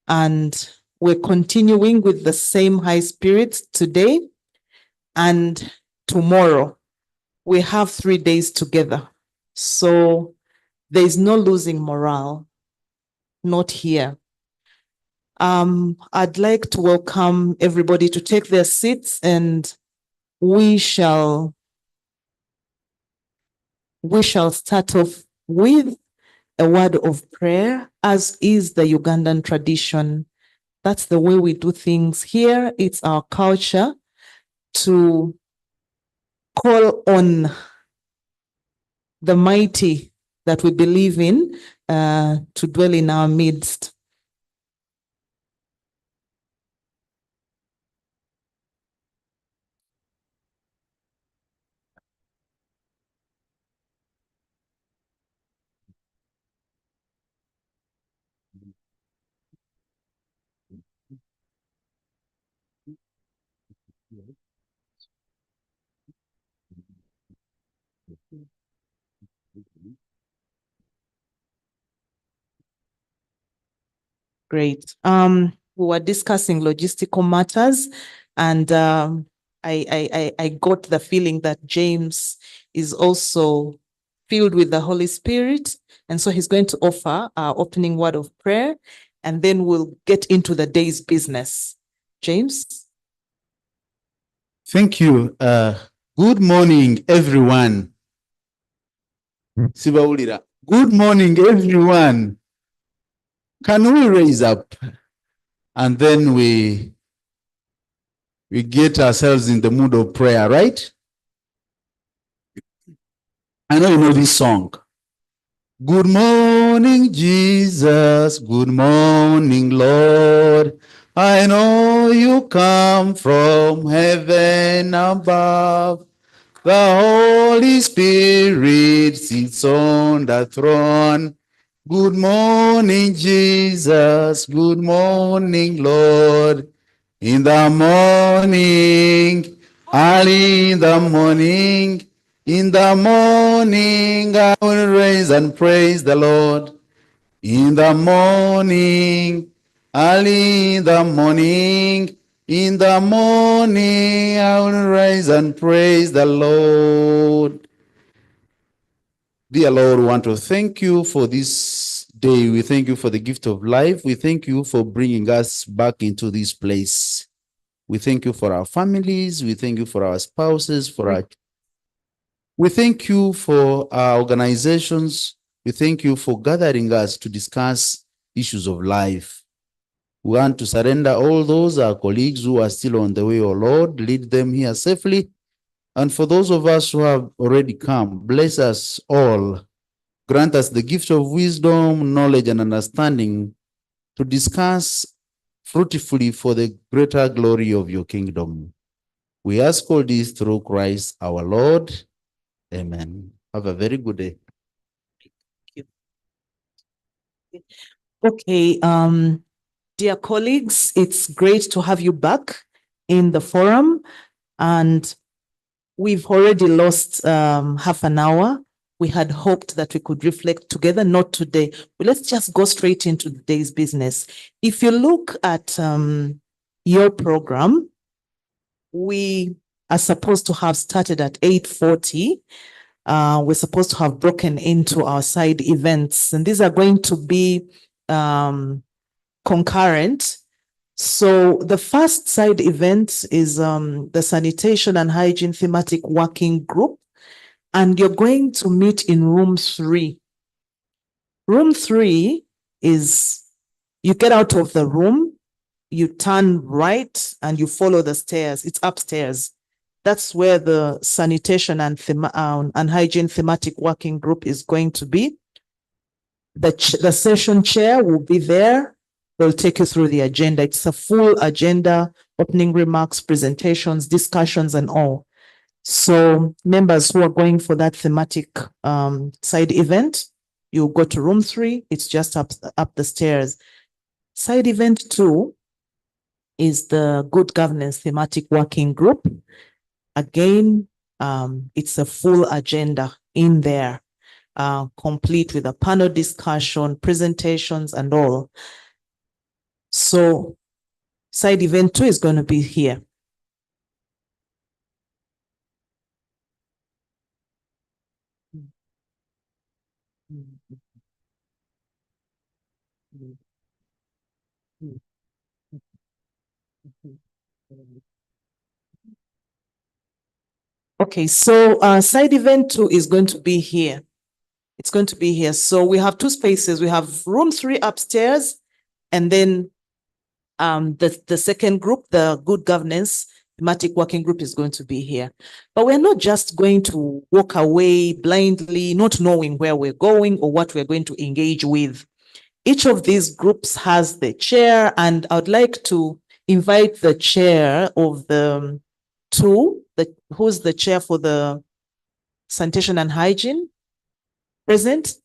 and we're continuing with the same high spirit today and tomorrow. We have 3 days together. So there's no losing morale, not here. I'd like to welcome everybody to take their seats, and we shall start off with a word of prayer, as is the Ugandan tradition. That's the way we do things here. It's our culture to call on the mighty that we believe in to dwell in our midst. Great. We were discussing logistical matters, and I got the feeling that James is also filled with the Holy Spirit, and so he's going to offer our opening word of prayer, and then we'll get into the day's business. James? Thank you. Good morning, everyone. Sibaulira. Good morning, everyone. Can we raise up and then we get ourselves in the mood of prayer, right? I know you know this song. Good morning, Jesus. Good morning, Lord. I know you come from heaven above. The Holy Spirit sits on the throne. Good morning, Jesus. Good morning, Lord. In the morning, early in the morning, I will raise and praise the Lord. In the morning, early in the morning, I will rise and praise the Lord. Dear Lord, we want to thank you for this day. We thank you for the gift of life. We thank you for bringing us back into this place. We thank you for our families. We thank you for our spouses, we thank you for our organizations. We thank you for gathering us to discuss issues of life. We want to surrender all those, our colleagues who are still on the way, oh Lord, lead them here safely. And for those of us who have already come, bless us all. Grant us the gift of wisdom, knowledge, and understanding to discuss fruitfully for the greater glory of your kingdom. We ask all this through Christ our Lord. Amen. Have a very good day. Okay, dear colleagues, it's great to have you back in the forum, and we've already lost half an hour. We had hoped that we could reflect together, not today. But let's just go straight into the day's business. If you look at your program, we are supposed to have started at 8:40. We're supposed to have broken into our side events, and these are going to be concurrent. So the first side event is the sanitation and hygiene thematic working group, and you're going to meet in room 3. Room 3 is, you get out of the room, you turn right, and you follow the stairs. It's upstairs. That's where the sanitation and hygiene thematic working group is going to be. The session chair will be there. They'll take you through the agenda. It's a full agenda, opening remarks, presentations, discussions, and all. So members who are going for that thematic side event, you go to room 3. It's just up the stairs. Side event 2 is the good governance thematic working group. Again, it's a full agenda in there, complete with a panel discussion, presentations, and all. So side event 2 is going to be here. Okay, so side event 2 is going to be here. It's going to be here. So we have 2 spaces. We have room 3 upstairs, and then the second group, the good governance thematic working group, is going to be here. But we're not just going to walk away blindly, not knowing where we're going or what we're going to engage with. Each of these groups has the chair, and I would like to invite the chair of the who's the chair for the sanitation and hygiene present.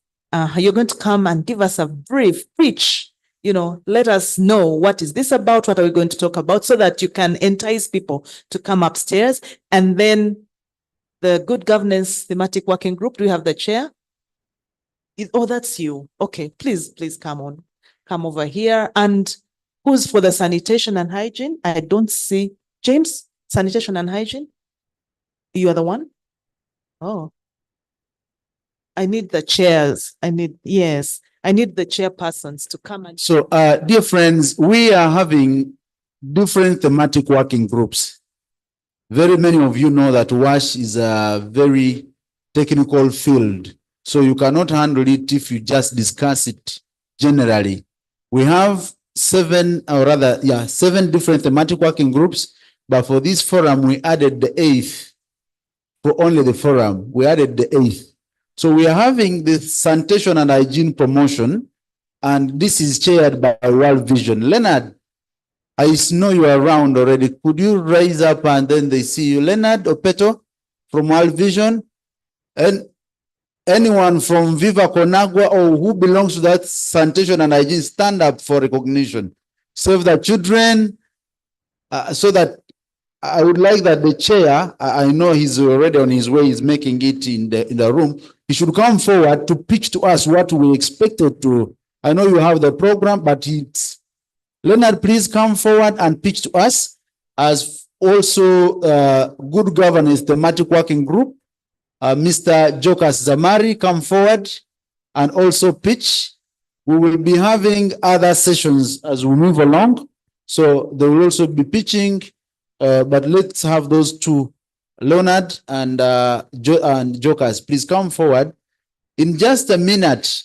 You're going to come and give us a brief preach. Let us know what is this about, what are we going to talk about, so that you can entice people to come upstairs. And then the good governance thematic working group, do we have the chair? Oh, that's you. Okay, please come over here. And who's for the sanitation and hygiene? I don't see James. Sanitation and hygiene, you are the one? Oh, I need the chairs. I need the chairpersons to come and. So, dear friends, we are having different thematic working groups. Very many of you know that WASH is a very technical field. So you cannot handle it if you just discuss it generally. We have 7 different thematic working groups, but for this forum, we added the 8th. For only the forum, we added the 8th. So we are having the sanitation and hygiene promotion, and this is chaired by World Vision. Leonard, I know you are around already. Could you raise up and then they see you? Leonard Opeto from World Vision, and anyone from Viva Conagua or who belongs to that sanitation and hygiene, stand up for recognition. Save the children, so that I would like that the chair, I know he's already on his way, he's making it in the room. He should come forward to pitch to us what we expected to. I know you have the program, but it's Leonard, please come forward and pitch to us as also good governance thematic working group. Mr. Jokas Zamari, come forward and also pitch. We will be having other sessions as we move along. So they will also be pitching, but let's have those two, Leonard and Jokas, please come forward. In just a minute,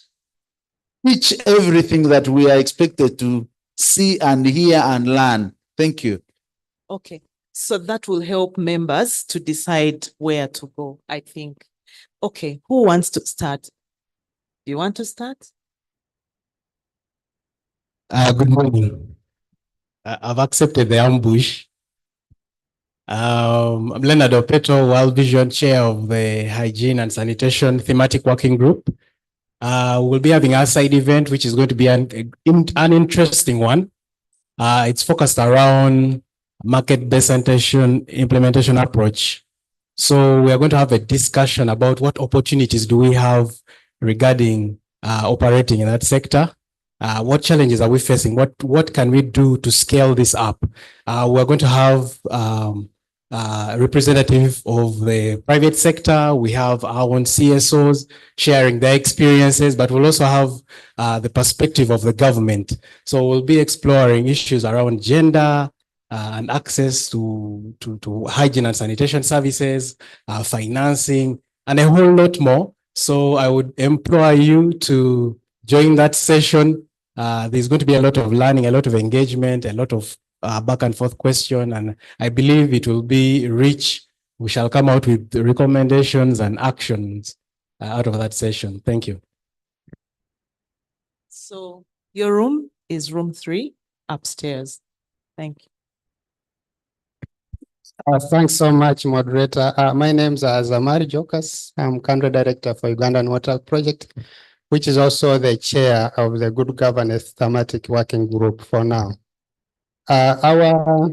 pitch everything that we are expected to see and hear and learn. Thank you. Okay. So that will help members to decide where to go, I think. Okay, who wants to start? Do you want to start? Good morning. I've accepted the ambush. I'm Leonard Opeto, World Vision Chair of the Hygiene and Sanitation Thematic Working Group. We'll be having our side event, which is going to be an interesting one. It's focused around market-based sanitation implementation approach. So we are going to have a discussion about what opportunities do we have regarding operating in that sector. What challenges are we facing? What can we do to scale this up? We're going to have representative of the private sector. We have our own CSOs sharing their experiences, but we'll also have the perspective of the government. So we'll be exploring issues around gender and access to hygiene and sanitation services, financing, and a whole lot more. So I would implore you to join that session. There's going to be a lot of learning, a lot of engagement, a lot of back and forth question, and I believe it will be rich. We shall come out with recommendations and actions out of that session. Thank you. So your room is room 3 upstairs. Thank you. Thanks so much, moderator. My name is Zamari Jokas. I'm country director for Ugandan Water Project, which is also the chair of the Good Governance Thematic Working Group for now. Our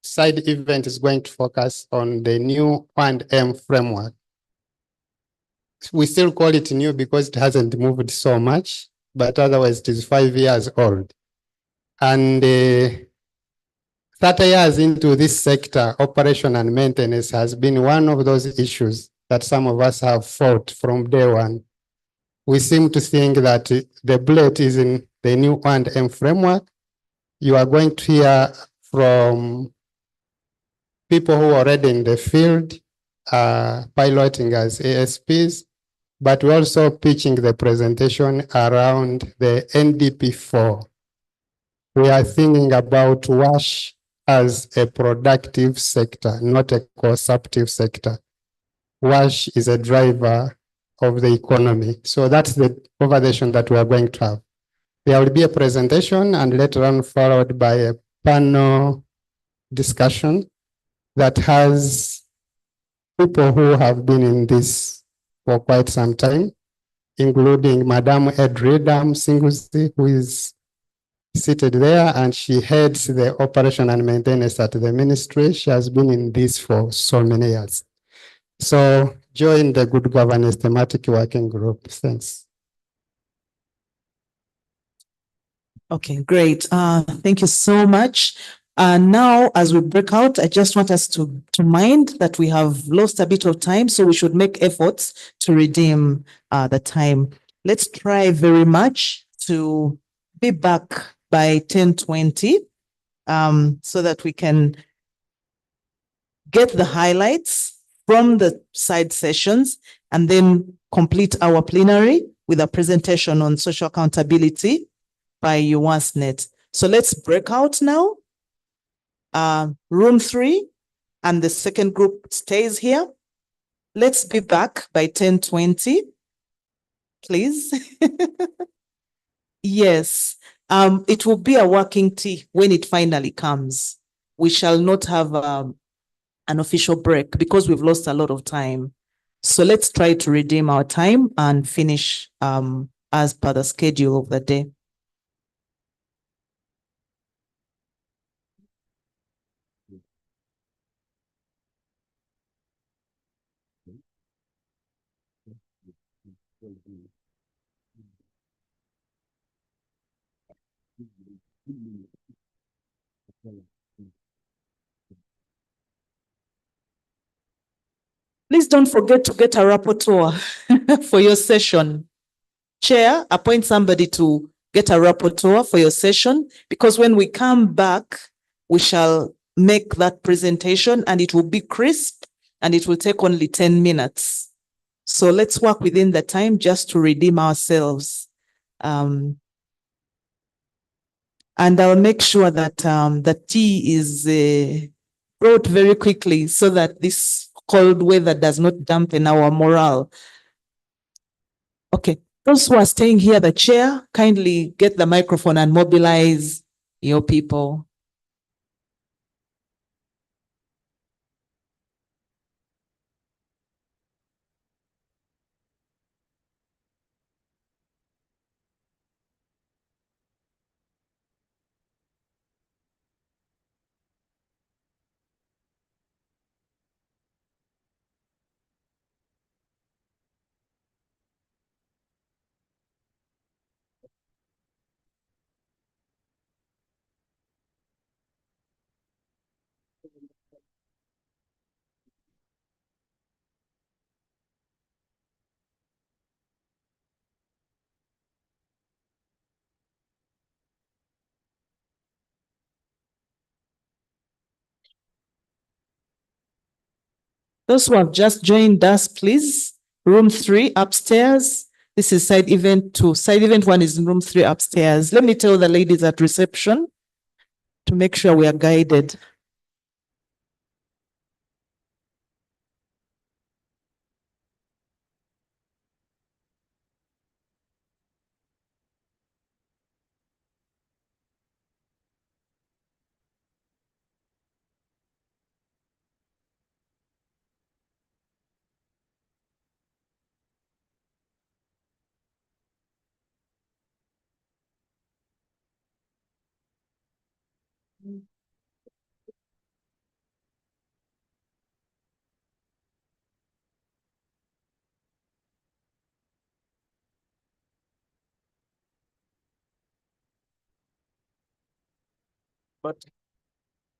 side event is going to focus on the new 1M framework. We still call it new because it hasn't moved so much, but otherwise it is 5 years old. And 30 years into this sector, operation and maintenance has been one of those issues that some of us have fought from day one. We seem to think that the bullet is in the new O&M framework. You are going to hear from people who are already in the field, piloting as ASPs, but we're also pitching the presentation around the NDP4. We are thinking about WASH as a productive sector, not a consumptive sector. WASH is a driver of the economy. So that's the conversation that we are going to have. There will be a presentation and later on followed by a panel discussion that has people who have been in this for quite some time, including Madam Edredam Singuzi, who is seated there, and she heads the operation and maintenance at the ministry. She has been in this for so many years. So join the Good Governance Thematic Working Group. Thanks. Okay, great. Thank you so much. Now, as we break out, I just want us to mind that we have lost a bit of time, so we should make efforts to redeem the time. Let's try very much to be back by 10:20, so that we can get the highlights from the side sessions and then complete our plenary with a presentation on social accountability by UWASNet. So let's break out now. Room 3, and the second group stays here. Let's be back by 10:20, please. Yes, it will be a working tea when it finally comes. We shall not have an official break because we've lost a lot of time. So let's try to redeem our time and finish as per the schedule of the day. Please don't forget to get a rapporteur for your session. Chair, appoint somebody to get a rapporteur for your session, because when we come back, we shall make that presentation and it will be crisp and it will take only 10 minutes. So let's work within the time just to redeem ourselves. And I'll make sure that the tea is brought very quickly so that this cold weather does not dampen our morale. Okay, those who are staying here, the chair, kindly get the microphone and mobilize your people. Those who have just joined us, please, room 3 upstairs. This is side event 2. Side event 1 is in room 3 upstairs. Let me tell the ladies at reception to make sure we are guided.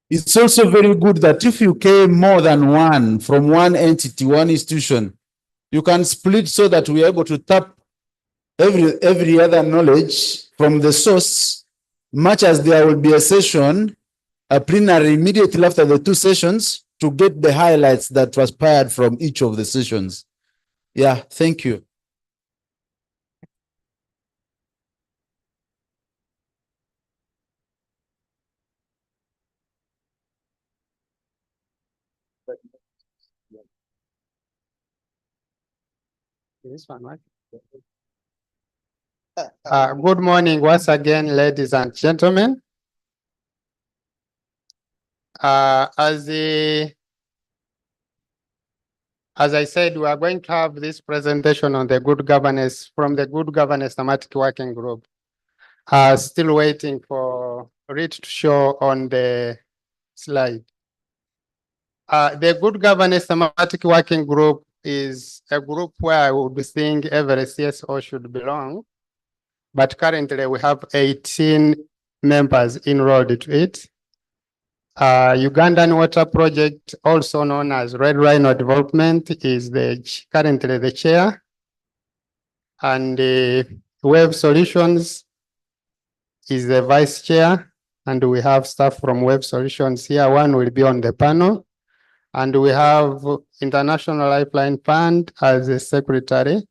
It's also very good that if you came more than one from one entity, one institution, you can split so that we are able to tap every other knowledge from the source, much as there will be a session, a plenary immediately after the two sessions to get the highlights that transpired from each of the sessions. Yeah, thank you. This one, right? Good morning once again, ladies and gentlemen. As I said, we are going to have this presentation on the good governance from the good governance thematic working group. Still waiting for it to show on the slide. The good governance thematic working group is a group where I would think every CSO should belong. But currently we have 18 members enrolled to it. Ugandan Water Project, also known as Red Rhino Development, is currently the chair. And Wave Solutions is the vice chair. And we have staff from Wave Solutions here. One will be on the panel. And we have International Lifeline Fund as a secretary.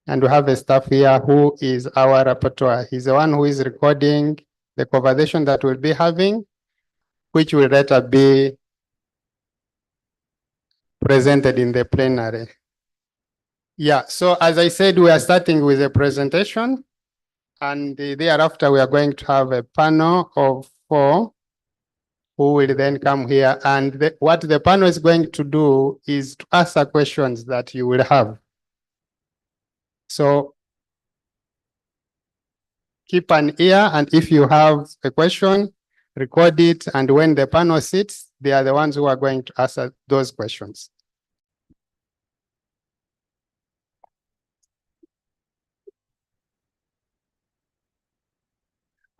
And we have a staff here who is our rapporteur. He's the one who is recording the conversation that we'll be having, which will later be presented in the plenary. Yeah, so as I said, we are starting with a presentation, and thereafter we are going to have a panel of 4 who will then come here. And what the panel is going to do is to answer questions that you will have. So keep an ear, and if you have a question, record it, and when the panel sits, they are the ones who are going to answer those questions.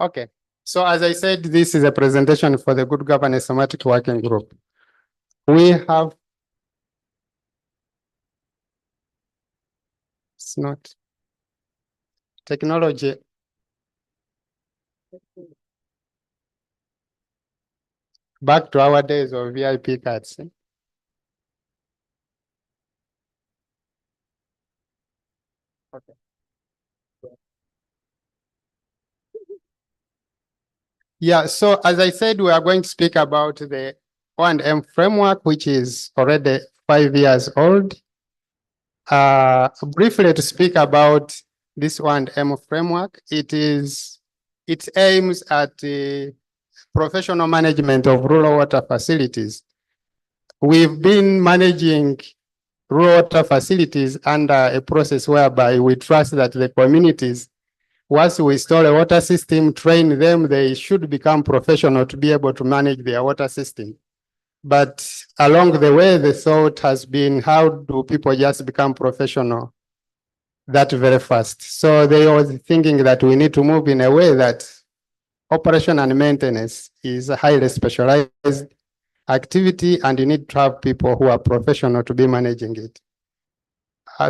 Okay, so as I said, this is a presentation for the Good Governance Thematic Working Group. We have, it's not technology. Back to our days of VIP cards. Okay. Yeah, so as I said, we are going to speak about the O&M framework, which is already 5 years old. Briefly to speak about this O&M framework, it aims at the professional management of rural water facilities. We've been managing rural water facilities under a process whereby we trust that the communities, once we install a water system, train them, they should become professional to be able to manage their water system. But along the way, the thought has been, how do people just become professional that very fast? So they were thinking that we need to move in a way that operation and maintenance is a highly specialized activity, and you need to have people who are professional to be managing it.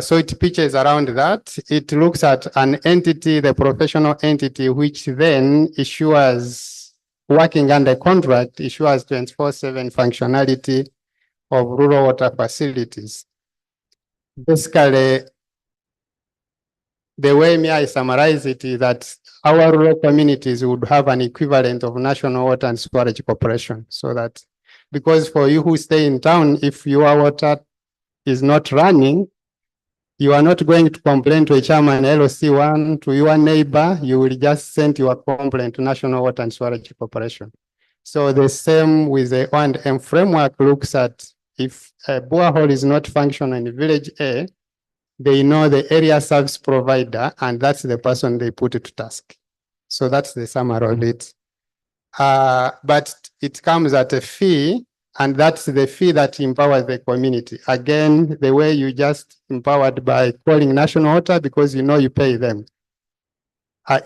So it pitches around that. It looks at an entity, the professional entity, which then issues, working under contract, issues 24/7 functionality of rural water facilities. Basically, the way I summarize it is that our rural communities would have an equivalent of National Water and Storage Corporation. So that, because for you who stay in town, if your water is not running, you are not going to complain to a chairman LOC1, to your neighbor, you will just send your complaint to National Water and Storage Corporation. So the same with the O&M framework looks at if a borehole is not functioning in village A, they know the area service provider, and that's the person they put it to task. So that's the summary of it. But it comes at a fee, and that's the fee that empowers the community. Again, the way you just empowered by calling National Water, because you know you pay them.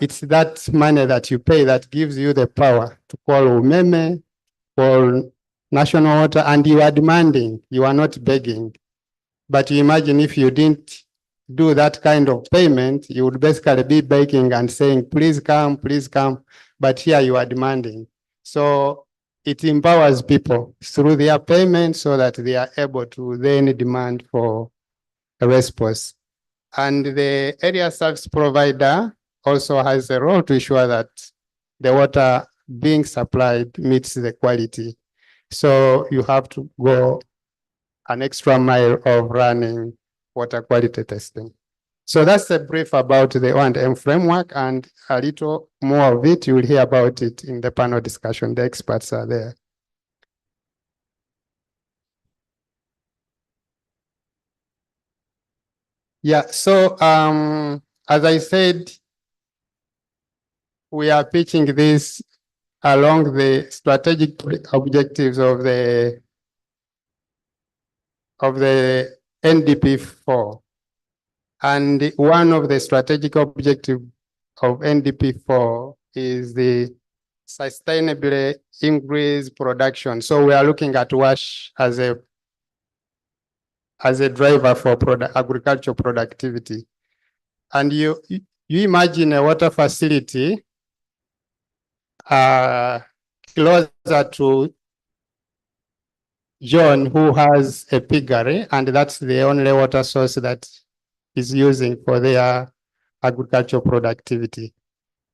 it's that money that you pay that gives you the power to call umeme, call national water, and you are demanding, you are not begging. But you imagine if you didn't do that kind of payment, you would basically be begging and saying, please come, please come. But here you are demanding. So it empowers people through their payment so that they are able to then demand for a response. And the area service provider also has a role to ensure that the water being supplied meets the quality. So you have to go an extra mile of running water quality testing. So that's a brief about the O&M framework, and a little more of it, you will hear about it in the panel discussion. The experts are there. Yeah, so as I said, we are pitching this along the strategic objectives of the NDP4. And one of the strategic objectives of NDP4 is the sustainably increase production. So we are looking at WASH as a driver for agricultural productivity. And you imagine a water facility closer to John, who has a piggery, and that's the only water source that is using for their agricultural productivity.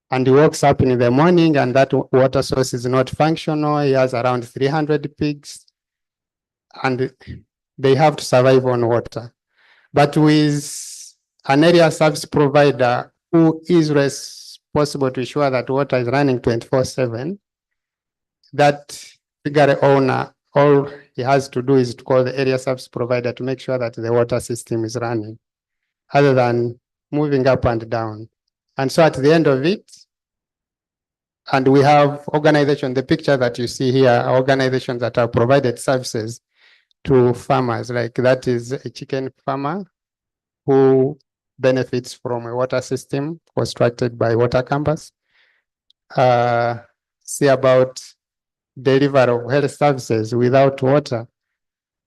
And he wakes up in the morning and that water source is not functional. He has around 300 pigs and they have to survive on water. But with an area service provider who is responsible to ensure that water is running 24/7, that piggery owner, all he has to do is to call the area service provider to make sure that the water system is running, other than moving up and down. And so at the end of it, and we have organizations, the picture that you see here, are organizations that have provided services to farmers, like that is a chicken farmer who benefits from a water system constructed by Water Campus. See about delivery of health services without water.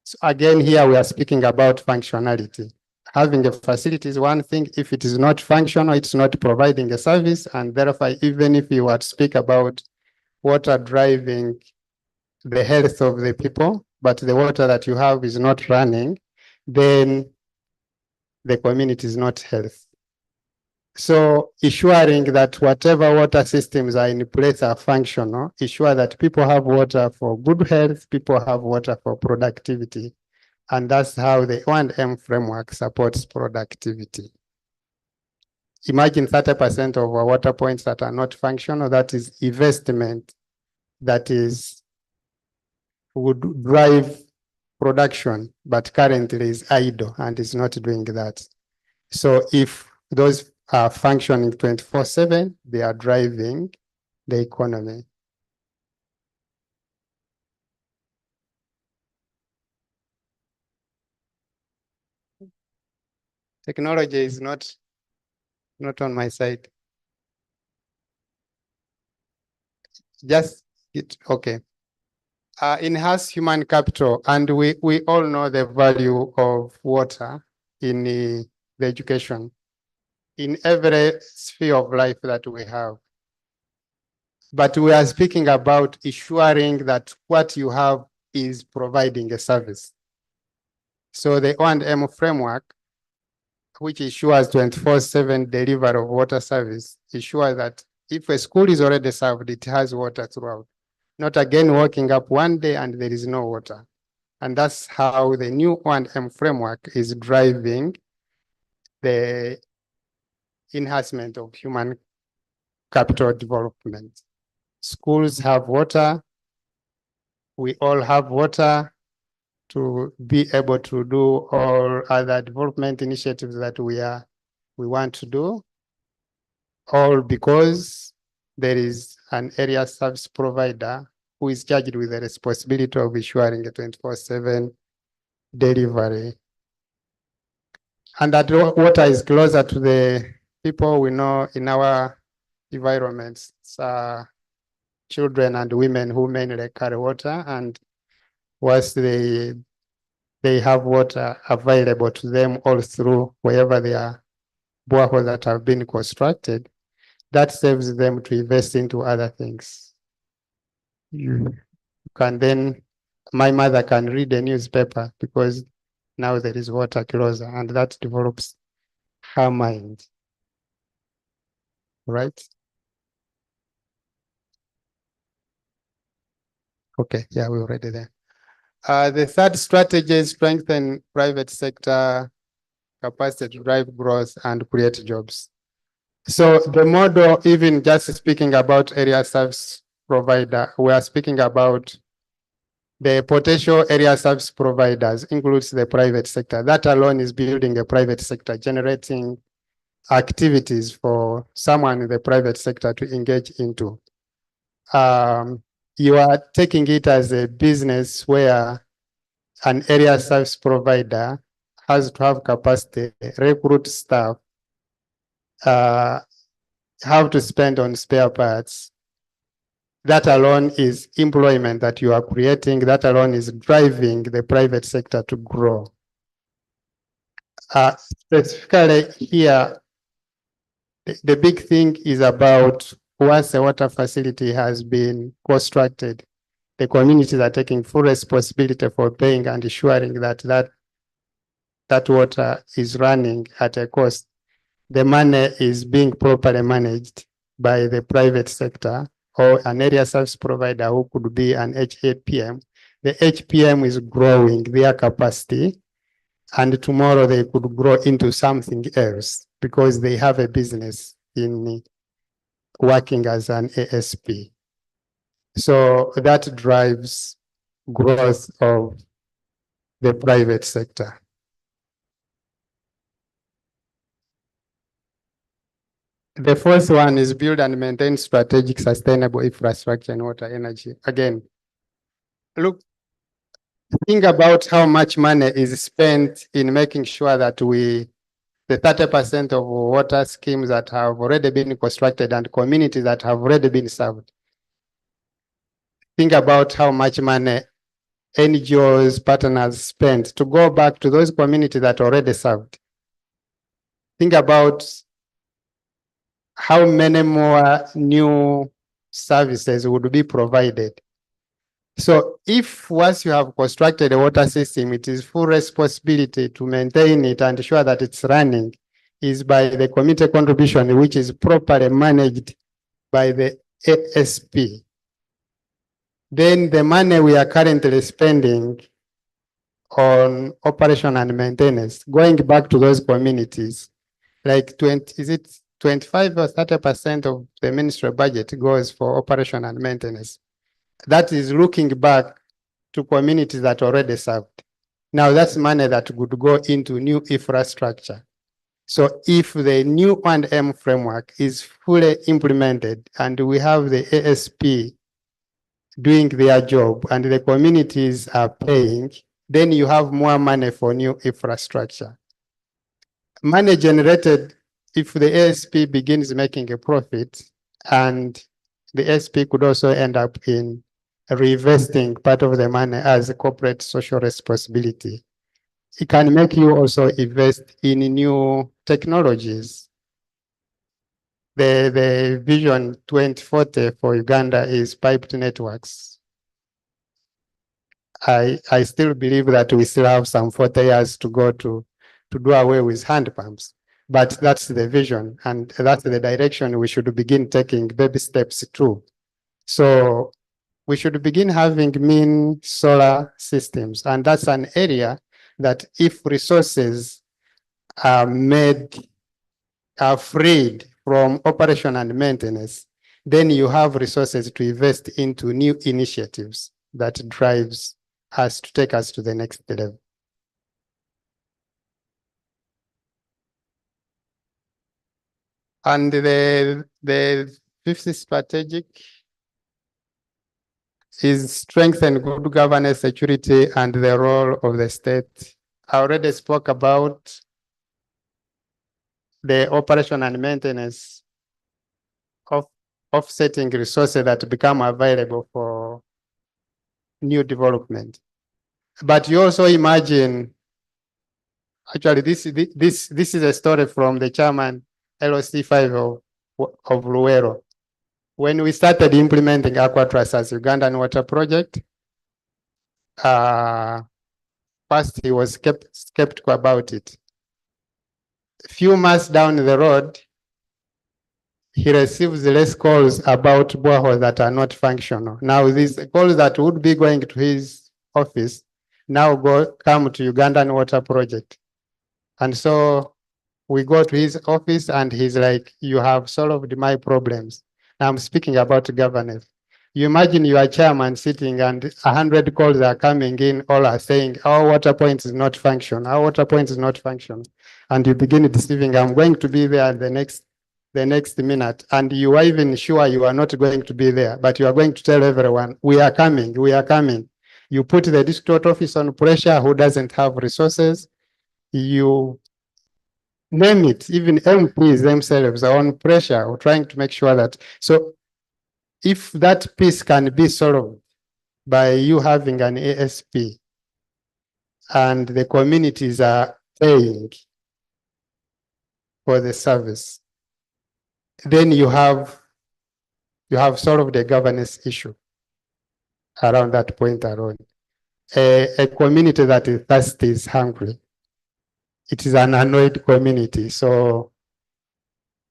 So again, here we are speaking about functionality. Having a facility is one thing. If it is not functional, it's not providing a service. And therefore, even if you were to speak about water driving the health of the people, but the water that you have is not running, then the community is not healthy. So ensuring that whatever water systems are in place are functional, ensure that people have water for good health, people have water for productivity. And that's how the O&M framework supports productivity. Imagine 30% of our water points that are not functional. That is investment that would drive production, but currently is idle and is not doing that. So if those are functioning 24/7, they are driving the economy. Technology is not on my side. Just okay. Enhance human capital, and we all know the value of water in the education, in every sphere of life that we have. But we are speaking about ensuring that what you have is providing a service. So the O&M framework, which ensures 24/7 delivery of water service, ensures that if a school is already served, it has water throughout. Not again waking up one day and there is no water. And that's how the new O&M framework is driving the enhancement of human capital development. Schools have water. We all have water to be able to do all other development initiatives that we want to do, all because there is an area service provider who is charged with the responsibility of ensuring a 24/7 delivery. And that water is closer to the people. We know in our environments, children and women who mainly carry water, and once they have water available to them all through wherever they are boreholes that have been constructed, that saves them to invest into other things. You can then, my mother can read the newspaper because now there is water closer, and that develops her mind, right? Okay, yeah, we're already there. The third strategy is strengthen private sector capacity to drive growth and create jobs. So the model, even just speaking about area service provider, we are speaking about the potential area service providers includes the private sector. That alone is building a private sector, generating activities for someone in the private sector to engage into. You are taking it as a business where an area service provider has to have capacity, recruit staff, have to spend on spare parts. That alone is employment that you are creating. That alone is driving the private sector to grow. Specifically here, the big thing is about once a water facility has been constructed, the communities are taking full responsibility for paying and ensuring that water is running at a cost. The money is being properly managed by the private sector or an area service provider who could be an HAPM. The HPM is growing their capacity, and tomorrow they could grow into something else because they have a business in working as an ASP. So that drives growth of the private sector. The fourth one is build and maintain strategic sustainable infrastructure and water energy. Again, look, think about how much money is spent in making sure that the 30% of water schemes that have already been constructed and communities that have already been served. Think about how much money NGOs, partners spent to go back to those communities that are already served. Think about how many more new services would be provided. So if once you have constructed a water system, it is full responsibility to maintain it and ensure that it's running is by the community contribution, which is properly managed by the ASP. Then the money we are currently spending on operation and maintenance, going back to those communities, like 20, is it 25 or 30% of the ministry budget goes for operation and maintenance. That is looking back to communities that already served. Now that's money that would go into new infrastructure. So if the new 1M framework is fully implemented and we have the ASP doing their job and the communities are paying, then you have more money for new infrastructure. Money generated, if the ASP begins making a profit, and the ASP could also end up in reinvesting part of the money as a corporate social responsibility. It can make you also invest in new technologies. The vision 2040 for Uganda is piped networks. I still believe that we still have some 40 years to go to do away with hand pumps, but that's the vision and that's the direction we should begin taking baby steps to. So we should begin having mean solar systems, and that's an area that if resources are freed from operation and maintenance, then you have resources to invest into new initiatives that drives us to take us to the next level. And the fifth strategic is strengthen good governance, security, and the role of the state. I already spoke about the operation and maintenance of offsetting resources that become available for new development. But you also imagine, actually, this is a story from the chairman LOC5 of Luero. When we started implementing Aquatrust as Ugandan water project, first he was skeptical about it. A few months down the road, he receives less calls about boreholes that are not functional. Now, these calls that would be going to his office now come to Ugandan Water Project. And so we go to his office and he's like, you have solved my problems. Now I'm speaking about governance. You imagine you are chairman sitting and 100 calls are coming in, all are saying, our water point is not functional, our water point is not functional. And you begin deceiving, I'm going to be there the next minute, and you are even sure you are not going to be there, but you are going to tell everyone, we are coming, we are coming. You put the district office on pressure who doesn't have resources. You name it, even MPs themselves are on pressure or trying to make sure that. So if that piece can be solved by you having an ASP and the communities are paying for the service, then you have solved the governance issue around that point alone. A community that is thirsty is hungry. It is an annoyed community. So,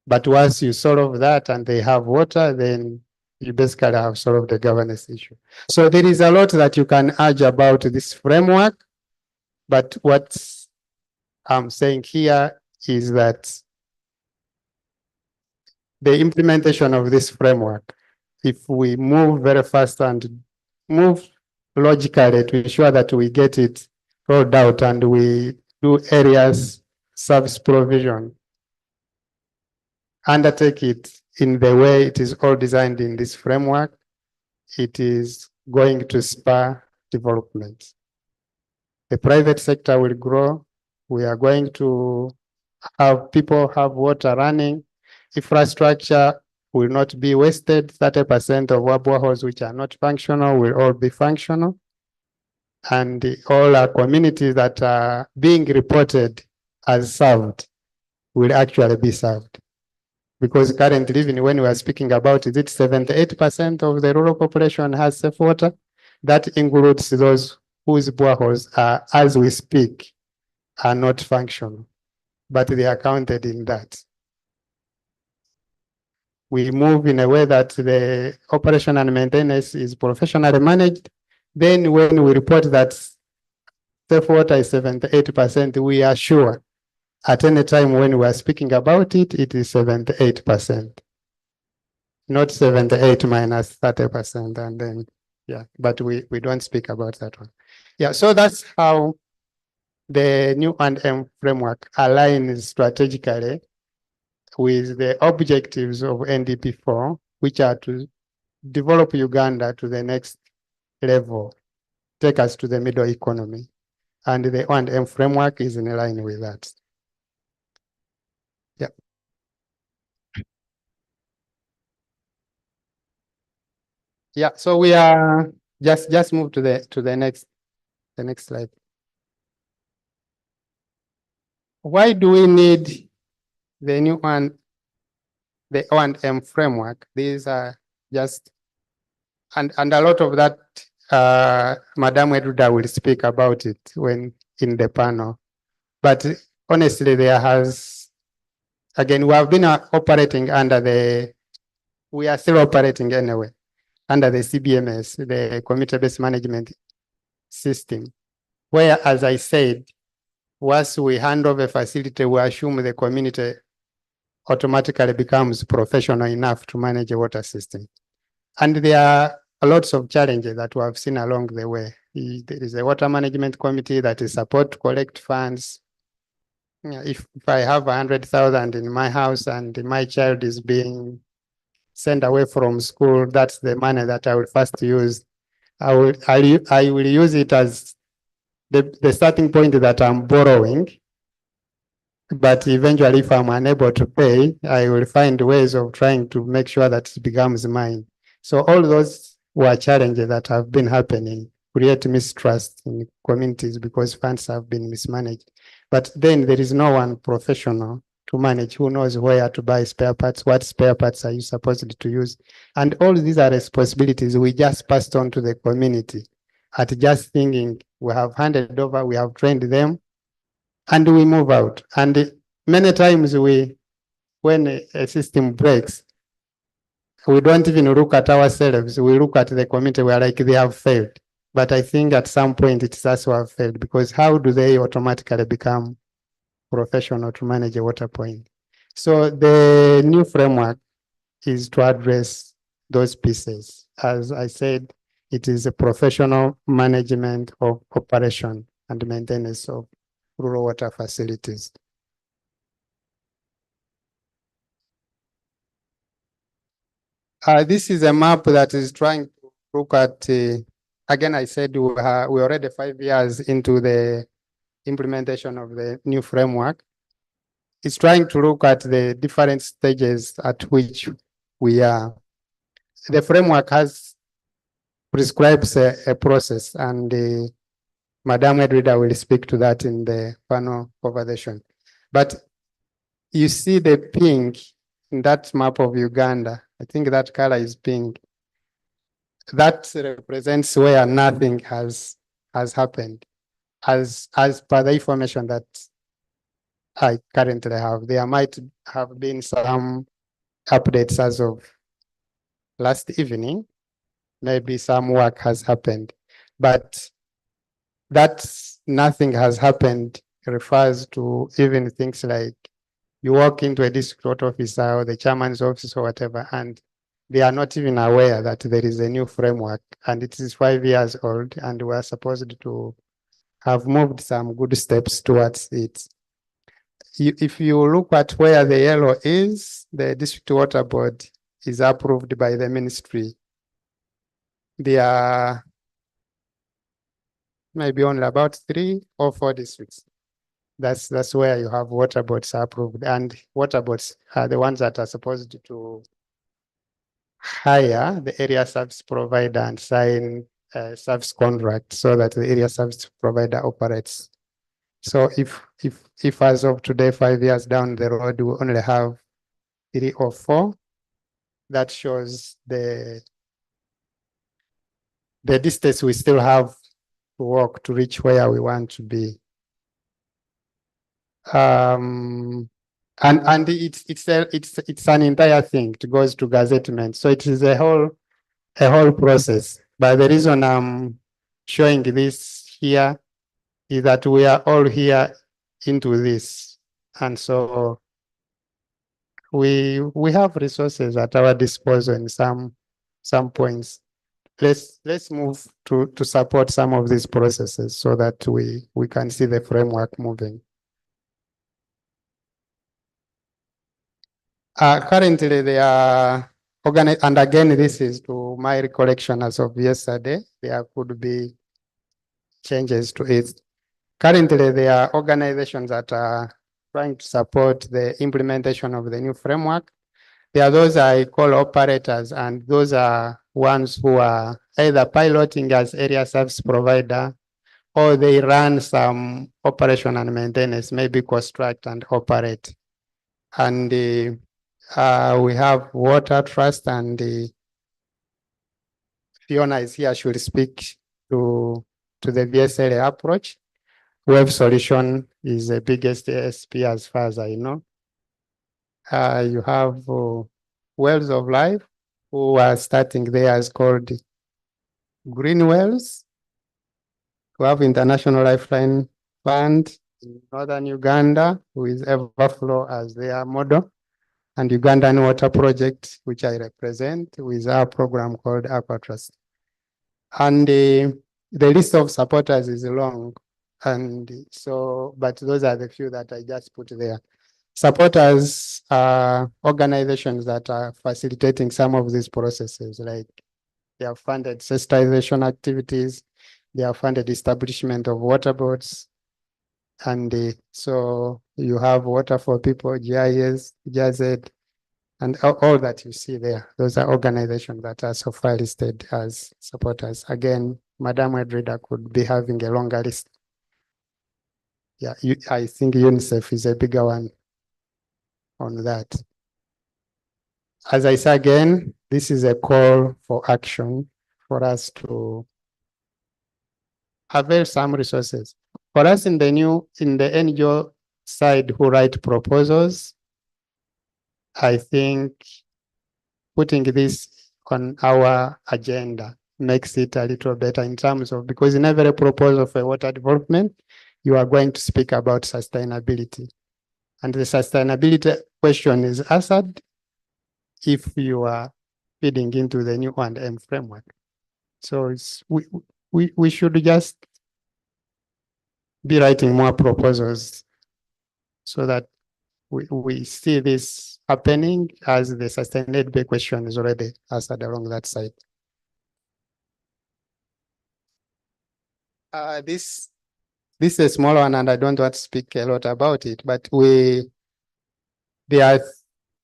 but once you solve that and they have water, then you basically have solved the governance issue. So there is a lot that you can urge about this framework, but what I'm saying here is that the implementation of this framework, if we move very fast and move logically to ensure that we get it rolled out and we do areas service provision, undertake it in the way it is all designed in this framework, it is going to spur development. The private sector will grow. We are going to have people have water running. Infrastructure will not be wasted. 30% of our boreholes which are not functional will all be functional. And all our communities that are being reported as served will actually be served. Because currently, even when we are speaking about it, 78% of the rural population has safe water. That includes those whose boreholes are, as we speak, are not functional, but they are counted in that. We move in a way that the operation and maintenance is professionally managed. Then when we report that safe water is 78%, we are sure at any time when we are speaking about it, it is 78%. Not 78 minus 30%. And then, yeah, but we don't speak about that one. Yeah, so that's how the new and framework aligns strategically with the objectives of NDP4, which are to develop Uganda to the next level, take us to the middle economy. And the O&M framework is in line with that. Yeah. Yeah, so we are just move to the next slide. Why do we need the new one, the O&M framework? These are just, and a lot of that, Madam Eduda will speak about it when in the panel. But honestly, there has, again, we have been operating under we are still operating anyway, under the CBMS, the Community-Based Management System, where, as I said, once we hand over a facility, we assume the community automatically becomes professional enough to manage a water system. And there are lots of challenges that we have seen along the way. There is a water management committee that is support to collect funds. If I have 100,000 in my house and my child is being sent away from school, that's the money that I will first use. I will use it as the starting point that I'm borrowing But eventually, if I'm unable to pay, I will find ways of trying to make sure that it becomes mine. So all those were challenges that have been happening, create mistrust in communities because funds have been mismanaged. But then there is no one professional to manage who knows where to buy spare parts, what spare parts are you supposed to use. And all these are responsibilities we just passed on to the community at just thinking we have handed over, we have trained them, and we move out. And many times when a system breaks, we don't even look at ourselves. We look at the community. We are like, they have failed. But I think at some point it's us who have failed, because how do they automatically become professional to manage a water point? So the new framework is to address those pieces. As I said, it is a professional management of operation and maintenance of rural water facilities. This is a map that is trying to look at, again, I said we're already 5 years into the implementation of the new framework. It's trying to look at the different stages at which we are. The framework has prescribes a process, and Madam Edwida will speak to that in the panel conversation. But you see the pink in that map of Uganda. I think that color is pink. That represents where nothing has happened, as per the information that I currently have. There might have been some updates as of last evening. Maybe some work has happened, but that nothing has happened refers to even things like you walk into a district court office or the chairman's office or whatever, and they are not even aware that there is a new framework, and it is 5 years old, and we are supposed to have moved some good steps towards it. If you look at where the yellow is, the district water board is approved by the ministry. There are maybe only about 3 or 4 districts. That's where you have water boards approved, and water boards are the ones that are supposed to hire the area service provider and sign a service contract so that the area service provider operates. So if as of today, 5 years down the road, we only have 3 or 4, that shows the distance we still have to walk to reach where we want to be. And it's an entire thing. It goes to gazettement, so it is a whole process. But the reason I'm showing this here is that we are all here into this, and so we have resources at our disposal in some points. Let's move to support some of these processes so that we can see the framework moving. Currently, they are organized, and again, this is to my recollection as of yesterday. There could be changes to it. Currently, there are organizations that are trying to support the implementation of the new framework. There are those I call operators, and those are ones who are either piloting as area service provider, or they run some operation and maintenance, maybe construct and operate. And we have Water Trust, and Fiona is here. She will speak to the VSLA approach. Web Solution is the biggest ASP as far as I know. You have Wells of Life, who are starting there, is called Green Wells. We have International Lifeline Fund in Northern Uganda, who is Everflow as their model, and Ugandan Water Project, which I represent, with our program called Aquatrust. And the list of supporters is long, and so, but those are the few that I just put there. Supporters are organizations that are facilitating some of these processes, like they have funded sensitization activities, they have funded establishment of water boards, And so you have Water for People, GIS, GIZ, and all that you see there. Those are organizations that are so far listed as supporters. Again, Madam Edrida could be having a longer list. Yeah, I think UNICEF is a bigger one on that. As I say again, this is a call for action for us to avail some resources. For us in the NGO side who write proposals, I think putting this on our agenda makes it a little better in terms of, because in every proposal for water development, you are going to speak about sustainability. And the sustainability question is answered if you are feeding into the new 1M framework. So we should just be writing more proposals so that we see this happening as the sustainability question is already answered along that side. This is a small one, and I don't want to speak a lot about it, but there are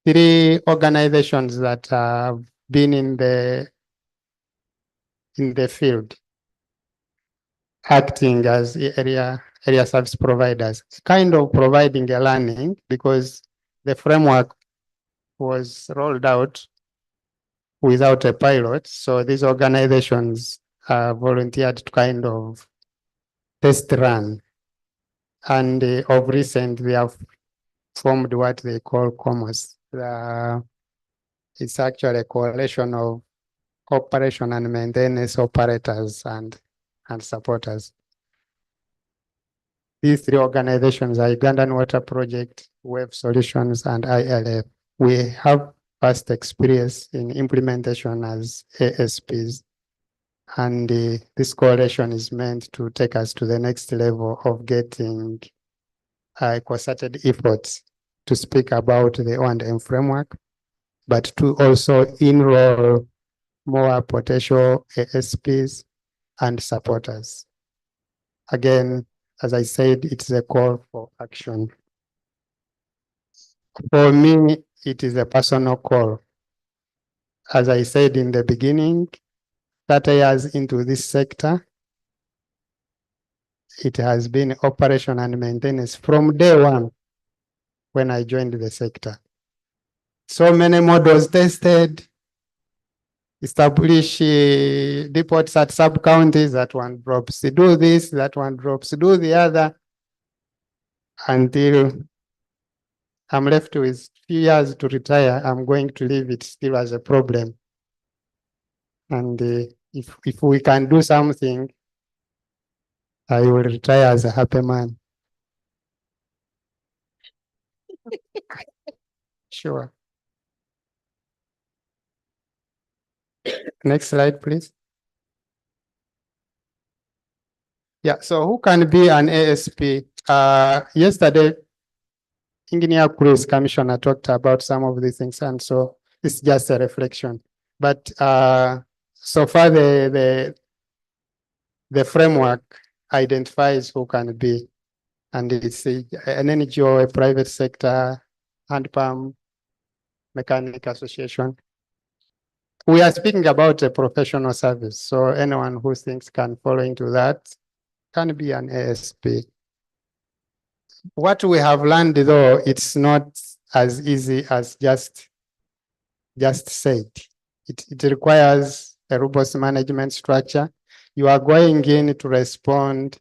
3 organizations that have been in the field acting as area service providers, kind of providing a learning, because the framework was rolled out without a pilot. So these organizations volunteered to kind of test run. And of recent, they have formed what they call COMOS. It's actually a coalition of operation and maintenance operators and supporters. These 3 organizations are Ugandan Water Project, Wave Solutions, and ILF. We have past experience in implementation as ASPs, and this coalition is meant to take us to the next level of getting concerted efforts to speak about the O&M framework, but to also enroll more potential ASPs and supporters. Again, as I said, it's a call for action. For me, it is a personal call. As I said in the beginning, 30 years into this sector, it has been operation and maintenance from day one when I joined the sector. So many models tested, establish depots at sub-counties, that one drops, do this, that one drops, do the other, until I'm left with few years to retire. I'm going to leave it still as a problem. And if we can do something, I will retire as a happy man. Sure. Next slide, please. Yeah, so who can be an ASP? Yesterday, Engineer Cruz Commissioner talked about some of these things, and so it's just a reflection. But so far, the framework identifies who can be, and it's an NGO, a private sector, hand pump, mechanic association. We are speaking about a professional service, so anyone who thinks can fall into that can be an ASP. What we have learned, though, it's not as easy as just said. It requires a robust management structure. You are going in to respond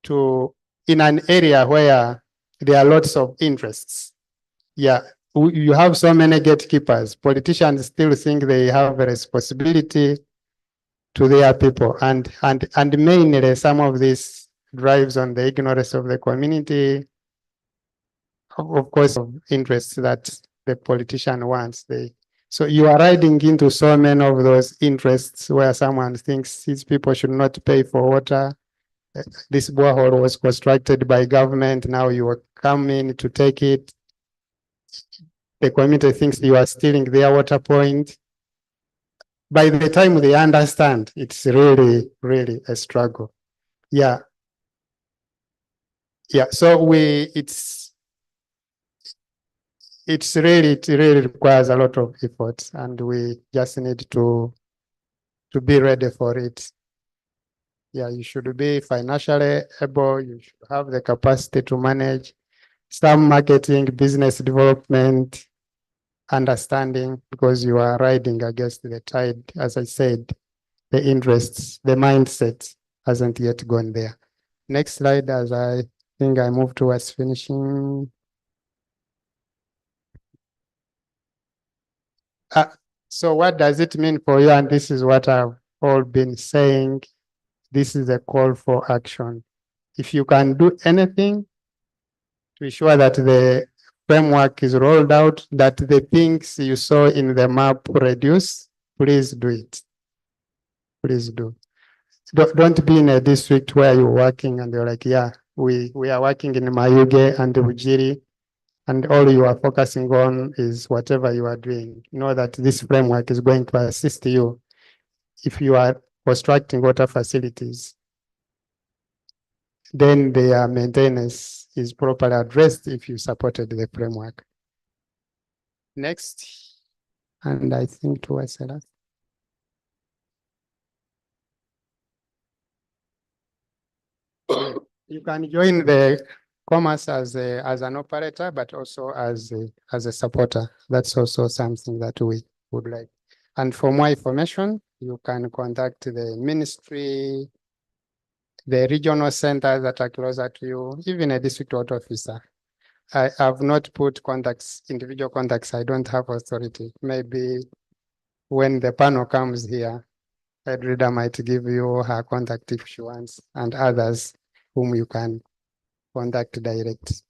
to in an area where there are lots of interests. Yeah, you have so many gatekeepers. Politicians still think they have a responsibility to their people, and mainly some of this drives on the ignorance of the community, of course, of interests that the politician wants. So you are riding into so many of those interests where someone thinks these people should not pay for water. This borehole was constructed by government. Now you are coming to take it. The community thinks you are stealing their water point. By the time they understand, it's really, really a struggle. Yeah. Yeah, so it really requires a lot of effort, and we just need to be ready for it. Yeah, you should be financially able, you should have the capacity to manage some marketing, business development, understanding, because you are riding against the tide. As I said, the interests, the mindset hasn't yet gone there. Next slide, as I think I move towards finishing. So what does it mean for you? And this is what I've all been saying. This is a call for action. If you can do anything to ensure that the framework is rolled out, that the things you saw in the map reduce, please do it. Please do. Don't be in a district where you're working and you're like, yeah, we are working in Mayuge and Ujiri, and all you are focusing on is whatever you are doing. Know that this framework is going to assist you if you are constructing water facilities. Then their maintenance is properly addressed if you supported the framework. Next, and I think towards the last. You can join the commerce as an operator, but also as a supporter. That's also something that we would like. And for more information, you can contact the ministry, the regional centers that are closer to you, even a district water officer. I have not put contacts, individual contacts. I don't have authority. Maybe when the panel comes here, Edrida might give you her contact if she wants, and others whom you can contact direct.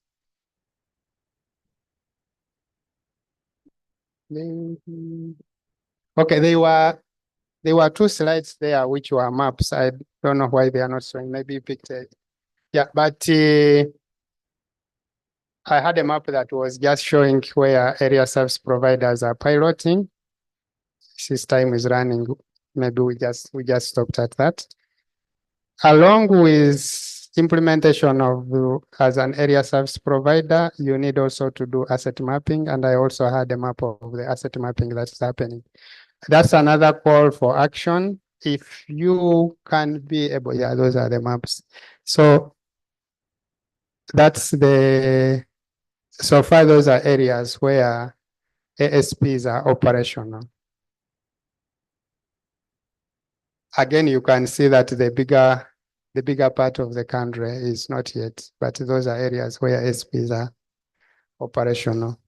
Okay, there were two slides there which were maps. I don't know why they are not showing. Maybe you picked it. Yeah, but I had a map that was just showing where area service providers are piloting. Since time is running, maybe we just stopped at that. Along with implementation of as an area service provider, you need also to do asset mapping, and I also had a map of the asset mapping that's happening. That's another call for action. If you can be able, yeah, those are the maps. So that's so far those are areas where ASPs are operational. Again, you can see that the bigger part of the country is not yet, but those are areas where ASPs are operational.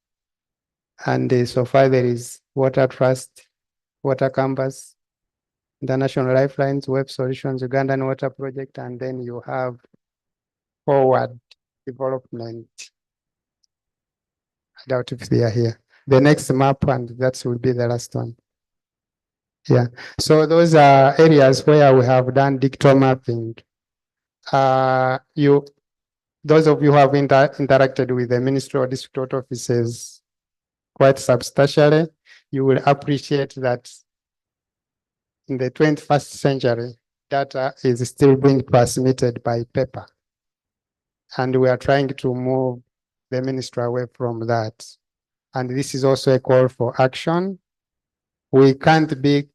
And so far there is Water Trust, Water Campus, International Lifelines, Web Solutions, Ugandan Water Project, and then you have Forward Development. I doubt if they are here. The next map, and that will be the last one. Yeah, so those are areas where we have done digital mapping. Those of you who have interacted with the Ministry or District offices quite substantially, you will appreciate that in the 21st century, data is still being transmitted by paper. And we are trying to move the ministry away from that. And this is also a call for action. We can't be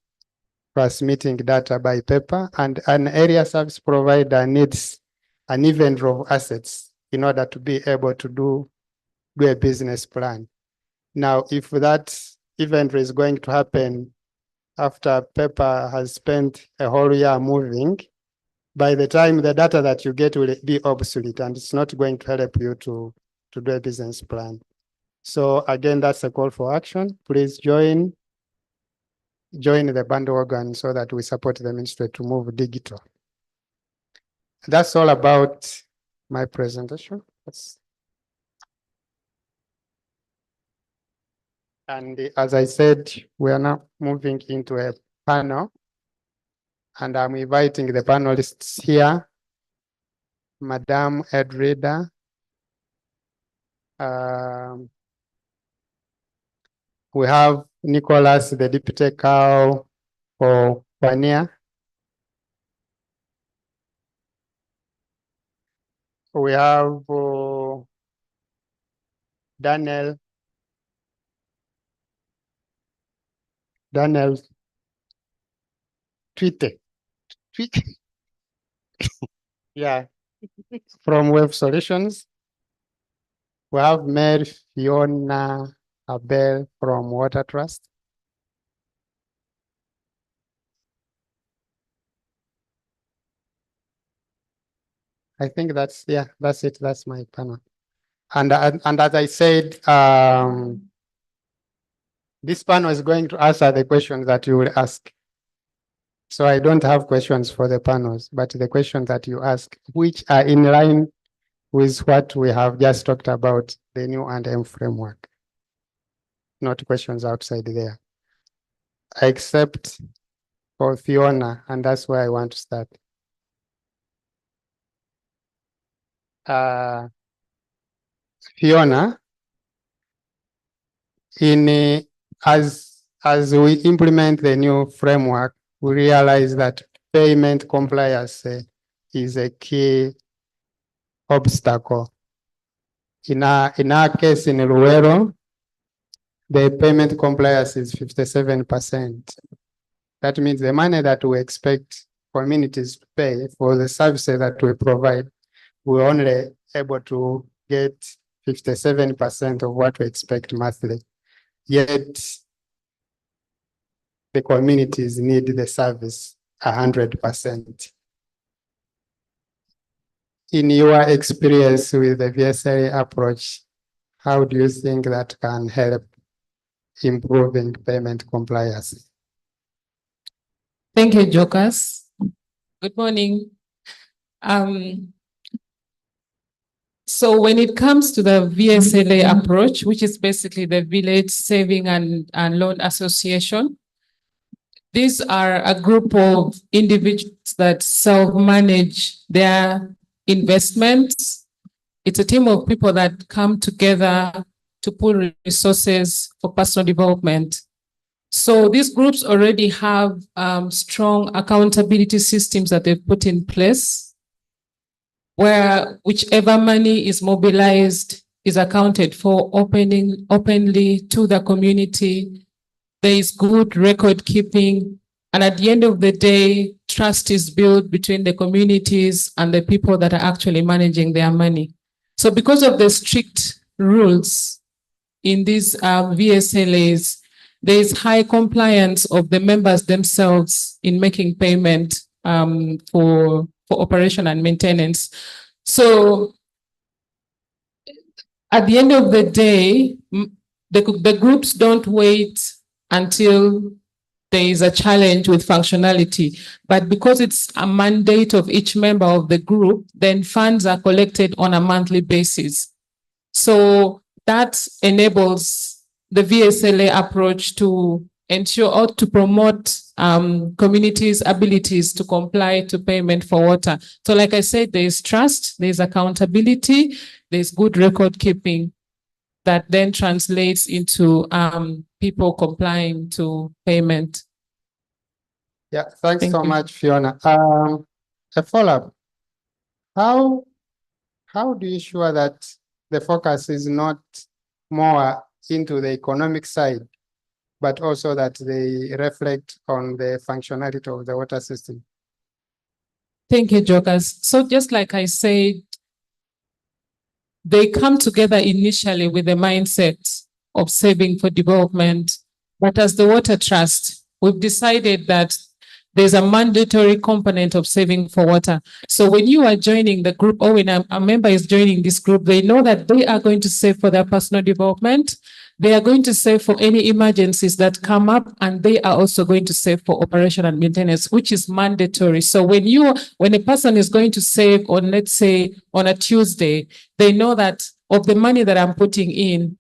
transmitting data by paper, and an area service provider needs an inventory of assets in order to be able to do a business plan. Now, if that inventory is going to happen after paper has spent a whole year moving, by the time the data that you get will be obsolete, and it's not going to help you to do a business plan. So again, that's a call for action. Please join the bandwagon so that we support the ministry to move digital. That's all about my presentation. And as I said, we are now moving into a panel, and I'm inviting the panelists here. Madam Edrida, we have Nicholas, the deputy cow for Pania. We have Daniel Tweete. Yeah, from Web Solutions. We have Mary Fiona Abel from Water Trust. I think that's it. That's my panel. And as I said, this panel is going to answer the questions that you will ask. So I don't have questions for the panels, but the questions that you ask, which are in line with what we have just talked about, the new and framework. Not questions outside there. Except for Fiona, and that's where I want to start. Fiona, as we implement the new framework, we realize that payment compliance is a key obstacle. In our case in Luero, the payment compliance is 57%. That means the money that we expect communities to pay for the services that we provide, we're only able to get 57% of what we expect monthly. Yet the communities need the service 100%. In your experience with the VSA approach, how do you think that can help improving payment compliance? Thank you, Jokers. Good morning. So when it comes to the VSLA approach, which is basically the Village Saving and Loan Association, these are a group of individuals that self-manage their investments. It's a team of people that come together to pool resources for personal development. So these groups already have strong accountability systems that they've put in place, where whichever money is mobilized is accounted for openly to the community. There is good record keeping. And at the end of the day, trust is built between the communities and the people that are actually managing their money. So because of the strict rules in these VSLAs, there is high compliance of the members themselves in making payment for operation and maintenance. So at the end of the day, the groups don't wait until there is a challenge with functionality, but because it's a mandate of each member of the group, then funds are collected on a monthly basis. So that enables the VSLA approach to ensure or to promote communities' abilities to comply to payment for water. So like I said, there is trust, there's accountability, there's good record keeping that then translates into people complying to payment. Yeah, thanks Thank so you. much, Fiona. A follow-up. How do you ensure that the focus is not more into the economic side, but also that they reflect on the functionality of the water system? Thank you, Jokers. So just like I said, they come together initially with the mindset of saving for development. But as the Water Trust, we've decided that there's a mandatory component of saving for water. So when you are joining the group, or when a member is joining this group, they know that they are going to save for their personal development. They are going to save for any emergencies that come up, and they are also going to save for operation and maintenance, which is mandatory. So when a person is going to save on, let's say, on a Tuesday, they know that of the money that I'm putting in,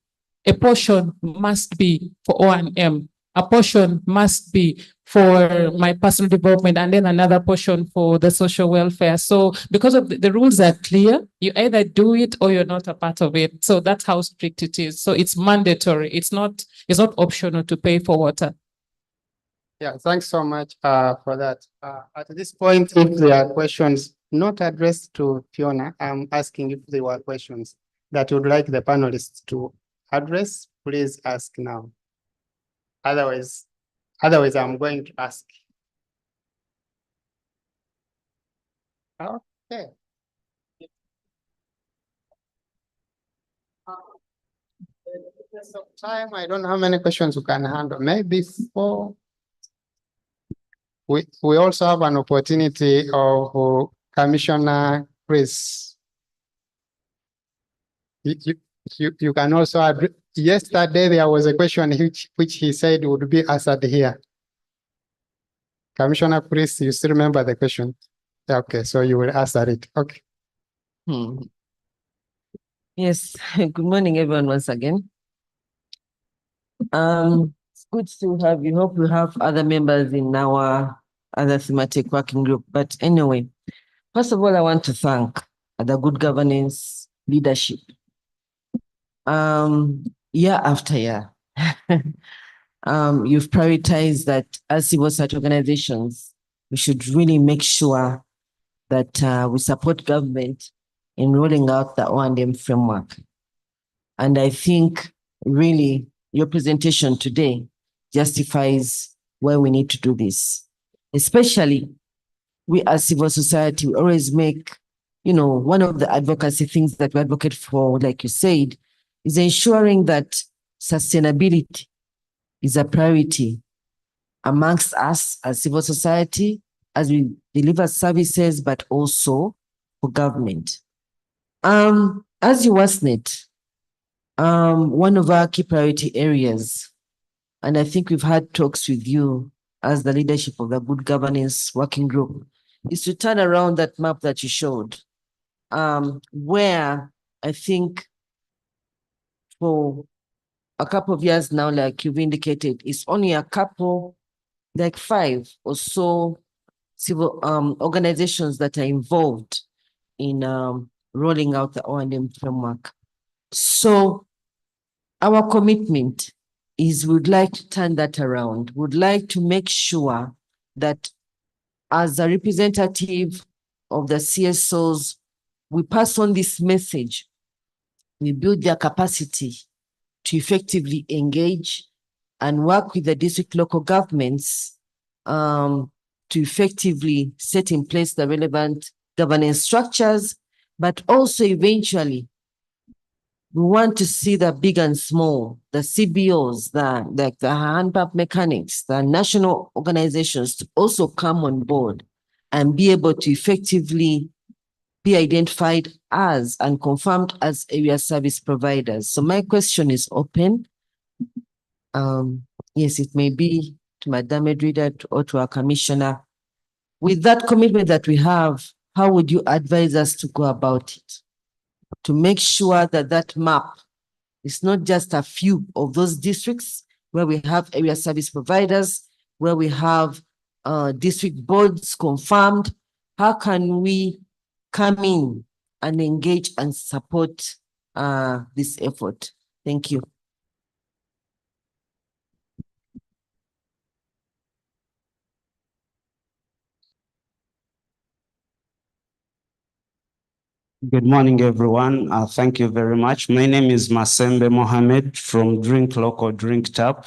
a portion must be for O&M, a portion must be for my personal development, and then another portion for the social welfare. So because of the rules are clear, you either do it or you're not a part of it. So that's how strict it is. So it's mandatory. It's not optional to pay for water. Yeah, thanks so much for that. At this point, if there are questions, not addressed to Fiona. I'm asking if there were questions that you would like the panelists to address. Please ask now. Otherwise, I'm going to ask. Okay. Because of time, I don't know how many questions you can handle. Maybe 4. We also have an opportunity of Commissioner Chris. You can also add. Yesterday there was a question which he said would be answered here. Commissioner Chris, you still remember the question? Yeah, okay, so you will answer it. Okay. Yes, good morning, everyone, once again. It's good to have you. Hope we have other members in our other thematic working group. But anyway, first of all, I want to thank the good governance leadership. Year after year, you've prioritized that as civil society organizations, we should really make sure that we support government in rolling out the O&M framework. And I think really your presentation today justifies why we need to do this. Especially we as civil society, we always make, one of the advocacy things that we advocate for, like you said, is ensuring that sustainability is a priority amongst us as civil society, as we deliver services, but also for government. As you WASNet, one of our key priority areas, and I think we've had talks with you as the leadership of the Good Governance Working Group, is to turn around that map that you showed, where I think for a couple of years now, like you've indicated, it's only a couple, like 5 or so civil organizations that are involved in rolling out the O&M framework. So our commitment is we'd like to turn that around. We'd like to make sure that as a representative of the CSOs, we pass on this message. We build their capacity to effectively engage and work with the district local governments to effectively set in place the relevant governance structures, but also eventually we want to see the big and small, the CBOs, the hand pump mechanics, the national organizations to also come on board and be able to effectively be identified as and confirmed as area service providers. So my question is open. Yes, it may be to Madam Edrida or to our commissioner. With that commitment that we have, how would you advise us to go about it? To make sure that that map is not just a few of those districts where we have area service providers, where we have district boards confirmed. How can we come in and engage and support this effort? Thank you. Good morning, everyone. Thank you very much. My name is Masembe Mohammed from Drink Local, Drink Tap.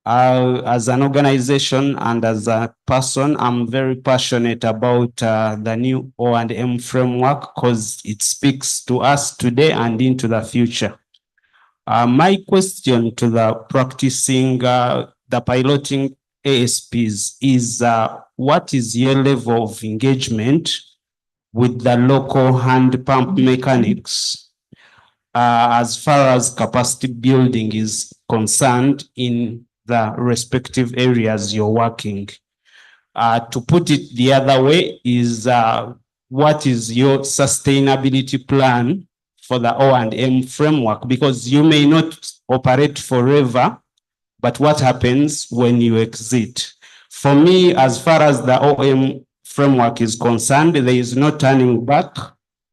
As an organization and as a person, I'm very passionate about the new O&M framework because it speaks to us today and into the future. My question to the practicing, the piloting ASPs is, what is your level of engagement with the local hand pump mechanics as far as capacity building is concerned in the respective areas you're working? To put it the other way is, what is your sustainability plan for the O&M framework? Because you may not operate forever, but what happens when you exit? For me, as far as the O&M framework is concerned, there is no turning back.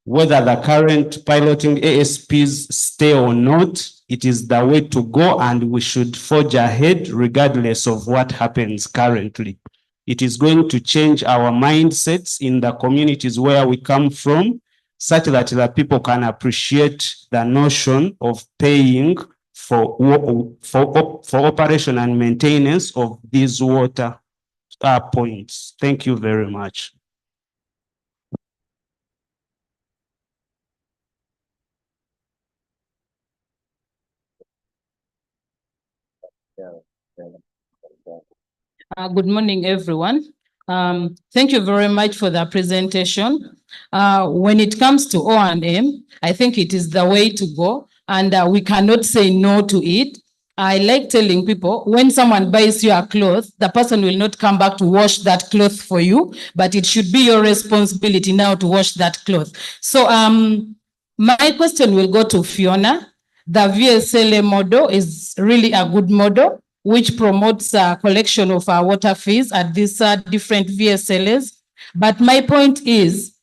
Whether the current piloting ASPs stay or not, it is the way to go, and we should forge ahead regardless of what happens currently. It is going to change our mindsets in the communities where we come from, such that the people can appreciate the notion of paying for operation and maintenance of these water points. Thank you very much. Good morning, everyone. Thank you very much for the presentation. When it comes to O&M, I think it is the way to go, and we cannot say no to it. I like telling people, when someone buys you a cloth, the person will not come back to wash that cloth for you, but it should be your responsibility now to wash that cloth. So my question will go to Fiona. The VSLA model is really a good model, which promotes a collection of our water fees at these different VSLAs. But my point is,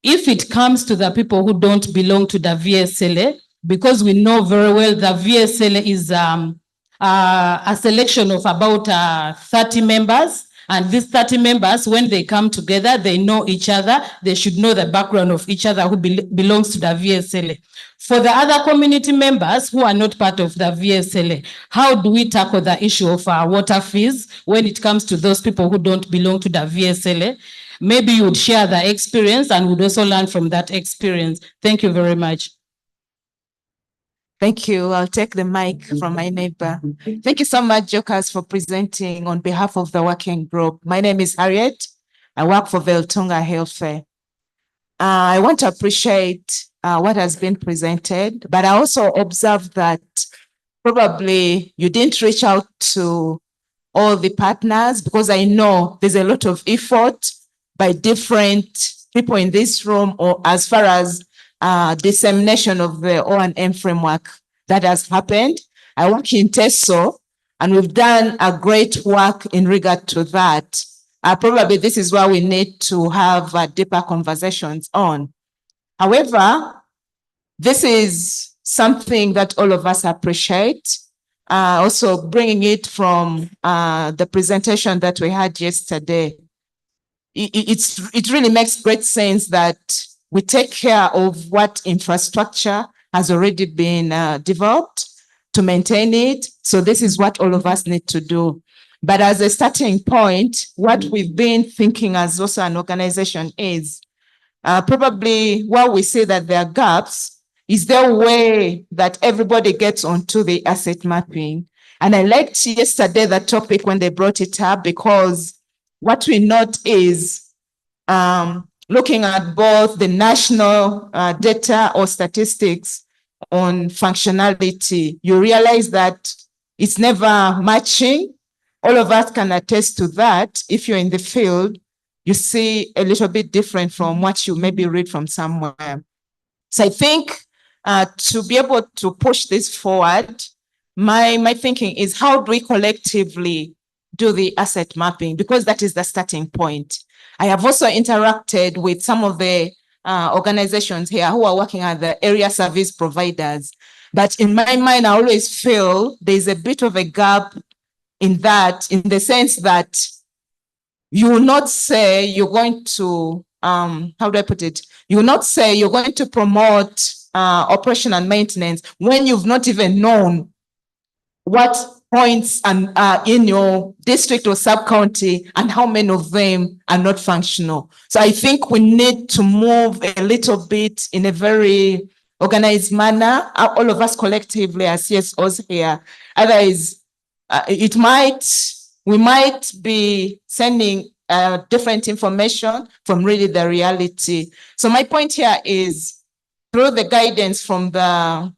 if it comes to the people who don't belong to the VSLA, because we know very well the VSLA is a selection of about 30 members, and these 30 members, when they come together, they know each other. They should know the background of each other who belongs to the VSLA. For the other community members who are not part of the VSLA, how do we tackle the issue of our water fees when it comes to those people who don't belong to the VSLA? Maybe you would share the experience and would also learn from that experience. Thank you very much. Thank you. I'll take the mic from my neighbor. Thank you so much, Jokers, for presenting on behalf of the working group. My name is Harriet. I work for Veltunga Healthcare. I want to appreciate what has been presented, but I also observed that probably you didn't reach out to all the partners, because I know there's a lot of effort by different people in this room, or as far as dissemination of the O&M framework that has happened. I work in TESO, and we've done a great work in regard to that. Probably this is why we need to have deeper conversations on. However, this is something that all of us appreciate. Also bringing it from the presentation that we had yesterday. It really makes great sense that we take care of what infrastructure has already been developed to maintain it. So this is what all of us need to do. But as a starting point, what we've been thinking as also an organization is probably while we say that there are gaps, is there a way that everybody gets onto the asset mapping? And I liked yesterday the topic when they brought it up, because what we note is looking at both the national data or statistics on functionality, you realize that it's never matching. All of us can attest to that. If you're in the field, you see a little bit different from what you maybe read from somewhere. So I think to be able to push this forward, my thinking is, how do we collectively do the asset mapping? Because that is the starting point. I have also interacted with some of the organizations here who are working at the area service providers. But in my mind, I always feel there's a bit of a gap in that, in the sense that you will not say you're going to, how do I put it? You will not say you're going to promote operation and maintenance when you've not even known what points and in your district or sub-county and how many of them are not functional. So I think we need to move a little bit in a very organized manner, all of us collectively as CSOs here. Otherwise, we might be sending different information from really the reality. So my point here is, through the guidance from the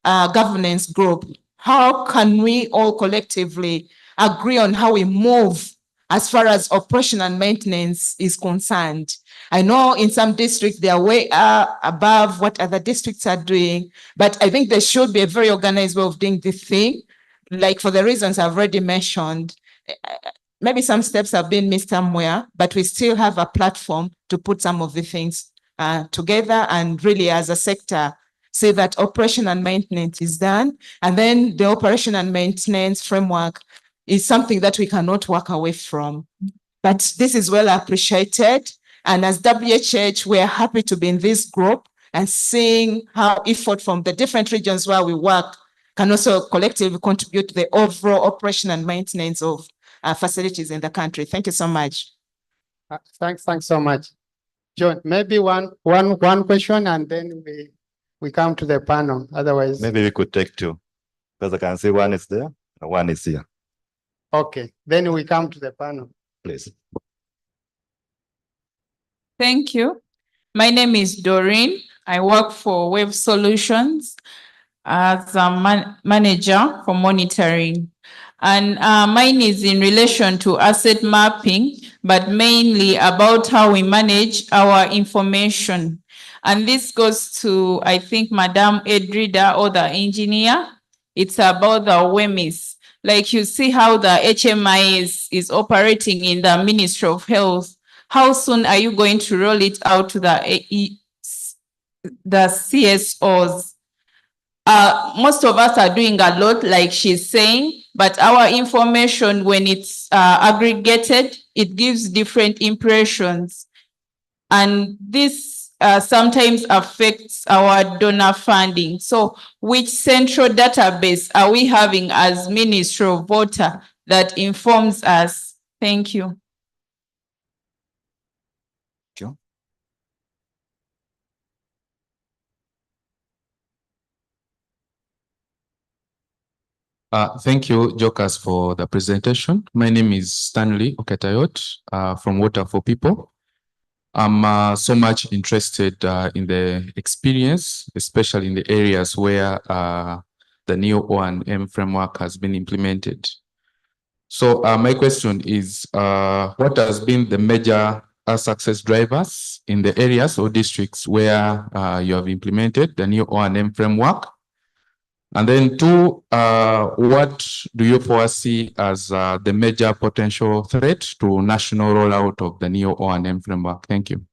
governance group, how can we all collectively agree on how we move as far as operation and maintenance is concerned? I know in some districts they are way above what other districts are doing, but I think there should be a very organized way of doing this thing. Like for the reasons I've already mentioned, maybe some steps have been missed somewhere, but we still have a platform to put some of the things together and really as a sector say that operation and maintenance is done. And then the operation and maintenance framework is something that we cannot walk away from. but this is well appreciated. And as WHH, we're happy to be in this group and seeing how effort from the different regions where we work can also collectively contribute to the overall operation and maintenance of facilities in the country. Thank you so much. Thanks so much. John, maybe one question and then we come to the panel. Otherwise, Maybe we could take two, because I can see one is there and one is here. okay, then we come to the panel. Please. Thank you. My name is Doreen. I work for Web Solutions as a manager for monitoring. And mine is in relation to asset mapping, but mainly about how we manage our information. And this goes to, I think, Madam Edrida or the engineer. It's about the WEMIS. Like you see how the HMI is operating in the Ministry of Health. How soon are you going to roll it out to the CSOs? Most of us are doing a lot, like she's saying, but our information, when it's aggregated, it gives different impressions. And this sometimes affects our donor funding. So which central database are we having as Ministry of Water that informs us? Thank you. Sure. Thank you, Jokers, for the presentation. My name is Stanley Oketayot from Water for People. I'm so much interested in the experience, especially in the areas where the new O&M framework has been implemented. So my question is, what has been the major success drivers in the areas or districts where you have implemented the new O&M framework? And then two, what do you foresee as the major potential threat to national rollout of the new O&M framework? Thank you.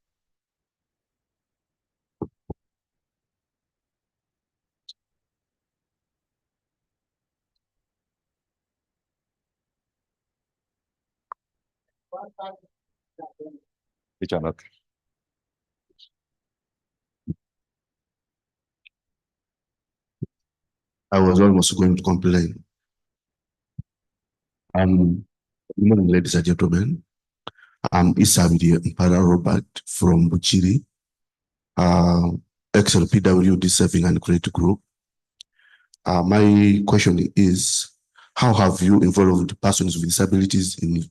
Which one? Okay. I was almost going to complain. Good morning, ladies and gentlemen. I'm Isabidi Mpara Robert from Buchiri, XLPWD Saving and Credit Group. My question is, how have you involved persons with disabilities in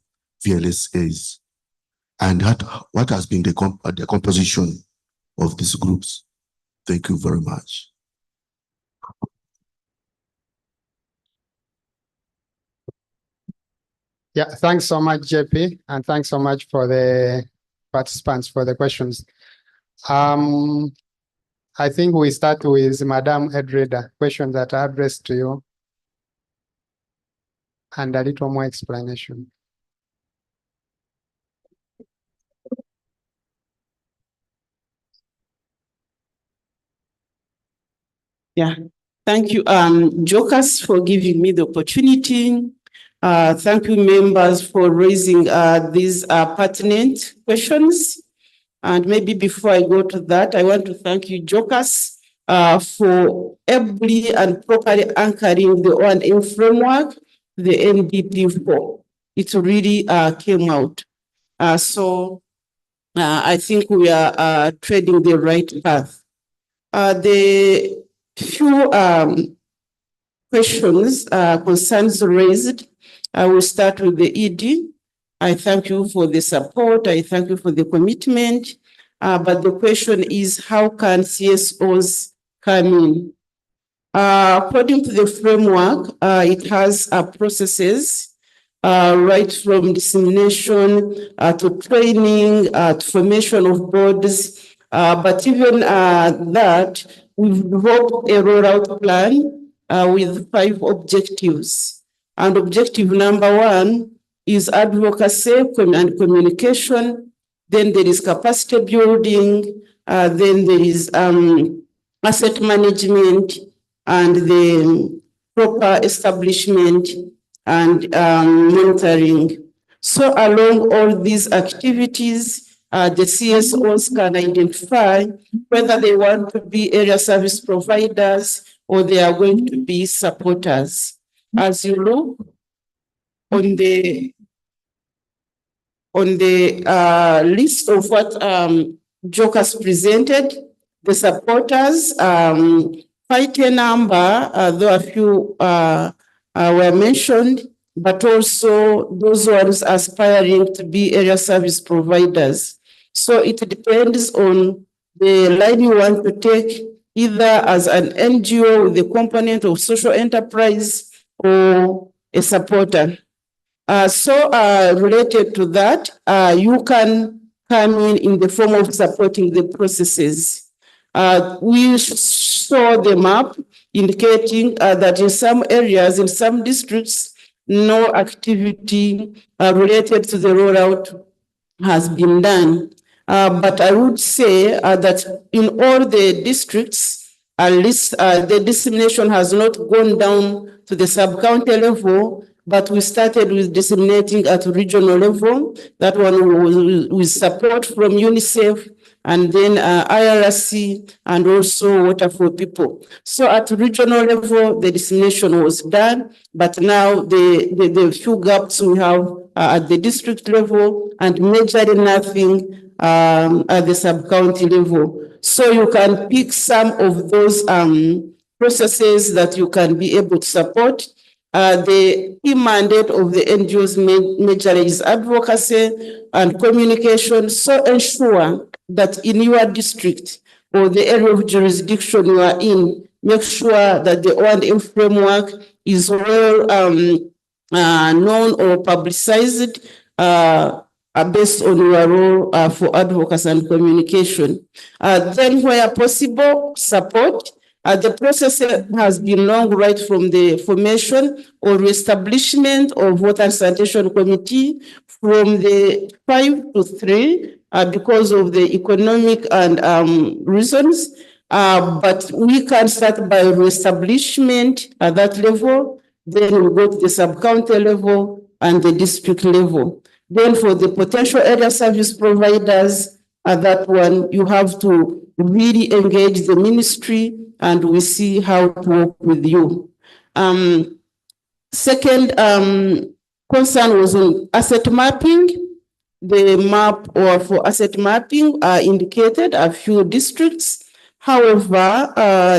VLSAs? And what has been the composition of these groups? Thank you very much. Yeah, thanks so much, JP, and thanks so much for the participants for the questions. I think we start with Madam Edrida, questions that are addressed to you, and a little more explanation. Yeah, thank you, Jokers, for giving me the opportunity. Thank you, members, for raising these pertinent questions. And maybe before I go to that, I want to thank you, Jokers, for ably and properly anchoring the O&M framework, the NDP4. It really came out. So I think we are treading the right path. The few questions, concerns raised, I will start with the ED. I thank you for the support. I thank you for the commitment. But the question is, how can CSOs come in? According to the framework, it has processes right from dissemination to training, to formation of boards. But even that, we've developed a rollout plan with 5 objectives. And objective number 1 is advocacy and communication. Then there is capacity building. Then there is asset management and the proper establishment and monitoring. So along all these activities, the CSOs can identify whether they want to be area service providers or they are going to be supporters. As you look on the list of what Jokers presented, the supporters, quite a number, though a few were mentioned, but also those ones aspiring to be area service providers. So it depends on the line you want to take, either as an NGO with a component of social enterprise or a supporter. Related to that, you can come in the form of supporting the processes. We saw the map indicating that in some areas, in some districts, no activity related to the rollout has been done. But I would say that in all the districts, at least the dissemination has not gone down to the sub-county level, but we started with disseminating at regional level. That one was with support from UNICEF and then IRC and also Water for People. So at regional level, the dissemination was done, but now the few gaps we have at the district level and majorly nothing at the sub-county level. So you can pick some of those processes that you can be able to support. The key mandate of the NGOs majorly is advocacy and communication. So ensure that in your district or the area of jurisdiction you are in, make sure that the O&M framework is well known or publicized based on your role for advocacy and communication. Then where possible, support. The process has been long right from the formation or reestablishment of Water and Sanitation Committee from the 5 to 3 because of the economic and reasons. But we can start by reestablishment at that level, then we go to the sub-county level and the district level. Then for the potential area service providers, at that one, you have to really engage the ministry and we see how to work with you. Second concern was on asset mapping. The map or for asset mapping indicated a few districts. However,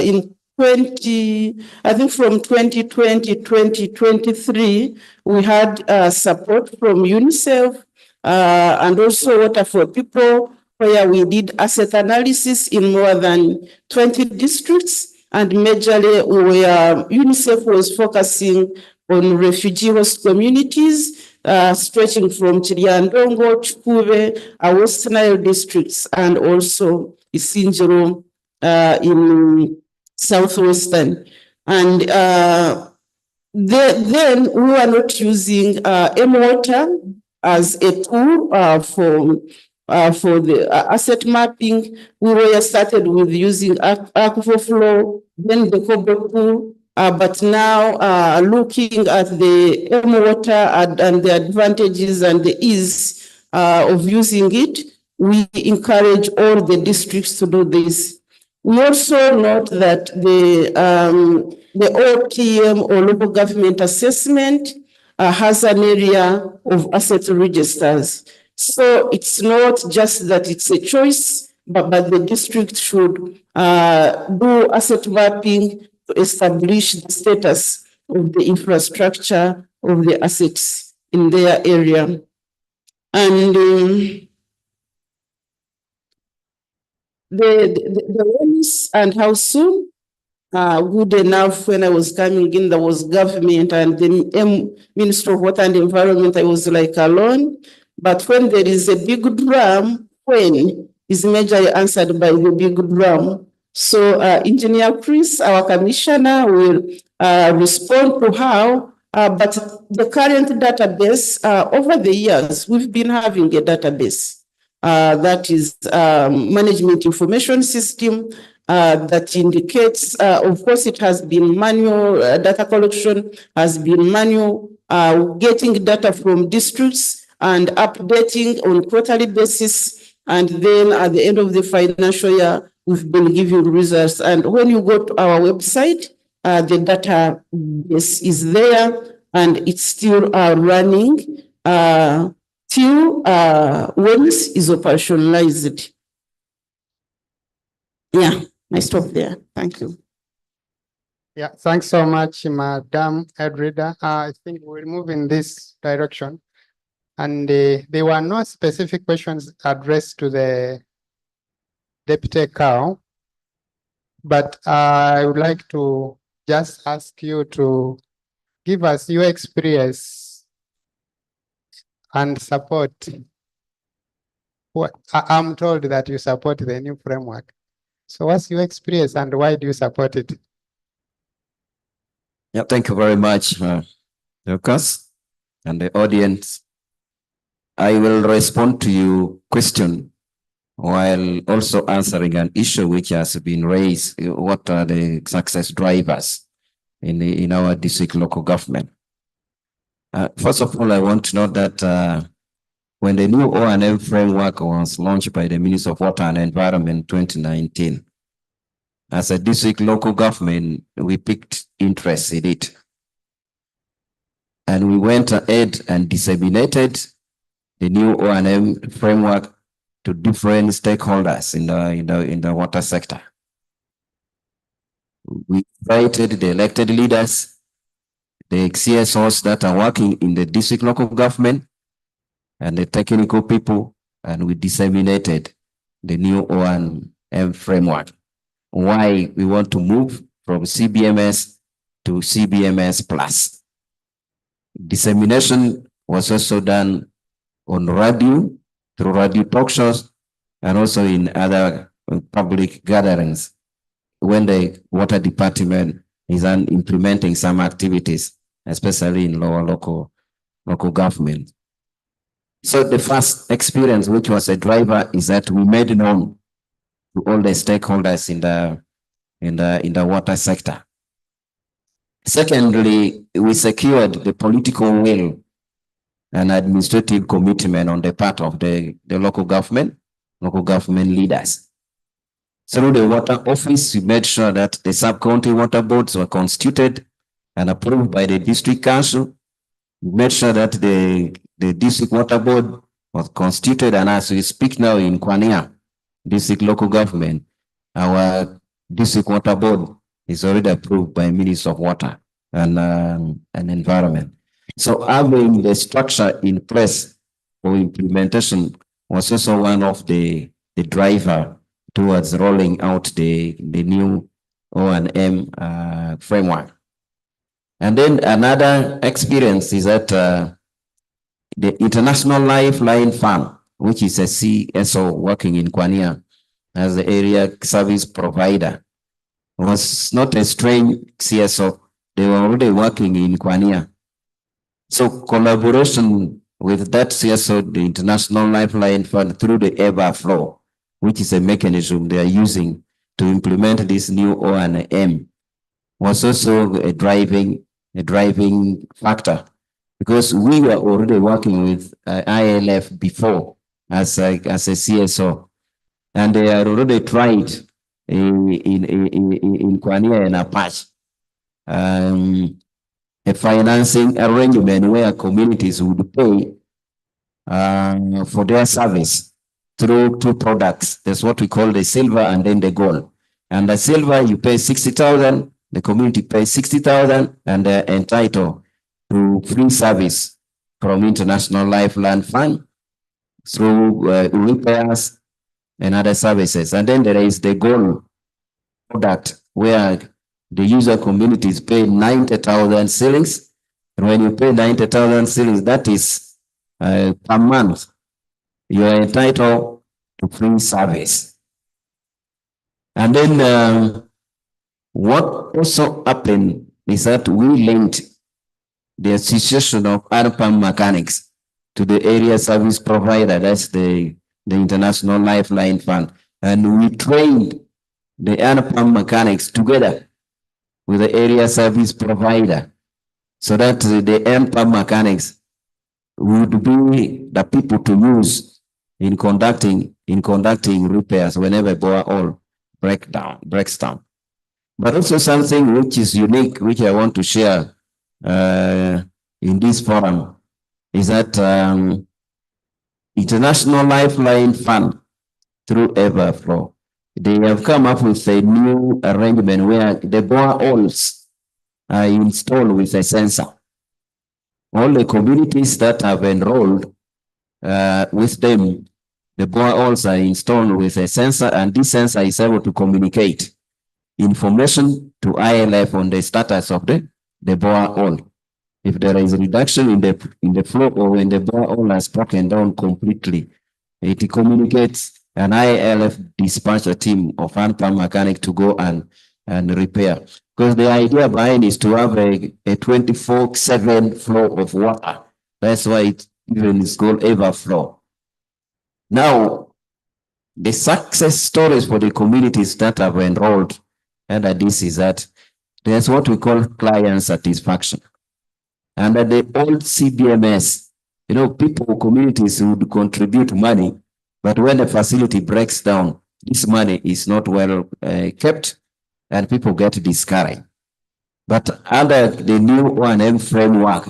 in from 2020, 2023, we had support from UNICEF and also Water for People, where we did asset analysis in more than 20 districts, and majorly UNICEF was focusing on refugee host communities, stretching from Chiriandongo, Chukube, West Nile districts, and also Isinjiro in Southwestern. And then we were not using M-Water as a tool for the asset mapping. We were started with using Aquifer Flow, then the Cobble Pool, but now looking at the M-Water and the advantages and the ease of using it, we encourage all the districts to do this. We also note that the OTM or local government assessment has an area of asset registers. So it's not just that it's a choice, but the district should do asset mapping to establish the status of the infrastructure of the assets in their area. And the awareness and how soon, good enough when I was coming in, there was government and the Minister of Water and Environment, I was like alone. But when there is a big drum, when is majorly answered by the big drum. So Engineer Chris, our commissioner, will respond to how, but the current database, over the years, we've been having a database. That is management information system that indicates, of course, it has been manual, data collection has been manual, getting data from districts and updating on quarterly basis. And then at the end of the financial year, we've been giving results. And when you go to our website, the database is there and it's still running till once is operationalized. Yeah, I stop there. Thank you. Yeah, thanks so much, Madam Edrida. I think we'll move in this direction. And there were no specific questions addressed to the Deputy Cow, but I would like to just ask you to give us your experience and support. What I'm told that you support the new framework. So what's your experience and why do you support it? Yeah, thank you very much, Lucas, and the audience. I will respond to your question while also answering an issue which has been raised. What are the success drivers in our district local government? First of all, I want to note that when the new O&M framework was launched by the Ministry of Water and Environment in 2019, as a district local government, we picked interest in it. And we went ahead and disseminated the new O&M framework to different stakeholders in the water sector. We invited the elected leaders, the CSOs that are working in the district local government, and the technical people, and we disseminated the new O&M framework. Why we want to move from CBMS to CBMS Plus. Dissemination was also done on radio, through radio talk shows, and also in other public gatherings when the water department is implementing some activities, especially in lower local government. So the first experience, which was a driver, is that we made known to all the stakeholders in the water sector. Secondly, we secured the political will and administrative commitment on the part of the local government leaders. Through the water office, we made sure that the sub-county water boards were constituted and approved by the district council. We made sure that the district water board was constituted, and as we speak now in Kwania, district local government, our district water board is already approved by Ministry of Water and Environment. So having the structure in place for implementation was also one of the driver towards rolling out the new O&M framework. And then another experience is that the International Lifeline Fund, which is a CSO working in Kwania as the area service provider, was not a strange CSO. They were already working in Kwania. So collaboration with that CSO, the International Lifeline Fund, through the EVA flow, which is a mechanism they are using to implement this new O&M, was also a driving factor, because we were already working with ILF before as a CSO, and they had already tried in Kwania and Apache a financing arrangement where communities would pay for their service through two products. That's what we call the silver and then the gold. And the silver, you pay 60,000, the community pays 60,000, and they're entitled to free service from International Lifeline Fund through repairs and other services. And then there is the gold product where the user communities pay 90,000 shillings. And when you pay 90,000 shillings, that is per month, you are entitled to free service. And then what also happened is that we linked the Association of Urban Mechanics to the area service provider, that's the International Lifeline Fund. And we trained the urban mechanics together with the area service provider, so that the urban mechanics would be the people to use in conducting repairs whenever borehole breaks down. But also something which is unique, which I want to share in this forum, is that International Lifeline Fund through Everflow, they have come up with a new arrangement where the boreholes are installed with a sensor. All the communities that have enrolled with them, the boreholes are installed with a sensor, and this sensor is able to communicate information to ILF on the status of the borehole. If there is a reduction in the flow, or when the borehole has broken down completely, it communicates, an ILF dispatch a team of hand-pump mechanic to go and repair. Because the idea behind is to have a 24/7 flow of water. That's why it even is called Everflow. Now, the success stories for the communities that have enrolled under this is that there's what we call client satisfaction. Under the old CBMS, people, communities would contribute money, but when the facility breaks down, this money is not well kept, and people get discouraged. But under the new O&M framework,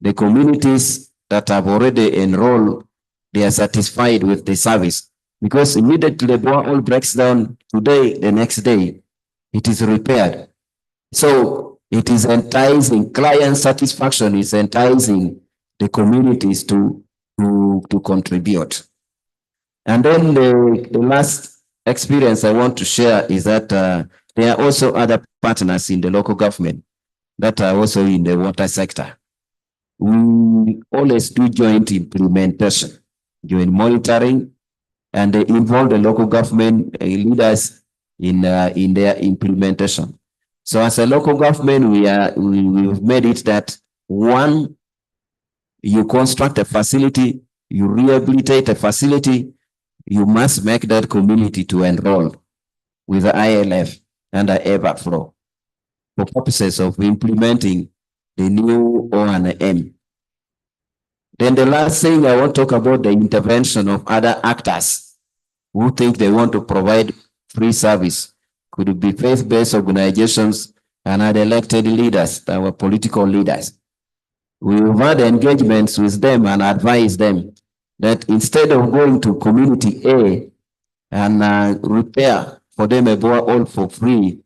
the communities that have already enrolled, they are satisfied with the service, because immediately the borehole breaks down today, the next day, it is repaired. So it is enticing, client satisfaction is enticing the communities to contribute. And then the last experience I want to share is that there are also other partners in the local government that are also in the water sector. We always do joint implementation, joint monitoring, and they involve the local government leaders in their implementation. So as a local government, we've made it that one, you construct a facility, you rehabilitate a facility, you must make that community to enroll with the ILF and the Everflow for purposes of implementing the new O&M. Then the last thing I want to talk about, the intervention of other actors who think they want to provide free service. Could be faith-based organizations and other elected leaders, our political leaders. We've had engagements with them and advised them that instead of going to community A and repair for them a borehole for free,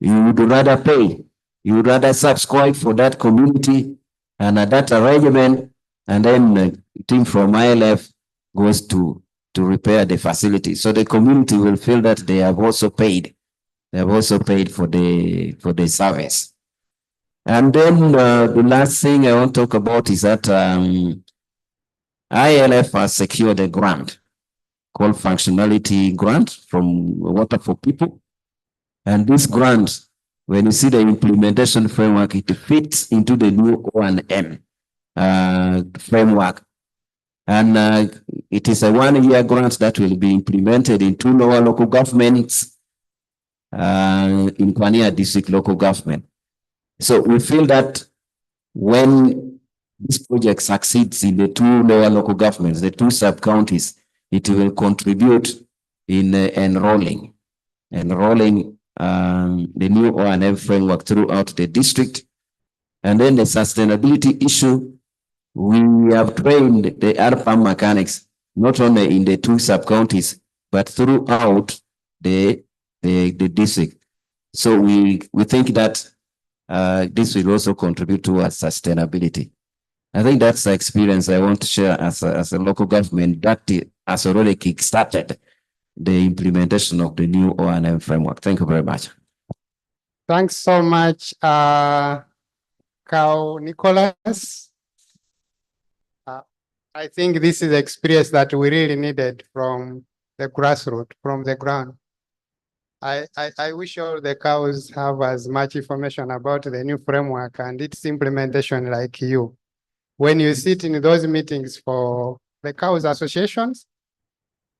you would rather pay. You would rather subscribe for that community and that arrangement, and then the team from ILF goes to repair the facility. So the community will feel that they have also paid. They have also paid for the service. And then the last thing I want to talk about is that ILF has secured a grant called Functionality Grant from Water for People. And this grant, when you see the implementation framework, it fits into the new O&M framework. And it is a 1-year grant that will be implemented in 2 lower local governments in Kwania district local government. So we feel that when this project succeeds in the 2 lower local governments, the 2 sub-counties, it will contribute in enrolling the new O&M framework throughout the district. And then the sustainability issue, we have trained the hand-pump mechanics, not only in the 2 sub-counties, but throughout the district. So we think that this will also contribute towards sustainability. I think that's the experience I want to share as a local government that has already kickstarted the implementation of the new O&M framework. Thank you very much. Thanks so much, Cow Nicholas. I think this is the experience that we really needed from the grassroots, from the ground. I wish all the cows have as much information about the new framework and its implementation like you. When you sit in those meetings for the cows associations,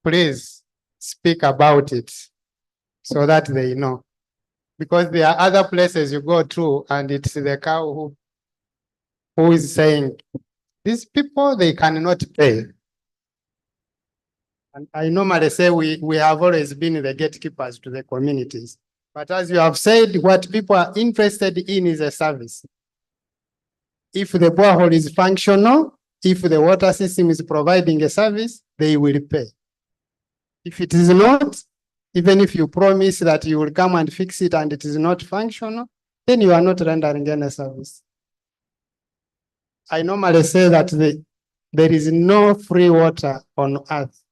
please speak about it so that they know. Because there are other places you go to and it's the cow who is saying, these people, they cannot pay. And I normally say we have always been the gatekeepers to the communities. But as you have said, what people are interested in is a service. If the borehole is functional, if the water system is providing a service, they will pay. If it is not, even if you promise that you will come and fix it and it is not functional, then you are not rendering any service. I normally say that there is no free water on earth.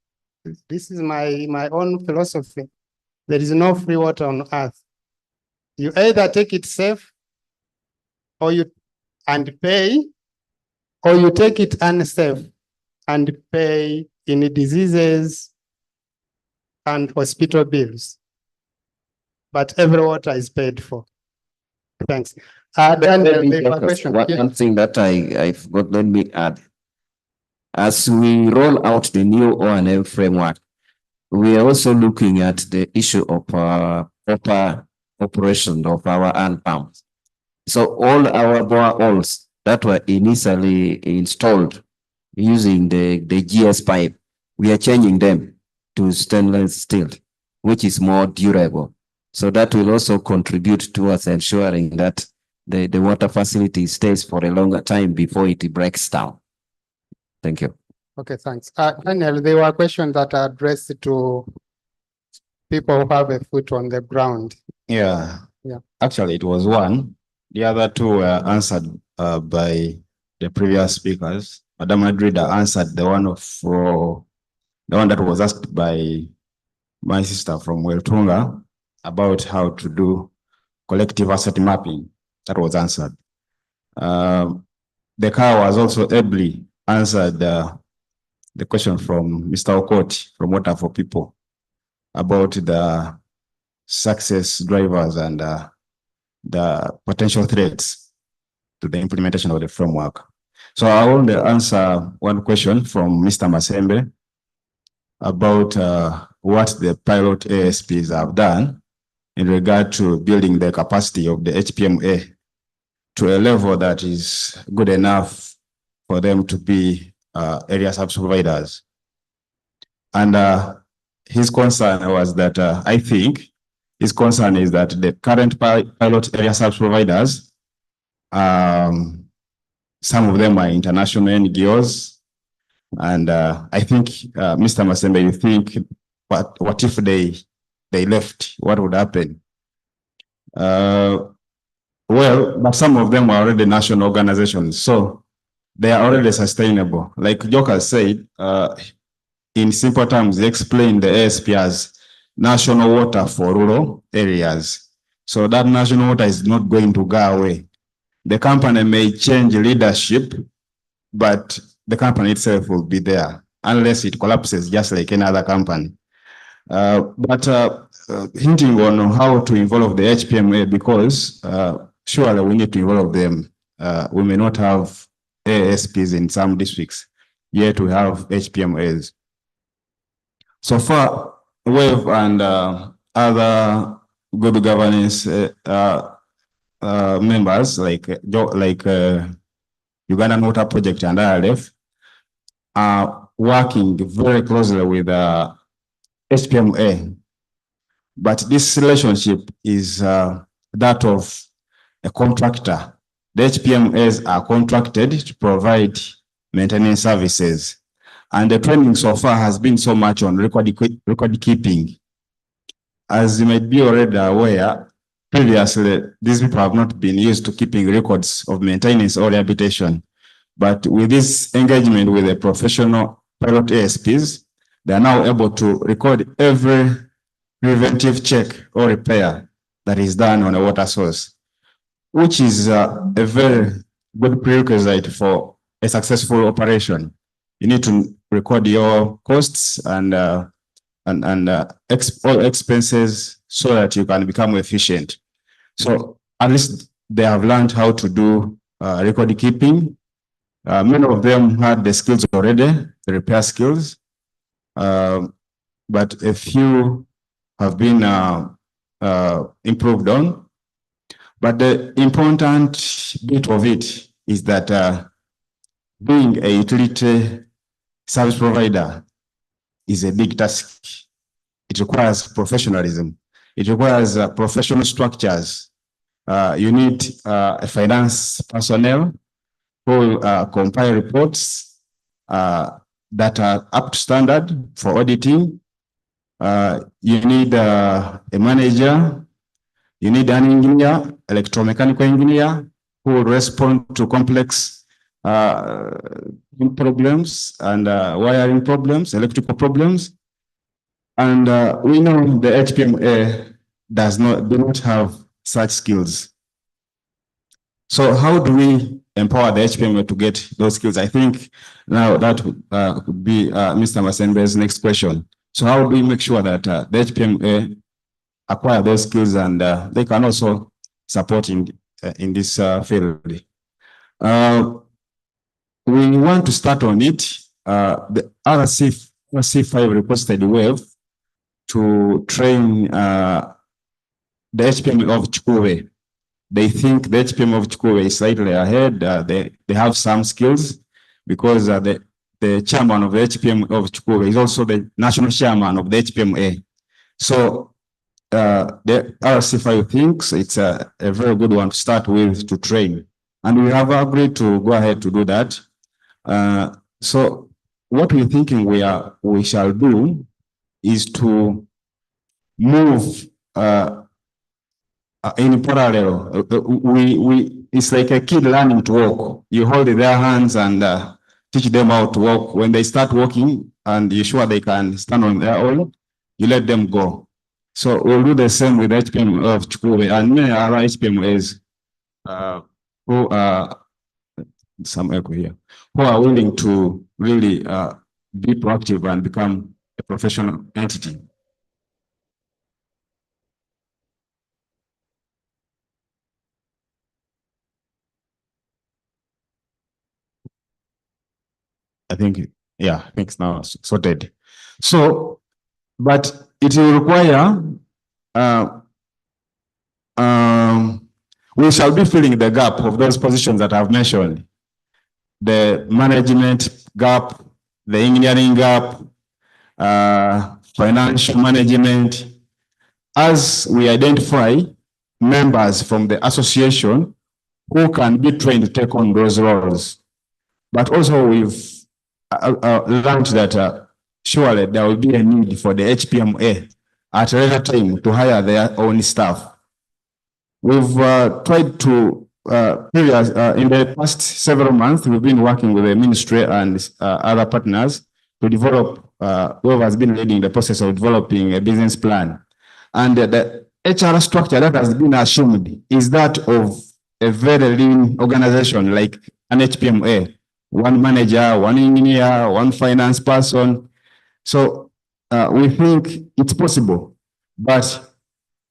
This is my own philosophy. There is no free water on earth. You either take it safe or you and pay, or you take it unsafe and pay in diseases and hospital bills. But every water is paid for. Thanks. One thing that I forgot, let me add. As we roll out the new O&M framework, we are also looking at the issue of proper operation of our hand pumps. So all our boreholes that were initially installed using the GS pipe, we are changing them to stainless steel, which is more durable. So that will also contribute towards ensuring that the water facility stays for a longer time before it breaks down. Thank you. Okay, thanks. Daniel, there were questions that are addressed to people who have a foot on the ground. Yeah. Yeah. Actually, it was one. The other two were answered by the previous speakers. Madam Adrida answered the one that was asked by my sister from Weltunga about how to do collective asset mapping. That was answered. The car was also ably answered the question from Mr. Okot from Water for People about the success drivers and the potential threats to the implementation of the framework. So I want to answer one question from Mr. Masembe about what the pilot ASPs have done in regard to building the capacity of the HPMA to a level that is good enough for them to be area service providers. And his concern was that I think his concern is that the current pilot area service providers, some of them are international NGOs. And I think, Mr. Masembe, you think, what if they left? What would happen? Well, but some of them are already national organizations, so they are already sustainable. Like Joka said, in simple terms, they explain the ASP as national water for rural areas. So that national water is not going to go away. The company may change leadership, but the company itself will be there unless it collapses just like any other company. Hinting on how to involve the HPMA, because surely we need to involve them. We may not have ASPs in some districts, yet we have HPMAs. So far, WAVE and other good governance members like Ugandan Water Project and IRF are working very closely with HPMA. But this relationship is that of a contractor. The HPMAs are contracted to provide maintenance services. And the training so far has been so much on record keeping. As you might be already aware, previously, these people have not been used to keeping records of maintenance or rehabilitation. But with this engagement with the professional pilot ASPs, they are now able to record every preventive check or repair that is done on a water source, which is a very good prerequisite for a successful operation. You need to record your costs and all expenses so that you can become efficient. So at least they have learned how to do record keeping. Many of them had the skills already, the repair skills, but a few have been improved on. But the important bit of it is that being a utility service provider is a big task. It requires professionalism. It requires professional structures. You need a finance personnel who will compile reports that are up to standard for auditing. You need a manager. You need an engineer, electromechanical engineer, who will respond to complex problems and wiring problems, electrical problems. And we know the HPMA do not have such skills. So how do we empower the HPMA to get those skills? I think now that could be Mr. Masembe's next question. So how do we make sure that the HPMA acquire those skills and they can also support in this field? We want to start on it. The RC5 requested wave to train the HPM of Chukwe. They think the HPM of Chukwe is slightly ahead. They have some skills because the chairman of the HPM of Chukwe is also the national chairman of the HPMA. So the RC5 thinks it's a very good one to start with to train. And we have agreed to go ahead to do that. So what we're thinking we shall do is to move in parallel. It's like a kid learning to walk. You hold their hands and teach them how to walk. When they start walking and you're sure they can stand on their own, you let them go. So we'll do the same with HPM of Chukwe and many other HPMs who are some echo here, who are willing to really be proactive and become a professional entity. I think it's now sorted. So, but it will require, we shall be filling the gap of those positions that I've mentioned. The management gap, the engineering gap, financial management. As we identify members from the association who can be trained to take on those roles. But also we've learned that surely there will be a need for the HPMA at a later time to hire their own staff. We've tried to, in the past several months, we've been working with the ministry and other partners to develop, whoever has been leading the process of developing a business plan. And the HR structure that has been assumed is that of a very lean organization like an HPMA. One manager, one engineer, one finance person. So we think it's possible, but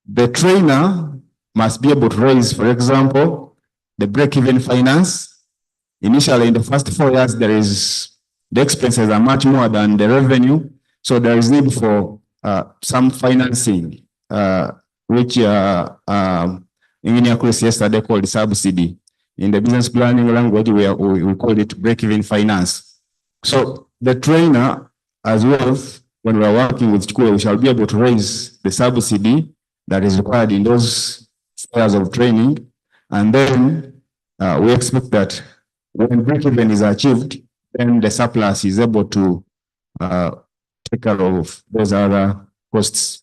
the trainer must be able to raise, for example, the break-even finance. Initially, in the first 4 years, the expenses are much more than the revenue. So there is need for some financing, which Engineer Chris yesterday called subsidy. In the business planning language, we call it break-even finance. So the trainer, as well, when we are working with school, we shall be able to raise the subsidy that is required in those years of training. And then we expect that when break-even is achieved, then the surplus is able to take care of those other costs.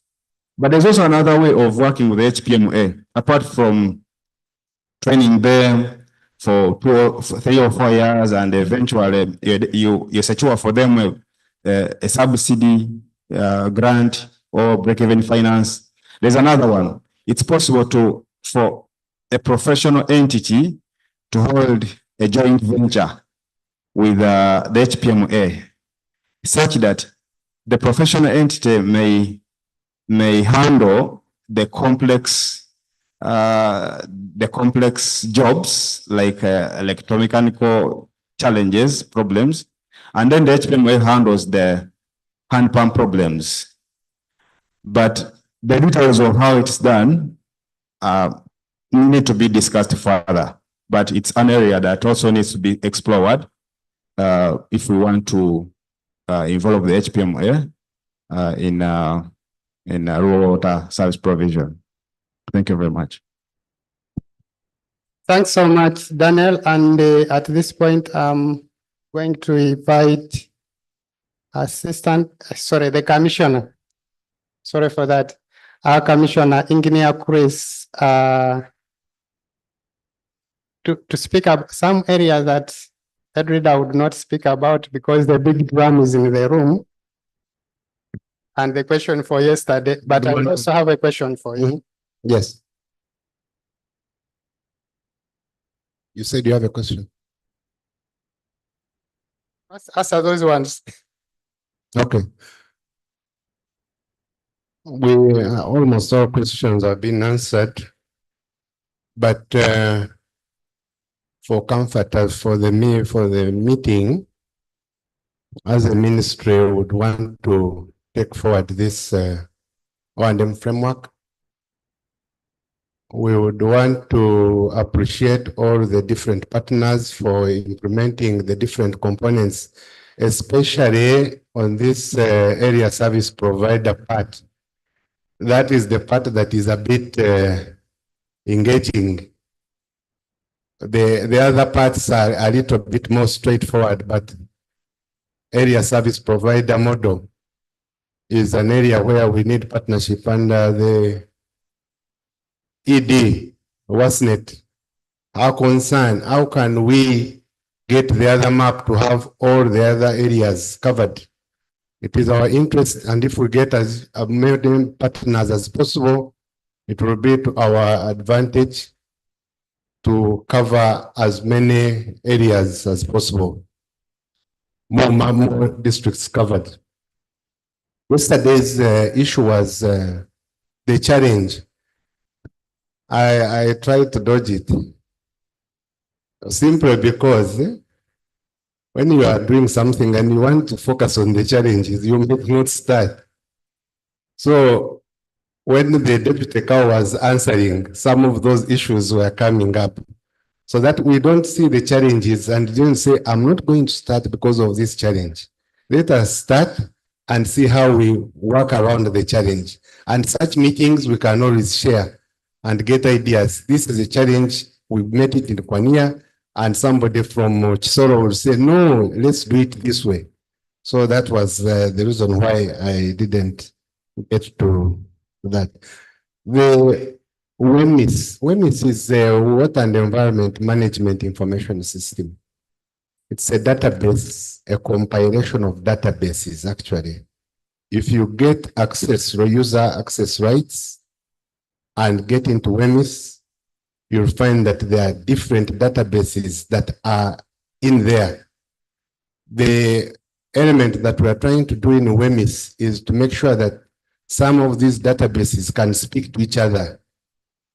But there's also another way of working with HPMA, apart from training them for 3 or 4 years, and eventually you secure for them a subsidy grant or break-even finance. There's another one. It's possible for a professional entity to hold a joint venture with the HPMA, such that the professional entity may handle the complex jobs like electromechanical challenges, problems, and then the HPMA handles the hand pump problems. But the details of how it's done need to be discussed further, but it's an area that also needs to be explored. if we want to involve the HPMA in rural water service provision. Thank you very much. Thanks so much, Daniel. And at this point, I'm going to invite the commissioner. Sorry for that. Our commissioner, Engineer Chris, to speak up some areas that Edrida would not speak about because the big drum is in the room. And the question for yesterday, but I also have a question for you. Yes. You said you have a question. Answer those ones. Okay. Almost all questions have been answered, but for comforters for the meeting, as a ministry, would want to take forward this O&M framework. We would want to appreciate all the different partners for implementing the different components, especially on this area service provider part. That is the part that is a bit engaging. The other parts are a little bit more straightforward, but area service provider model is an area where we need partnership under the ED, WASNET. Our concern, how can we get the other map to have all the other areas covered? It is our interest, and if we get as many partners as possible, it will be to our advantage to cover as many areas as possible. More districts covered. Yesterday's issue was the challenge. I tried to dodge it simply because when you are doing something and you want to focus on the challenges, you may not start. So when the deputy cow was answering, some of those issues were coming up, so that we don't see the challenges and didn't say, I'm not going to start because of this challenge. Let us start and see how we work around the challenge. And such meetings we can always share and get ideas. This is a challenge. We met it in Kwania, and somebody from Chisoro will say, no, let's do it this way. So that was the reason why I didn't get to that. The WEMIS is the Water and Environment Management Information System. It's a database, a compilation of databases, actually. If you get access, user access rights, and get into WEMIS, you'll find that there are different databases that are in there. The element that we are trying to do in WEMIS is to make sure that some of these databases can speak to each other.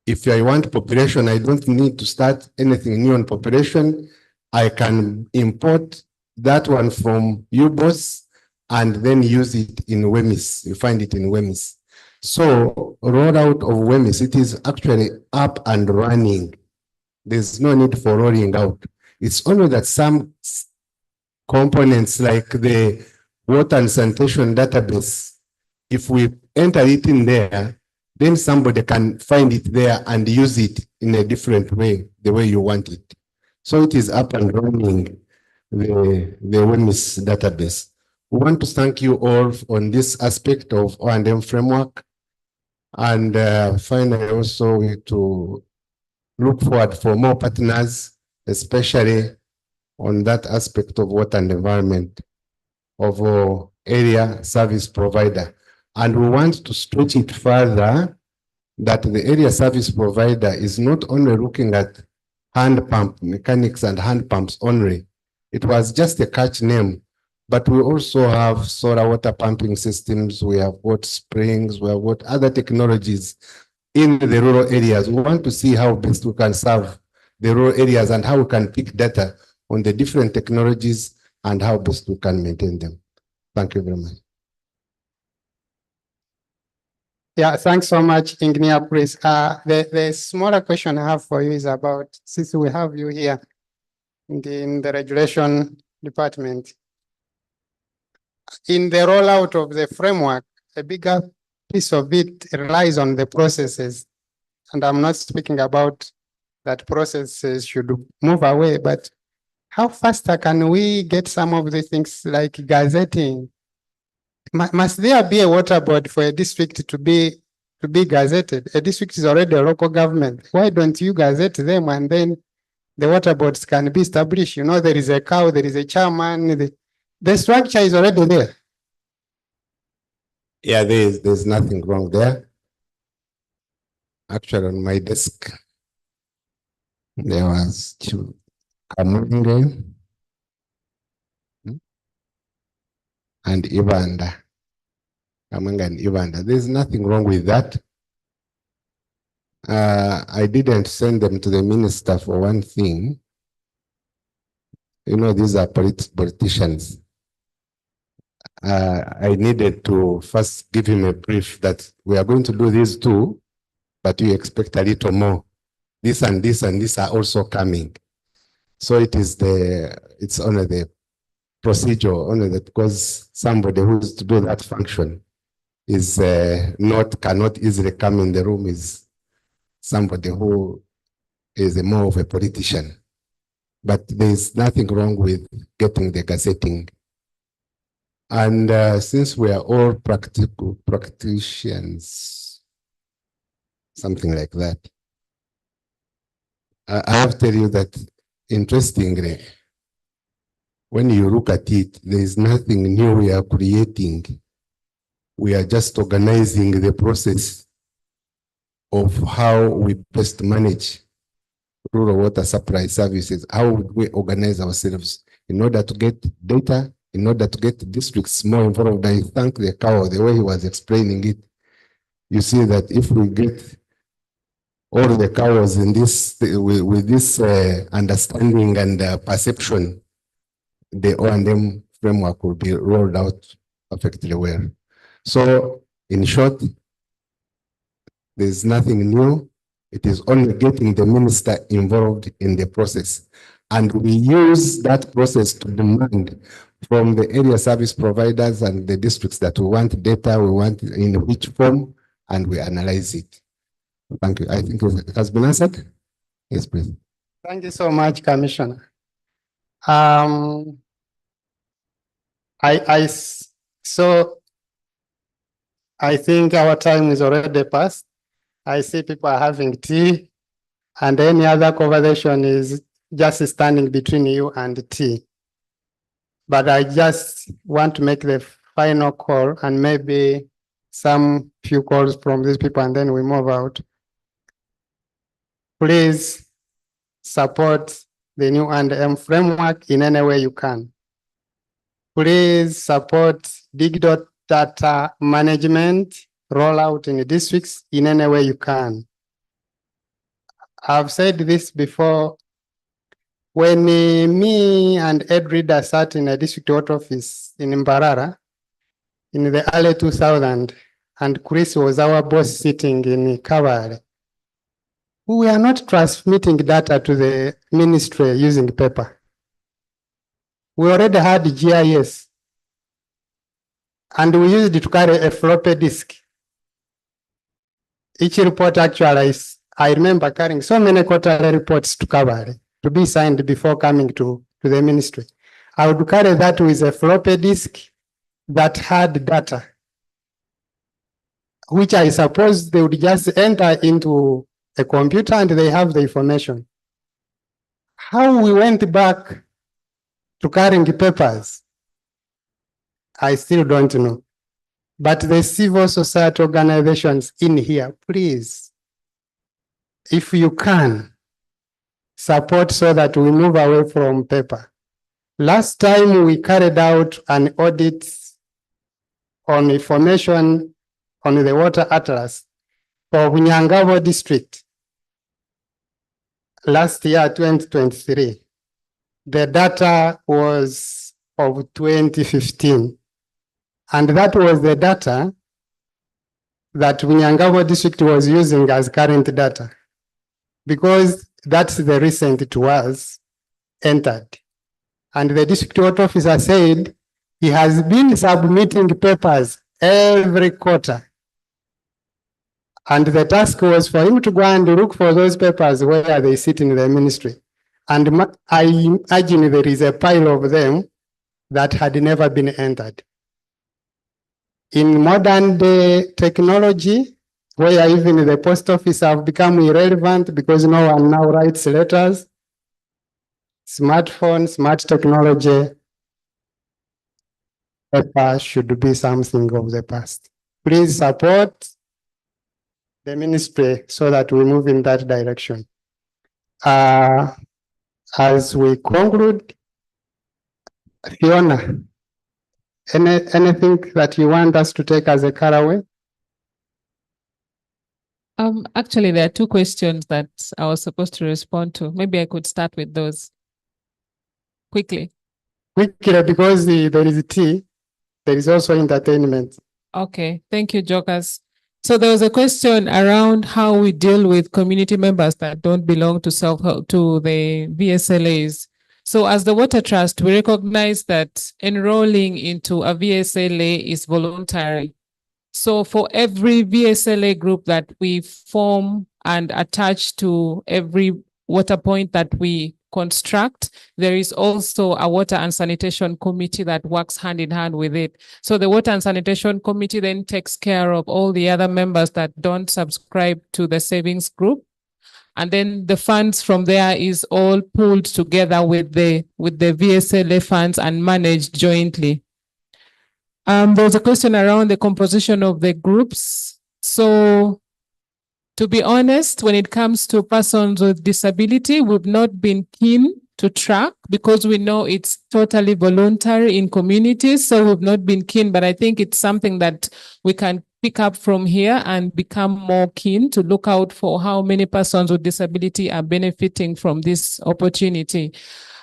If I want population, I don't need to start anything new on population. I can import that one from UBOS and then use it in WEMIS. You find it in WEMIS. So rollout of WEMIS, it is actually up and running. There's no need for rolling out. It's only that some components like the water and sanitation database, if we enter it in there, then somebody can find it there and use it in a different way, the way you want it. So it is up and running, the WEMIS database. We want to thank you all on this aspect of O&M framework. And finally, also to look forward for more partners, especially on that aspect of water and environment of our area service provider. And we want to stretch it further, that the area service provider is not only looking at hand pump mechanics and hand pumps only. It was just a catch name, but we also have solar water pumping systems. We have got springs, we have got other technologies in the rural areas. We want to see how best we can serve the rural areas and how we can pick data on the different technologies and how best we can maintain them. Thank you very much. Yeah, thanks so much, Engineer Chris. The smaller question I have for you is about, since we have you here in the regulation department. In the rollout of the framework, a bigger piece of it relies on the processes. And I'm not speaking about that processes should move away, but how faster can we get some of the things like gazetting? Must there be a water board for a district to be gazetted? A district is already a local government. Why don't you gazette them and then the water boards can be established? You know, there is a cow, there is a chairman, the structure is already there. Yeah, there's nothing wrong there. Actually, on my desk, there was Kamunge and Ibanda. Kamunge and Ibanda. There's nothing wrong with that. I didn't send them to the minister for one thing. You know, these are politicians. I needed to first give him a brief that we are going to do these two, but you expect a little more. This and this and this are also coming. So it's only the procedure, only that, because somebody who is to do that function is cannot easily come in the room, is somebody who is more of a politician. But there's nothing wrong with getting the gazetting. And since we are all practical practitioners, something like that, I have to tell you that, interestingly, when you look at it, there is nothing new we are creating. We are just organizing the process of how we best manage rural water supply services. How would we organize ourselves in order to get data, in order to get districts more involved? I thank the cow, the way he was explaining it. You see that if we get all the cows in this, with this understanding and perception, the O&M framework will be rolled out perfectly well. So, in short, there's nothing new. It is only getting the minister involved in the process. And we use that process to demand from the area service providers and the districts that we want data, we want in which form, and we analyze it. Thank you. I think it has been answered. Yes, please. Thank you so much, Commissioner. So I think our time is already past. I see people are having tea, and any other conversation is just standing between you and tea. But I just want to make the final call and maybe some few calls from these people, and then we move out. Please support the new O&M framework in any way you can. Please support digital data management rollout in the districts in any way you can. I've said this before. When me and Ed Reader sat in a district water office in Mbarara in the early 2000s, and Chris was our boss sitting in Kavare, we are not transmitting data to the ministry using paper. We already had GIS, and we used it to carry a floppy disk. Each report actually I remember carrying so many quarterly reports to Kavare to be signed before coming to the ministry. I would carry that with a floppy disk that had data, which I suppose they would just enter into a computer and they have the information. How we went back to carrying papers, I still don't know. But the civil society organizations in here, please, if you can, support so that we move away from paper. Last time we carried out an audit on information on the water atlas for Nyangabo district last year, 2023. The data was of 2015. And that was the data that Nyangabo district was using as current data, because that's the recent it was entered. And the district water officer said he has been submitting papers every quarter. And the task was for him to go and look for those papers where they sit in the ministry. And I imagine there is a pile of them that had never been entered. In modern day technology, where even the post office have become irrelevant because no one now writes letters, smartphone, smart technology, paper should be something of the past. Please support the ministry so that we move in that direction. As we conclude, Fiona, anything that you want us to take as a cutaway? Actually, there are two questions that I was supposed to respond to. Maybe I could start with those quickly. Quickly, because there is tea, there is also entertainment. Okay, thank you, Jokers. So there was a question around how we deal with community members that don't belong to to the VSLAs. So as the Water Trust, we recognize that enrolling into a VSLA is voluntary. So for every VSLA group that we form and attach to every water point that we construct, there is also a water and sanitation committee that works hand in hand with it. So the water and sanitation committee then takes care of all the other members that don't subscribe to the savings group. And then the funds from there is all pulled together with the VSLA funds and managed jointly. There's a question around the composition of the groups. So to be honest, when it comes to persons with disability, we've not been keen to track because we know it's totally voluntary in communities. So we've not been keen, but I think it's something that we can pick up from here and become more keen to look out for how many persons with disability are benefiting from this opportunity.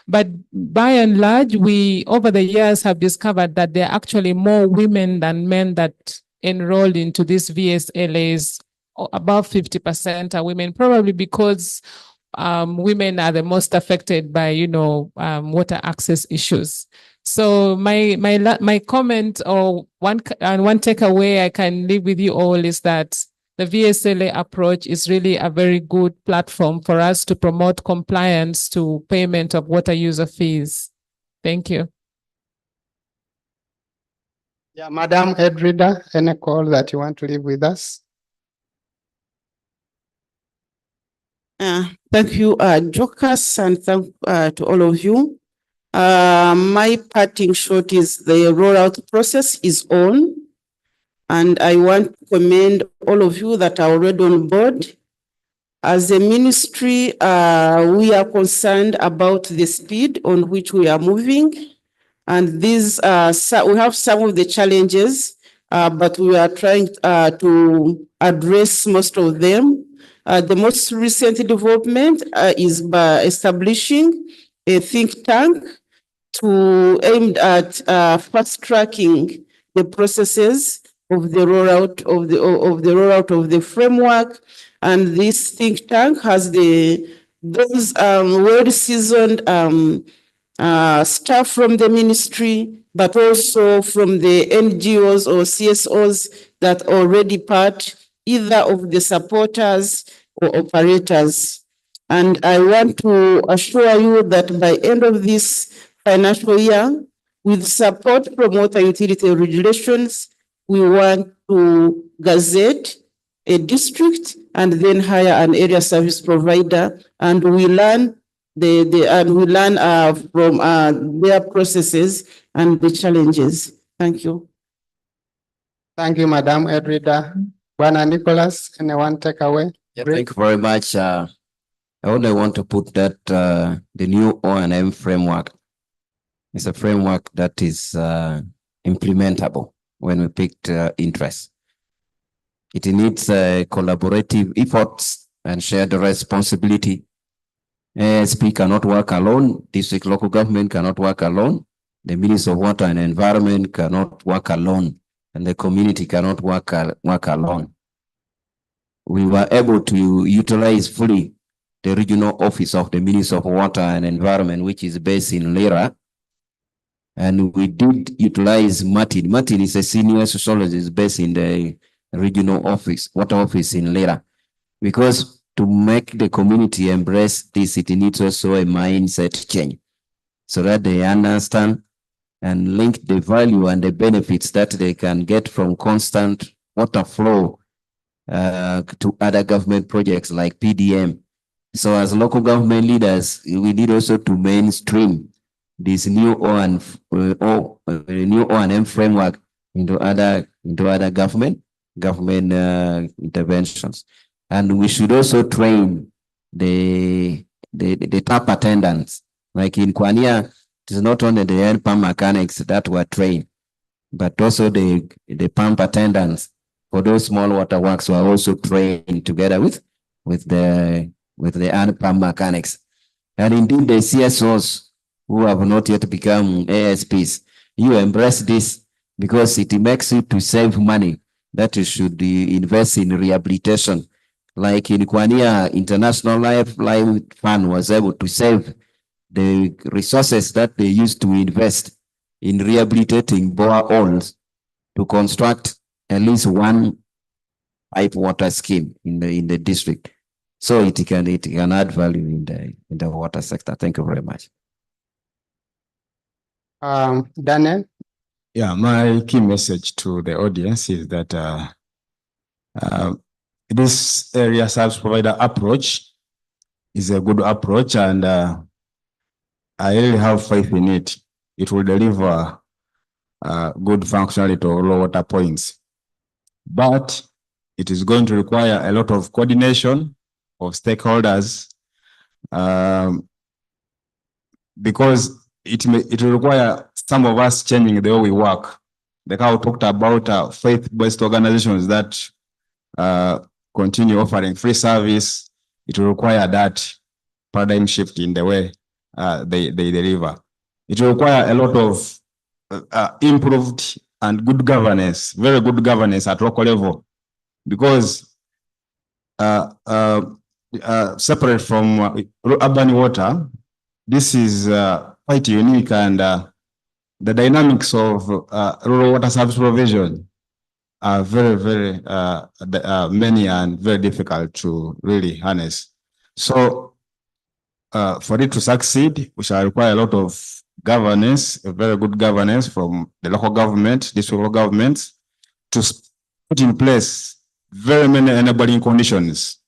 But by and large, we over the years have discovered that there are actually more women than men that enrolled into these VSLAs. About 50% are women, probably because women are the most affected by, water access issues. So my comment or one takeaway I can leave with you all is that the VSLA approach is really a very good platform for us to promote compliance to payment of water user fees. Thank you. Yeah, Madam Edrida, any call that you want to leave with us? Thank you, Jokers, and thank to all of you. My parting shot is the rollout process is on, and I want to commend all of you that are already on board. As a ministry, we are concerned about the speed on which we are moving, and these we have some of the challenges, but we are trying to address most of them. The most recent development is by establishing a think tank aimed at fast tracking the processes of the rollout of the framework, and this think tank has those well-seasoned staff from the ministry, but also from the NGOs or CSOs that are already part either of the supporters or operators. And I want to assure you that by end of this financial year, with support from water utility regulations, we want to gazette a district and then hire an area service provider, and we learn from their processes and the challenges. Thank you. Thank you, Madam Edrida. Bwana Nicholas, anyone take away? Yeah, thank you very much. I only want to put that the new O&M framework is a framework that is implementable when we picked interest. It needs collaborative efforts and shared responsibility. SP cannot work alone. District local government cannot work alone. The Ministry of Water and Environment cannot work alone. And the community cannot work alone. We were able to utilize fully the regional office of the Ministry of Water and Environment, which is based in Lira, And we did utilize Martin. Martin is a senior sociologist based in the regional office, water office in Lera. Because to make the community embrace this, it needs also a mindset change so that they understand and link the value and the benefits that they can get from constant water flow to other government projects like PDM. So as local government leaders, we need also to mainstream this new new O&M framework into other government interventions. And we should also train the tap attendants. Like in Kwania, it is not only the hand pump mechanics that were trained, but also the pump attendants for those small water works were also trained together with the hand pump mechanics. And indeed, the CSOs who have not yet become ASPs, you embrace this because it makes you to save money that you should invest in rehabilitation. Like in Kwania, International Life Fund was able to save the resources that they used to invest in rehabilitating boreholes to construct at least one pipe water scheme in the district. So it can add value in the water sector. Thank you very much. Daniel? Yeah, my key message to the audience is that this area service provider approach is a good approach, and I really have faith in it. It will deliver good functionality to all water points. But it is going to require a lot of coordination of stakeholders because it will require some of us changing the way we work. Like how we talked about faith-based organizations that continue offering free service, it will require that paradigm shift in the way they deliver. It will require a lot of improved and good governance, very good governance at local level, because separate from urban water, this is quite unique, and the dynamics of rural water service provision are very, very many and very difficult to really harness. So for it to succeed, we shall require a lot of governance, a very good governance from the local government, district local governments, to put in place very many enabling conditions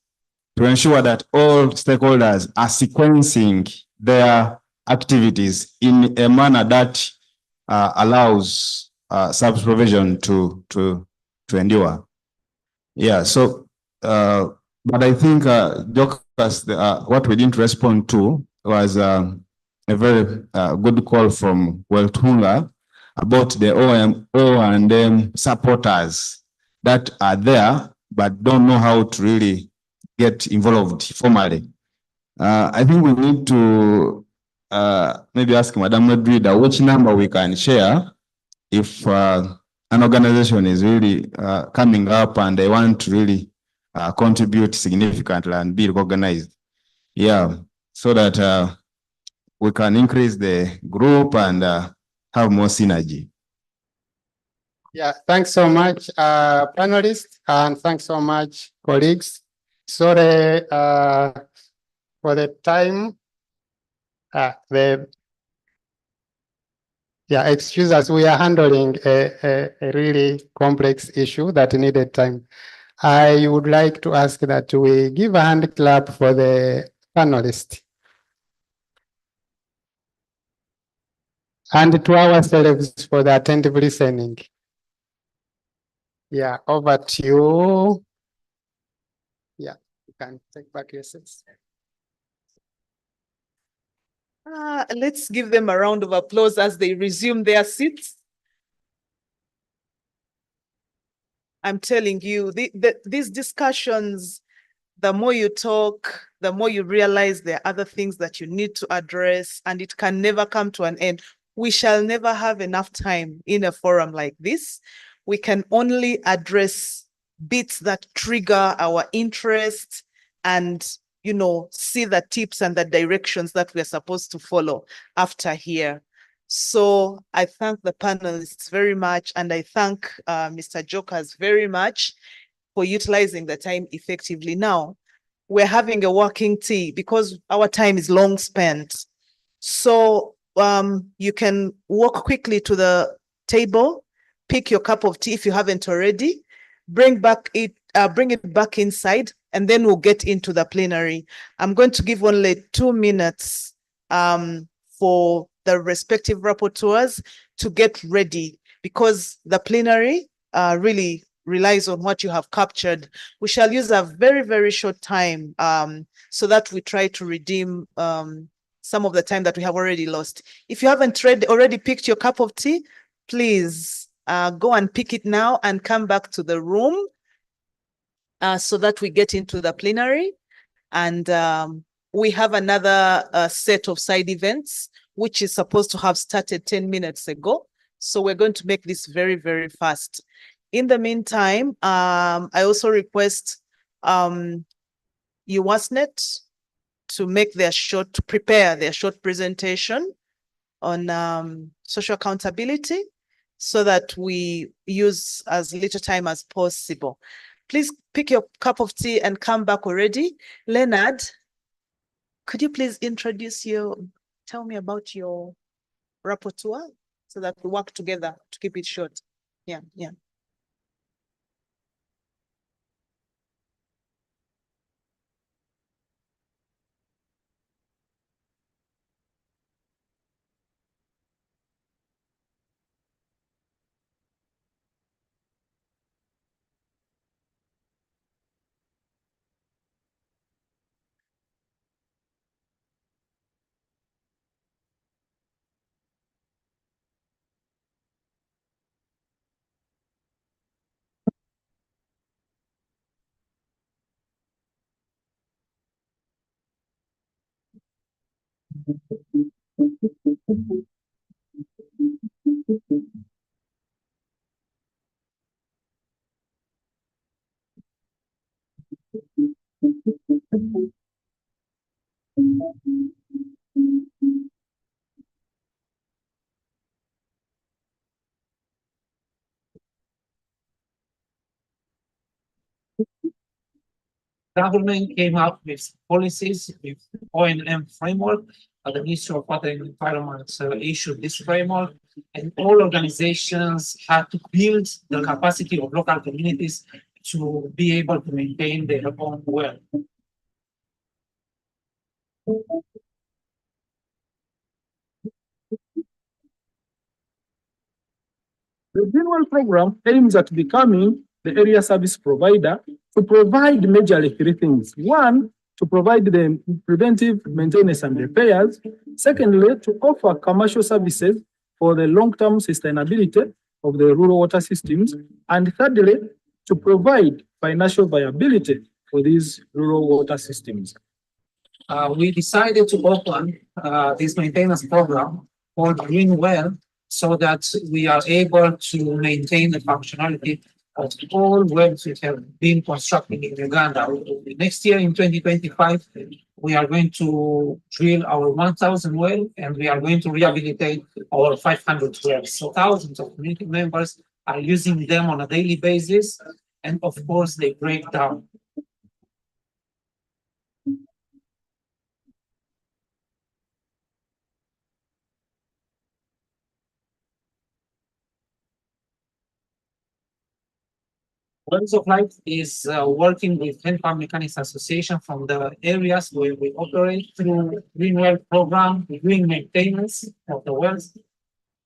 to ensure that all stakeholders are sequencing their activities in a manner that allows service provision to endure. Yeah, so, but I think what we didn't respond to was a very good call from Weltunga about the O&M supporters that are there but don't know how to really get involved formally. I think we need to maybe ask Madam Madrida which number we can share if an organization is really coming up and they want to really contribute significantly and be recognized. Yeah, so that we can increase the group and have more synergy. Yeah, thanks so much, panelists, and thanks so much, colleagues. Sorry for the time. Excuse us, we are handling a really complex issue that needed time. I would like to ask that we give a hand clap for the panelists. And to ourselves for the attentive listening. Yeah, over to you. Yeah, you can take back your seats. Let's give them a round of applause as they resume their seats. I'm telling you, these discussions, the more you talk, the more you realize there are other things that you need to address, and it can never come to an end. We shall never have enough time in a forum like this. We can only address bits that trigger our interest and, see the tips and the directions that we're supposed to follow after here. So I thank the panelists very much, and I thank Mr. Jokers very much for utilizing the time effectively. Now, we're having a working tea because our time is long spent. So you can walk quickly to the table, pick your cup of tea if you haven't already, bring it back inside, and then we'll get into the plenary. I'm going to give only 2 minutes for the respective rapporteurs to get ready, because the plenary really relies on what you have captured. We shall use a very, very short time so that we try to redeem some of the time that we have already lost. If you haven't already picked your cup of tea, please go and pick it now and come back to the room so that we get into the plenary. And we have another set of side events, which is supposed to have started 10 minutes ago. So we're going to make this very, very fast. In the meantime, I also request UWASNet to prepare their short presentation on social accountability so that we use as little time as possible. Please pick your cup of tea and come back already. Leonard, could you please tell me about your rapporteur so that we work together to keep it short? Yeah. Government came up with policies, with O&M framework, the Ministry of Water and Environment issued this framework, and all organizations had to build the capacity of local communities to be able to maintain their own well. The Greenwell program aims at becoming the area service provider to provide majorly 3 things. 1, to provide the preventive maintenance and repairs. Secondly, to offer commercial services for the long-term sustainability of the rural water systems. And thirdly, to provide financial viability for these rural water systems. We decided to open this maintenance program called Greenwell so that we are able to maintain the functionality of all wells which have been constructed in Uganda. Next year in 2025, we are going to drill our 1,000 well and we are going to rehabilitate our 500 wells. So thousands of community members are using them on a daily basis. And of course, they break down. Wells of Life is working with Hand Farm Mechanics Association from the areas where we operate through Greenwell program, doing maintenance of the wells.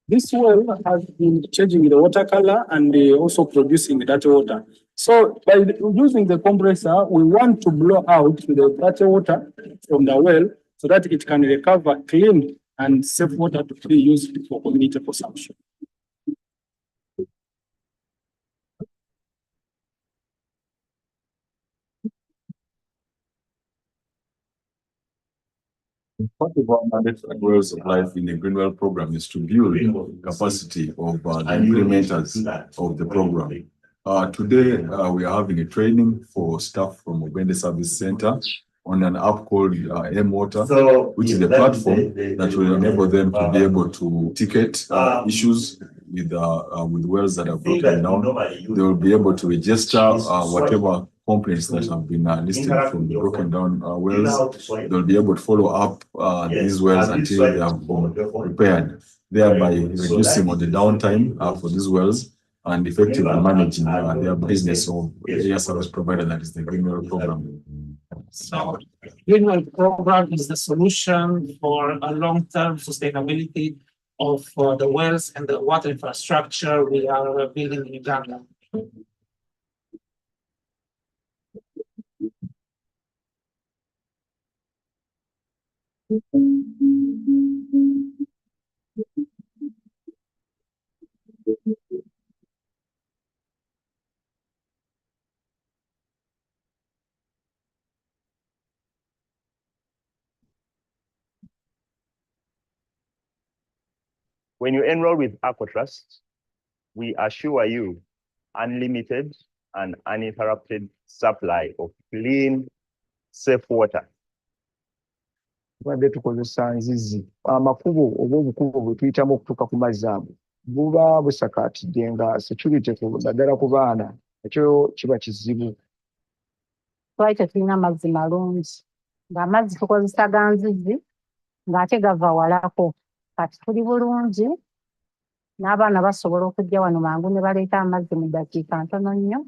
This well has been changing the water color and also producing dirty water. So by using the compressor, we want to blow out the dirty water from the well so that it can recover clean and safe water to be used for community consumption. Part of our mandate at Wells of Life in the Greenwell program is to build capacity of the implementers of the program. Today, we are having a training for staff from Obende Service Center on an app called M-Water, which is a platform that will enable them to be able to ticket issues with wells that are broken down. They will be able to register whatever complaints that have been listed from the broken down wells. They'll be able to follow up these wells until they have been repaired, thereby reducing on the downtime for these wells and effectively managing their business of area service provider, that is the Green Well program. So Green Well program is the solution for a long-term sustainability of the wells and the water infrastructure we are building in Uganda. When you enroll with AquaTrust, we assure you unlimited and uninterrupted supply of clean, safe water. Tubadde tukozesa nzizi amakubo oba obukubo bwe tuyitamu okutuuka ku mazzi ago buba busakaatidde nga security naddala ku baana ekyo kiba kizibu. Twali tetulina amazzi malungi ng'amazzi tukozesa ga nzizi ng'ate gava walako kati tuli bulungi n'abaana basobola okujja wano mangu ne baleeta amazzi mu ddakiika ntono nnyo.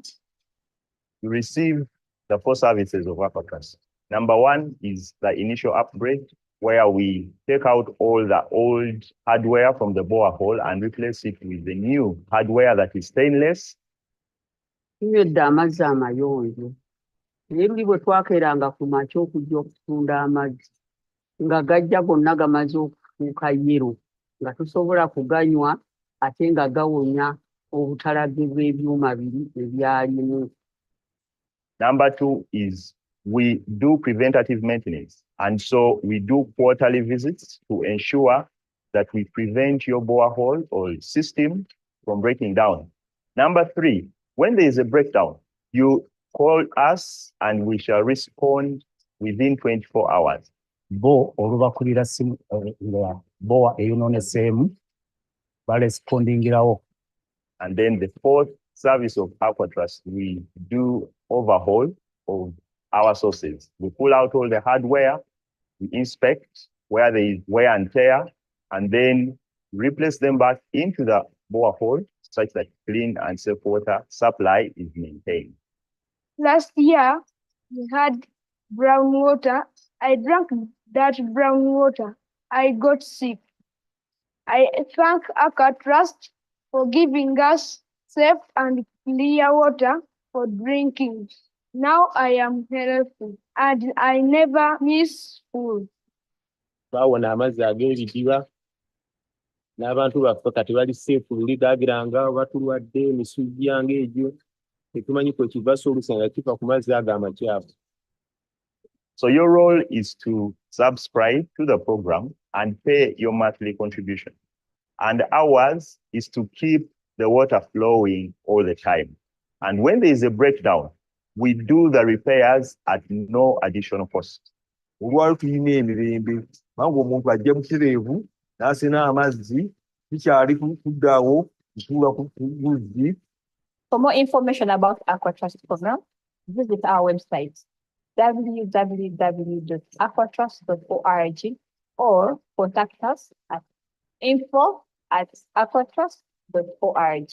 You receive the 4 services of AquaTrust. Number 1 is the initial upgrade, where we take out all the old hardware from the borehole and replace it with the new hardware that is stainless. Tunywedde amazzi amayonjo naye luli bwe twakeeranga ku makya okujja okutunda amazzi nga gajja gonna gamaze okufuuka yero nga tusobola kuganywa ate nga gawonya obutalage bw'ebyuma biri ebyalimu. Number 2 is we do preventative maintenance. And so we do quarterly visits to ensure that we prevent your borehole or system from breaking down. Number 3, when there is a breakdown, you call us and we shall respond within 24 hours. Bo olubakulira simu nga boa eyonooneseemu balespondingirawo. And then the 4th service of AquaTrust, we do overhaul of our sources. We pull out all the hardware, we inspect where there is wear and tear, and then replace them back into the borehole such that clean and safe water supply is maintained. Last year, we had brown water. I drank that brown water. I got sick. I thank AquaTrust for giving us safe and clear water for drinking. Now I am healthy and I never miss food. Bawona amazzi ag'ebidiba n'abantu baffe kati bali seefu luli gaagiranga batulwadde emisujja ng'egyo tetumanyi kwe kiva solusa nga kiva ku mazzi ago amakyafu. So your role is to subscribe to the program and pay your monthly contribution. And ours is to keep the water flowing all the time. And when there is a breakdown, we do the repairs at no additional cost. Olwali tulina emirembe mangu omuntu ajja mu kireevu n'asena amazzi kikyali kuddaawo kutuula ku luzzi. For more information about AquaTrust program, visit our website www.aquatrust.org or contact us at info@aquatrust.org.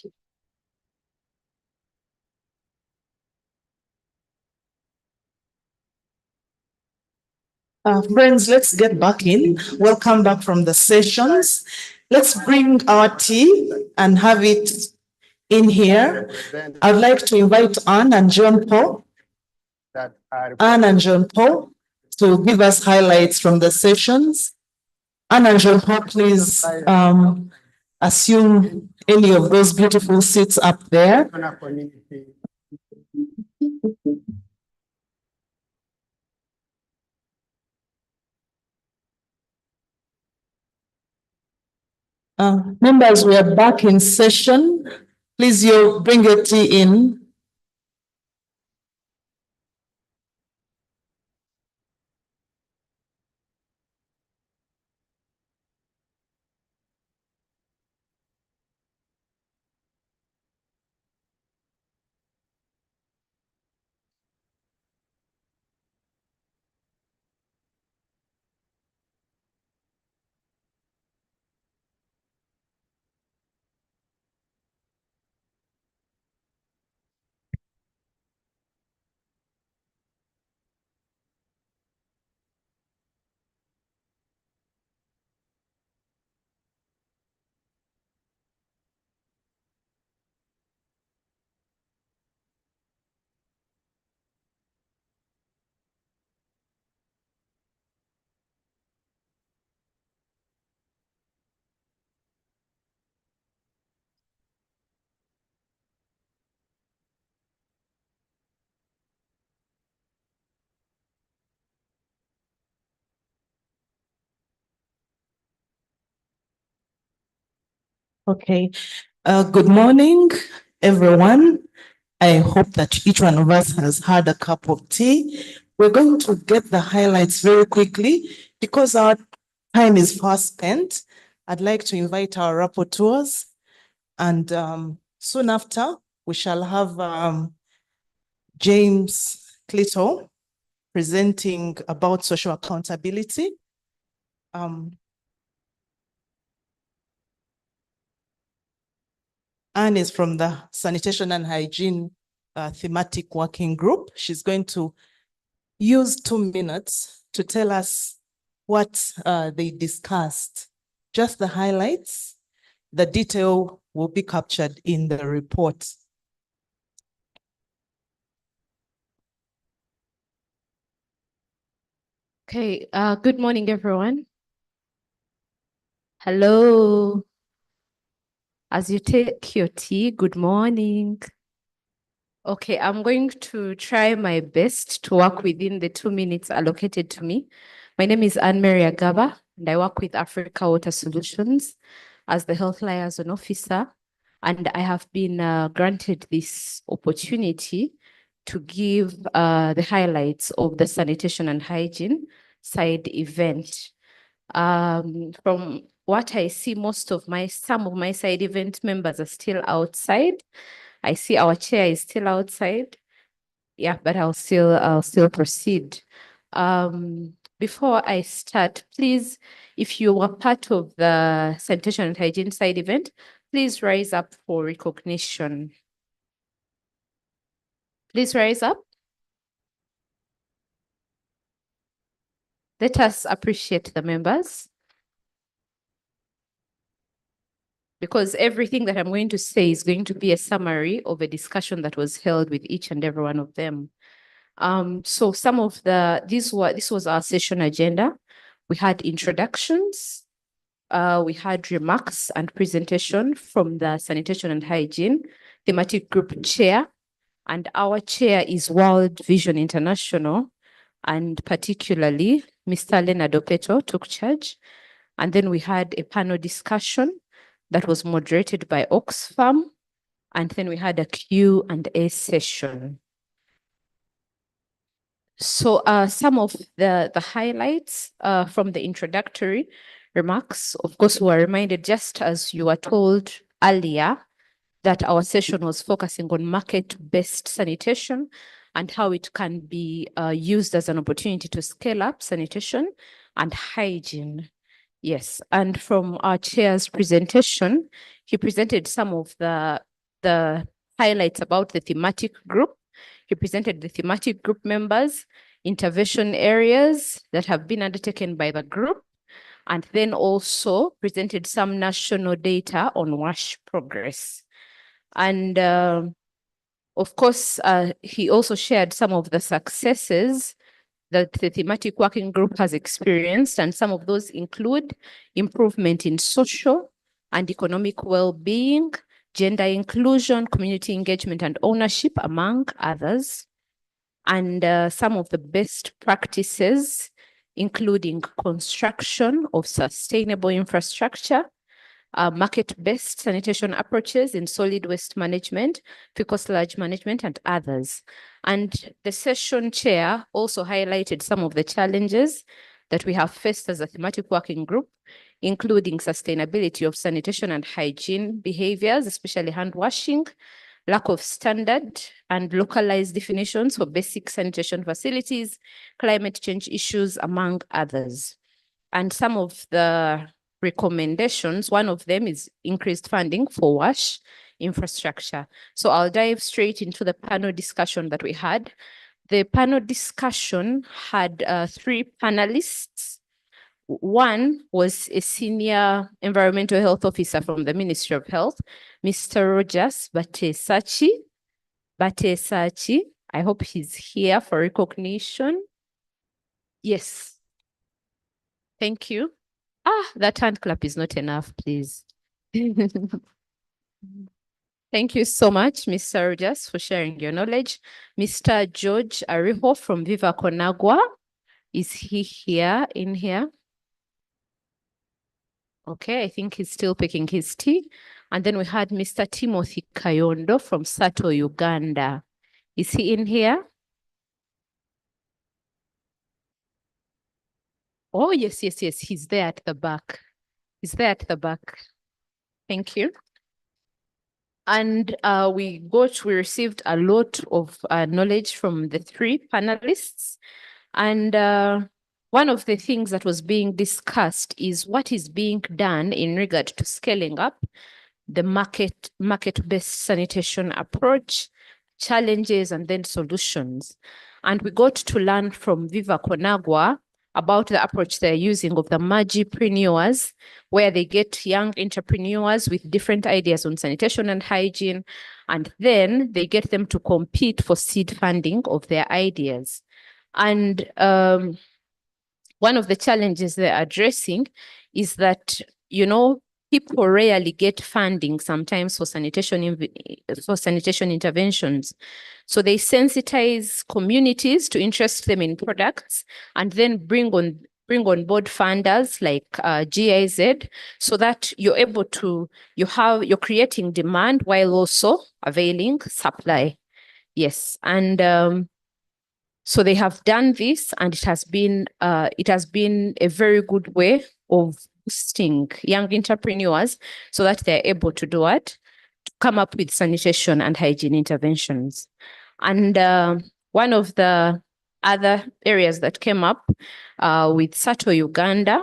Friends, let's get back in. Welcome back from the sessions. Let's bring our tea and have it in here. I'd like to invite Anne and John Paul. Anne and John Paul to give us highlights from the sessions. Anne and John Paul, please assume any of those beautiful seats up there. Members, we are back in session. Please, you bring your tea in. Okay. Good morning, everyone. I hope that each one of us has had a cup of tea. We're going to get the highlights very quickly because our time is fast spent. I'd like to invite our rapporteurs, and soon after, we shall have James Clito presenting about social accountability. Anne is from the Sanitation and Hygiene Thematic Working Group. She's going to use 2 minutes to tell us what they discussed, just the highlights. The detail will be captured in the report. Okay, good morning, everyone. Hello. As you take your tea, good morning. Okay, I'm going to try my best to work within the 2 minutes allocated to me. My name is Anne-Marie Agaba, and I work with Africa Water Solutions as the Health Liaison Officer. And I have been granted this opportunity to give the highlights of the sanitation and hygiene side event. From what I see, some of my side event members are still outside. I see our chair is still outside. Yeah, but I'll still proceed. Before I start, please, if you were part of the sanitation and hygiene side event, please rise up for recognition. Please rise up. Let us appreciate the members, because everything that I'm going to say is going to be a summary of a discussion that was held with each and every one of them. So some of this was our session agenda. We had introductions, we had remarks and presentation from the Sanitation and Hygiene Thematic Group Chair, and our chair is World Vision International, and particularly Mr. Leonard Opeto took charge. And then we had a panel discussion that was moderated by Oxfam, and then we had a Q&A session. So some of the highlights from the introductory remarks, of course, we were reminded, just as you were told earlier, that our session was focusing on market-based sanitation and how it can be used as an opportunity to scale up sanitation and hygiene. Yes, and from our chair's presentation, he presented some of the highlights about the thematic group. He presented the thematic group members, intervention areas that have been undertaken by the group, and then also presented some national data on WASH progress. And of course, he also shared some of the successes that the thematic working group has experienced, and some of those include improvement in social and economic well-being, gender inclusion, community engagement and ownership, among others. And some of the best practices, including construction of sustainable infrastructure, market-based sanitation approaches in solid waste management, fecal sludge management, and others. And the session chair also highlighted some of the challenges that we have faced as a thematic working group, including sustainability of sanitation and hygiene behaviors, especially hand washing, lack of standard and localized definitions for basic sanitation facilities, climate change issues, among others. And some of the recommendations, one of them is increased funding for WASH infrastructure. So I'll dive straight into the panel discussion that we had. The panel discussion had 3 panelists. One was a senior environmental health officer from the Ministry of Health, Mr. Rogers Batesachi. I hope he's here for recognition. Yes. Thank you. That hand clap is not enough, please. Thank you so much, Mr. Rogers, for sharing your knowledge. Mr. George Ariho from Viva Conagua. Is he here, in here? Okay, I think he's still picking his tea. And then we had Mr. Timothy Kayondo from Sato, Uganda. Is he in here? Oh, yes, yes, yes. He's there at the back. He's there at the back. Thank you. And we received a lot of knowledge from the three panelists. And one of the things that was being discussed is what is being done in regard to scaling up the market-based sanitation approach, challenges, and then solutions. And we got to learn from Viva Conagua about the approach they're using of the Magipreneurs, where they get young entrepreneurs with different ideas on sanitation and hygiene, and then they get them to compete for seed funding of their ideas. And one of the challenges they're addressing is that, you know, people rarely get funding sometimes for sanitation interventions. So they sensitize communities to interest them in products and then bring on board funders like GIZ, so that you're able to, you're creating demand while also availing supply. Yes, and so they have done this, and it has been a very good way of boosting young entrepreneurs so that they're able to do it, to come up with sanitation and hygiene interventions. And one of the other areas that came up with Sato Uganda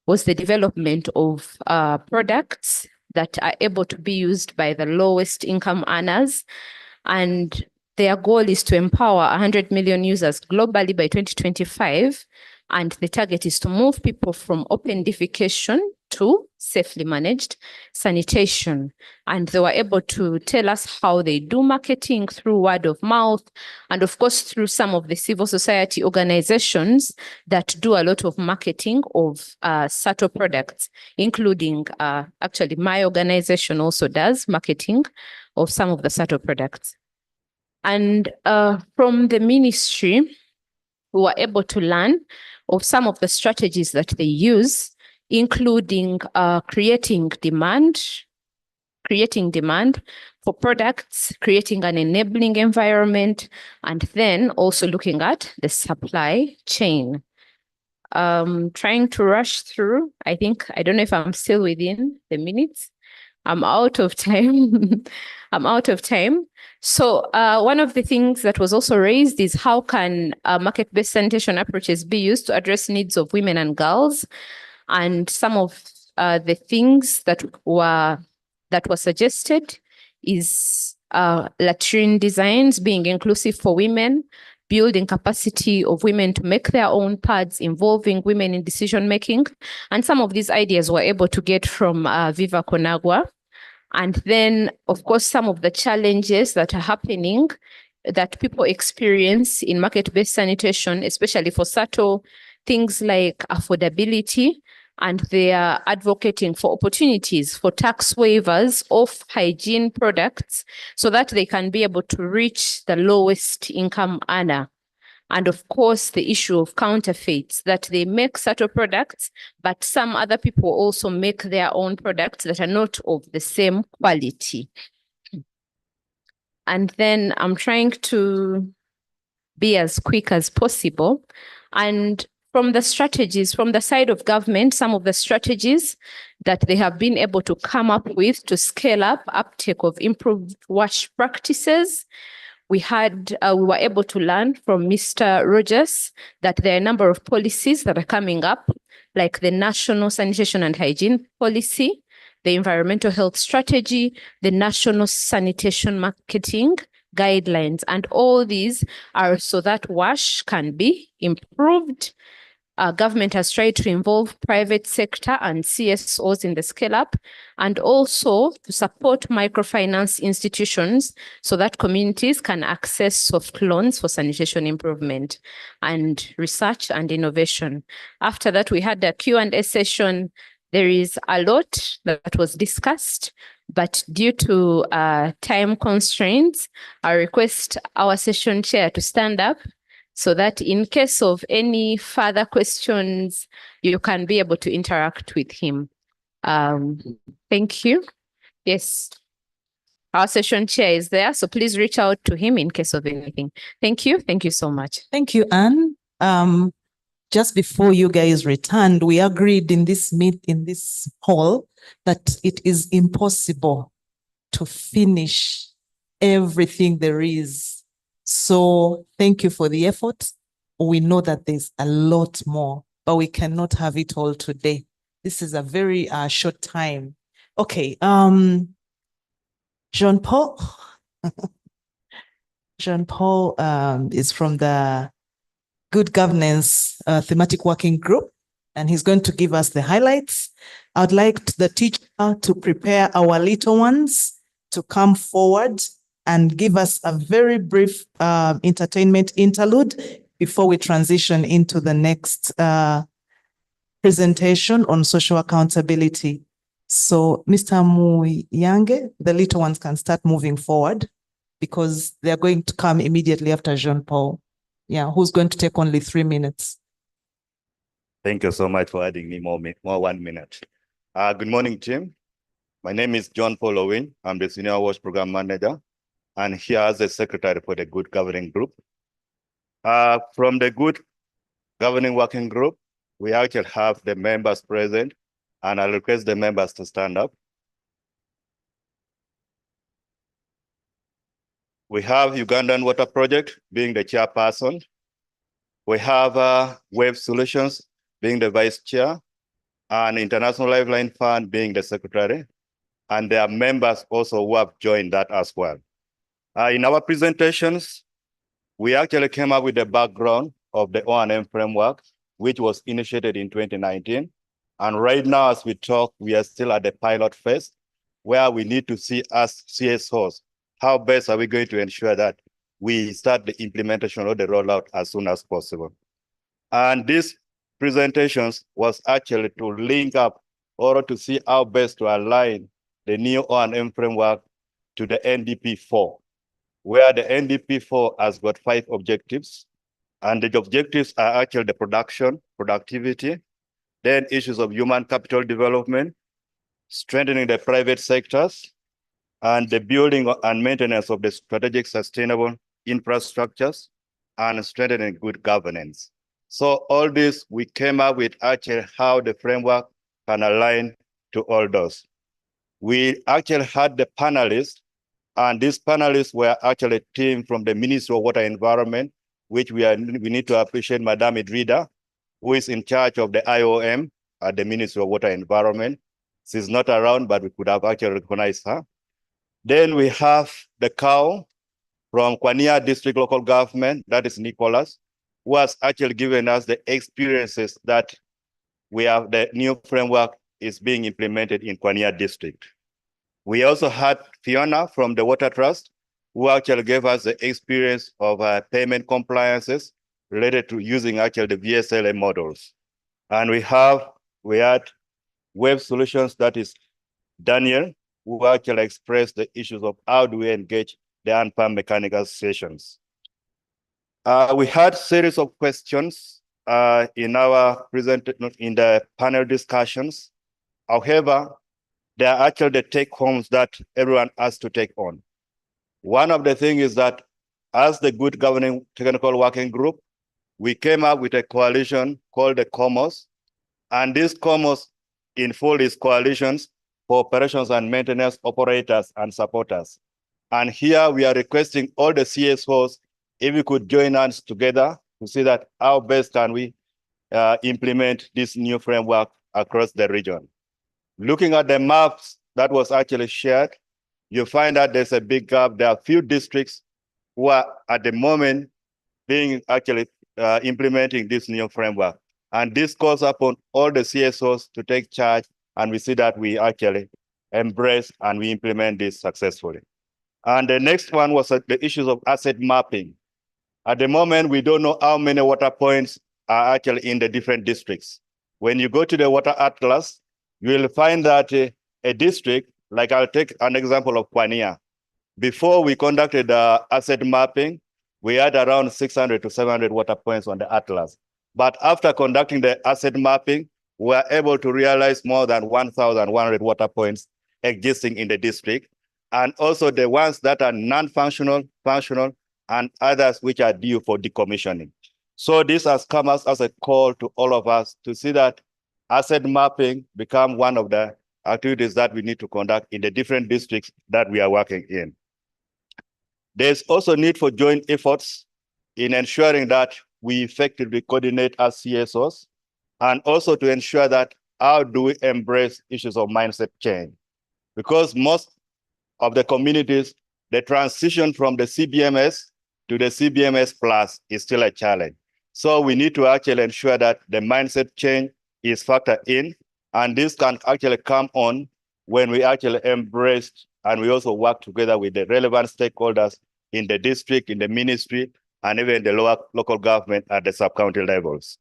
was the development of products that are able to be used by the lowest income earners. And their goal is to empower 100 million users globally by 2025. And the target is to move people from open defecation to safely managed sanitation. And they were able to tell us how they do marketing through word of mouth, and of course through some of the civil society organizations that do a lot of marketing of Sato products, including actually my organization also does marketing of some of the Sato products. And from the ministry, we were able to learn of some of the strategies that they use, including creating demand for products, creating an enabling environment, and then also looking at the supply chain. Trying to rush through, I don't know if I'm still within the minutes. I'm out of time. I'm out of time. So one of the things that was also raised is how can market-based sanitation approaches be used to address needs of women and girls? And some of the things that were suggested is latrine designs being inclusive for women, building capacity of women to make their own pads, involving women in decision making. And some of these ideas were able to get from Viva Conagua. And then, of course, some of the challenges that are happening that people experience in market-based sanitation, especially for Sato, things like affordability, and they are advocating for opportunities for tax waivers of hygiene products so that they can be able to reach the lowest income earner. And of course, the issue of counterfeits, that they make Sato products, but some other people also make their own products that are not of the same quality. And then I'm trying to be as quick as possible. And from the strategies, from the side of government, some of the strategies that they have been able to come up with to scale up uptake of improved wash practices, we were able to learn from Mr. Rogers that there are a number of policies that are coming up, like the National Sanitation and Hygiene Policy, the Environmental Health Strategy, the National Sanitation Marketing Guidelines, and all these are so that WASH can be improved. Government has tried to involve private sector and CSOs in the scale up, and also to support microfinance institutions so that communities can access soft loans for sanitation improvement and research and innovation. After that, we had a Q&A session. There is a lot that was discussed, but due to time constraints, I request our session chair to stand up so that in case of any further questions, you can be able to interact with him. Thank you. Yes. Our session chair is there, so please reach out to him in case of anything. Thank you. Thank you so much. Thank you, Anne. Just before you guys returned, we agreed in this hall that it is impossible to finish everything there is. So thank you for the effort. We know that there's a lot more, but we cannot have it all today. This is a very short time. Okay, Jean-Paul. Jean-Paul is from the Good Governance Thematic Working Group, and he's going to give us the highlights. I would like the teacher to prepare our little ones to come forward and give us a very brief entertainment interlude before we transition into the next presentation on social accountability. So, Mr. Muyange, the little ones can start moving forward because they're going to come immediately after Jean-Paul. Yeah, who's going to take only 3 minutes. Thank you so much for adding me more 1 minute. Good morning, team. My name is John Paul Owen. I'm the Senior Watch Program Manager, and here as the Secretary for the Good Governing Group. From the Good Governing Working Group, we actually have the members present, and I'll request the members to stand up. We have Ugandan Water Project being the chairperson. We have Wave Solutions being the vice chair, and International Lifeline Fund being the secretary. And there are members also who have joined that as well. In our presentations, we actually came up with the background of the O&M framework, which was initiated in 2019. And right now, as we talk, we are still at the pilot phase, where we need to see as CSOs, how best are we going to ensure that we start the implementation of the rollout as soon as possible. And these presentations was actually to link up or to see how best to align the new O&M framework to the NDP4, where the NDP4 has got 5 objectives. And the objectives are actually the production, productivity, then issues of human capital development, strengthening the private sectors, and the building and maintenance of the strategic sustainable infrastructures, and strengthening good governance. So all this, we came up with actually how the framework can align to all those. We actually had the panelists, and these panelists were actually a team from the Ministry of Water and Environment, which we need to appreciate Madame Idrida, who is in charge of the IOM at the Ministry of Water and Environment. She's not around, but we could have actually recognized her. Then we have the cow from Kwania District Local Government, that is Nicholas, who has actually given us the experiences that we have the new framework is being implemented in Kwania District. We also had Fiona from the Water Trust, who actually gave us the experience of payment compliances related to using actually the VSLA models. And we had Web Solutions, that is Daniel, who actually expressed the issues of how do we engage the unpump mechanical sessions. We had series of questions in the panel discussions. However, they are actually the take-homes that everyone has to take on. One of the things is that as the Good Governing Technical Working Group, we came up with a coalition called the COMOS, and this COMOS in full is coalitions for operations and maintenance operators and supporters. And here we are requesting all the CSOs, if we could join us together to see that how best can we implement this new framework across the region. Looking at the maps that was actually shared, you find that there's a big gap. There are few districts who are at the moment being actually implementing this new framework. And this calls upon all the CSOs to take charge, and we see that we actually embrace and we implement this successfully. And the next one was the issues of asset mapping. At the moment, we don't know how many water points are actually in the different districts. When you go to the water atlas, you will find that a district, like I'll take an example of Kwania. Before we conducted the asset mapping, we had around 600 to 700 water points on the atlas. But after conducting the asset mapping, we are able to realize more than 1,100 water points existing in the district, and also the ones that are non-functional, functional, and others which are due for decommissioning. So this has come as a call to all of us to see that asset mapping become one of the activities that we need to conduct in the different districts that we are working in. There's also need for joint efforts in ensuring that we effectively coordinate as CSOs, and also to ensure that how do we embrace issues of mindset change? Because most of the communities, the transition from the CBMS to the CBMS Plus is still a challenge. So we need to actually ensure that the mindset change is factored in, and this can actually come on when we actually embrace and we also work together with the relevant stakeholders in the district, in the ministry, and even the local government at the sub-county levels.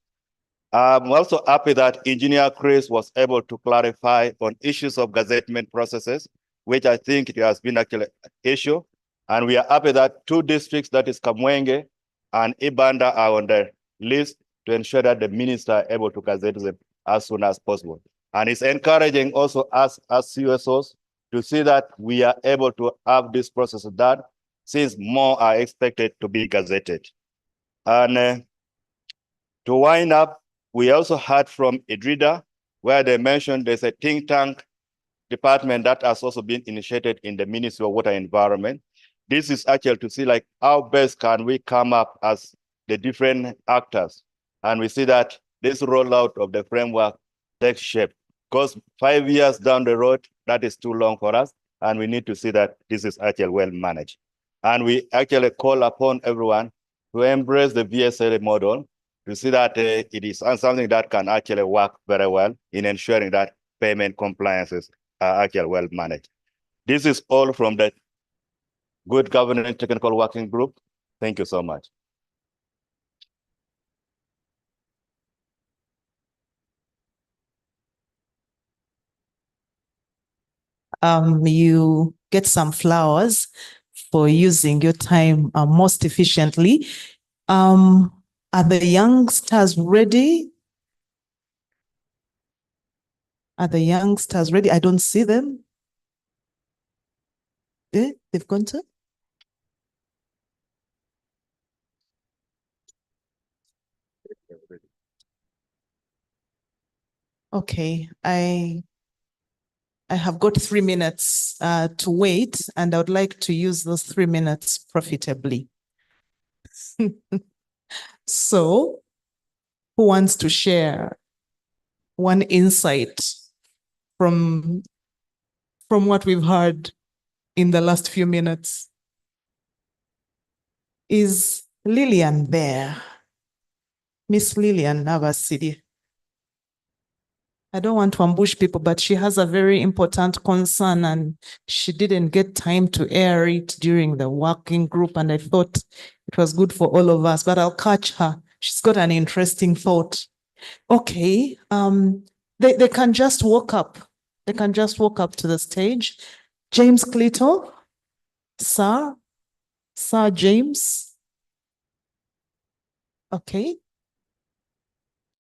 I'm also happy that Engineer Chris was able to clarify on issues of gazettement processes, which I think it has been actually an issue. And we are happy that 2 districts, that is Kamwenge and Ibanda, are on the list to ensure that the minister are able to gazette them as soon as possible. And it's encouraging also us as CSOs to see that we are able to have this process done, since more are expected to be gazetted. And to wind up, we also heard from IDRIDA, where they mentioned there's a think tank department that has also been initiated in the Ministry of Water and Environment. This is actually to see like how best can we come up as the different actors. And we see that this rollout of the framework takes shape, because 5 years down the road, that is too long for us. And we need to see that this is actually well managed. And we actually call upon everyone to embrace the VSLA model, to see that it is something that can actually work very well in ensuring that payment compliances are actually well managed. This is all from the Good Governance Technical Working Group. Thank you so much. You get some flowers for using your time most efficiently. Are the youngsters ready? Are the youngsters ready? I don't see them. They've gone to? Okay, I have got 3 minutes to wait, and I would like to use those 3 minutes profitably. So, who wants to share one insight from what we've heard in the last few minutes? Is Lillian there? Miss Lillian Navasidi. I don't want to ambush people, but she has a very important concern and she didn't get time to air it during the working group. And I thought it was good for all of us, but I'll catch her. She's got an interesting thought. Okay, they can just walk up. They can just walk up to the stage. James Clito, Sir James. Okay.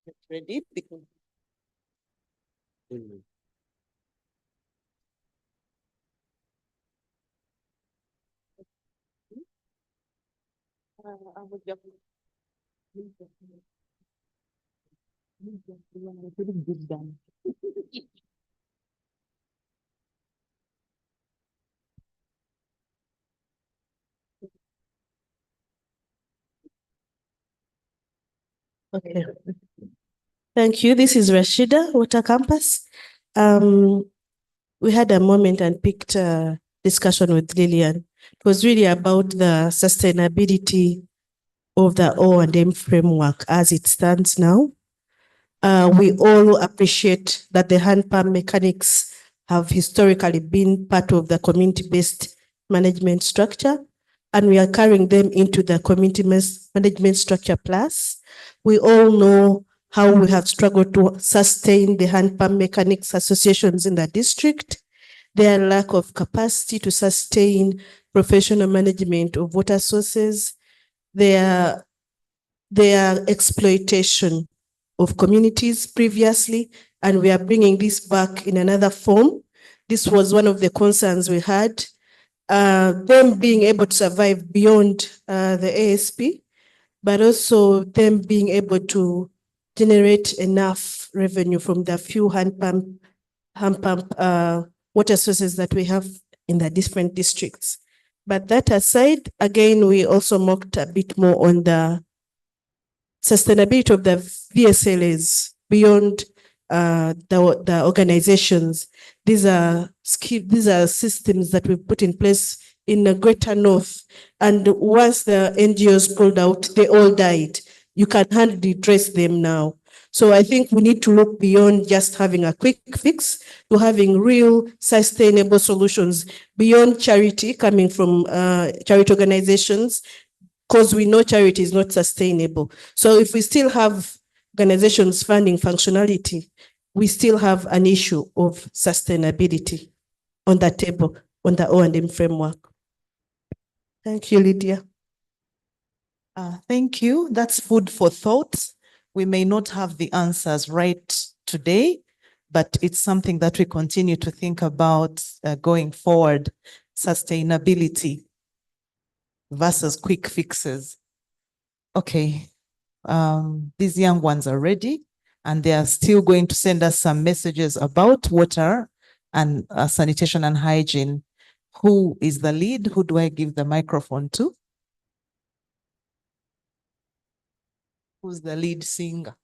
Get ready. Okay. Thank you. This is Rashida, Water Campus. We had a moment and picked a discussion with Lillian. It was really about the sustainability of the O&M framework as it stands now. We all appreciate that the hand pump mechanics have historically been part of the community-based management structure, and we are carrying them into the community management structure plus. We all know how we have struggled to sustain the hand pump mechanics associations in the district, their lack of capacity to sustain professional management of water sources, their exploitation of communities previously, and we are bringing this back in another form. This was one of the concerns we had. Them being able to survive beyond the ASP, but also them being able to generate enough revenue from the few hand pump water sources that we have in the different districts. But that aside, again, we also mocked a bit more on the sustainability of the VSLAs beyond the organizations. These are systems that we've put in place in the Greater North. And once the NGOs pulled out, they all died. You can hardly trace them now. So I think we need to look beyond just having a quick fix to having real sustainable solutions beyond charity coming from charity organizations, because we know charity is not sustainable. So if we still have organizations funding functionality, we still have an issue of sustainability on the table, on the O&M framework. Thank you, Lydia. Thank you. That's food for thought. We may not have the answers right today, but it's something that we continue to think about going forward, sustainability versus quick fixes. Okay, these young ones are ready, and they are still going to send us some messages about water and sanitation and hygiene. Who is the lead? Who do I give the microphone to? Who's the lead singer?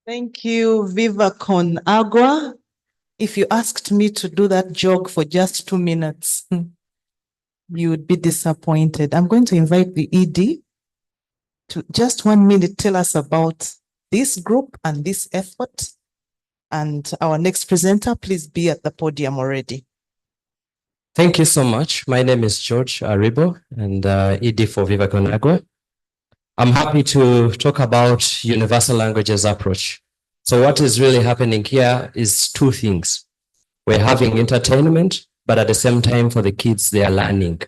Thank you, Vivacon Agua. If you asked me to do that jog for just 2 minutes, you would be disappointed. I'm going to invite the ED to just 1 minute tell us about this group and this effort. And our next presenter, please be at the podium already. Thank you so much. My name is George Aribo and ED for Viva Con Agua. I'm happy to talk about universal languages approach. So what is really happening here is two things. We're having entertainment, but at the same time for the kids, they are learning.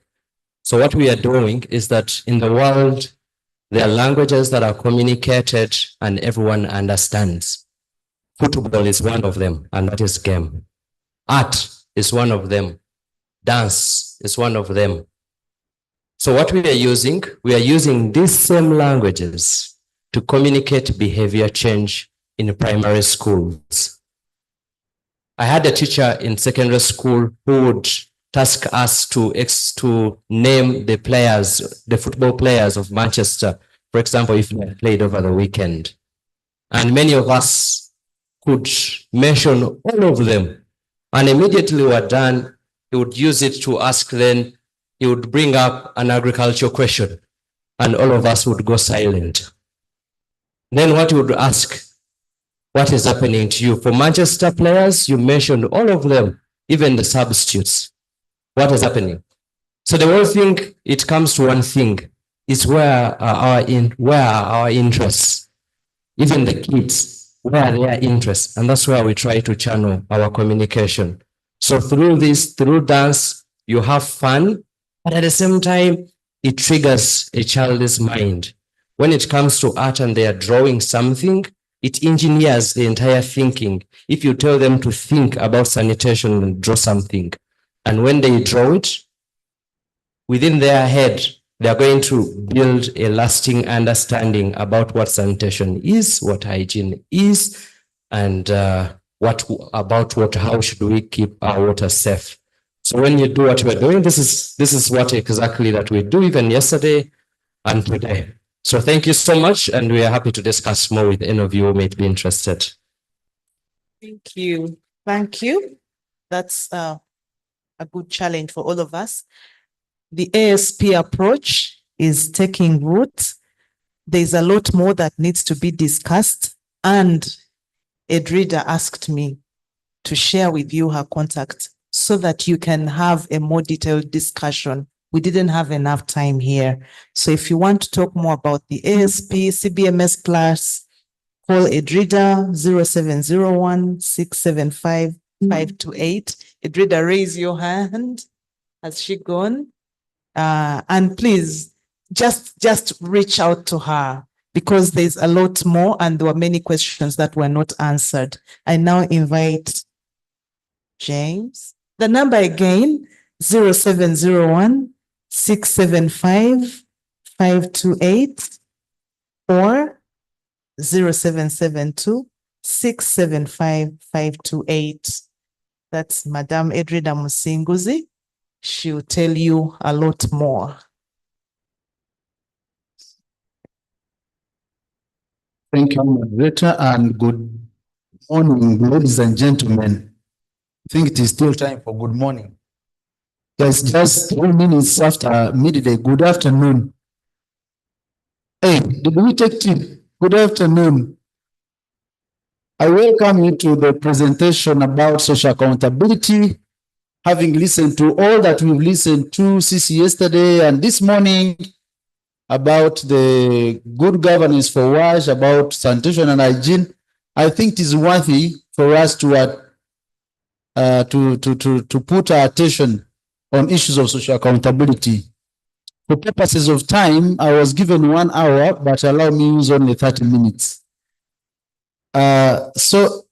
So what we are doing is that in the world, there are languages that are communicated and everyone understands. Football is one of them, and that is game. Art is one of them. Dance is one of them. So what we are using these same languages to communicate behavior change in primary schools. I had a teacher in secondary school who would task us to name the players, the football players of Manchester, for example, if they played over the weekend. And many of us could mention all of them. And immediately we're done, he would use it to ask, then he would bring up an agricultural question and all of us would go silent. Then what he would ask, what is happening to you? For Manchester players, you mentioned all of them, even the substitutes. What is happening? So the whole thing, it comes to one thing, is where are our interests? Even the kids, where are their interests? And that's where we try to channel our communication. So through dance, you have fun, but at the same time, it triggers a child's mind. When it comes to art and they are drawing something, it engineers the entire thinking. If you tell them to think about sanitation and draw something, and when they draw it, within their head, they are going to build a lasting understanding about what sanitation is, what hygiene is, and how should we keep our water safe. So when you do what we're doing, this is what exactly that we do even yesterday and today. So thank you so much, and we are happy to discuss more with any of you who may be interested. Thank you. Thank you. That's a good challenge for all of us. The ASP approach is taking root. There's a lot more that needs to be discussed. And Edrida asked me to share with you her contact so that you can have a more detailed discussion. We didn't have enough time here. So if you want to talk more about the ASP, CBMS Plus, call Edrida 0701 675 528. Edrida, raise your hand. Has she gone? And please just reach out to her because there's a lot more and there were many questions that were not answered. I now invite James. The number again, 0701 675 528 or 0772 675 528. That's Madame Edrida Musinguzi. She'll tell you a lot more. Thank you, moderator, and good morning, ladies and gentlemen. I think it is still time for good morning. It's just 3 minutes after midday. Good afternoon. Hey, did we take tea? Good afternoon. I welcome you to the presentation about social accountability. Having listened to all that we've listened to since yesterday and this morning about the good governance for WASH, about sanitation and hygiene, I think it is worthy for us to put our attention on issues of social accountability. For purposes of time, I was given 1 hour, but allow me use only 30 minutes. So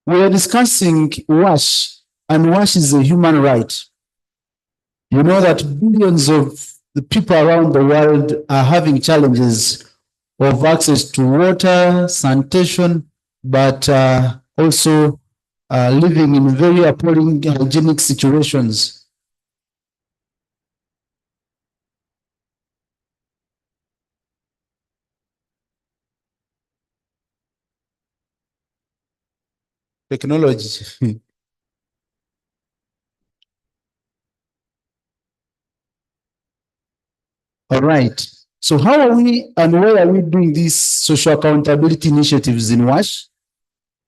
we are discussing WASH, and WASH is a human right. You know that billions of the people around the world are having challenges of access to water, sanitation, but also living in very appalling hygienic situations. technology. All right. So how are we and where are we doing these social accountability initiatives in WASH?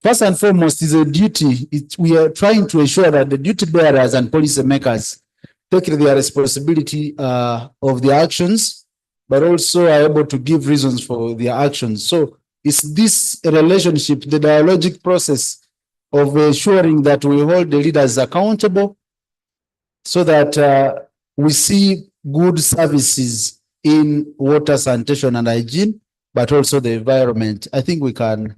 First and foremost is a duty. We are trying to ensure that the duty bearers and policy makers take their responsibility of their actions, but also are able to give reasons for their actions. So it's this relationship, the dialogic process of ensuring that we hold the leaders accountable so that we see good services in water, sanitation, and hygiene, but also the environment. I think we can,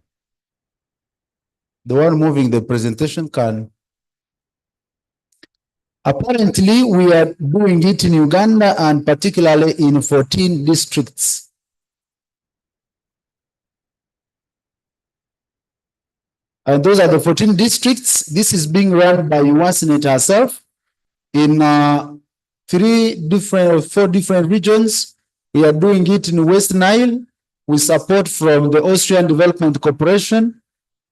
the one moving the presentation can. Apparently, we are doing it in Uganda and particularly in 14 districts. And those are the 14 districts. This is being run by Senator herself in 4 different regions. We are doing it in West Nile with support from the Austrian Development Corporation,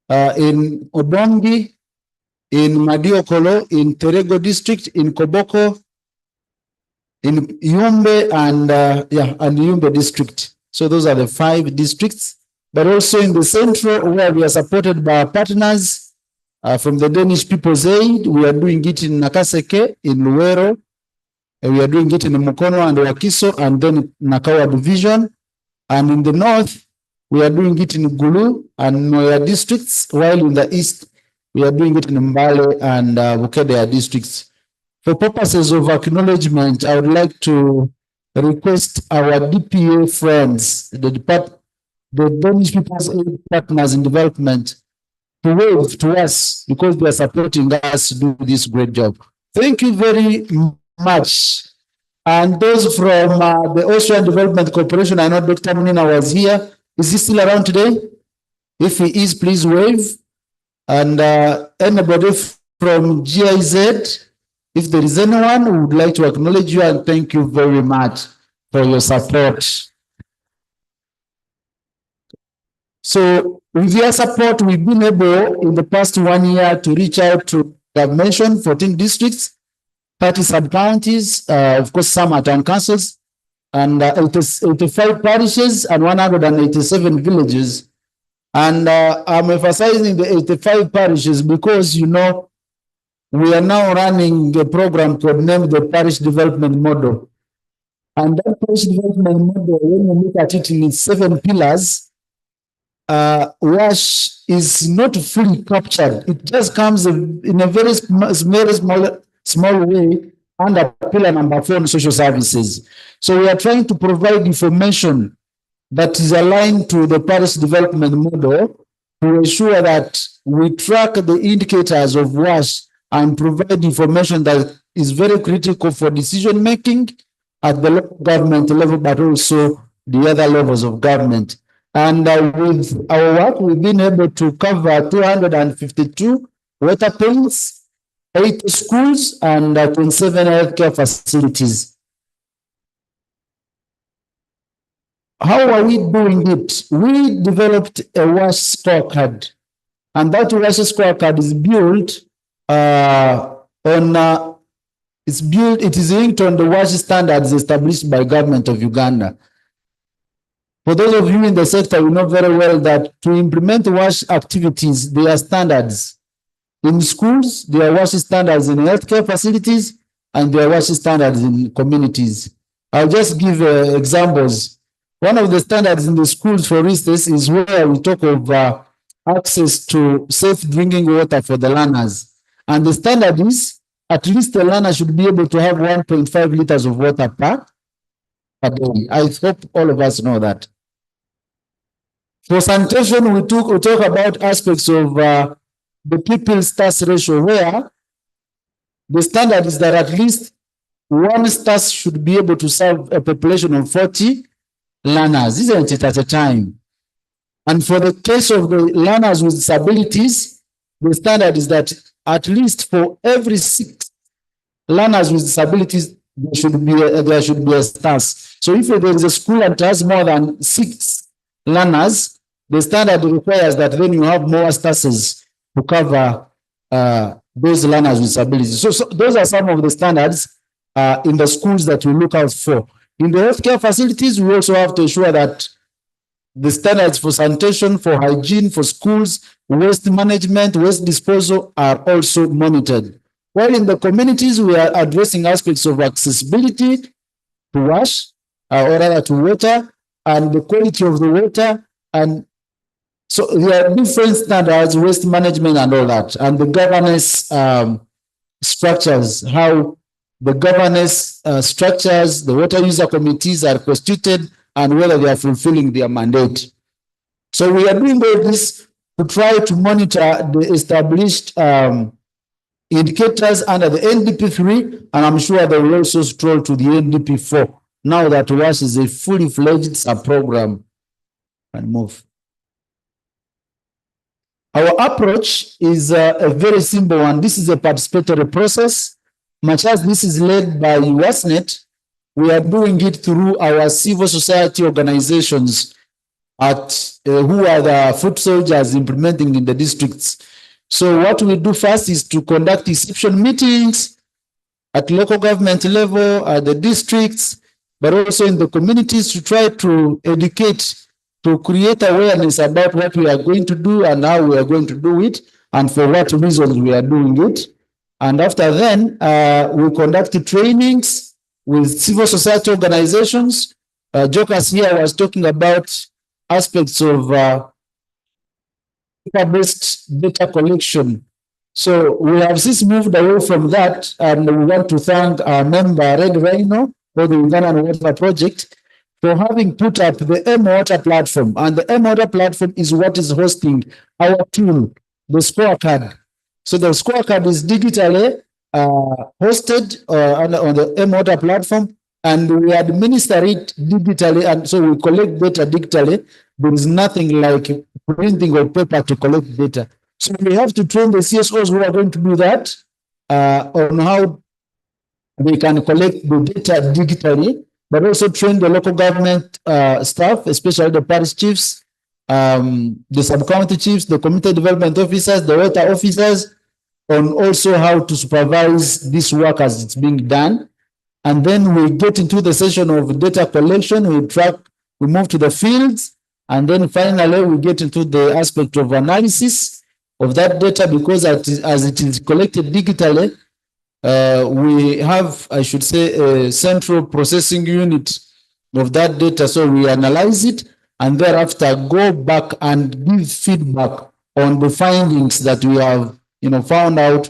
in Odongi, in Madiokolo, in Terego district, in Koboko, in Yumbe, and Yumbe district. So those are the 5 districts. But also in the central, where we are supported by our partners from the Danish People's Aid, we are doing it in Nakaseke, in Luero, and we are doing it in Mukono and Wakiso, and then Nakawa division. And in the north, we are doing it in Gulu and Moya districts, while in the east, we are doing it in Mbale and Bukedea districts. For purposes of acknowledgement, I would like to request our DPA friends, the Danish People's Aid Partners in Development, to wave to us because they are supporting us to do this great job. Thank you very much. And those from the Austrian Development Corporation, I know Dr. Munina was here. Is he still around today? If he is, please wave. And anybody from GIZ, if there is anyone who would like to acknowledge you, and thank you very much for your support. So with your support, we've been able in the past 1 year to reach out to, I've mentioned 14 districts, 30 sub-counties, of course, some are town councils, and 85 parishes and 187 villages. And I'm emphasizing the 85 parishes because, you know, we are now running a program called named the Parish Development Model. And that Parish Development Model, when you look at it in its 7 pillars, WASH is not fully captured. It just comes in a very small way under pillar number 4 on social services. So we are trying to provide information that is aligned to the Parish Development Model to ensure that we track the indicators of WASH and provide information that is very critical for decision making at the local government level, but also the other levels of government. And with our work, we've been able to cover 252 water points, 8 schools, and 27 healthcare facilities. How are we doing it? We developed a WASH scorecard, and that WASH scorecard is built it is linked on the WASH standards established by government of Uganda. For those of you in the sector, we know very well that to implement WASH activities, there are standards. In schools, there are WASH standards in healthcare facilities, and there are WASH standards in communities. I'll just give examples. One of the standards in the schools, for instance, is where we talk of access to safe drinking water for the learners. And the standard is at least the learner should be able to have 1.5 liters of water per day. I hope all of us know that. For sanitation, we talk about aspects of the pupil stats ratio, where the standard is that at least 1 stats should be able to serve a population of 40 learners, isn't it, at a time? And for the case of the learners with disabilities, the standard is that at least for every 6 learners with disabilities, there should be a stats. So if there is a school and it has more than 6 learners, the standard requires that then you have more stats to cover those learners with disabilities. So those are some of the standards in the schools that we look out for. In the healthcare facilities, we also have to ensure that the standards for sanitation, for hygiene, for schools, waste management, waste disposal are also monitored. While in the communities, we are addressing aspects of accessibility to wash, or rather to water, and the quality of the water. And so there are different standards, waste management and all that, and the governance structures, how the governance structures, the water user committees are constituted, and whether they are fulfilling their mandate. So we are doing all this to try to monitor the established indicators under the NDP3, and I'm sure they will also stroll to the NDP4 now that WASH is a fully fledged sub-program. And move. Our approach is a very simple one. This is a participatory process. Much as this is led by WASNet, we are doing it through our civil society organizations who are the foot soldiers implementing in the districts. So what we do first is to conduct reception meetings at local government level, at the districts, but also in the communities to try to educate, to create awareness about what we are going to do and how we are going to do it and for what reasons we are doing it. And after then, we conduct trainings with civil society organizations. Jokers here was talking about aspects of paper-based data collection. So we have since moved away from that, and we want to thank our member, Red Rhino, for the Ugandan Water Project, for having put up the M-Water platform. And the M-Water platform is what is hosting our tool, the scorecard. So the scorecard is digitally hosted on the M-Water platform, and we administer it digitally, and so we collect data digitally. There is nothing like printing or paper to collect data. So we have to train the CSOs who are going to do that on how they can collect the data digitally, but also train the local government staff, especially the parish chiefs, the sub-county chiefs, the community development officers, the water officers, on also how to supervise this work as it's being done. And then we get into the session of data collection, we move to the fields, and then finally we get into the aspect of analysis of that data, because as it is collected digitally, we have, I should say, a central processing unit of that data. So we analyze it and thereafter go back and give feedback on the findings that we have found out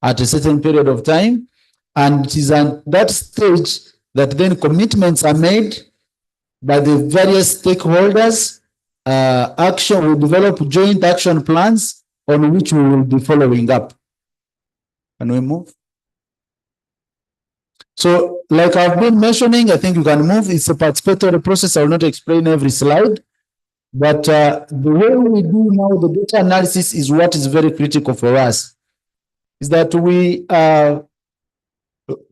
at a certain period of time. And it is at that stage that then commitments are made by the various stakeholders. We develop joint action plans on which we will be following up. Can we move? So, like I've been mentioning, I think you can move. It's a participatory process. I will not explain every slide. But the way we do now the data analysis is what is very critical for us. Is that we,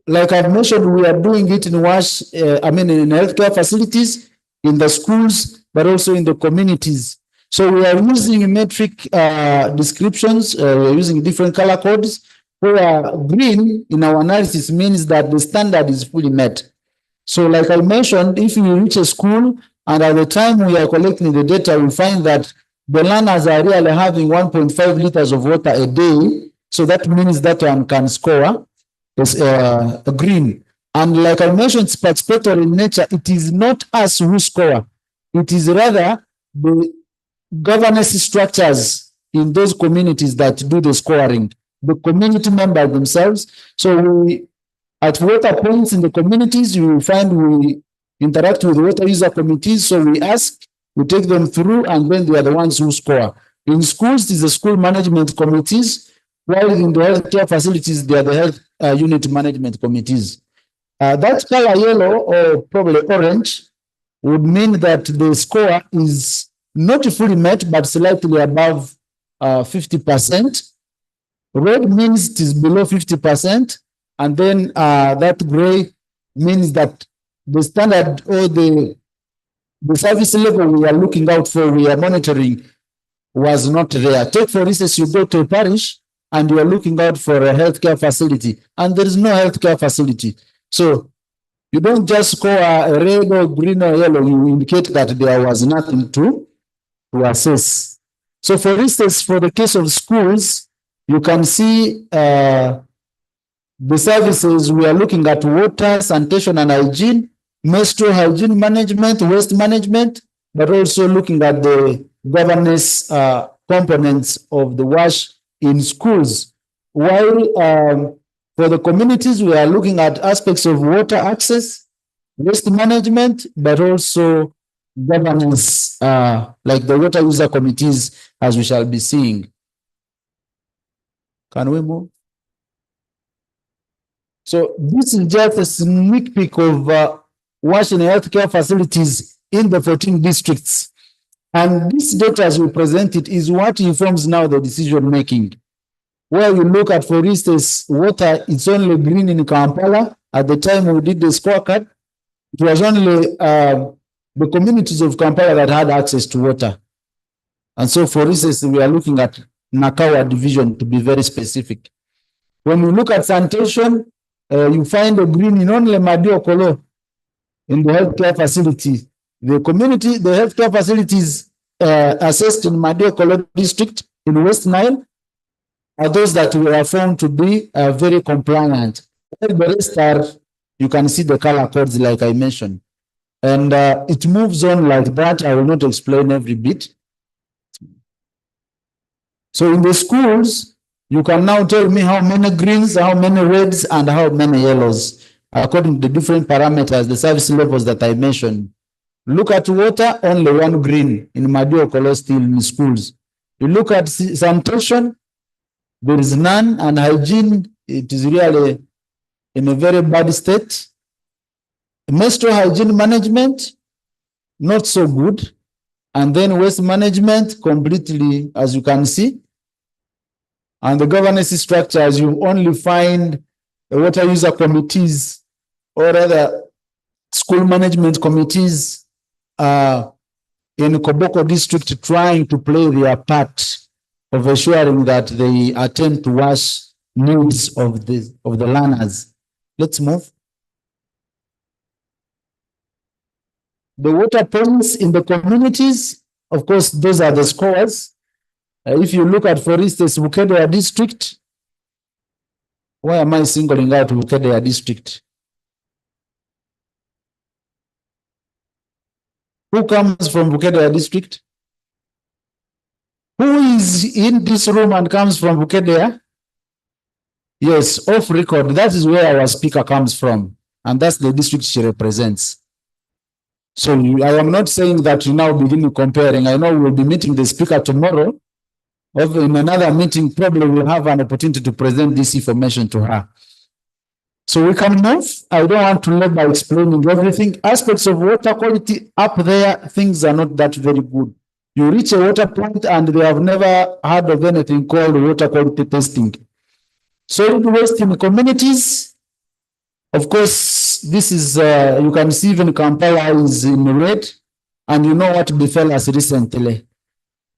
like I've mentioned, we are doing it in WASH, in healthcare facilities, in the schools, but also in the communities. So we are using metric descriptions, we're using different color codes, where green in our analysis means that the standard is fully met. So like I mentioned, if you reach a school and at the time we are collecting the data, we find that the learners are really having 1.5 liters of water a day. So that means that one can score a green. And like I mentioned, it's participatory in nature. It is not us who score. It is rather the governance structures in those communities that do the scoring, the community members themselves. So we, at water points in the communities, you will find we interact with water user committees. So we ask, we take them through, and then they are the ones who score. In schools, it is the school management committees, while in the healthcare facilities, they are the health unit management committees. That color yellow or probably orange would mean that the score is not fully met, but slightly above 50%. Red means it is below 50%. And then that gray means that the standard or the service level we are looking out for, we are monitoring, was not there. Take for instance, you go to a parish and you are looking out for a healthcare facility and there is no healthcare facility. So you don't just score a red or green or yellow, you indicate that there was nothing to assess. So for instance, for the case of schools, you can see the services we are looking at: water, sanitation and hygiene, menstrual hygiene management, waste management, but also looking at the governance components of the WASH in schools. While for the communities, we are looking at aspects of water access, waste management, but also governance, like the water user committees, as we shall be seeing. Can we move? So this is just a sneak peek of WASH in healthcare facilities in the 14 districts. And this data, as we present it, is what informs now the decision making. Where you look at, for instance, water, it's only green in Kampala. At the time we did the scorecard, it was only the communities of Kampala that had access to water. And so, for instance, we are looking at Nakawa division to be very specific. When we look at sanitation, you find a green in only Madiokolo in the healthcare facility. The healthcare facilities assessed in Madiokolo district in West Nile are those that were found to be very compliant. The rest are, you can see the color codes like I mentioned. And it moves on like that. I will not explain every bit. So in the schools, you can now tell me how many greens, how many reds, and how many yellows, according to the different parameters, the service levels that I mentioned. Look at water, only one green in Madiokolo still in schools. You look at sanitation, there is none, and hygiene, it is really in a very bad state. Menstrual hygiene management, not so good. And then waste management, completely, as you can see. And the governance structures, you only find the water user committees or other school management committees in Koboko district trying to play their part of ensuring that they attend to WASH needs of the learners. Let's move. The water points in the communities, of course, those are the scores. If you look at, for instance, Bukedea district, why am I singling out Bukedea district? Who comes from Bukedea district? Who is in this room and comes from Bukedea? Yes, off record. That is where our speaker comes from. And that's the district she represents. So I am not saying that you now begin comparing. I know we'll be meeting the speaker tomorrow. In another meeting, probably we'll have an opportunity to present this information to her. So we can move. I don't want to labor explaining everything. Aspects of water quality up there, things are not that very good. You reach a water plant and they have never heard of anything called water quality testing. Solid waste in communities. Of course, this is, you can see even Kampala is in red, and you know what befell us recently.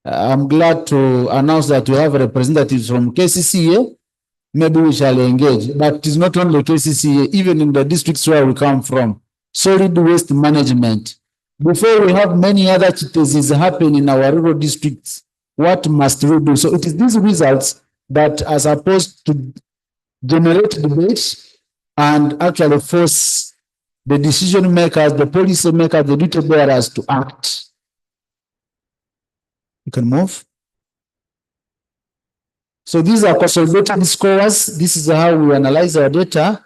I'm glad to announce that we have representatives from KCCA. Maybe we shall engage, but it's not only KCCA, even in the districts where we come from, solid waste management. Before we have many other diseases happen in our rural districts, what must we do? So it is these results that are supposed to generate debates and actually force the decision makers, the policy makers, the duty bearers to act. You can move. So these are consolidated scores. This is how we analyze our data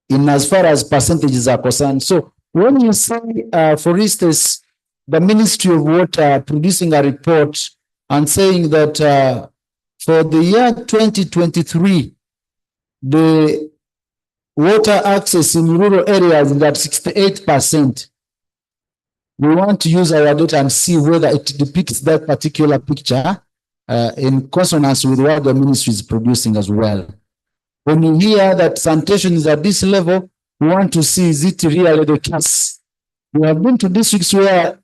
in as far as percentages are concerned. So when you see, for instance, the Ministry of Water producing a report and saying that for the year 2023, the water access in rural areas is at 68%. We want to use our data and see whether it depicts that particular picture in consonance with what the ministry is producing as well. When you hear that sanitation is at this level, we want to see, is it really the case? We have been to districts where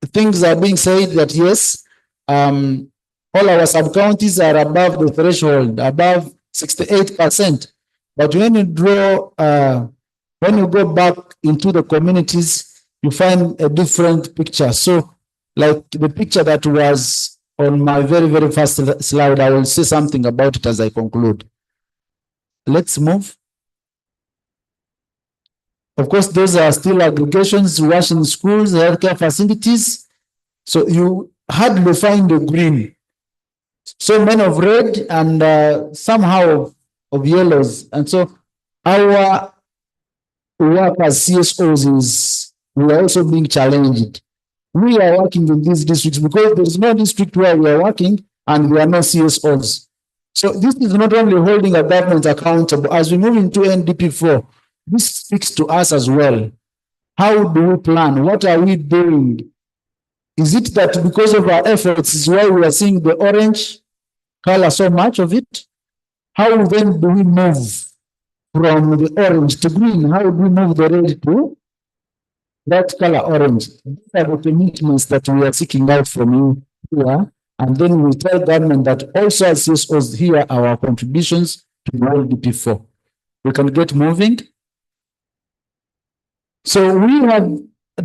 things are being said that yes, all our sub-counties are above the threshold, above 68%. But when you draw, when you go back into the communities, you find a different picture. So like the picture that was on my very, very first slide, I will say something about it as I conclude. Let's move. Of course, those are still aggregations, washing schools, healthcare facilities. So you hardly find the green. So many of red and somehow of yellows. And so our work as CSOs is, we are also being challenged. We are working in these districts because there is no district where we are working and we are no CSOs. So this is not only holding a government accountable. As we move into NDP4, this speaks to us as well. How do we plan? What are we doing? Is it that because of our efforts is why we are seeing the orange color, so much of it? How then do we move from the orange to green? How do we move the red to that color orange? These are the commitments that we are seeking out from you here. And then we tell government that also as CSOs, here are our contributions to the LDP4. We can get moving. So we have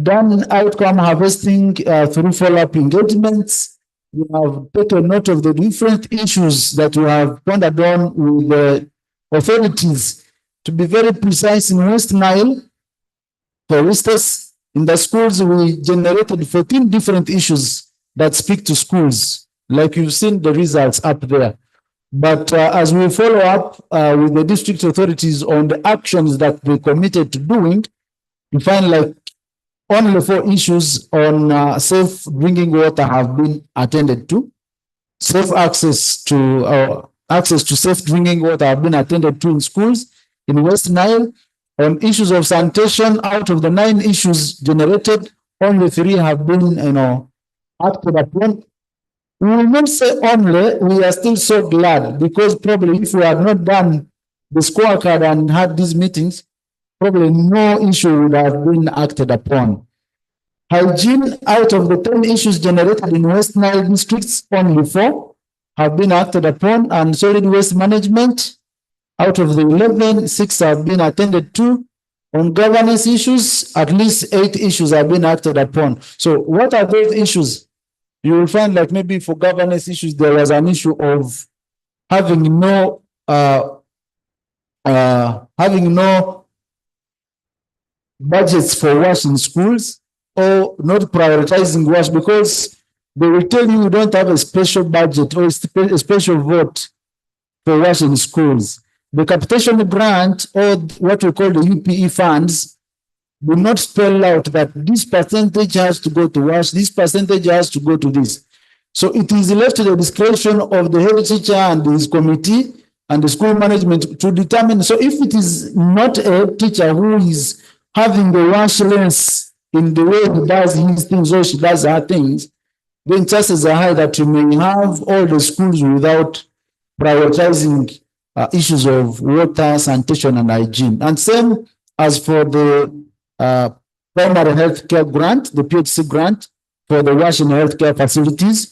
done outcome harvesting through follow-up engagements. We have taken note of the different issues that we have pondered on with the authorities. To be very precise, in West Nile, for instance, in the schools, we generated 14 different issues that speak to schools, like you've seen the results up there. But as we follow up with the district authorities on the actions that they committed to doing, you find like only 4 issues on safe drinking water have been attended to. Safe access to safe drinking water have been attended to in schools in West Nile. On issues of sanitation, out of the 9 issues generated, only 3 have been, acted upon. We will not say only, we are still so glad because probably if we had not done the scorecard and had these meetings, probably no issue would have been acted upon. Hygiene, out of the 10 issues generated in West Nile districts, only 4 have been acted upon, and solid waste management, out of the 11, 6 have been attended to. On governance issues, at least 8 issues have been acted upon. So what are those issues? You will find like maybe for governance issues, there was an issue of having no budgets for wash in schools, or not prioritizing wash because they will tell you don't have a special budget or a special vote for wash in schools. The capitation grant, or what we call the UPE funds, do not spell out that this percentage has to go to wash, this percentage has to go to this. So it is left to the discretion of the head teacher and his committee and the school management to determine. So if it is not a teacher who is having the wash lens in the way he does his things or she does her things, then chances are high that you may have all the schools without prioritizing issues of water, sanitation, and hygiene. And same as for the primary health care grant, the PHC grant for the washing healthcare facilities.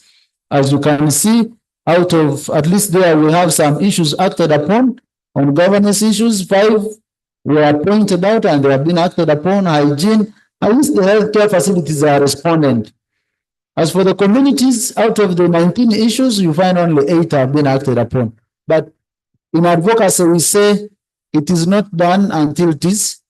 As you can see, out of at least there, we have some issues acted upon. On governance issues, 5 were pointed out and they have been acted upon. Hygiene, at least the healthcare facilities are respondent. As for the communities, out of the 19 issues, you find only 8 have been acted upon. But in advocacy, we say it is not done until it is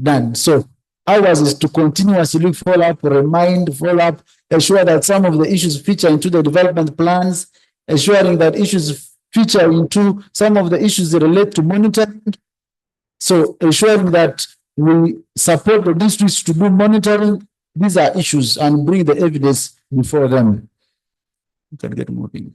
done. So ours is to continuously follow up, remind, follow up, ensure that some of the issues feature into the development plans, ensuring that issues feature into some of the issues that relate to monitoring. So ensuring that we support the districts to do monitoring. These are issues and bring the evidence before them. You can get moving.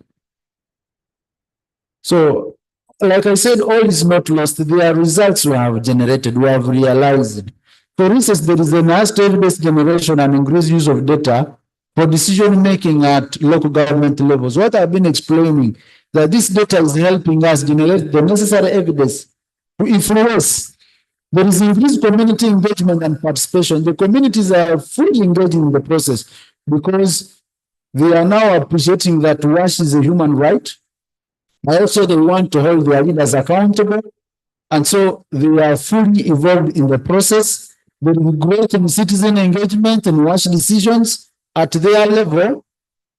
So, like I said, all is not lost. There are results we have generated, we have realized. For instance, there is enhanced evidence generation and increased use of data for decision making at local government levels. What I've been explaining, that this data is helping us generate the necessary evidence to influence. There is increased community engagement and participation. The communities are fully engaged in the process because They are now appreciating that wash is a human right. Also, they want to hold their leaders accountable. And so they are fully involved in the process. There is great citizen engagement and wash decisions at their level.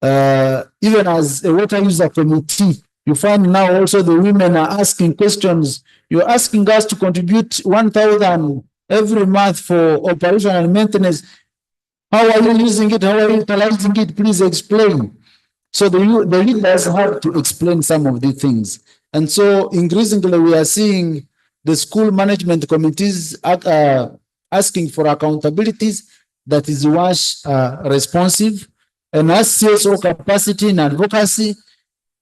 Even as a water user committee, you find now also the women are asking questions. You're asking us to contribute 1,000 every month for operation and maintenance. How are you using it? How are you utilizing it? Please explain. So the leaders have to explain some of these things. And so increasingly we are seeing the school management committees asking for accountabilities that is WASH responsive. And as CSO capacity and advocacy,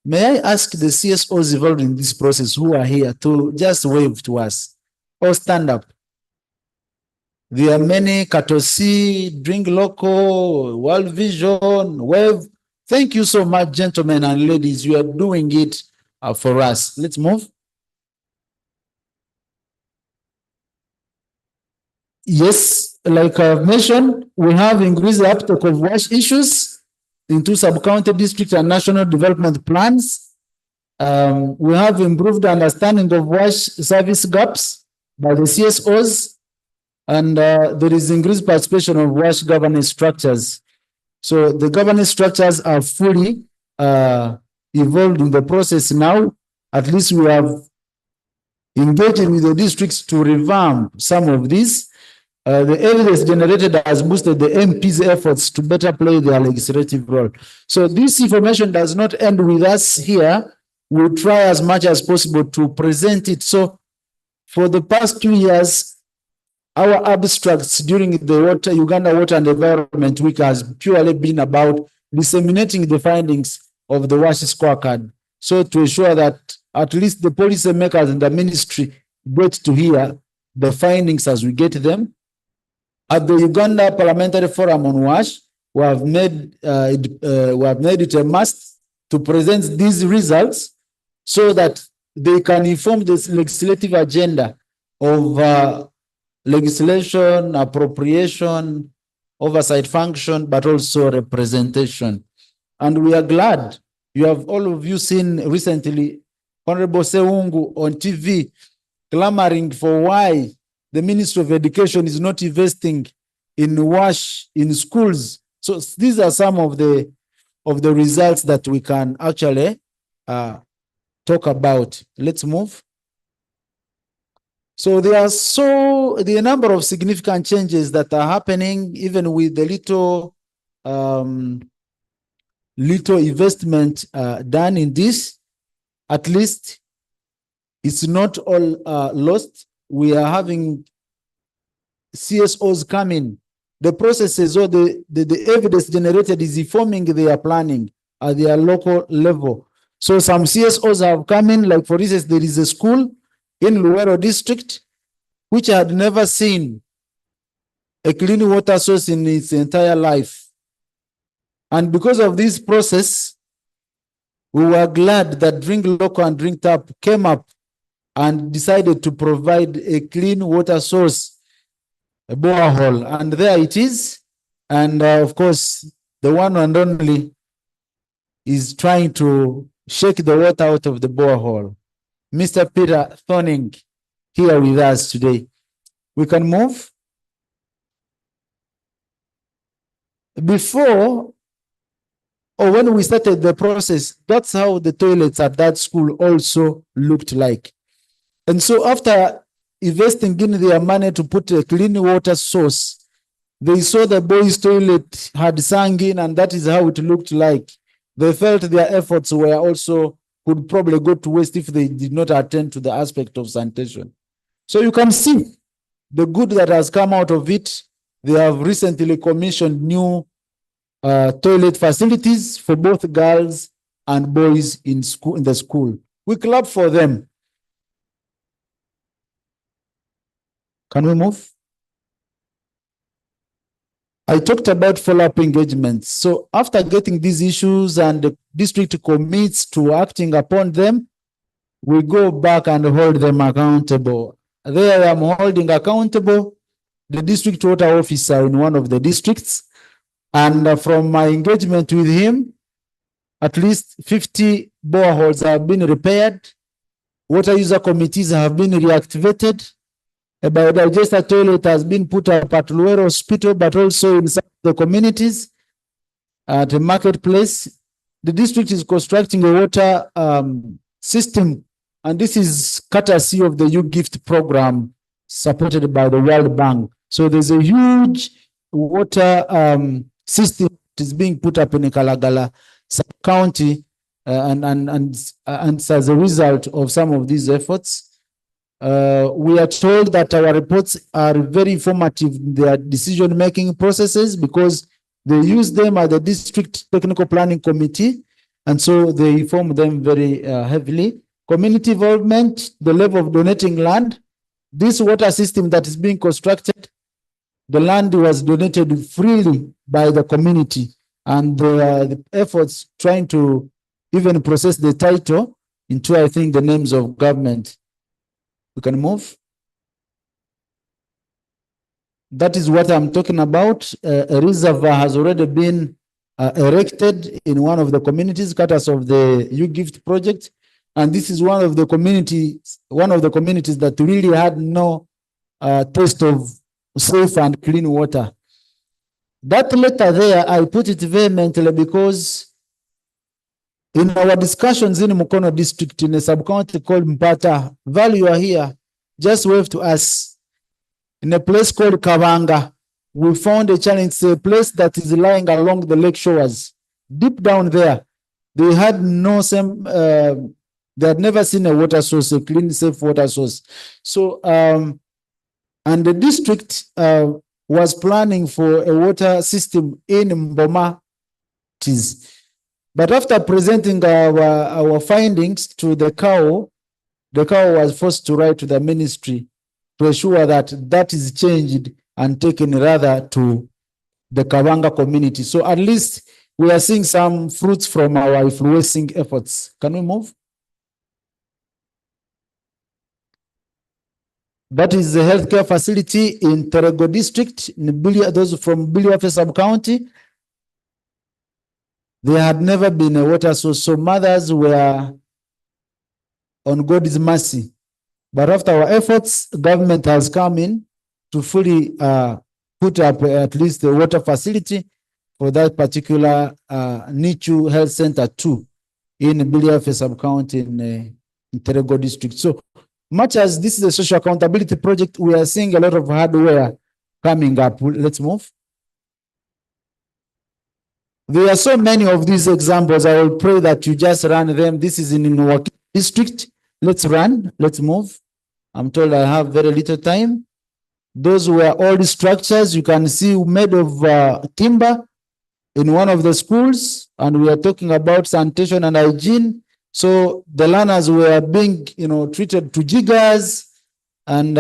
may I ask the CSOs involved in this process who are here to just wave to us or stand up? There are many, Katosi, Drink Local, World Vision, Wave. Thank you so much, gentlemen and ladies. You are doing it for us. Let's move. Yes, like I've mentioned, we have increased the uptake of WASH issues into sub-county district and national development plans. We have improved understanding of WASH service gaps by the CSOs. And there is increased participation of WASH governance structures. So the governance structures are fully involved in the process now. At least we have engaged with the districts to revamp some of these. The evidence generated has boosted the MP's efforts to better play their legislative role. So this information does not end with us here. We'll try as much as possible to present it. So for the past 2 years, our abstracts during the Uganda Water and Environment Week has purely been about disseminating the findings of the WASH scorecard. So to ensure that at least the policy makers and the ministry get to hear the findings as we get them. At the Uganda Parliamentary Forum on WASH, we have made it a must to present these results so that they can inform this legislative agenda of legislation, appropriation, oversight function, but also representation. And we are glad you have all of you seen recently Honorable Seungu on TV clamoring for why the Ministry of Education is not investing in WASH in schools. So these are some of the results that we can actually talk about. Let's move. So there are the number of significant changes that are happening, even with the little investment done in this. At least it's not all lost. We are having CSOs coming. The processes or the evidence generated is informing their planning at their local level. So some CSOs have come in, like for instance, there is a school in Luwero district, which had never seen a clean water source in its entire life. And because of this process, we were glad that Drink Local and Drink Tap came up and decided to provide a clean water source, a borehole. And there it is. And of course, the one and only is trying to shake the water out of the borehole. Mr. Peter Thorning, here with us today. We can move. Before, or when we started the process, that's how the toilets at that school also looked like. And so after investing in their money to put a clean water source, they saw the boys' toilet had sunk in, and that is how it looked like. They felt their efforts were also could probably go to waste if they did not attend to the aspect of sanitation. So you can see the good that has come out of it. They have recently commissioned new toilet facilities for both girls and boys in the school. We clap for them. Can we move? I talked about follow-up engagements. So after getting these issues and the district commits to acting upon them, we go back and hold them accountable. There I am holding accountable the district water officer in one of the districts. And from my engagement with him, at least 50 boreholes have been repaired. Water user committees have been reactivated. A biodigester toilet has been put up at Luero Hospital, but also in some of the communities at the marketplace. The district is constructing a water system, and this is courtesy of the U-Gift program supported by the World Bank. So there's a huge water system that is being put up in Kalagala sub-county, and as a result of some of these efforts, we are told that our reports are very informative in their decision-making processes because they use them at the district technical planning committee, and so they inform them very heavily. Community involvement, the level of donating land. This water system that is being constructed, the land was donated freely by the community, and the efforts trying to even process the title into, I think, the names of government. We can move. That is what I'm talking about. A reservoir has already been erected in one of the communities, courtesy of the U-Gift project. And this is one of the communities that really had no taste of safe and clean water. That letter there, I put it vehemently because in our discussions in Mukono district, in a sub-county called Mpata, Val, you are here, just wave to us. In a place called Kavanga, we found a challenge. It's a place that is lying along the lake shores. Deep down there, they had no same, they had never seen a water source, a clean, safe water source. So, and the district was planning for a water system in Mboma. But after presenting our findings to the CAO was forced to write to the ministry to ensure that that is changed and taken rather to the Kavanga community. So at least we are seeing some fruits from our influencing efforts. Can we move? That is the healthcare facility in Terego district, in those from Biliafe sub-county. There had never been a water source, so mothers were on God's mercy. But after our efforts, government has come in to fully put up at least the water facility for that particular Nichu Health Center 2 in Biliafe sub-county in Terego district. So much as this is a social accountability project, we are seeing a lot of hardware coming up. Let's move. There are so many of these examples. I will pray that you just run them. This is in Nwaki district. Let's run. Let's move. I'm told I have very little time. Those were old structures you can see made of timber in one of the schools, and we are talking about sanitation and hygiene. So the learners were being, treated to jiggers and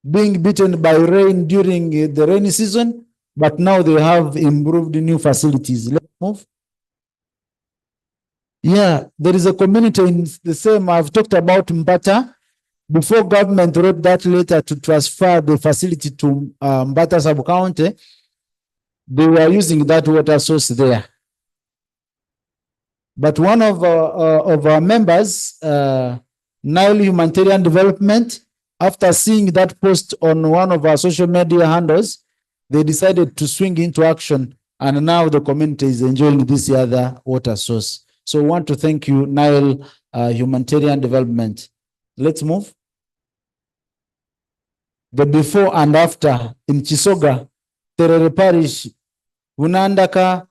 being beaten by rain during the rainy season. But now they have improved new facilities. Let's move. Yeah, there is a community in the same, I've talked about Mbata. Before government wrote that letter to transfer the facility to Mbata sub-county, they were using that water source there. But one of our members, Nile Humanitarian Development, after seeing that post on one of our social media handles, they decided to swing into action, and now the community is enjoying this other water source. So I want to thank you, Nile Humanitarian Development. Let's move. The before and after in Chisoga, Terere Parish, Vunankanda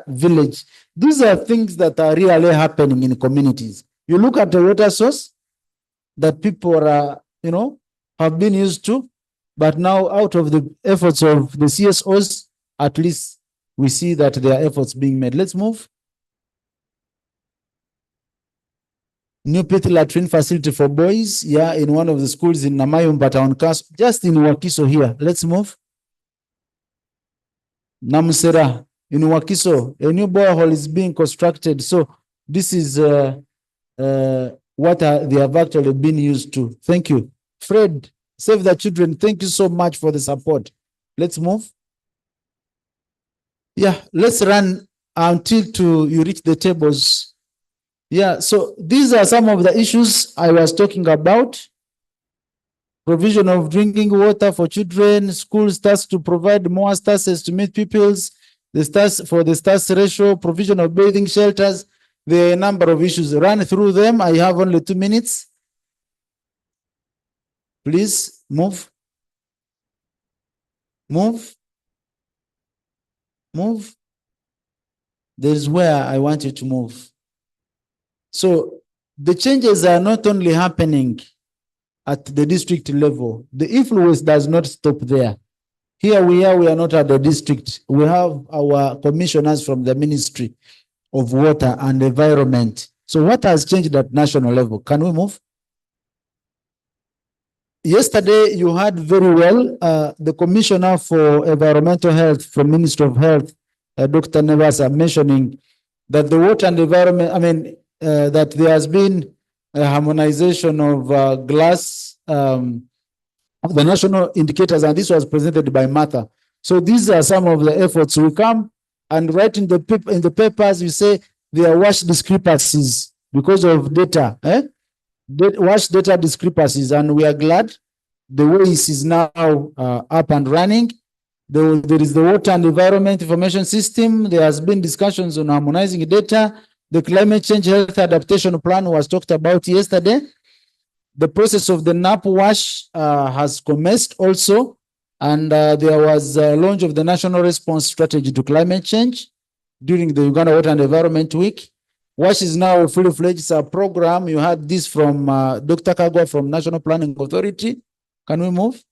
village. These are things that are really happening in communities. You look at the water source that people are, have been used to, but now out of the efforts of the CSOs, at least we see that there are efforts being made. Let's move. New pit latrine facility for boys, in one of the schools in Namayumba Town Council, just in Wakiso here. Let's move. Namusera, in Wakiso, a new borehole is being constructed. So this is what they have actually been used to. Thank you. Fred, Save the Children, thank you so much for the support. Let's move. Yeah, let's run until you reach the tables. Yeah, so these are some of the issues I was talking about. Provision of drinking water for children, school starts to provide more stats to meet pupils, the stats for the stats ratio, provision of bathing shelters. There are a number of issues. Run through them. I have only 2 minutes. Please move. Move. Move. There's where I want you to move. So the changes are not only happening at the district level. The influence does not stop there. Here we are not at the district. We have our commissioners from the Ministry of Water and Environment. So what has changed at national level? Can we move? Yesterday, you heard very well the Commissioner for Environmental Health from Ministry of Health, Dr. Nevasa, mentioning that the water and environment, that there has been a harmonization of glass, of the national indicators, and this was presented by Martha. So these are some of the efforts. We come and write in the papers, we say there are WASH discrepancies because of data, WASH data discrepancies, and we are glad the WASE is now up and running. There is the Water and Environment Information System. There has been discussions on harmonizing data. The Climate Change Health Adaptation Plan was talked about yesterday. The process of the NAP WASH has commenced also, and there was a launch of the National Response Strategy to Climate Change during the Uganda Water and Environment Week. WASH is now a fully-fledged program. You had this from Dr. Kagwa from National Planning Authority. Can we move?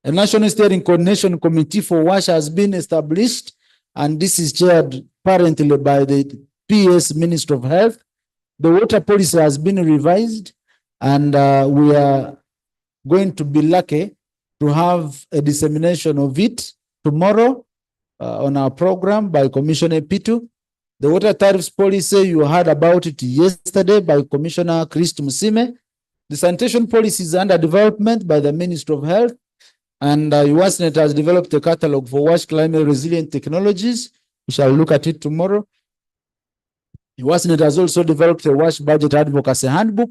A National Steering Coordination Committee for WASH has been established, and this is chaired currently by the PS Minister of Health. The water policy has been revised, and we are going to be lucky to have a dissemination of it tomorrow on our program by Commissioner Pitu. The water tariffs policy, you heard about it yesterday by Commissioner Christ Musime. The sanitation policy is under development by the Ministry of Health, and UWASNet has developed a catalog for WASH climate resilient technologies. We shall look at it tomorrow. UWASNet has also developed a WASH budget advocacy handbook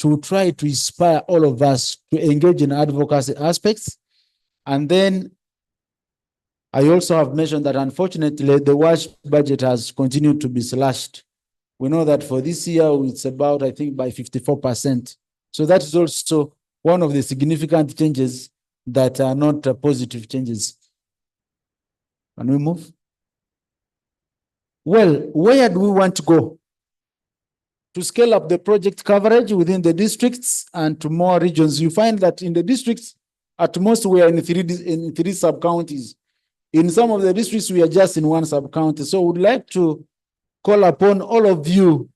to try to inspire all of us to engage in advocacy aspects. And then I also have mentioned that unfortunately the WASH budget has continued to be slashed. We know that for this year it's about, I think, by 54%. So that is also one of the significant changes that are not positive changes. Can we move? Well, where do we want to go? To scale up the project coverage within the districts and to more regions. You find that in the districts, at most we are in three sub-counties. In some of the districts, we are just in one sub-county. So we'd like to call upon all of you,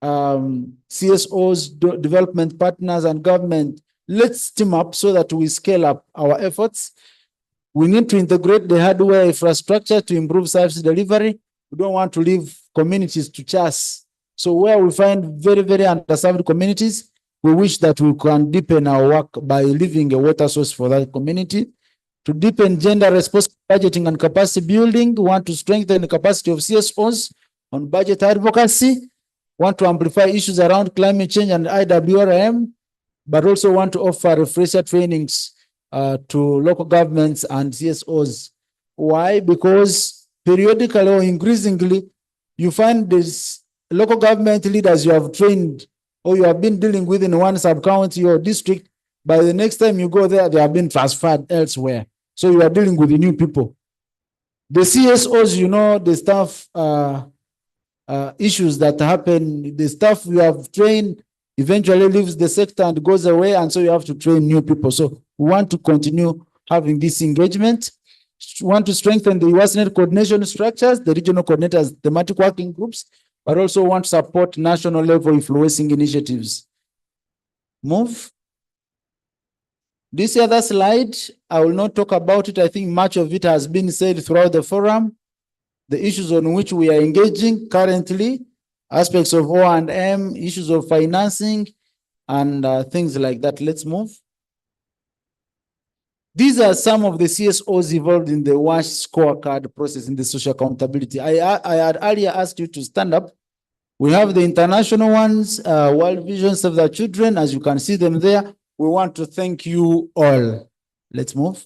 CSOs, development partners, and government. Let's team up so that we scale up our efforts. We need to integrate the hardware infrastructure to improve service delivery. We don't want to leave communities to chance. So where we find very, very underserved communities, we wish that we can deepen our work by leaving a water source for that community. To deepen gender responsive budgeting and capacity building, we want to strengthen the capacity of CSOs on budget advocacy, want to amplify issues around climate change and IWRM, but also want to offer refresher trainings to local governments and CSOs. Why? Because periodically or increasingly, you find these local government leaders you have trained or you have been dealing with in one sub-county or district, by the next time you go there, they have been transferred elsewhere. So you are dealing with the new people. The CSOs, you know, the staff issues that happen, the staff you have trained eventually leaves the sector and goes away, and so you have to train new people. So we want to continue having this engagement. We want to strengthen the UWASNet coordination structures, the regional coordinators, thematic working groups, but also want to support national level influencing initiatives. Move. This other slide, I will not talk about it. I think much of it has been said throughout the forum. The issues on which we are engaging currently, aspects of O&M, issues of financing, and things like that. Let's move. These are some of the CSOs involved in the WASH scorecard process in the social accountability. I had earlier asked you to stand up. We have the international ones, World Vision Save the Children, as you can see them there. We want to thank you all. Let's move.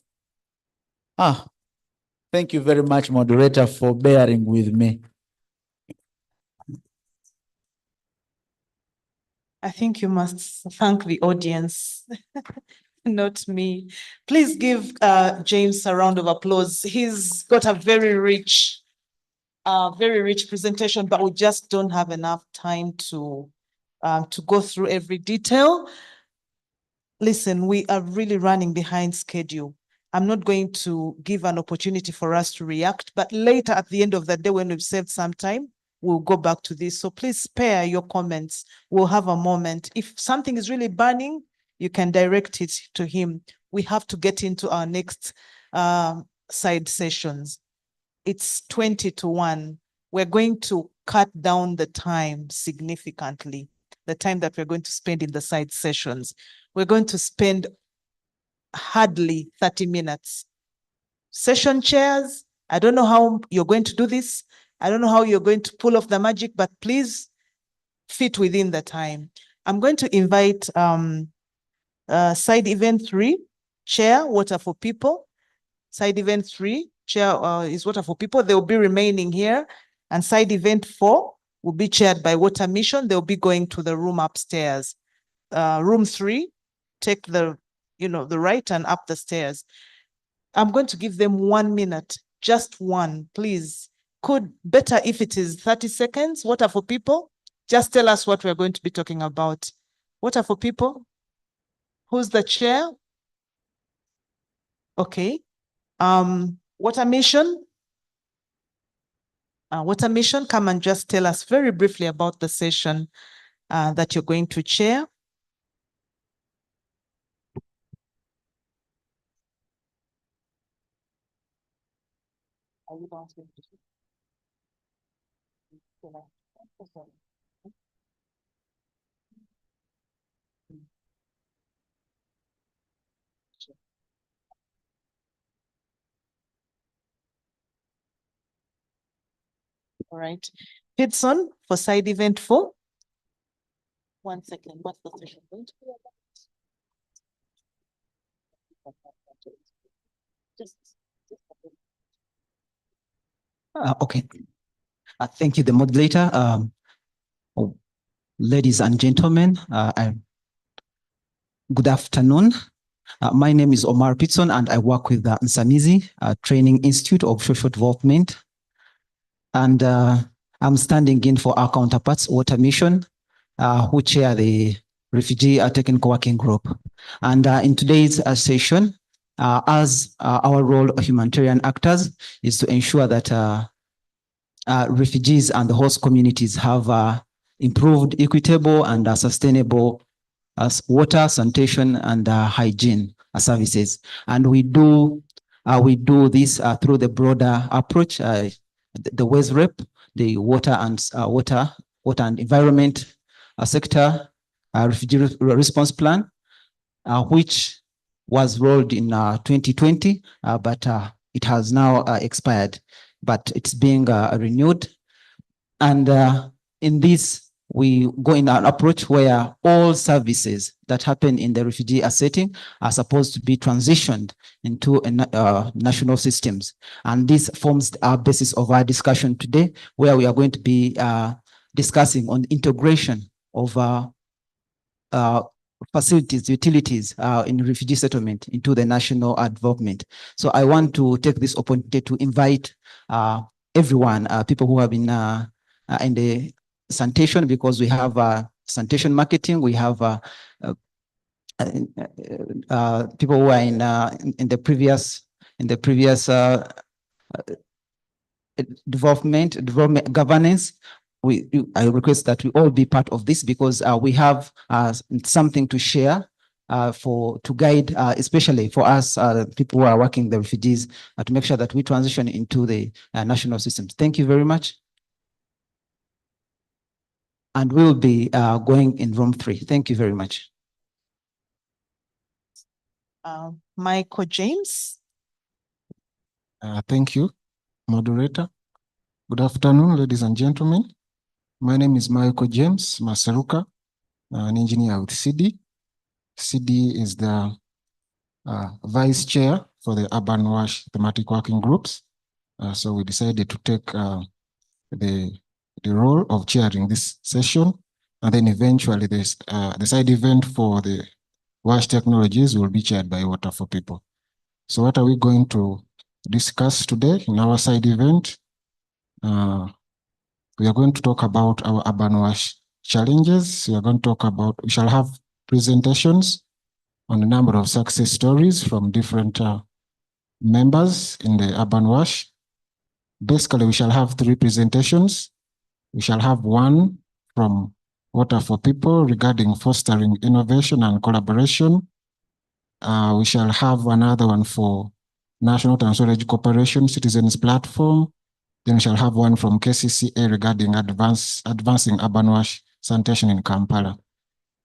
Thank you very much, moderator, for bearing with me. I think you must thank the audience, not me. Please give James a round of applause. He's got a very rich presentation, but we just don't have enough time to go through every detail. Listen, we are really running behind schedule. I'm not going to give an opportunity for us to react, but later at the end of the day, when we've saved some time, we'll go back to this. So please spare your comments. We'll have a moment. If something is really burning, you can direct it to him. We have to get into our next side sessions. It's 20 to 1. We're going to cut down the time significantly, the time that we're going to spend in the side sessions. We're going to spend hardly 30 minutes. Session chairs, I don't know how you're going to do this. I don't know how you're going to pull off the magic, but please fit within the time. I'm going to invite side event 3, chair, Water for People. Side event 3, chair is Water for People. They'll be remaining here. And side event 4 will be chaired by Water Mission. They'll be going to the room upstairs. Room 3, take the right and up the stairs. I'm going to give them 1 minute, just one, please. Could better if it is 30 seconds. Water for People, just tell us what we're going to be talking about. Water for People, who's the chair? Okay. Water Mission. Water Mission, come and just tell us very briefly about the session that you're going to chair. All right. Pitson for side event 4. 1 second. What's the session going to be about? Okay. Thank you, the moderator. Ladies and gentlemen, good afternoon. My name is Omar Pitson, and I work with the Nsamizi Training Institute of Social Development. And I'm standing in for our counterparts, Water Mission, who chair the Refugee Technical Working Group. And in today's session, as our role of humanitarian actors is to ensure that refugees and the host communities have improved, equitable, and sustainable water, sanitation, and hygiene services. And we do this through the broader approach, the WESREP, the water and environment sector refugee response plan, which was rolled in 2020, but it has now expired, but it's being renewed. And in this, we go in an approach where all services that happen in the refugee setting are supposed to be transitioned into national systems. And this forms our basis of our discussion today, where we are going to be discussing on integration of facilities, utilities in refugee settlement into the national development. So I want to take this opportunity to invite everyone, people who have been in the sanitation, because we have sanitation marketing, we have people who are in the previous development governance. I request that we all be part of this, because we have something to share to guide, especially for us people who are working the refugees, to make sure that we transition into the national systems. Thank you very much. And we'll be going in room 3. Thank you very much. Michael James. Thank you, moderator. Good afternoon, ladies and gentlemen. My name is Michael James Masaruka, an engineer with CD. CD is the vice chair for the Urban Wash thematic working groups. So we decided to take the role of chairing this session, and then eventually this the side event for the wash technologies will be chaired by Water for People. So what are we going to discuss today in our side event? We are going to talk about our urban wash challenges. We are going to talk about, we shall have presentations on a number of success stories from different members in the urban wash. Basically, we shall have 3 presentations. We shall have one from Water for People regarding fostering innovation and collaboration. We shall have another one for National Water and Storage Corporation Citizens Platform. Then we shall have one from KCCA regarding advancing urban wash sanitation in Kampala.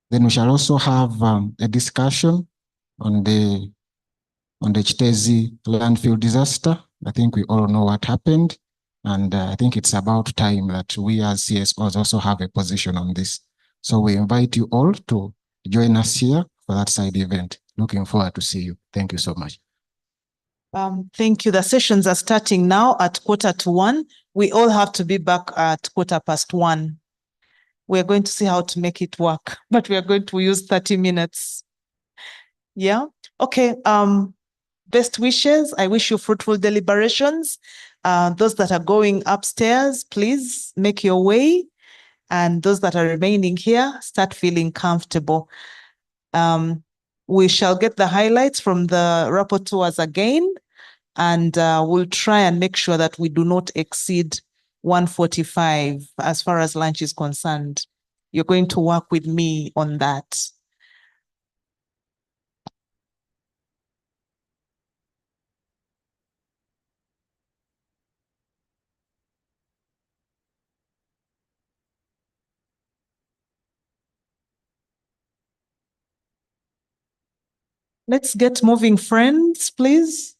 Then we shall also have a discussion on the Chitezi landfill disaster. I think we all know what happened, and I think it's about time that we as CSOs also have a position on this. So we invite you all to join us here for that side event. Looking forward to see you. Thank you so much. Thank you. The sessions are starting now at 1:45. We all have to be back at 1:15. We're going to see how to make it work, but we are going to use 30 minutes. Yeah. Okay. Best wishes. I wish you fruitful deliberations. Those that are going upstairs, please make your way. And those that are remaining here, start feeling comfortable. We shall get the highlights from the rapporteurs again, and we'll try and make sure that we do not exceed 1:45 as far as lunch is concerned. You're going to work with me on that. Let's get moving, friends, please.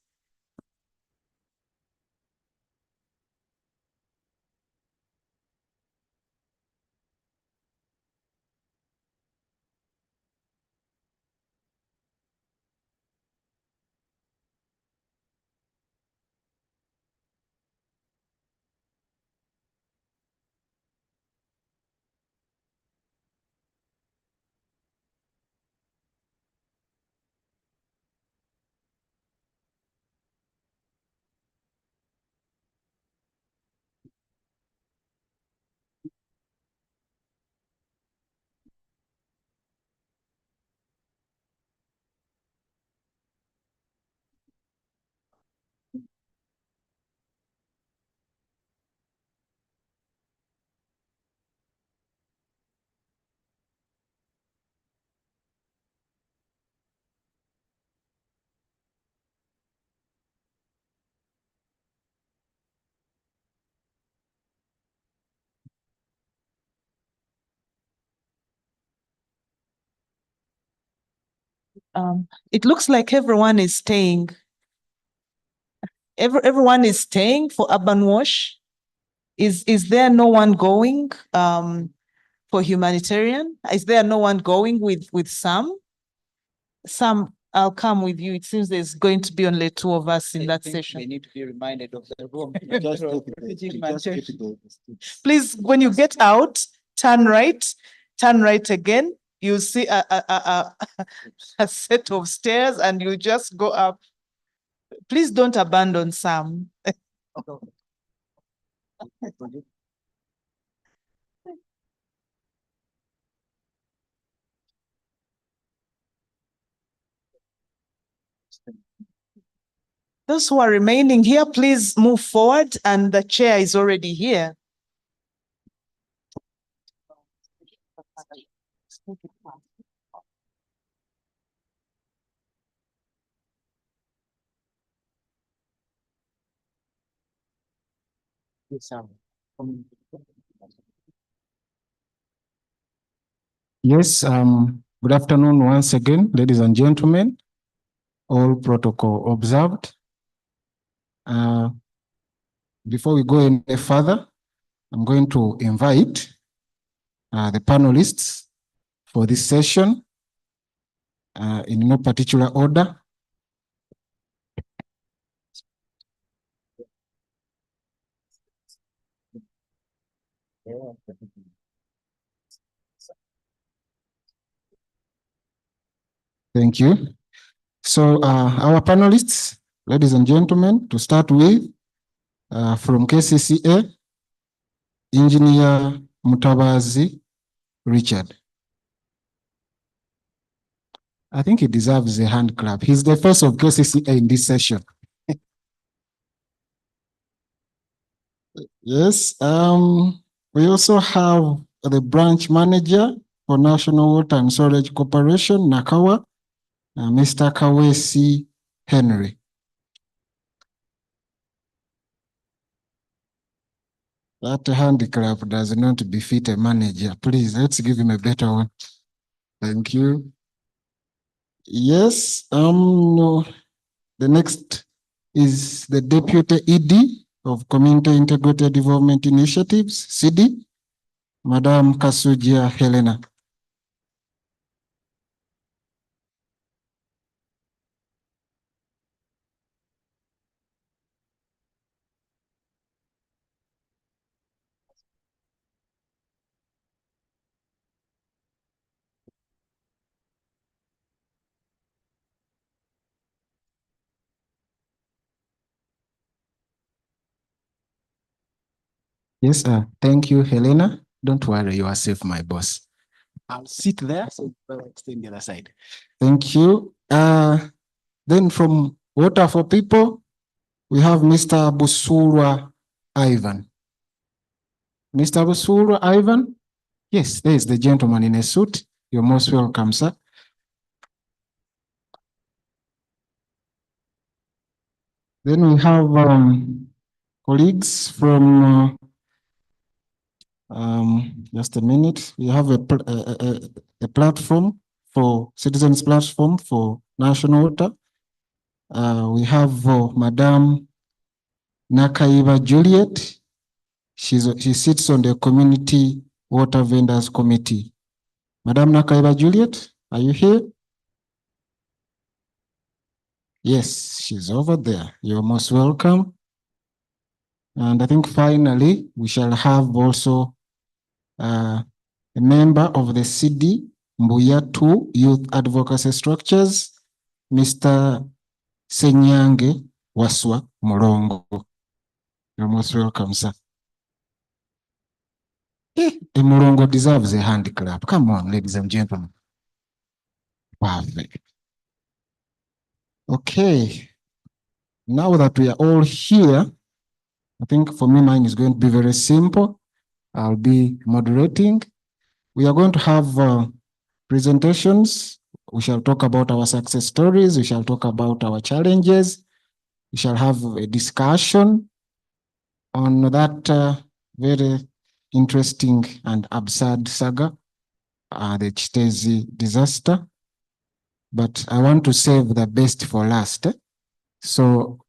It looks like everyone is staying. Everyone is staying for urban wash. Is there no one going for humanitarian? Is there no one going with Sam? Sam, I'll come with you. It seems there's going to be only 2 of us in that session. We need to be reminded of the room. Please, when you get out, turn right again. You see a set of stairs and you just go up. Please don't abandon Sam. Those who are remaining here, please move forward, and the chair is already here. Yes, good afternoon once again, ladies and gentlemen. all protocol observed. Before we go any further, I'm going to invite the panelists for this session in no particular order. Thank you. So our panelists, ladies and gentlemen, to start with, from KCCA, Engineer Mutabazi Richard. I think he deserves a hand clap. He's the face of KCCA in this session. Yes, we also have the branch manager for National Water and Storage Corporation, Nakawa, Mr. Kawesi Henry. That handicap does not befit a manager. Please, let's give him a better one. Thank you. Yes, no. The next is the Deputy ED of Community Integrated Development Initiatives, CD, Madam Kasujia Helena. Yes, thank you, Helena. Don't worry, you are safe, my boss. I'll sit there, so stay on the other side. Thank you. Then from Water for People, we have Mr. Busurwa Ivan. Mr. Busurwa Ivan? Yes, there is the gentleman in a suit. You're most welcome, sir. Then we have colleagues from just a minute. We have a platform for citizens platform for national water. We have Madam Nakaiba Juliet. She sits on the Community Water Vendors Committee. Madam Nakaiba Juliet, are you here? Yes, she's over there. You're most welcome. And I think finally, we shall have also a member of the CD, Mbuya 2 Youth Advocacy Structures, Mr. Senyange Waswa Morongo. You're most welcome, sir. Morongo deserves a hand clap. Come on, ladies and gentlemen. Perfect. Okay. Now that we are all here, I think for me, mine is going to be very simple. I'll be moderating. We are going to have presentations. We shall talk about our success stories. We shall talk about our challenges. We shall have a discussion on that very interesting and absurd saga, the Chitezi disaster. But I want to save the best for last. So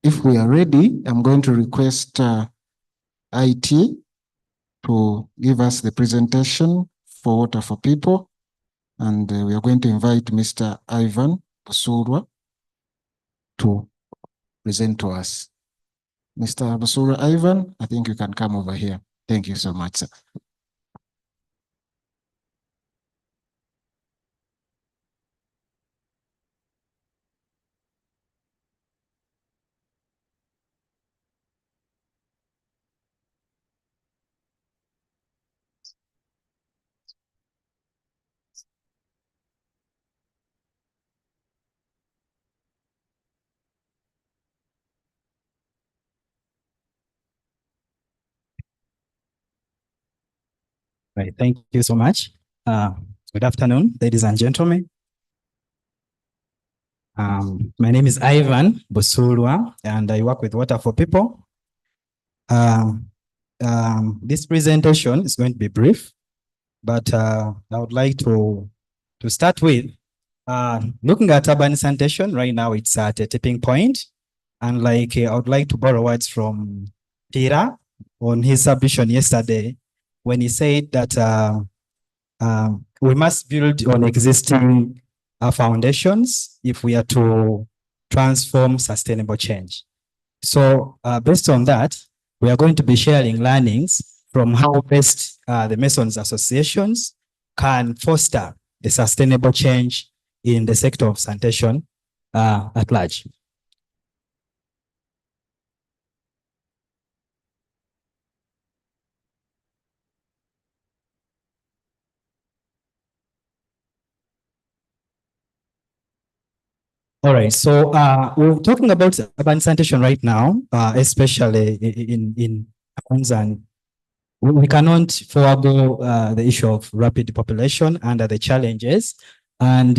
if we are ready, I'm going to request IT to give us the presentation for Water for People. And we are going to invite Mr. Ivan Busurwa to present to us. Mr. Busurwa Ivan, I think you can come over here. Thank you so much, sir. Right, thank you so much. Good afternoon, ladies and gentlemen. My name is Ivan Busurwa, and I work with Water for People. This presentation is going to be brief, but I would like to start with Looking at urban sanitation right now, it's at a tipping point. And like, I would like to borrow words from Peter on his submission yesterday, when he said that we must build on existing foundations if we are to transform sustainable change. So based on that, we are going to be sharing learnings from how best the Masons associations can foster a sustainable change in the sector of sanitation at large. All right, so we're talking about urban sanitation right now, especially in towns, and we cannot forego the issue of rapid population under the challenges, and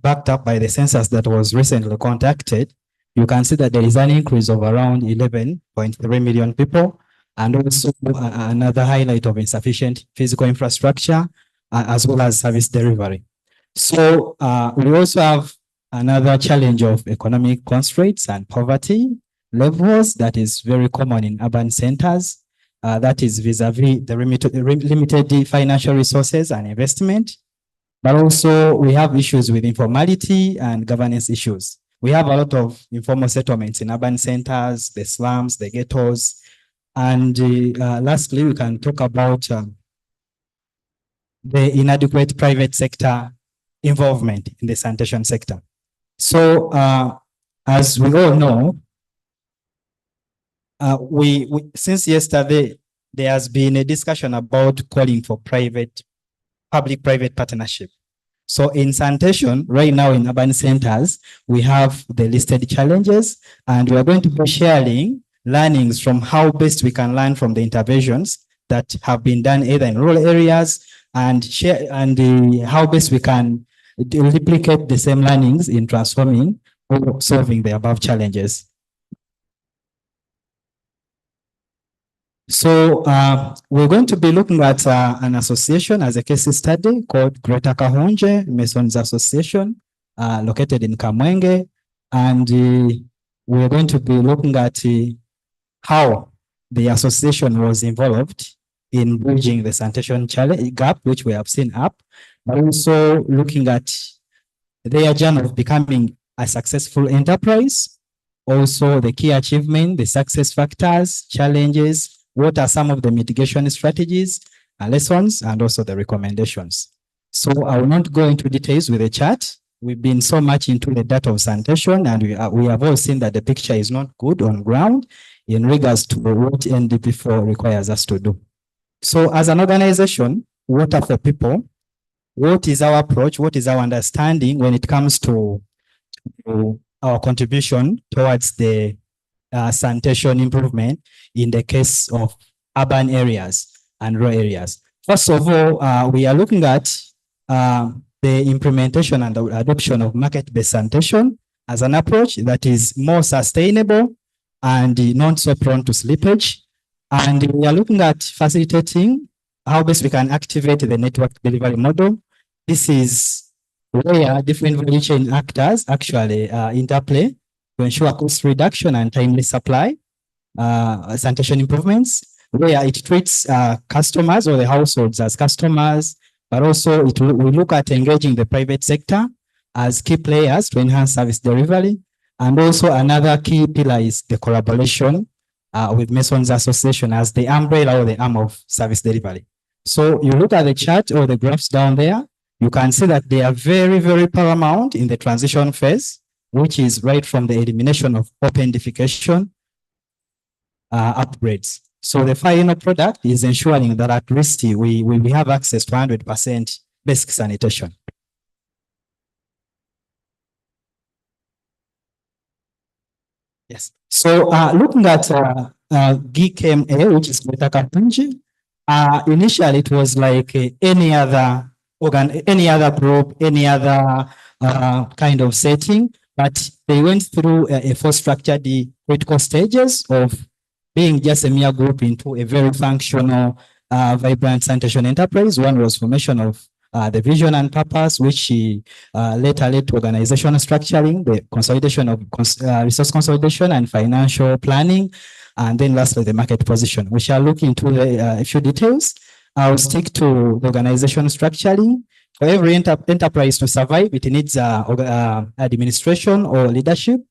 backed up by the census that was recently conducted. You can see that there is an increase of around 11.3 million people, and also another highlight of insufficient physical infrastructure as well as service delivery. So we also have another challenge of economic constraints and poverty levels that is very common in urban centers. That is vis-a-vis the limited financial resources and investment. But also we have issues with informality and governance issues. We have a lot of informal settlements in urban centers, the slums, the ghettos. And lastly, we can talk about the inadequate private sector involvement in the sanitation sector. So as we all know, since yesterday, there has been a discussion about calling for public-private partnership. So in sanitation, right now in urban centers, we have the listed challenges, and we are going to be sharing learnings from how best we can learn from the interventions that have been done either in rural areas, and how best we can replicate the same learnings in transforming or solving the above challenges. So we're going to be looking at an association as a case study called Greater Kahonje Masons Association, located in Kamwenge. And we're going to be looking at how the association was involved in bridging the sanitation gap, which we have seen up, but also looking at their journey of becoming a successful enterprise, also the key achievement, the success factors, challenges, what are some of the mitigation strategies, lessons, and also the recommendations. So I will not go into details with the chart. We've been so much into the data of sanitation, and we have all seen that the picture is not good on ground in regards to what NDP4 requires us to do. So as an organization, Water for People, what is our approach? What is our understanding when it comes to our contribution towards the sanitation improvement in the case of urban areas and rural areas? First of all, we are looking at the implementation and the adoption of market-based sanitation as an approach that is more sustainable and not so prone to slippage. And we are looking at facilitating how best we can activate the network delivery model. This is where different value chain actors actually interplay to ensure cost reduction and timely supply, sanitation improvements, where it treats customers or the households as customers, but also we look at engaging the private sector as key players to enhance service delivery. And also another key pillar is the collaboration with Masons Association as the umbrella or the arm of service delivery. So you look at the chart or the graphs down there, you can see that they are very, very paramount in the transition phase, which is right from the elimination of open defecation upgrades. So the final product is ensuring that at least we have access to 100% basic sanitation. Yes. So looking at GKMA, which is Greater Kahonje, initially it was like any other group, any other kind of setting, but they went through a four structured critical stages of being just a mere group into a very functional, vibrant sanitation enterprise. One was formation of the vision and purpose, which later led to organizational structuring, the consolidation of resource consolidation and financial planning, and then lastly, the market position. We shall look into a few details. I'll stick to the organization structuring. For every enterprise to survive, it needs administration or leadership,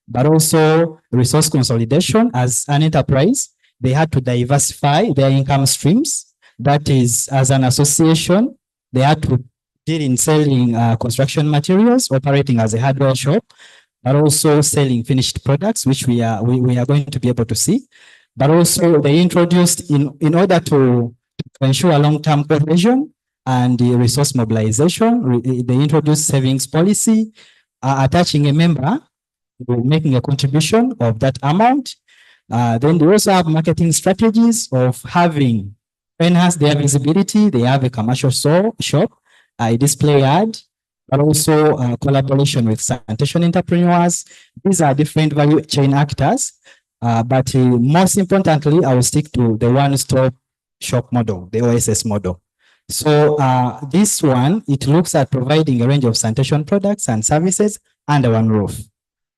but also resource consolidation. As an enterprise, they had to diversify their income streams. That is, as an association, they had to deal in selling construction materials, operating as a hardware shop, but also selling finished products, which we are going to be able to see. But also they introduced in order to ensure long-term cohesion and the resource mobilization, they introduced savings policy, attaching a member making a contribution of that amount. Then they also have marketing strategies of having enhanced their visibility. They have a commercial shop, a display ad, but also collaboration with sanitation entrepreneurs. These are different value chain actors. But most importantly, I will stick to the one-stop shop model, the OSS model. So this one, it looks at providing a range of sanitation products and services under one roof.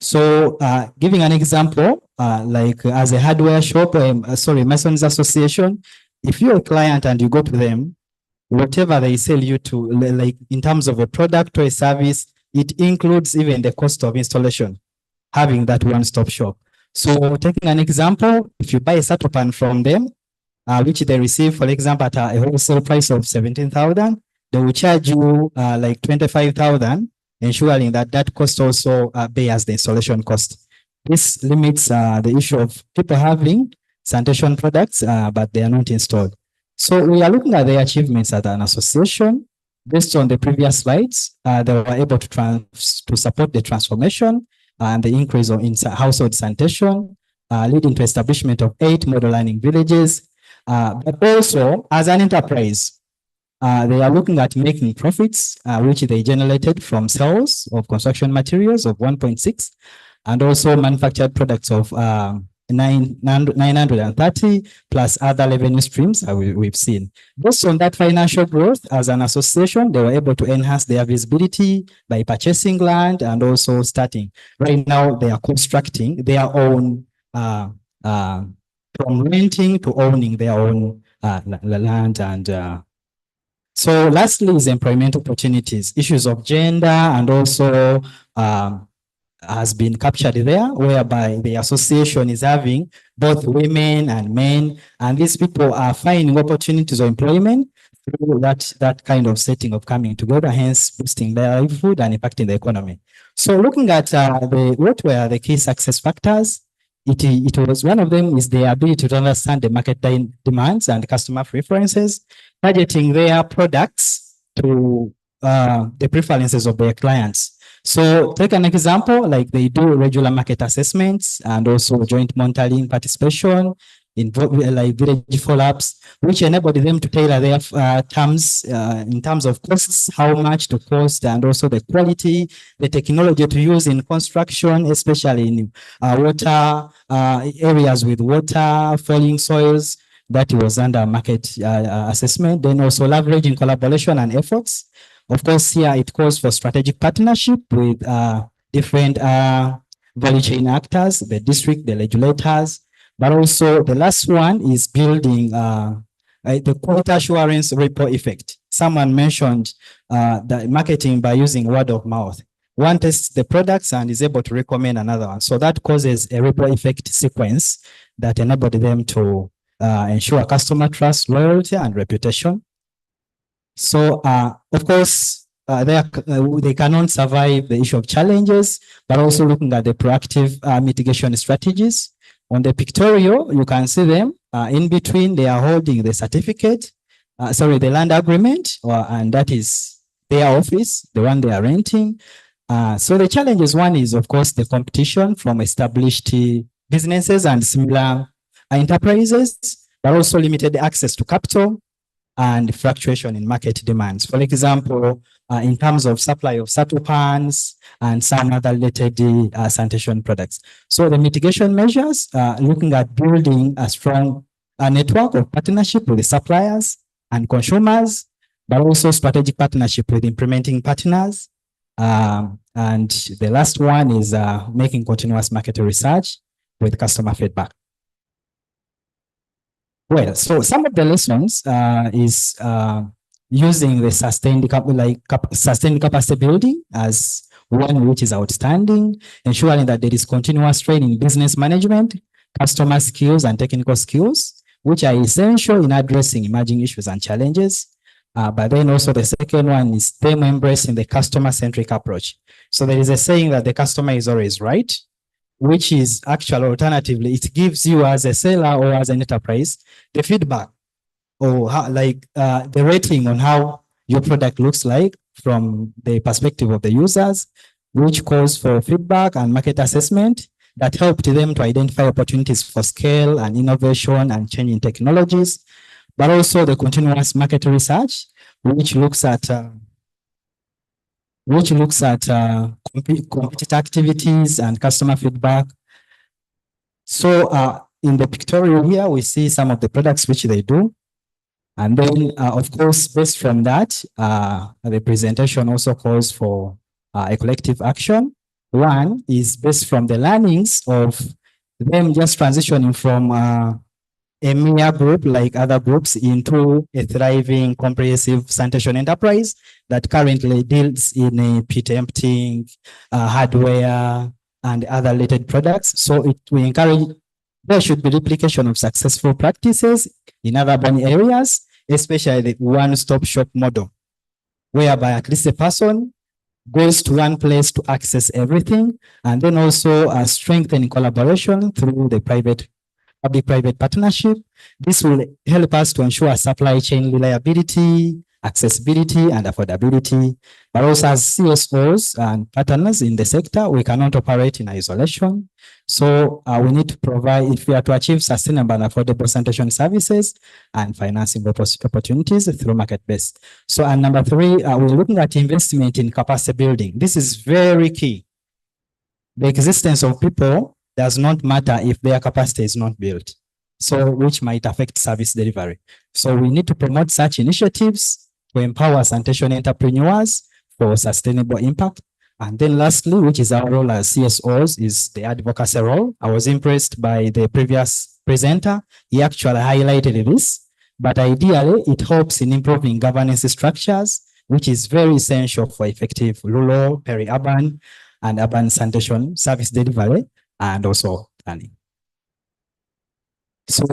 So giving an example, like as a hardware shop, Masons Association, if you're a client and you go to them, whatever they sell you to, like in terms of a product or a service, it includes even the cost of installation, having that one-stop shop. So taking an example, if you buy a setup pan from them, which they receive, for example, at a wholesale price of 17,000, they will charge you like 25,000, ensuring that that cost also bears the installation cost. This limits the issue of people having sanitation products, but they are not installed. So we are looking at the achievements at an association. Based on the previous slides, they were able to support the transformation and the increase in household sanitation, leading to establishment of 8 model learning villages. But also, as an enterprise, they are looking at making profits, which they generated from sales of construction materials of 1.6, and also manufactured products of 930 plus other revenue streams we've seen. Based on that financial growth, as an association, they were able to enhance their visibility by purchasing land and also starting. Right now, they are constructing their own, from renting to owning their own land. And so lastly is employment opportunities, issues of gender, and also has been captured there, whereby the association is having both women and men, and these people are finding opportunities of employment through that kind of setting of coming together, hence boosting their livelihood and impacting the economy. So looking at what were the key success factors, it was one of them is the ability to understand the market demands and customer preferences, targeting their products to the preferences of their clients. So take an example, like they do regular market assessments and also joint monitoring participation in like village follow-ups, which enabled them to tailor their terms in terms of costs, how much to cost, and also the quality, the technology to use in construction, especially in water areas with water, falling soils. That was under market assessment. Then also leveraging collaboration and efforts. Of course, here it calls for strategic partnership with different value chain actors, the district, the regulators, but also the last one is building the quality assurance ripple effect. Someone mentioned the marketing by using word of mouth. One tests the products and is able to recommend another one. So that causes a ripple effect sequence that enabled them to ensure customer trust, loyalty, and reputation. So, of course, they cannot survive the issue of challenges, but also looking at the proactive mitigation strategies. On the pictorial, you can see them in between. They are holding the certificate, the land agreement, and that is their office, the one they are renting. So the challenges, one is, of course, the competition from established businesses and similar enterprises, but also limited access to capital and fluctuation in market demands. For example, in terms of supply of pans and some other related sanitation products. So the mitigation measures, looking at building a strong network of partnership with the suppliers and consumers, but also strategic partnership with implementing partners. And the last one is making continuous market research with customer feedback. Well, so some of the lessons is using the sustained capacity building as one which is outstanding, ensuring that there is continuous training in business management, customer skills, and technical skills, which are essential in addressing emerging issues and challenges. But then also the second one is them embracing the customer-centric approach. So there is a saying that the customer is always right, which is actually alternatively, it gives you as a seller or as an enterprise, the feedback or how, the rating on how your product looks like from the perspective of the users, which calls for feedback and market assessment that help them to identify opportunities for scale and innovation and changing technologies, but also the continuous market research, which looks at competitor activities and customer feedback. So in the pictorial here, we see some of the products which they do. And then, of course, based from that, the presentation also calls for a collective action. One is based from the learnings of them just transitioning from a mere group like other groups into a thriving, comprehensive sanitation enterprise that currently deals in pit emptying, hardware, and other related products. So we encourage there should be replication of successful practices in other urban areas, especially the one-stop shop model, whereby at least a person goes to one place to access everything, and then also strengthen collaboration through the public-private partnership. This will help us to ensure supply chain reliability, accessibility, and affordability. But also as CSOs and partners in the sector, we cannot operate in isolation. So we need to provide, if we are to achieve sustainable and affordable sanitation services and financing opportunities through market-based. So and number three, we're looking at investment in capacity building. This is very key. The existence of people does not matter if their capacity is not built, so which might affect service delivery. So we need to promote such initiatives to empower sanitation entrepreneurs for sustainable impact. And then lastly, which is our role as CSOs, is the advocacy role. I was impressed by the previous presenter. He actually highlighted this, but ideally it helps in improving governance structures, which is very essential for effective rural, peri-urban, and urban sanitation service delivery, and also planning. So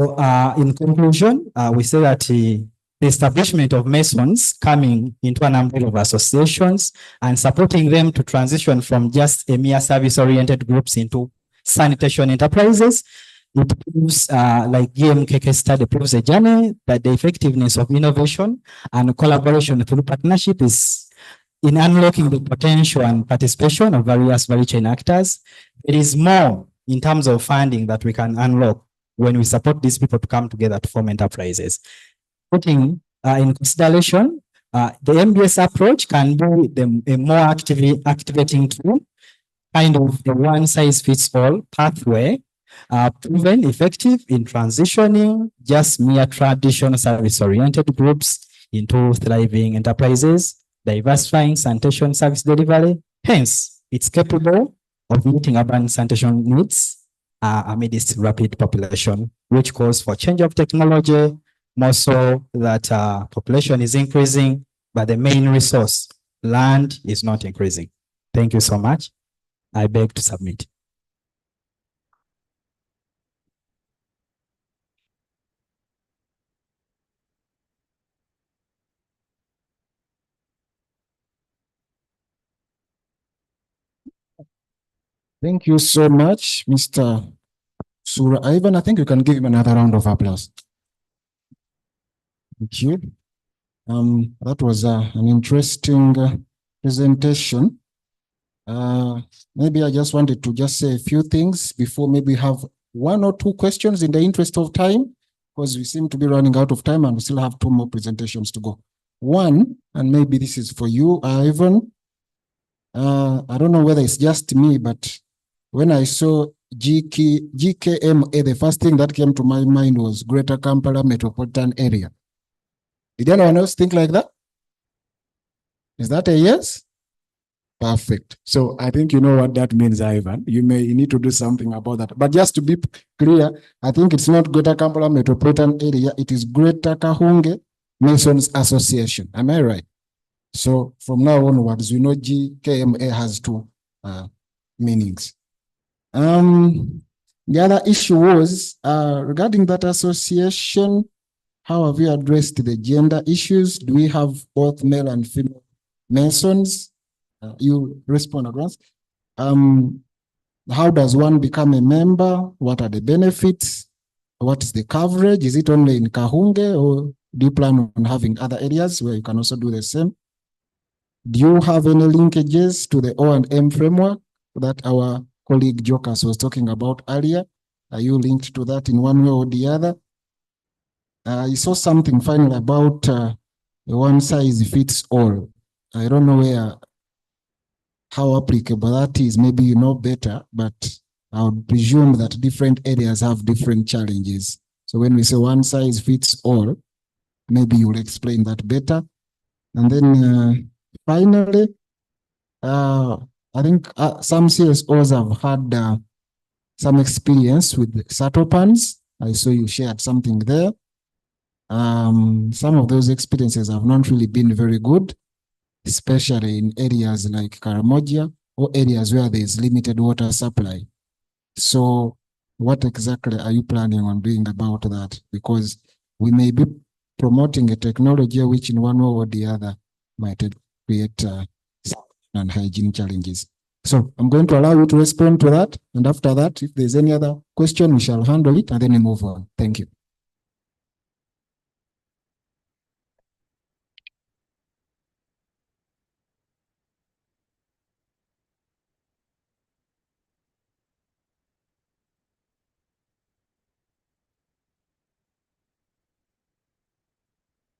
in conclusion, we say that the establishment of Masons coming into an umbrella of associations and supporting them to transition from just a mere service-oriented groups into sanitation enterprises, it proves, like GMKK study proves a journey that the effectiveness of innovation and collaboration through partnership is in unlocking the potential and participation of various value chain actors. There is more in terms of funding that we can unlock when we support these people to come together to form enterprises. Putting in consideration, the MBS approach can be a more activating tool, kind of a one-size-fits-all pathway, proven effective in transitioning just mere traditional service-oriented groups into thriving enterprises, diversifying sanitation service delivery. Hence, it's capable of meeting urban sanitation needs amidst rapid population, which calls for change of technology, more so that population is increasing, but the main resource, land, is not increasing. Thank you so much. I beg to submit. Thank you so much, Mr. Sura Ivan. I think you can give him another round of applause. Thank you. That was an interesting presentation. Maybe I just wanted to just say a few things before maybe have one or two questions in the interest of time, because we seem to be running out of time and we still have two more presentations to go. One, and maybe this is for you, Ivan. I don't know whether it's just me, but when I saw GKMA, the first thing that came to my mind was Greater Kampala Metropolitan Area. Did anyone else think like that? Is that a yes? Perfect. So I think you know what that means, Ivan. You need to do something about that. But just to be clear, I think it's not Greater Kampala Metropolitan Area. It is Greater Kahunge Masons Association. Am I right? So from now onwards, we know GKMA has two meanings. The other issue was regarding that association. How have you addressed the gender issues? Do we have both male and female Masons? You respond at once. How does one become a member? What are the benefits? What is the coverage? Is it only in Kahunge, or do you plan on having other areas where you can also do the same? Do you have any linkages to the O&M framework that our colleague Jokers was talking about earlier? Are you linked to that in one way or the other? You saw something finally about the one size fits all. I don't know how applicable that is. Maybe you know better, but I would presume that different areas have different challenges. So when we say one size fits all, maybe you'll explain that better. And then finally, I think some CSOs have had some experience with Satopans. I saw you shared something there. Some of those experiences have not really been very good, especially in areas like Karamoja or areas where there is limited water supply. So what exactly are you planning on doing about that? Because we may be promoting a technology which in one way or the other might create and hygiene challenges. So I'm going to allow you to respond to that. And after that, if there's any other question, we shall handle it and then we move on. Thank you.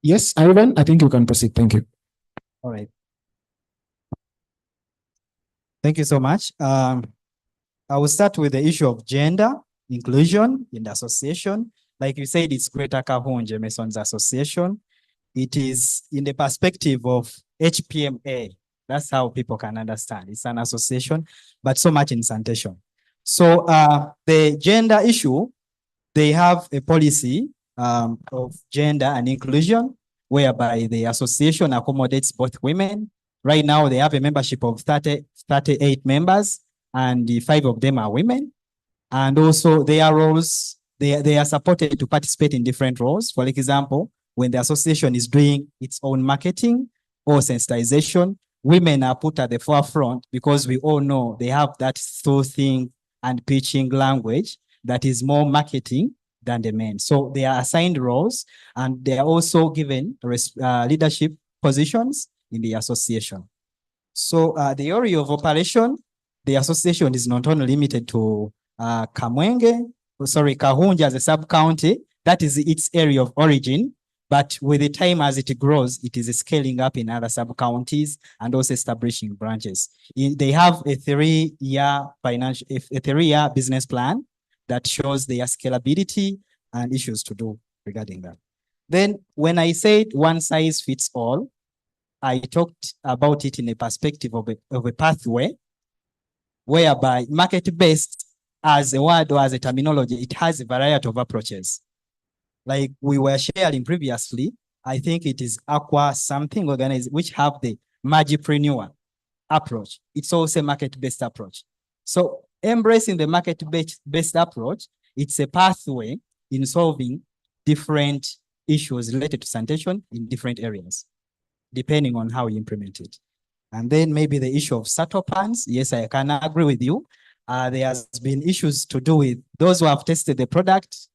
Yes, Ivan, I think you can proceed. Thank you. All right. Thank you so much. I will start with the issue of gender inclusion in the association. Like you said, it's Greater Kahunge Masons Association. It is in the perspective of HPMA. That's how people can understand. It's an association, but so much in sanitation. So the gender issue, they have a policy of gender and inclusion, whereby the association accommodates both women. Right now, they have a membership of 38 members, and 5 of them are women. And also their roles, they are supported to participate in different roles. For example, when the association is doing its own marketing or sensitization, women are put at the forefront because we all know they have that soothing and pitching language that is more marketing than the men. So they are assigned roles, and they are also given leadership positions in the association. So the area of operation, the association is not only limited to Kahunge as a sub-county. That is its area of origin. But with the time as it grows, it is scaling up in other sub-counties and also establishing branches. They have a 3-year business plan that shows their scalability and issues to do regarding that. Then when I said one size fits all, I talked about it in a perspective of a pathway, whereby market-based as a word or as a terminology, it has a variety of approaches. Like we were sharing previously, I think it is Aqua something organized, which have the Magipreneur approach. It's also a market-based approach. So embracing the market-based approach, it's a pathway in solving different issues related to sanitation in different areas, depending on how you implement it. And then maybe the issue of Satopans. Yes, I can agree with you. There has been issues to do with those who have tested the product,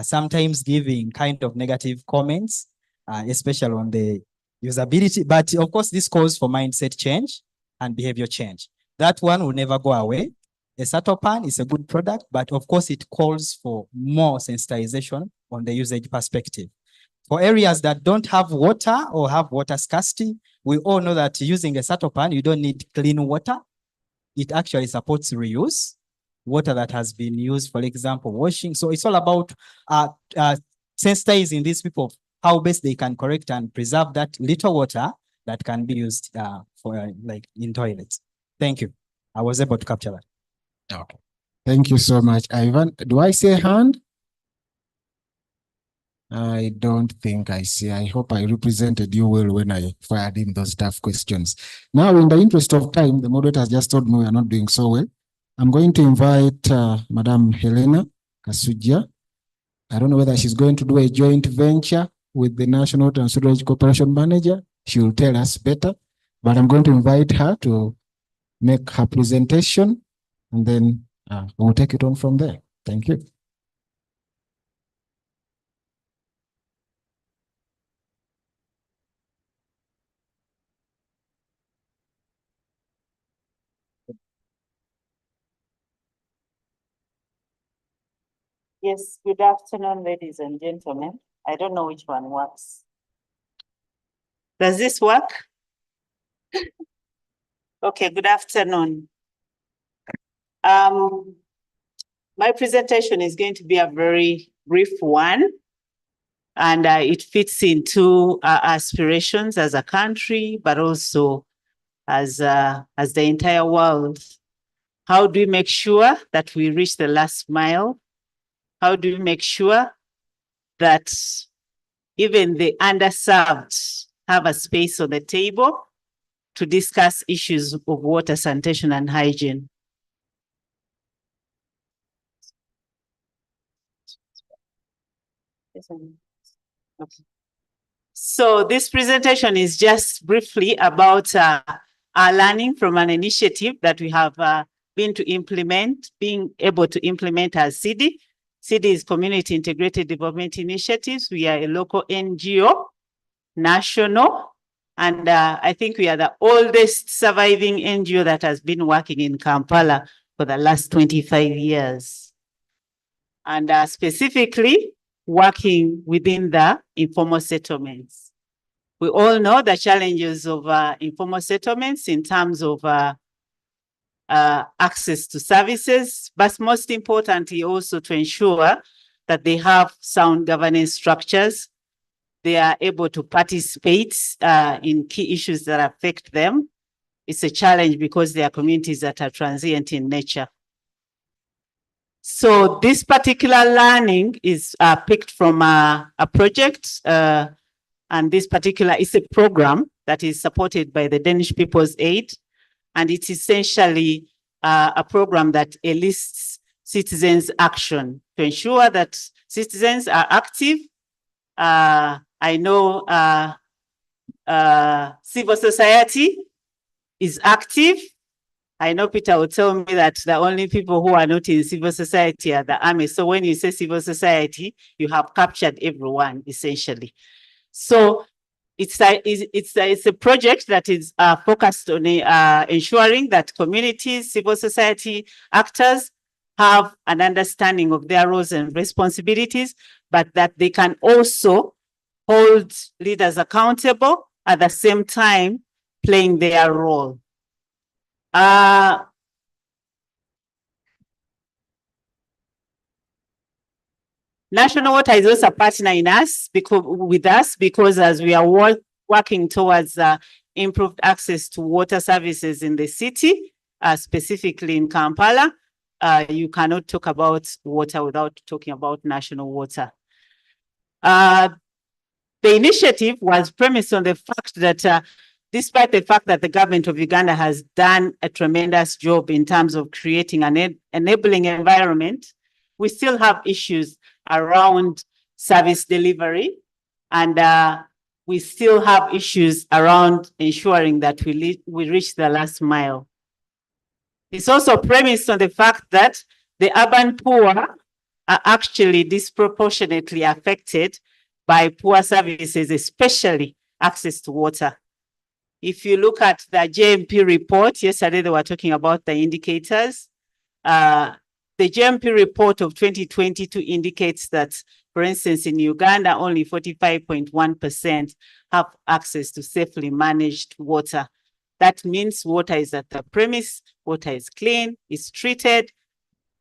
sometimes giving kind of negative comments, especially on the usability. But of course, this calls for mindset change and behavior change. That one will never go away. A Satopan is a good product, but of course, it calls for more sensitization on the usage perspective. For areas that don't have water or have water scarcity, we all know that using a Satopan, you don't need clean water. It actually supports reuse, water that has been used, for example, washing. So it's all about sensitizing these people how best they can correct and preserve that little water that can be used for like in toilets. Thank you. I was able to capture that. Okay. Thank you so much, Ivan. Do I see a hand? I don't think I see. I hope I represented you well when I fired in those tough questions. Now, in the interest of time, the moderator has just told me we are not doing so well. I'm going to invite Madam Helena Kasuja. I don't know whether she's going to do a joint venture with the National Water and Sewerage Corporation manager. She will tell us better, but I'm going to invite her to make her presentation, and then we'll take it on from there. Thank you. Yes, good afternoon, ladies and gentlemen. I don't know which one works. Does this work? Okay, good afternoon. My presentation is going to be a very brief one, and it fits into our aspirations as a country, but also as the entire world. How do we make sure that we reach the last mile? How do we make sure that even the underserved have a space on the table to discuss issues of water, sanitation, and hygiene? Okay. So this presentation is just briefly about our learning from an initiative that we have being able to implement as CD. CD is Community Integrated Development Initiatives. We are a local NGO, national, and I think we are the oldest surviving NGO that has been working in Kampala for the last 25 years. And specifically working within the informal settlements. We all know the challenges of informal settlements in terms of access to services, but most importantly also to ensure that they have sound governance structures. They are able to participate in key issues that affect them. It's a challenge because they are communities that are transient in nature. So this particular learning is picked from a project, and this particular is a program that is supported by the Danish People's Aid, and it's essentially a program that enlists citizens' action to ensure that citizens are active. I know civil society is active. I know Peter will tell me that the only people who are not in civil society are the army. So when you say civil society, you have captured everyone, essentially. So it's a project that is focused on ensuring that communities, civil society actors have an understanding of their roles and responsibilities, but that they can also hold leaders accountable at the same time playing their role. National Water is also a partner in us because as we are working towards improved access to water services in the city, specifically in Kampala, you cannot talk about water without talking about national water. The initiative was premised on the fact that despite the fact that the government of Uganda has done a tremendous job in terms of creating an enabling environment, we still have issues around service delivery, and we still have issues around ensuring that we reach the last mile. It's also premised on the fact that the urban poor are actually disproportionately affected by poor services, especially access to water. If you look at the JMP report, yesterday they were talking about the indicators. The JMP report of 2022 indicates that, for instance, in Uganda, only 45.1% have access to safely managed water. That means water is at the premise, water is clean, is treated.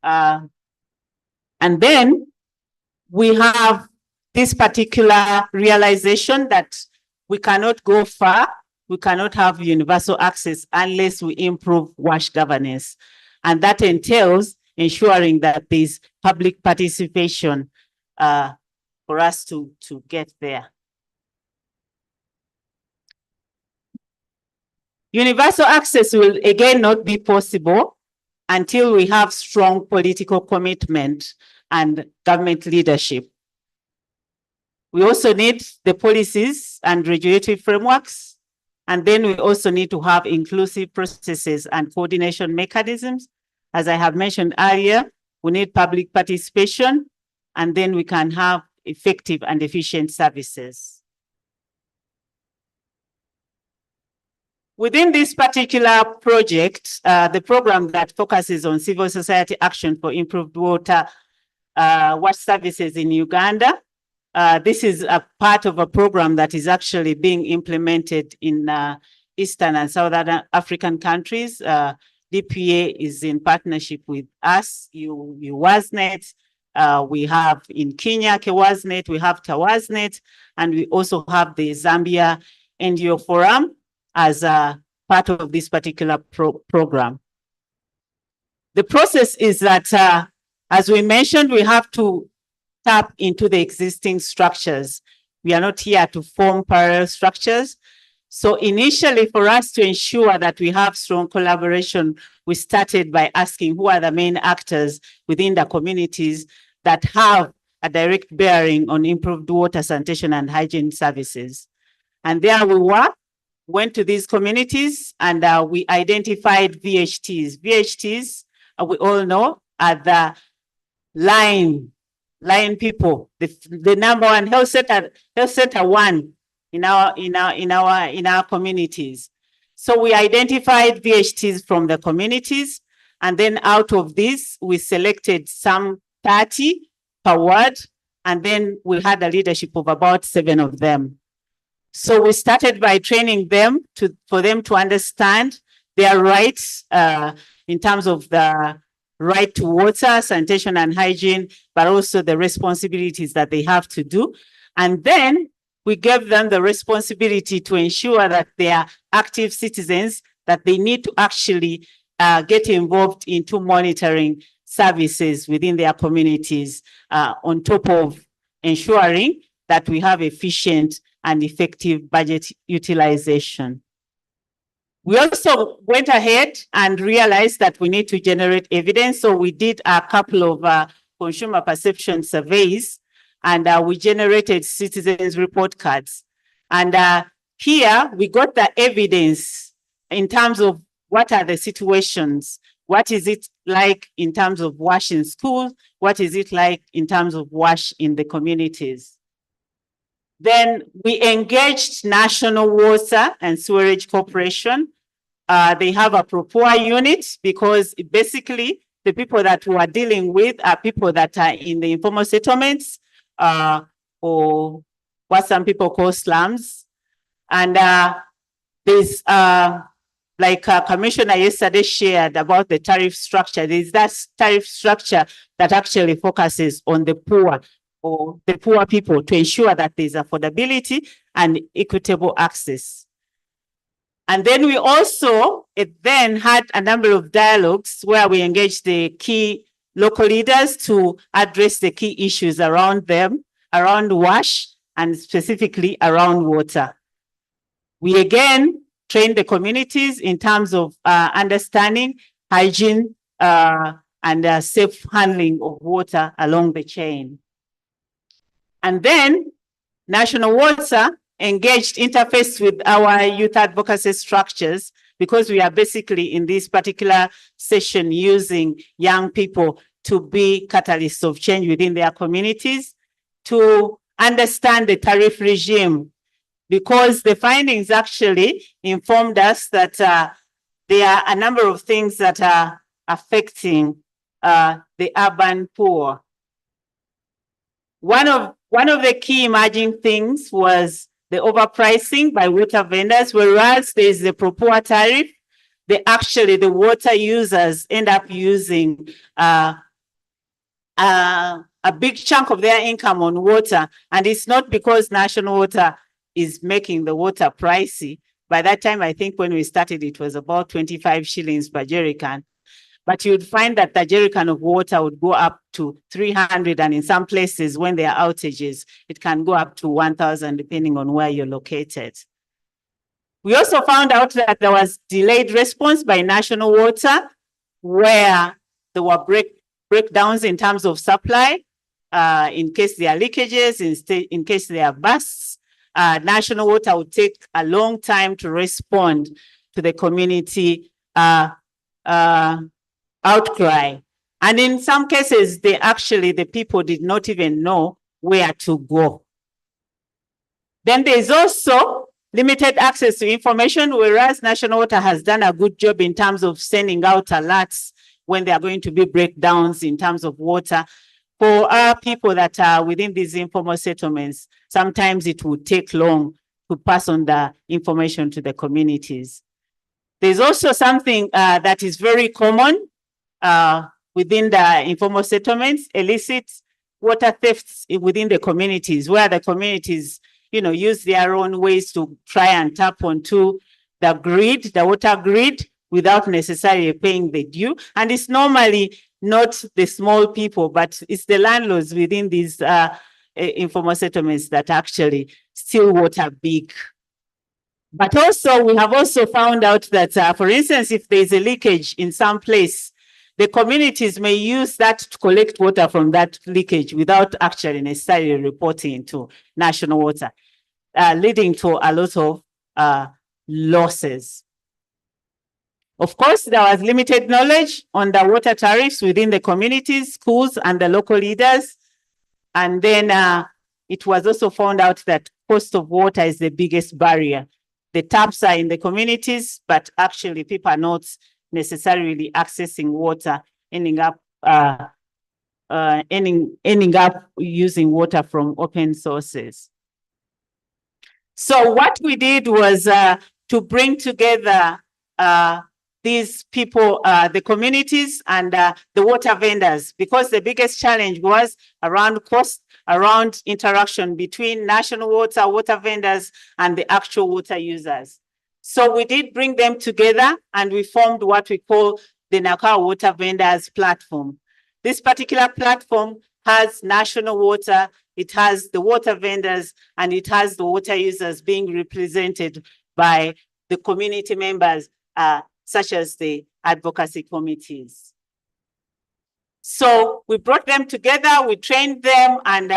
And then we have this particular realization that we cannot go far we cannot have universal access unless we improve WASH governance. And that entails ensuring that there's public participation for us to get there. Universal access will again not be possible until we have strong political commitment and government leadership. We also need the policies and regulatory frameworks, and then we also need to have inclusive processes and coordination mechanisms. As I have mentioned earlier, we need public participation, and then we can have effective and efficient services. Within this particular project, the program that focuses on civil society action for improved water services in Uganda, this is a part of a program that is actually being implemented in Eastern and Southern African countries. DPA is in partnership with us, UWASNet. We have in Kenya, KEWASNet, we have TAWASNet, and we also have the Zambia NGO Forum as a part of this particular program. The process is that, as we mentioned, we have to tap into the existing structures. We are not here to form parallel structures. So initially, for us to ensure that we have strong collaboration, we started by asking who are the main actors within the communities that have a direct bearing on improved water, sanitation, and hygiene services. And there we went to these communities and we identified VHTs. VHTs, we all know, are the line people, the number one health center one in our communities. So we identified VHTs from the communities, and then out of this, we selected some 30 per ward, and then we had a leadership of about 7 of them. So we started by training them for them to understand their rights in terms of the right to water, sanitation, and hygiene, but also the responsibilities that they have to do. And then we gave them the responsibility to ensure that they are active citizens, that they need to actually get involved into monitoring services within their communities, on top of ensuring that we have efficient and effective budget utilization. We also went ahead and realized that we need to generate evidence. So we did a couple of consumer perception surveys, and we generated citizens report cards. And here we got the evidence in terms of what are the situations, what is it like in terms of WASH in schools, what is it like in terms of WASH in the communities. Then we engaged National Water and Sewerage Corporation. They have a PROPOA unit because basically the people that we are dealing with are people that are in the informal settlements or what some people call slums. And there's like Commissioner yesterday shared about the tariff structure. There's that tariff structure that actually focuses on the poor or the poor people to ensure that there's affordability and equitable access. And then we also then had a number of dialogues where we engaged the key local leaders to address the key issues around them, around WASH, and specifically around water. We again trained the communities in terms of understanding hygiene and safe handling of water along the chain. And then National Water engaged interface with our youth advocacy structures, because we are basically in this particular session using young people to be catalysts of change within their communities, to understand the tariff regime, because the findings actually informed us that there are a number of things that are affecting the urban poor. One of the key emerging things was the overpricing by water vendors, whereas there's the PROPOA tariff, the water users end up using a big chunk of their income on water. And it's not because National Water is making the water pricey, By that time, I think when we started, it was about 25 shillings per jerrycan. But you'd find that the jerrycan of water would go up to 300, and in some places, when there are outages, it can go up to 1,000, depending on where you're located. We also found out that there was delayed response by National Water, where there were breakdowns in terms of supply, in case there are leakages, in case there are bursts. National Water would take a long time to respond to the community outcry. And in some cases, the people did not even know where to go. Then there's also limited access to information, whereas National Water has done a good job in terms of sending out alerts when there are going to be breakdowns in terms of water. For our people that are within these informal settlements, sometimes it would take long to pass on the information to the communities. There's also something that is very common within the informal settlements, illicit water thefts within the communities, where the communities, use their own ways to try and tap onto the grid, the water grid, without necessarily paying the due. And it's normally not the small people, but it's the landlords within these informal settlements that actually steal water big. But also, we have also found out that, for instance, if there's a leakage in some place, the communities may use that to collect water from that leakage without actually necessarily reporting to National Water, leading to a lot of losses. Of course, there was limited knowledge on the water tariffs within the communities, schools, and the local leaders. And then it was also found out that cost of water is the biggest barrier. The taps are in the communities, but actually people are not necessarily accessing water, ending up using water from open sources. So what we did was to bring together these people, the communities and the water vendors, because the biggest challenge was around cost, around interaction between National Water, water vendors, and the actual water users. So we did bring them together and we formed what we call the Nakao Water Vendors Platform. This particular platform has National Water, it has the water vendors, and it has the water users being represented by the community members, such as the advocacy committees. So we brought them together, we trained them, and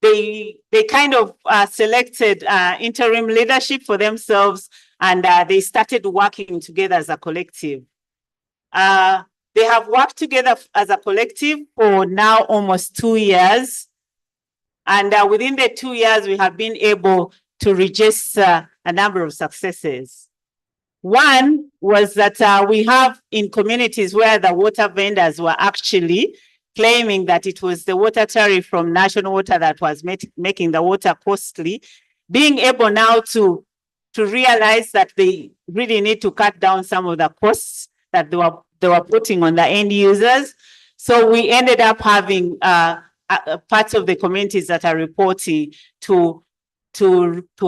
they kind of selected interim leadership for themselves, and they started working together as a collective. They have worked together as a collective for now almost 2 years. And within the 2 years, we have been able to register a number of successes. One was that we have in communities where the water vendors were actually claiming that it was the water tariff from National Water that was making the water costly, being able now to realize that they really need to cut down some of the costs that they were putting on the end users. So we ended up having parts of the communities that are reporting to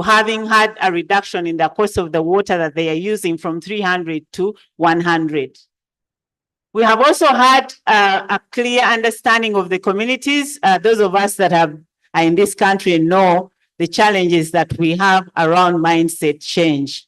having had a reduction in the cost of the water that they are using from 300 to 100. We have also had a clear understanding of the communities. Those of us that are in this country know the challenges that we have around mindset change.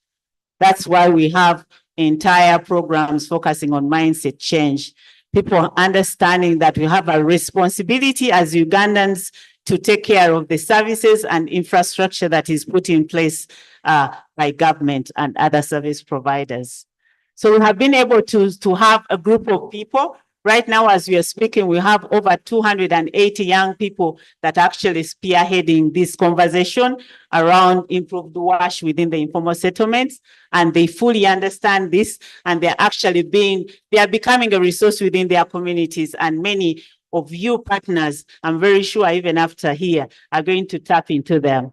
That's why we have entire programs focusing on mindset change. People understanding that we have a responsibility as Ugandans to take care of the services and infrastructure that is put in place by government and other service providers. So we have been able to have a group of people. Right now, as we are speaking, we have over 280 young people that are actually spearheading this conversation around improved WASH within the informal settlements. And they fully understand this, and they're actually they are becoming a resource within their communities. And many of you partners, I'm very sure even after here, are going to tap into them.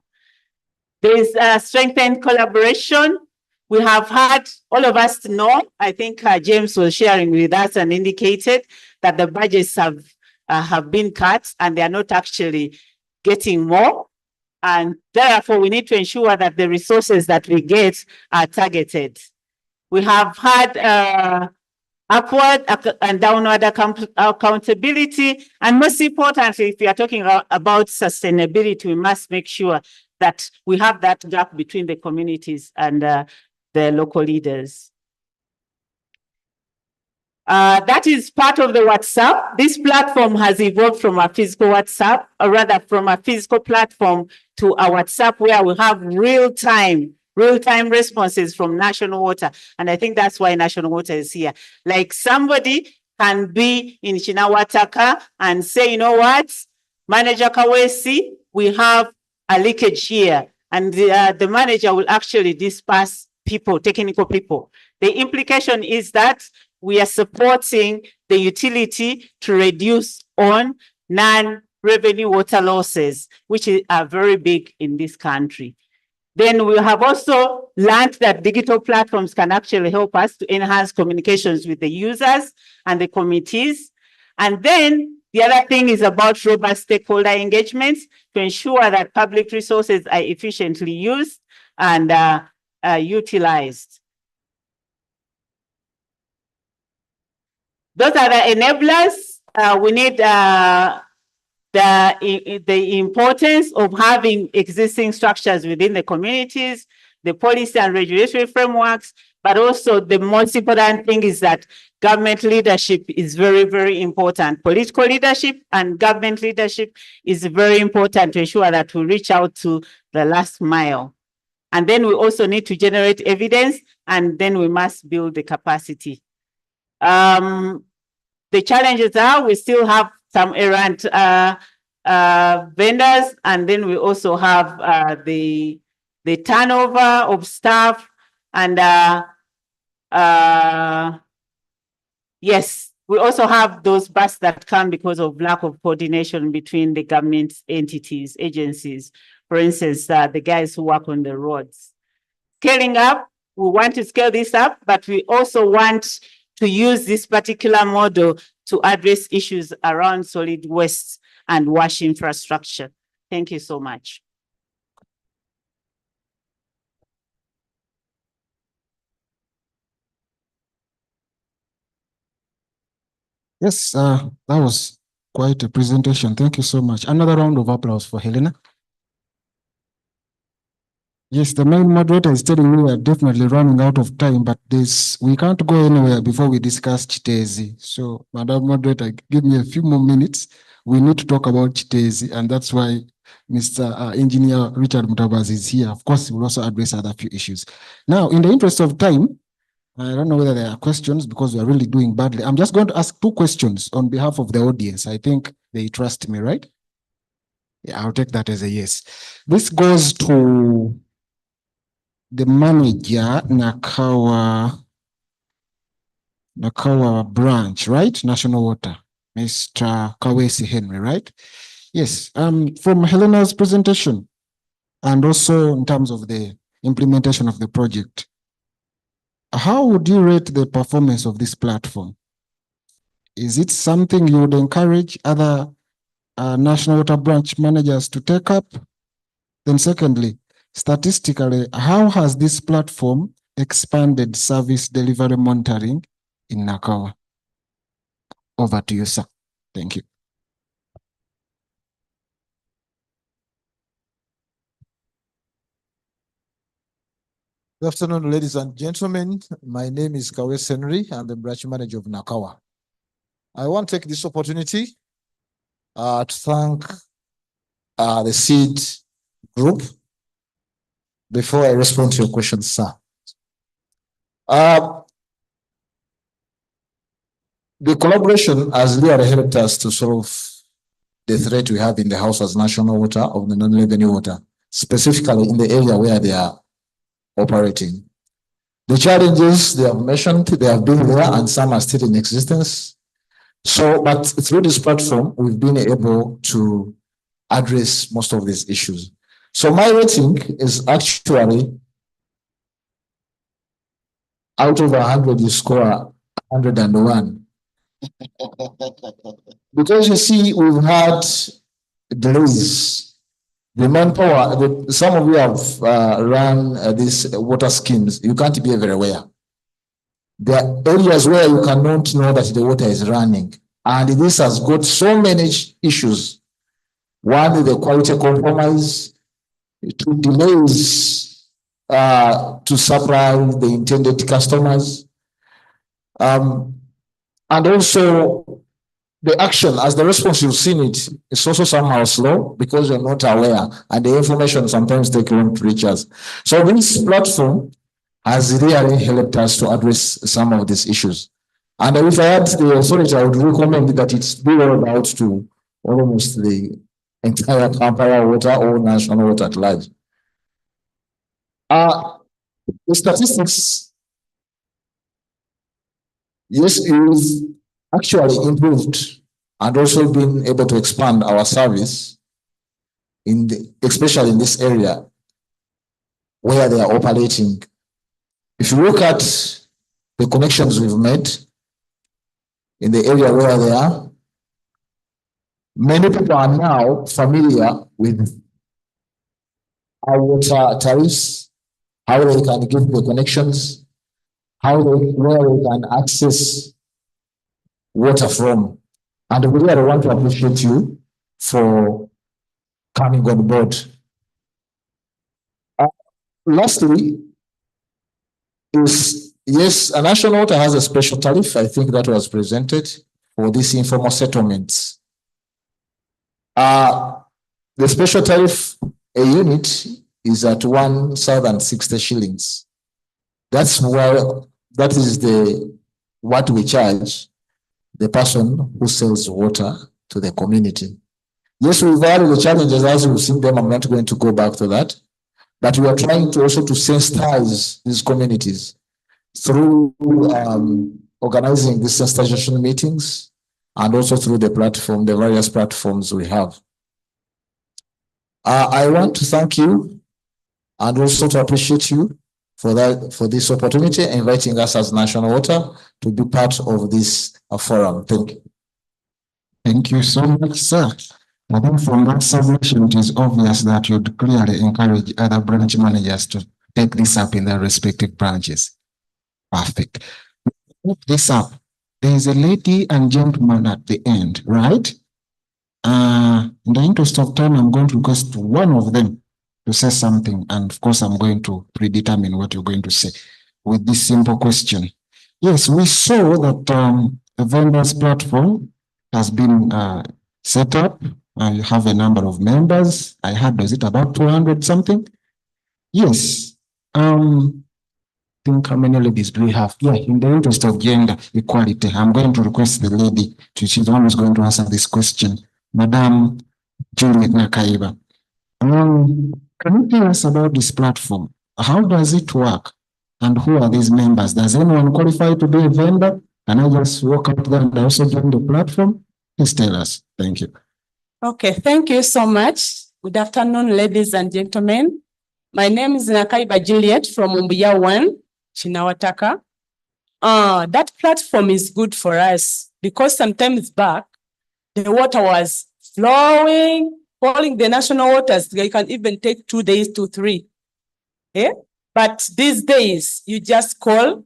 There is a strengthened collaboration. We have had all of us know, I think James was sharing with us and indicated that the budgets have been cut and they are not actually getting more. And therefore, we need to ensure that the resources that we get are targeted. We have had upward and downward accountability. And most importantly, if we are talking about sustainability, we must make sure that we have that gap between the communities and the local leaders. That is part of the WhatsApp. This platform has evolved from a physical WhatsApp, or rather from a physical platform to a WhatsApp where we have real-time responses from National Water. And I think that's why National Water is here. Like somebody can be in Chinawataka and say, you know what, Manager Kawesi, we have a leakage here. And the manager will actually disperse people, technical people. The implication is that we are supporting the utility to reduce on non-revenue water losses, which are very big in this country. Then we have also learned that digital platforms can actually help us to enhance communications with the users and the committees. And then the other thing is about robust stakeholder engagements to ensure that public resources are efficiently used and utilized. Those are the enablers. We need the importance of having existing structures within the communities, the policy and regulatory frameworks, but also the most important thing is that government leadership is very, very important. Political leadership and government leadership is very important to ensure that we reach out to the last mile. And then we also need to generate evidence, and then we must build the capacity. The challenges are we still have some errant vendors, and then we also have the turnover of staff, and yes, we also have those busts that come because of lack of coordination between the government entities, agencies. For instance, the guys who work on the roads. Scaling up, we want to scale this up, but we also want to use this particular model to address issues around solid waste and wash infrastructure. Thank you so much. Yes, that was quite a presentation. Thank you so much. Another round of applause for Helena. Yes, the main moderator is telling me we are definitely running out of time, but we can't go anywhere before we discuss Chitezi. So, Madam Moderator, give me a few more minutes. We need to talk about Chitezi, and that's why Mr. Engineer Richard Mutabazi is here. Of course, we'll also address other few issues. Now, in the interest of time, I don't know whether there are questions because we are really doing badly. I'm just going to ask 2 questions on behalf of the audience. I think they trust me, right? Yeah, I'll take that as a yes. This goes to the manager, Nakawa branch, right? National Water, Mr. Kawesi Henry, right? Yes, from Helena's presentation, and also in terms of the implementation of the project, how would you rate the performance of this platform? Is it something you would encourage other National Water branch managers to take up? Then secondly, statistically, how has this platform expanded service delivery monitoring in Nakawa? Over to you, sir. Thank you. Good afternoon, ladies and gentlemen. My name is Kawesi Henry. I'm the branch manager of Nakawa. I want to take this opportunity to thank the SEED group before I respond to your questions, sir. The collaboration has really helped us to solve the threat we have in the house as National Water of the non-revenue water, specifically in the area where they are operating. The challenges they have mentioned, they have been there and some are still in existence. So, but through this platform, we've been able to address most of these issues. So my rating is actually out of 100, you score 101. Because you see, we've had delays the manpower, some of you have run these water schemes. You can't be everywhere. There are areas where you cannot know that the water is running. And this has got so many issues. One, the quality compromise, two, delays to supply the intended customers. And also the action, as the response you've seen it, is also somehow slow because you're not aware and the information sometimes takes long to reach us. So this platform has really helped us to address some of these issues. And if I had the authority, I would recommend that it's be rolled out to almost the entire Kampala water or national water at large. The statistics, yes, is actually improved and also been able to expand our service especially in this area where they are operating. If you look at the connections we've made in the area where they are, many people are now familiar with our water tariffs, how they can give the connections, where they can access water from. And we really want to appreciate you for coming on board. Lastly, yes, a national water has a special tariff. I think that was presented for these informal settlements. The special tariff, a unit is at 1,060 shillings. That's why that is what we charge the person who sells water to the community. Yes, we've had the challenges as we've seen them. I'm not going to go back to that. But we are trying to also to sensitize these communities through organizing these sensitization meetings and also through the platform, the various platforms we have. I want to thank you and also to appreciate you for this opportunity, inviting us as National Water to be part of this forum. Thank you. Thank you so much, sir. I think from that submission, it is obvious that you'd clearly encourage other branch managers to take this up in their respective branches. Perfect. Take this up. There is a lady and gentleman at the end, right? In the interest of time, I'm going to request one of them to say something. And of course, I'm going to predetermine what you're going to say with this simple question. Yes, we saw that the vendors platform has been set up. You have a number of members. I heard, was it about 200 something? Yes. Think how many ladies do we have? Yeah, in the interest of gender equality, I'm going to request the lady she's the one who's going to answer this question. Madam Juliet Nakaiba. Can you tell us about this platform? How does it work? And who are these members? Does anyone qualify to be a vendor? Can I just walk up there and also join the platform? Please tell us. Thank you. Okay, thank you so much. Good afternoon, ladies and gentlemen. My name is Nakaiba Juliet from Umbuya 1, Chinawataka. That platform is good for us because sometimes back, the water was flowing, calling the national waters. They can even take 2 days to 3. Yeah? But these days, you just call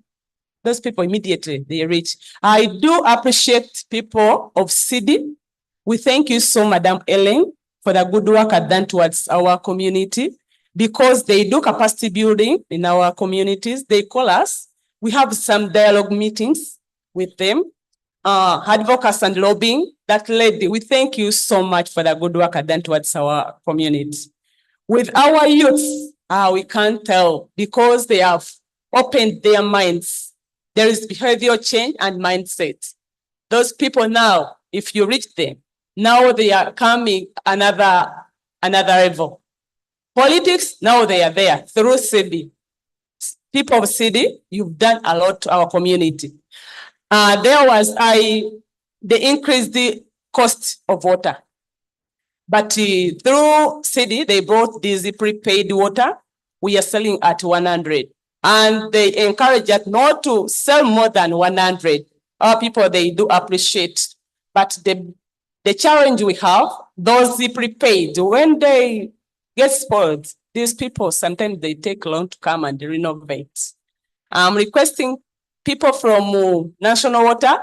those people immediately, they reach. I do appreciate people of CD. We thank you so, Madam Ellen, for the good work done towards our community because they do capacity building in our communities. They call us. We have some dialogue meetings with them, advocacy and lobbying. That lady, we thank you so much for the good work done towards our community. With our youth, we can't tell because they have opened their minds. There is behavioral change and mindset. Those people now, if you reach them, now they are coming another level. Politics, now they are there through CD. People of CD, you've done a lot to our community. They increased the cost of water. But through CD, they brought this prepaid water. We are selling at 100. And they encourage us not to sell more than 100. Our people, they do appreciate. But the challenge we have, those prepaid, when they gets spoiled. These people, sometimes they take long to come and renovate. I'm requesting people from National Water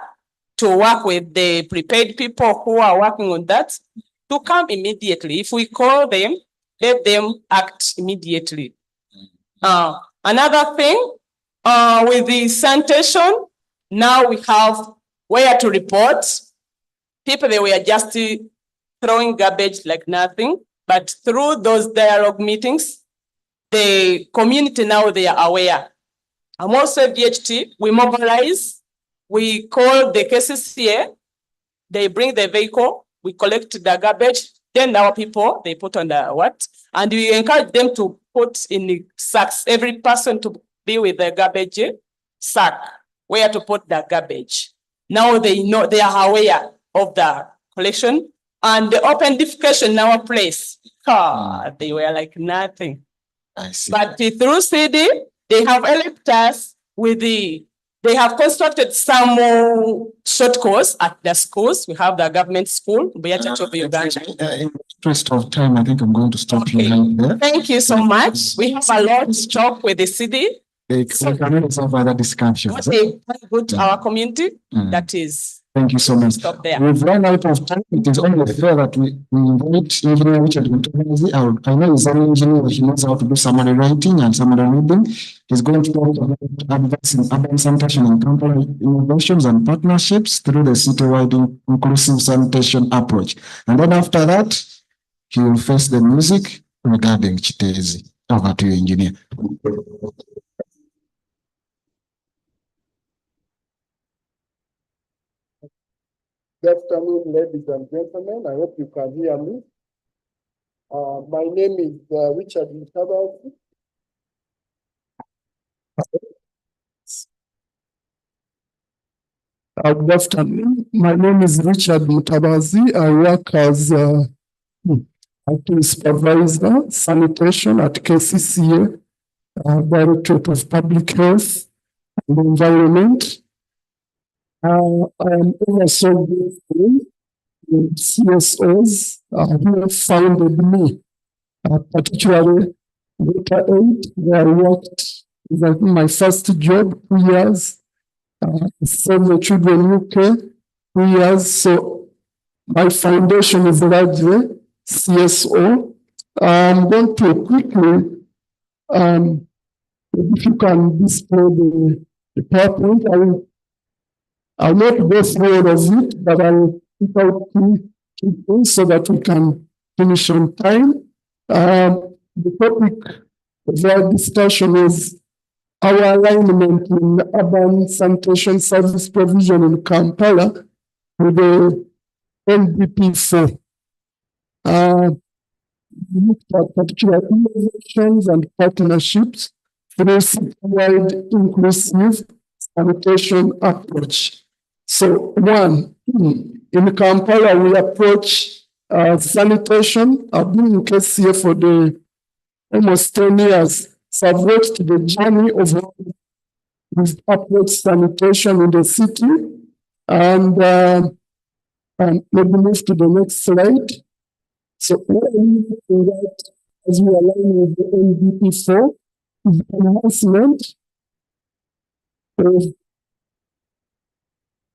to work with the prepaid people who are working on that to come immediately. If we call them, let them act immediately. Another thing, with the sanitation, now we have where to report. People, they were just throwing garbage like nothing, but through those dialogue meetings, the community now they are aware. I'm also VHT, we mobilize, we call the cases here, they bring the vehicle, we collect the garbage, then our people, they put on the what? And we encourage them to put in the sacks, every person to be with the garbage sack, where to put the garbage. Now they know, they are aware of the collection and the open defecation in our place. They were like nothing. I see. But through CD, they have helped us with they have constructed some more short course at the schools. We have the government school, Church of Uganda. In the interest of time, I think I'm going to stop you right there. Thank you so much. We have a lot to talk with the CD. We can always have other discussions. What they good to our community, that is. Thank you so much. Stop there. We've run out of time. It is only fair that we invite Engineer Richard Mutabazi. I know he's an engineer, he knows how to do summary writing and summary reading. He's going to talk about advancing urban sanitation and Kampala innovations and partnerships through the citywide inclusive sanitation approach. And then after that, he will face the music regarding Chitezi. Over to you, engineer. Good afternoon, ladies and gentlemen. I hope you can hear me. My name is Richard Mutabazi. Good afternoon. My name is Richard Mutabazi. I work as IT supervisor, sanitation at KCCA, Directorate of Public Health and Environment. I am also grateful to CSOs who have founded me, particularly Water Aid, where I worked. It was my first job, 2 years. Save the Children UK, 2 years. So my foundation is largely CSO. I'm going to quickly, if you can display the PowerPoint, I'll not go through all of it, but I'll pick out key things so that we can finish on time. The topic of our discussion is our alignment in urban sanitation service provision in Kampala with the NDP4. We looked at particular innovations and partnerships through citywide inclusive sanitation approach. So one, in Kampala, we approach sanitation. I've been in KCA for almost 10 years. So I've watched the journey of how we've approached sanitation in the city. And maybe move to the next slide. So what I'm looking at as we align with the NDP4 is enhancement of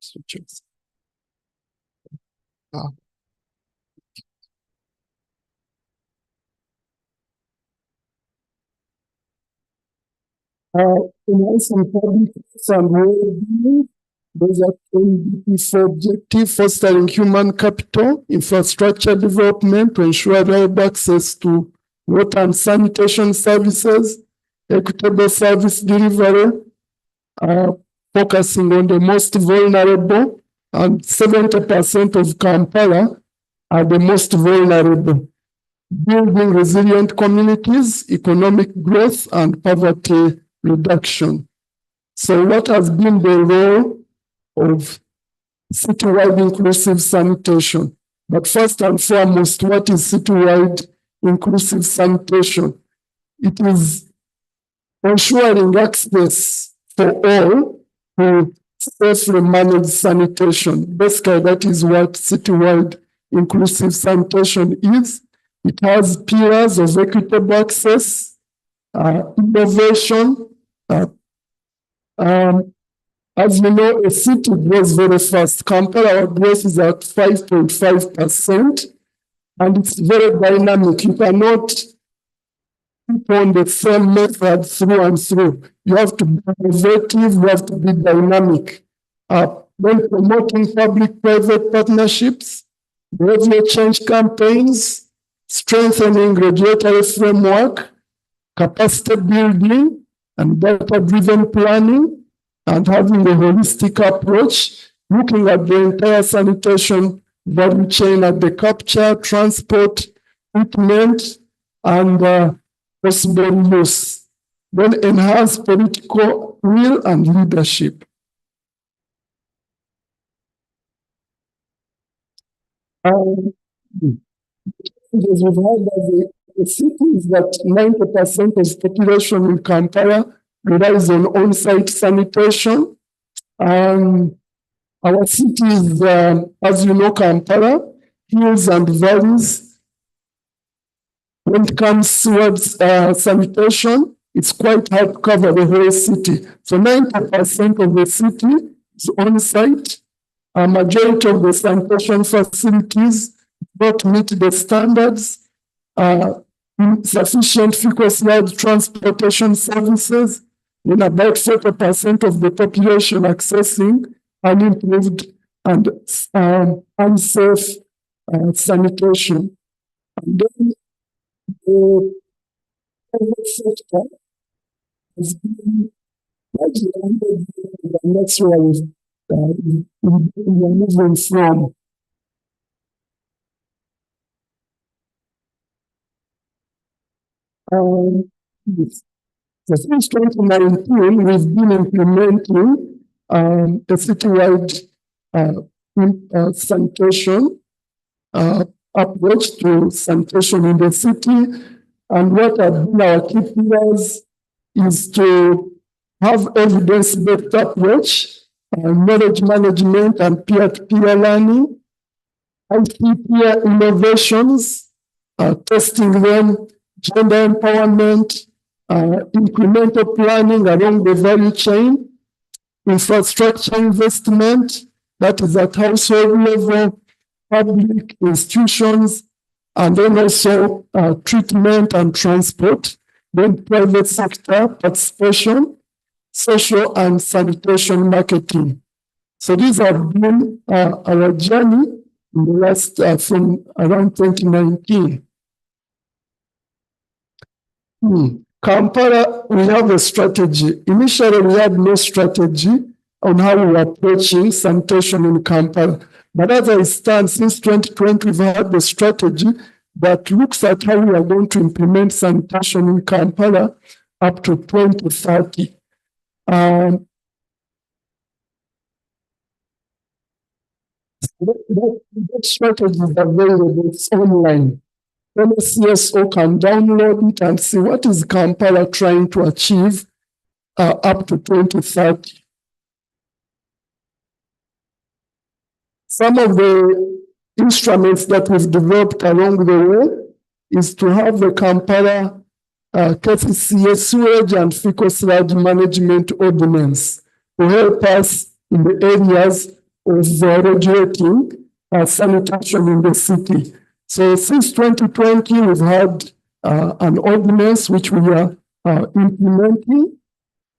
switches. Enhancing public and well-being. Those are NDP4 objective, fostering human capital, infrastructure development to ensure reliable access to water and sanitation services, equitable service delivery, focusing on the most vulnerable, and 70% of Kampala are the most vulnerable. Building resilient communities, economic growth, and poverty reduction. So what has been the role of citywide inclusive sanitation? But first and foremost, what is citywide inclusive sanitation? It is ensuring access for all to safely manage sanitation. Basically, that is what citywide inclusive sanitation is. It has pillars of equitable access, innovation. As you know, a city grows very fast. Kampala, our growth is at 5.5%, and it's very dynamic. You cannot keep on the same method through and through. You have to be innovative, you have to be dynamic. Then promoting public-private partnerships, behavior change campaigns, strengthening regulatory framework, capacity building, and data-driven planning, and having a holistic approach, looking at the entire sanitation value chain at the capture, transport, treatment, and possible use. Then enhance political will and leadership. We've heard that the city is that 90% of population in Kampala relies on on-site sanitation. Our city is, as you know, Kampala, hills and valleys. When it comes towards sanitation, it's quite hard to cover the whole city. So 90% of the city is on-site. A majority of the sanitation facilities don't meet the standards, insufficient fecal-sludge transportation services, and about 40% of the population accessing unimproved and unsafe sanitation. And then the private sector has been largely under the next wave we are moving from. Since 2019, we've been implementing a citywide sanitation approach to sanitation in the city. And what have been our key pillars is to have evidence-based approach, knowledge management and peer-to-peer learning, peer innovations, testing them, gender empowerment, incremental planning along the value chain, infrastructure investment, that is at household level, public institutions, and then also treatment and transport, then private sector participation, social and sanitation marketing. So these have been our journey in the last, from around 2019. Kampala, we have a strategy. Initially, we had no strategy on how we were approaching sanitation in Kampala. But as I stand, since 2020, we've had the strategy that looks at how we are going to implement sanitation in Kampala up to 2030. That strategy is available, it's online. Any CSO can download it and see what is Kampala trying to achieve up to 2030. Some of the instruments that we've developed along the way is to have the Kampala KCCA sewage and fecal sludge management ordinance to help us in the areas of regulating sanitation in the city. So since 2020, we've had an ordinance which we are implementing,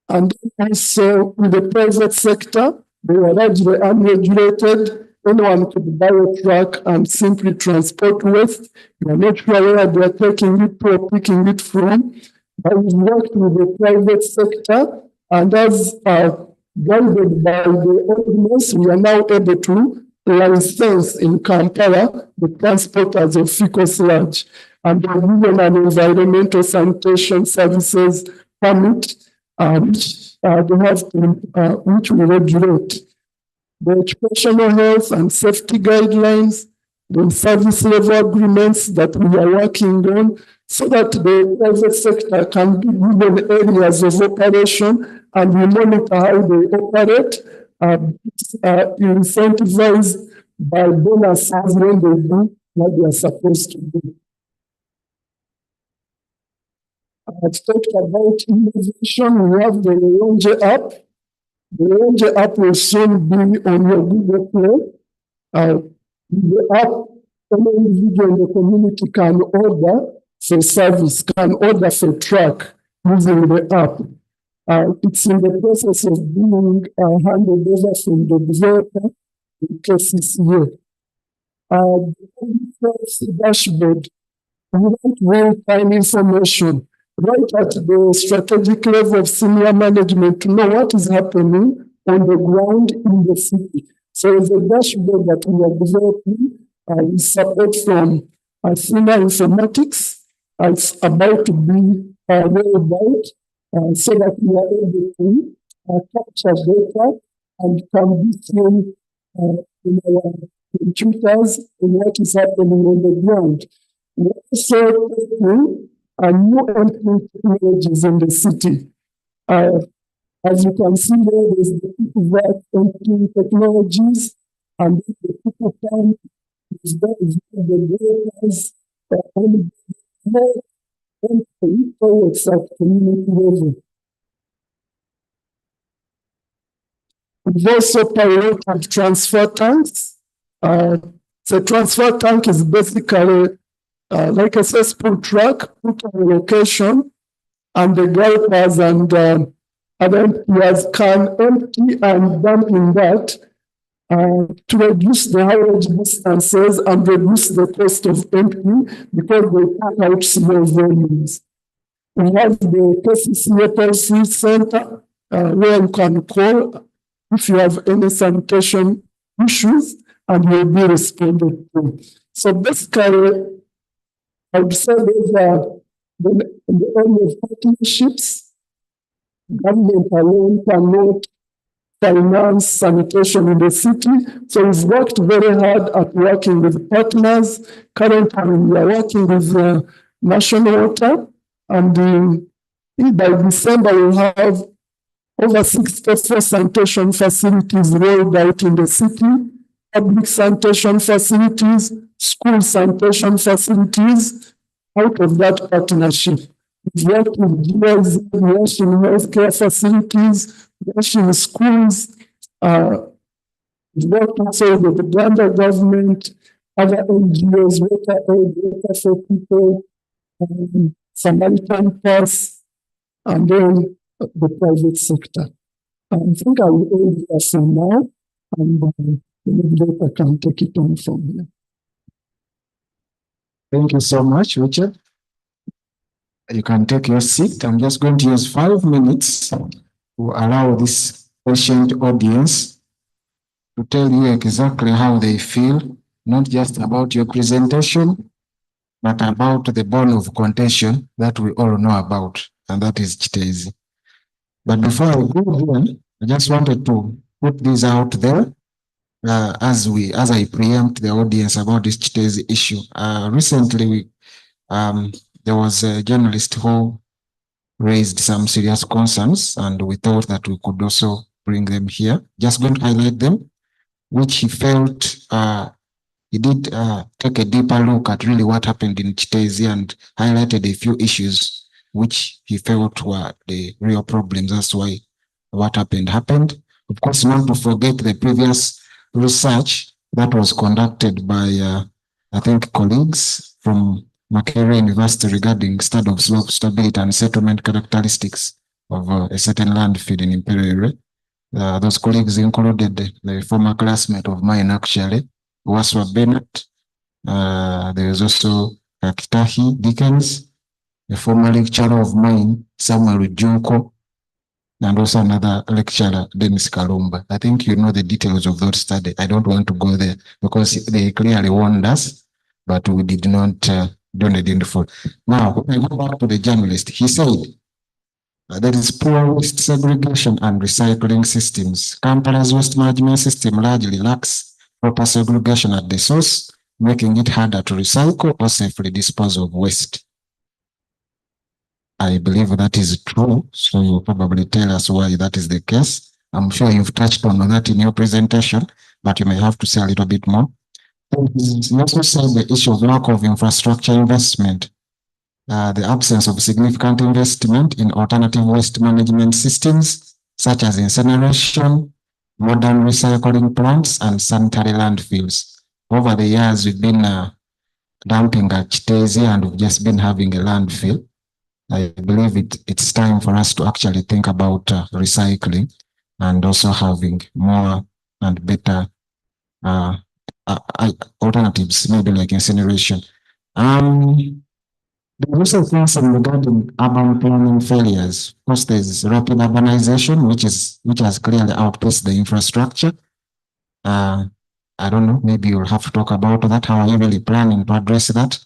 and also with the private sector, they were largely unregulated. Anyone could buy a truck and simply transport waste. You are not sure where they are taking it to or picking it from. But we've worked with the private sector, and as guided by the ordinance, we are now able to license in Kampala the transporters of fecal sludge, and they're given an environmental sanitation services permit, which they have to, which we regulate. The occupational health and safety guidelines, the service level agreements that we are working on, so that the private sector can be given areas of operation and we monitor how they operate, incentivized by bonuses when they do what they are supposed to do. I've talked about innovation. We have the Leonje app. The Leonje app will soon be on your Google Play. The app, any individual in the community can order for service, can order for truck using the app. It's in the process of being handed over from the developer to KCCA. The dashboard, we want real-time information right at the strategic level of senior management to know what is happening on the ground in the city. So the dashboard that we are developing with support from Athena Informatics. It's about to be rolled out so that we are able to capture data and can be seen in our computers and what is happening on the ground. We also testing new entry technologies in the city. As you can see there, there's the people that entry technologies and the people can is the developers and more entry towards at community level. We've also piloted transfer tanks. The transfer tank is basically like a cesspool truck put on a location, and the drivers and other employers can empty and dump in that to reduce the haulage distances and reduce the cost of emptying because they take out small volumes. We have the KCCA Policy Center where you can call if you have any sanitation issues and you'll be responded to. So basically, I would say those are the area of partnerships. Government alone cannot finance sanitation in the city. So we've worked very hard at working with partners. Currently, we are working with National Water, and by December, we'll have over 64 sanitation facilities rolled out in the city, public sanitation facilities, school sanitation facilities, out of that partnership. We've worked with GIZ, washing healthcare facilities, washing schools. We've worked also with the Uganda government, other NGOs, Water Aid, Water for People, Samaritan Pass, and then the private sector. I think I will end here for now, and maybe later can take it on from here. Thank you so much, Richard. You can take your seat. I'm just going to use 5 minutes to allow this patient audience to tell you exactly how they feel, not just about your presentation, but about the bone of contention that we all know about, and that is Chitezi. But before I go there, I just wanted to put this out there as I preempt the audience about this Chitezi issue. Recently, there was a journalist who raised some serious concerns, and we thought that we could also bring them here. Just going to highlight them, which he felt he did take a deeper look at really what happened in Chitezi and highlighted a few issues which he felt were the real problems. That's why what happened. Of course, not to forget the previous research that was conducted by, I think, colleagues from Makerere University regarding study of slope stability and settlement characteristics of a certain landfill in Imperial. Those colleagues included the former classmate of mine, actually, Waswa Bennett. There was also Kitahi Dickens, a former lecturer of mine, Samuel Junko, and also another lecturer, Dennis Kalumba. I think you know the details of that study. I don't want to go there because they clearly warned us, but we did not do anything for. Now, when I go back to the journalist, he said, there is poor waste segregation and recycling systems. Kampala's waste management system largely lacks proper segregation at the source, making it harder to recycle or safely dispose of waste. I believe that is true, so you'll probably tell us why that is the case. I'm sure you've touched on that in your presentation, but you may have to say a little bit more. You also said the issue of lack of infrastructure investment. the absence of significant investment in alternative waste management systems, such as incineration, modern recycling plants, and sanitary landfills. Over the years, we've been dumping at Chitezi, and we've just been having a landfill. I believe it's time for us to actually think about recycling and also having more and better alternatives, maybe like incineration. There's also concern regarding urban planning failures. Of course, there's rapid urbanization, which has clearly outpaced the infrastructure. I don't know, maybe you'll have to talk about that. How are you really planning to address that?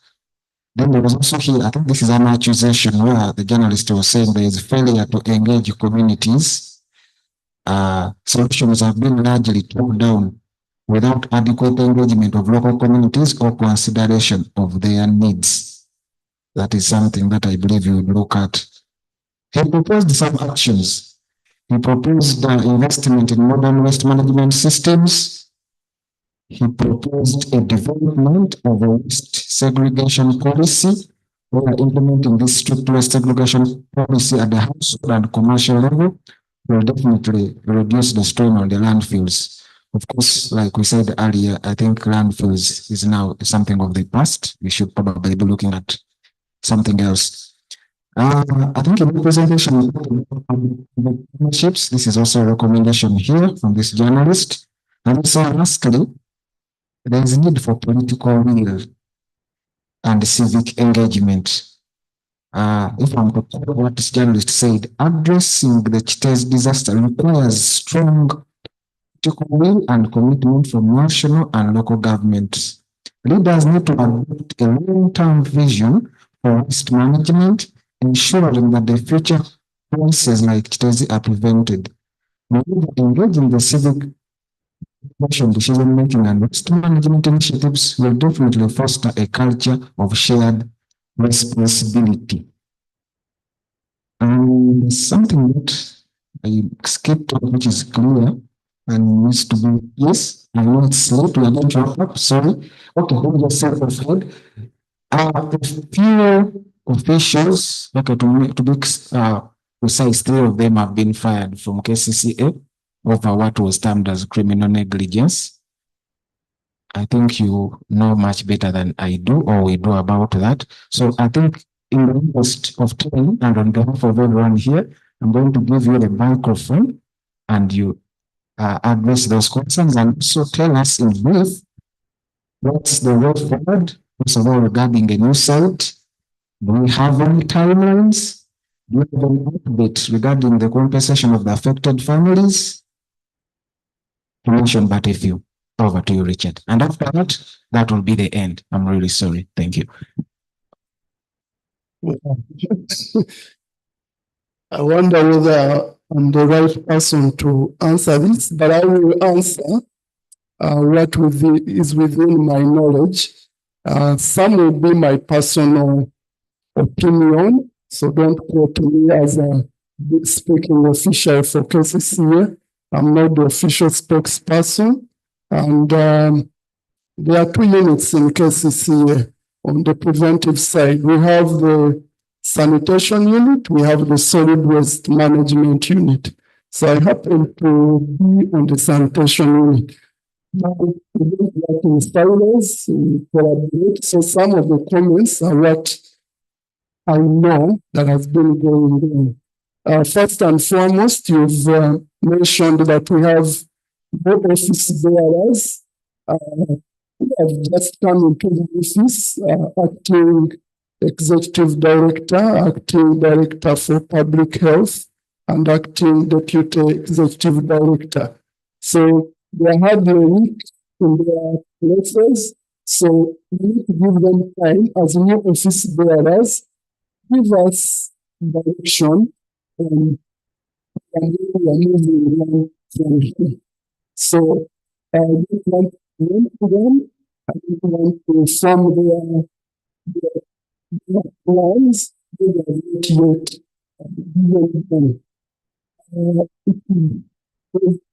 Then there was also here, I think this is an accusation where the journalist was saying there is failure to engage communities. Solutions have been largely torn down without adequate engagement of local communities or consideration of their needs. That is something that I believe you would look at. He proposed some actions. He proposed investment in modern waste management systems. He proposed a development of a waste segregation policy. We are implementing this strict waste segregation policy at the household and commercial level. Will definitely reduce the strain on the landfills. Of course, like we said earlier, I think landfills is now something of the past. We should probably be looking at something else. I think in the presentation, partnerships, this is also a recommendation here from this journalist. And so lastly, there is a need for political will and civic engagement. If I'm to quote what this journalist said, addressing the Chitezi disaster requires strong political will and commitment from national and local governments. Leaders need to adopt a long-term vision for waste management, ensuring that the future crises like Chitezi are prevented. Engaging the civic decision-making and waste management initiatives will definitely foster a culture of shared responsibility. And something that I skipped on, which is clear and needs to be, yes, I know it's late, we are going to wrap up, sorry. Okay, let me just say offhand. A few officials, okay, to be precise, 3 of them have been fired from KCCA over what was termed as criminal negligence. I think you know much better than I do, or we do, about that. So I think in the interest of time and on behalf of everyone here, I'm going to give you the microphone and you address those questions and also tell us in brief what's the way forward. First of all, regarding a new site, do we have any timelines? Do we have an update regarding the compensation of the affected families? To mention but a few. Over to you, Richard. And after that, that will be the end. I'm really sorry. Thank you. I wonder whether I'm the right person to answer this, but I will answer what is within my knowledge. Some will be my personal opinion, so don't quote me as a speaking official for KCCA. I'm not the official spokesperson. And there are 2 units in KCCA on the preventive side. We have the sanitation unit, we have the solid waste management unit. So I happen to be on the sanitation unit. Now, we don't work in silos, we collaborate. So some of the comments are what I know that has been going on. First and foremost, you've mentioned that we have no office bearers. We have just come into the office, acting executive director, acting director for public health, and acting deputy executive director. So they had a week in their places. So we need to give them time as new office bearers, give us direction, and we are moving on from here. So I don't want to name them. I don't want to form their plans. They are not yet given them.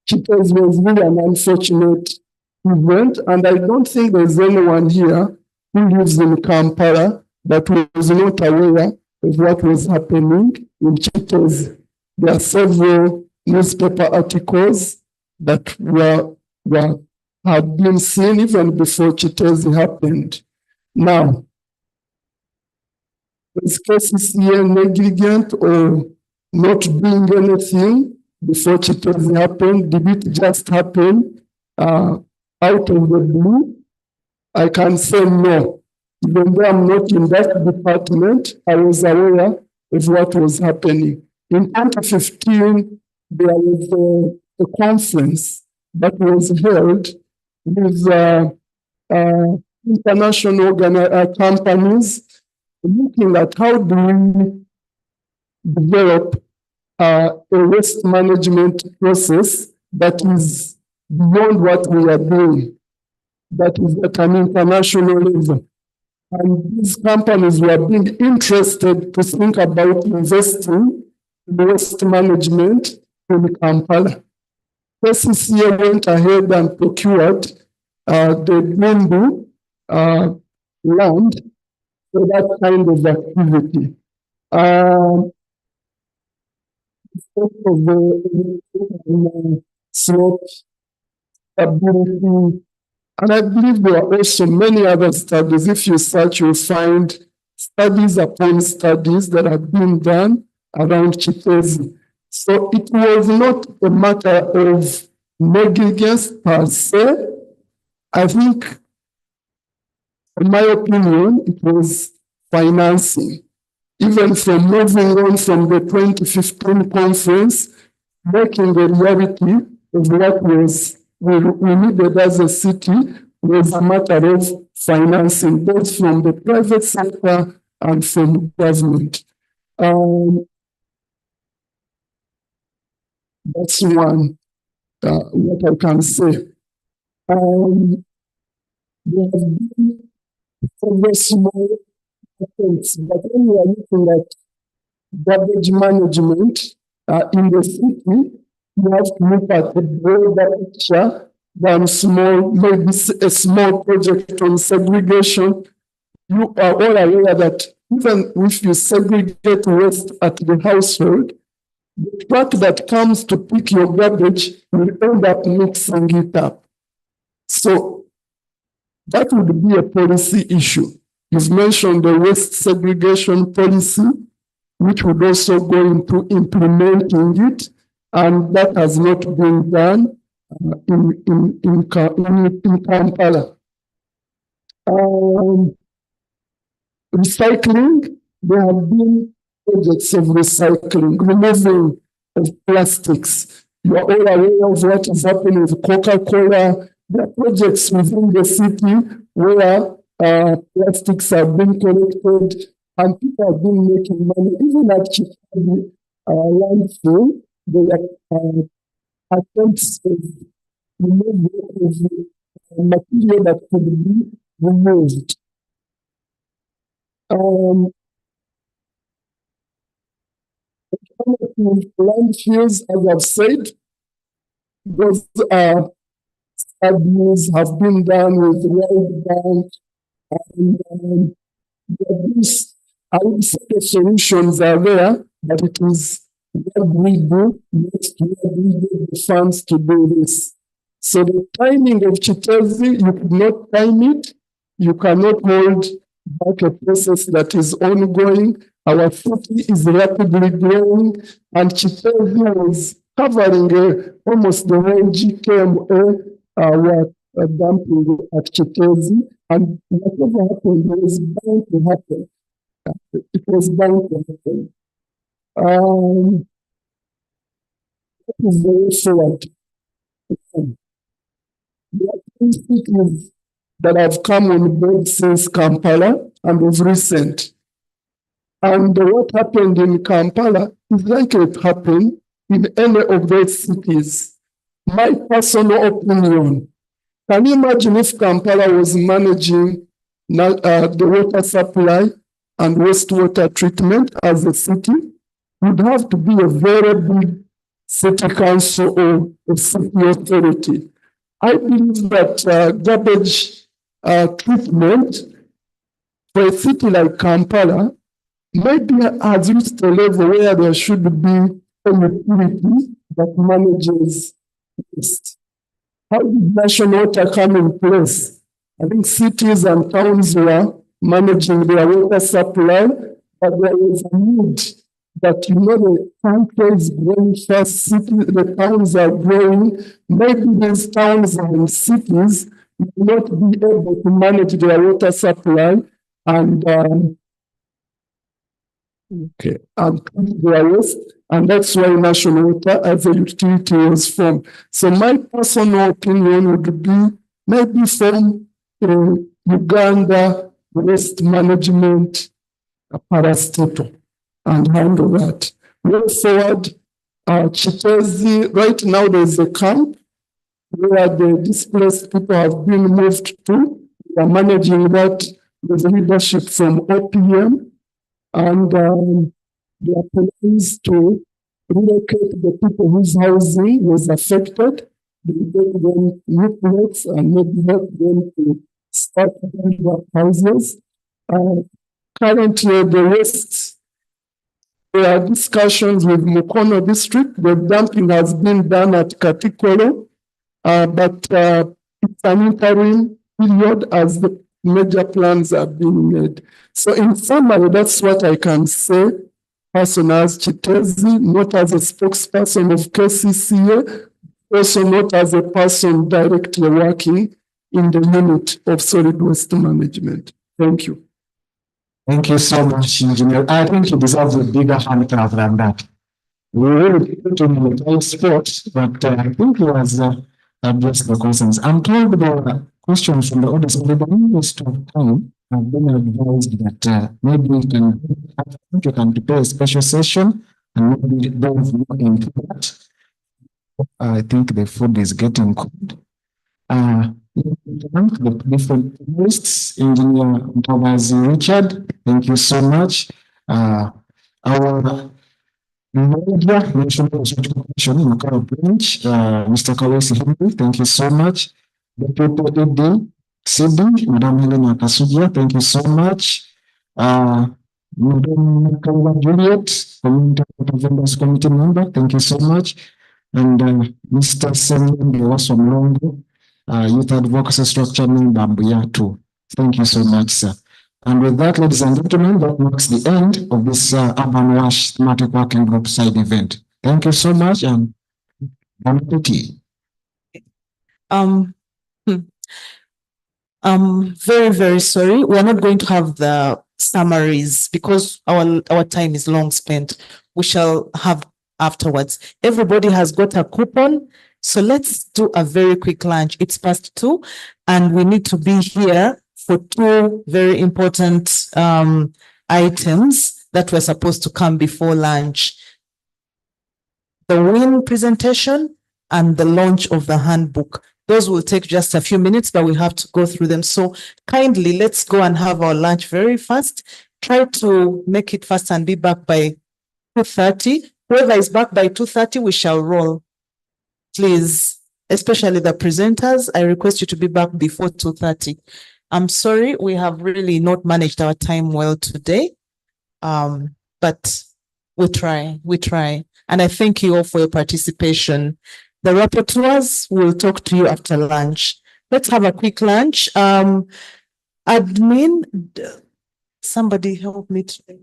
It was really an unfortunate event, and I don't think there's anyone here who lives in Kampala that was not aware of what was happening in Chitezi. There are several newspaper articles that had been seen even before Chitezi happened. Now, is KCCA negligent or not doing anything before Chitezi happened? Did it just happen out of the blue? I can say no. Even though I'm not in that department, I was aware of what was happening. In 2015, there was a conference that was held with international companies looking at how do we develop a waste management process that is beyond what we are doing, that is at an international level. And these companies were being interested to think about investing in waste management in Kampala. KCCA went ahead and procured the Bundu land for that kind of activity. Sort of the slope ability. And I believe there are also many other studies. If you search, you'll find studies upon studies that have been done around Chitezi. So it was not a matter of negligence per se. I think, in my opinion, it was financing. Even from moving on from the 2015 conference, making a reality of what was we needed as a city was a matter of financing, both from the private sector and from government. That's one, what I can say. There have been several small attempts, but when we are looking at garbage management in the city, you have to look at the broader picture than small, maybe a small project on segregation. You are all aware that even if you segregate waste at the household, the truck that comes to pick your garbage will end up mixing it up. So that would be a policy issue. You've mentioned the waste segregation policy, which would also go into implementing it, and that has not been done in Kampala. Recycling, there have been projects of recycling, removing of plastics. You are all aware of what is happening with Coca-Cola. There are projects within the city where plastics are being collected and people have been making money. Even at Chicago landfill, there are attempts to remove material that could be removed. Landfills, as I've said, those studies have been done with World Bank, and I would say the solutions are there, but it is what we do next year, we get the funds to do this. So the timing of Chitezi, you could not time it. You cannot hold back a process that is ongoing. Our city is rapidly growing, and Chitezi was covering almost the whole GKMA were dumping at Chitezi, and whatever happened was bound to happen. It was bound to happen. That is the way forward. There are three cities that have come on board since Kampala and of recent. And what happened in Kampala is likely to happen in any of those cities. My personal opinion, can you imagine if Kampala was managing the water supply and wastewater treatment as a city? It would have to be a very big city council or a city authority. I believe that garbage treatment for a city like Kampala, maybe has reached a level where there should be a utility that manages waste. How did national water come in place? I think cities and towns were managing their water supply, but there was a need that, the country is growing fast, the towns are growing. Maybe these towns and cities will not be able to manage their water supply and treat their waste, and that's why national water as a utility was formed. So my personal opinion would be maybe form Uganda waste management parastatal and handle that. Going forward, Chitezi, right now there's a camp where the displaced people have been moved to. We are managing that with leadership from OPM, and there are plans to relocate the people whose housing was affected, give them new plots and maybe help them to start building up houses. Currently, the West, there are discussions with Mukono district. The dumping has been done at Katikolo, but it's an interim period as the major plans are being made. So in summary, that's what I can say. Person as Chitezi, not as a spokesperson of KCCA, also not as a person directly working in the unit of solid waste management. Thank you. Thank you so much, Engineer. I think you deserve a bigger hand clap than that. We really put in the whole sport, but I think he has addressed the questions. I'm told the questions from the audience, but the interest of time, I've been advised that maybe we can prepare a special session and maybe delve more into that. I think the food is getting cold. The different lists, Engineer Mtabazi Richard, thank you so much. Our Manager, National Research Commission in Makara Branch, Mr. Kawesi Henry, thank you so much. Deputy ED, CB, Madam Helena Kasudia, thank you so much. Madam Kaila Juliet, Community Vendors Committee member, thank you so much. And Mr. Samuel Wasomlongo, Youth Advocacy Structure member, Mbuya too. Thank you so much, sir. And with that, ladies and gentlemen, that marks the end of this Urban Wash Thematic Working Group side event. Thank you so much, and bon appetit. Very, very sorry. We're not going to have the summaries because our time is long spent. We shall have afterwards. Everybody has got a coupon. So let's do a very quick lunch. It's past 2 and we need to be here for 2 very important items that were supposed to come before lunch. The WIN presentation and the launch of the handbook. Those will take just a few minutes, but we have to go through them. So kindly, let's go and have our lunch very fast. Try to make it fast and be back by 2:30. Whoever is back by 2:30, we shall roll. Please, especially the presenters, I request you to be back before 2:30. I'm sorry, we have really not managed our time well today, but we try. And I thank you all for your participation. The rapporteurs will talk to you after lunch. Let's have a quick lunch. Admin, somebody help me today.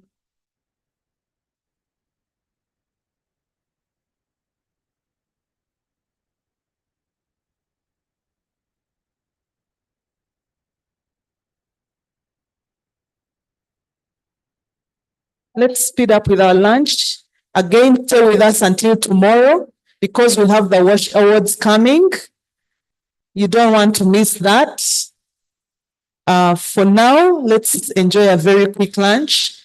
Let's speed up with our lunch. Again, stay with us until tomorrow because we'll have the WASH Awards coming. You don't want to miss that. For now, let's enjoy a very quick lunch.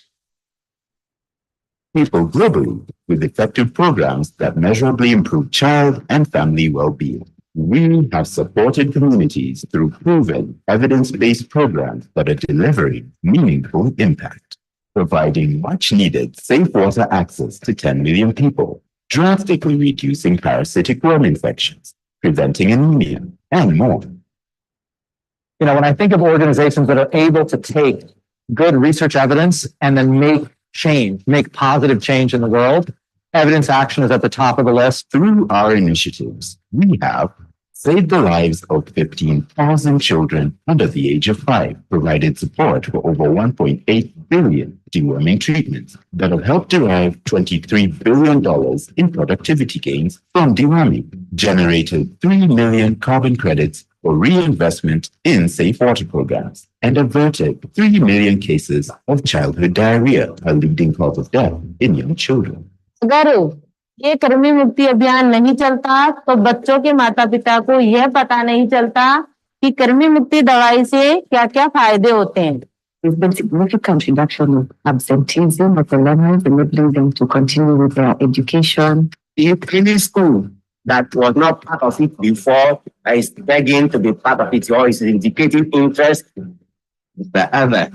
People globally with effective programs that measurably improve child and family well-being. We have supported communities through proven, evidence-based programs that are delivering meaningful impact, providing much-needed safe water access to 10 million people, drastically reducing parasitic worm infections, preventing anemia, and more. When I think of organizations that are able to take good research evidence and then make positive change in the world, evidence action is at the top of the list. Through our initiatives, we have saved the lives of 15,000 children under the age of 5, provided support for over 1.8 billion deworming treatments that have helped derive $23 billion in productivity gains from deworming, generated 3 million carbon credits for reinvestment in safe water programs, and averted 3 million cases of childhood diarrhea, a leading cause of death in young children. अगर ये कृमि मुक्ति अभियान नहीं चलता तो बच्चों के माता पिता को यह पता नहीं चलता कि कृमि मुक्ति दवाई से क्या-क्या फायदे होते हैं. There's been significant reduction of absenteeism of the learners, enabling them to continue with their education. If any school that was not part of it before is begging to be part of it or is indicating interest, the other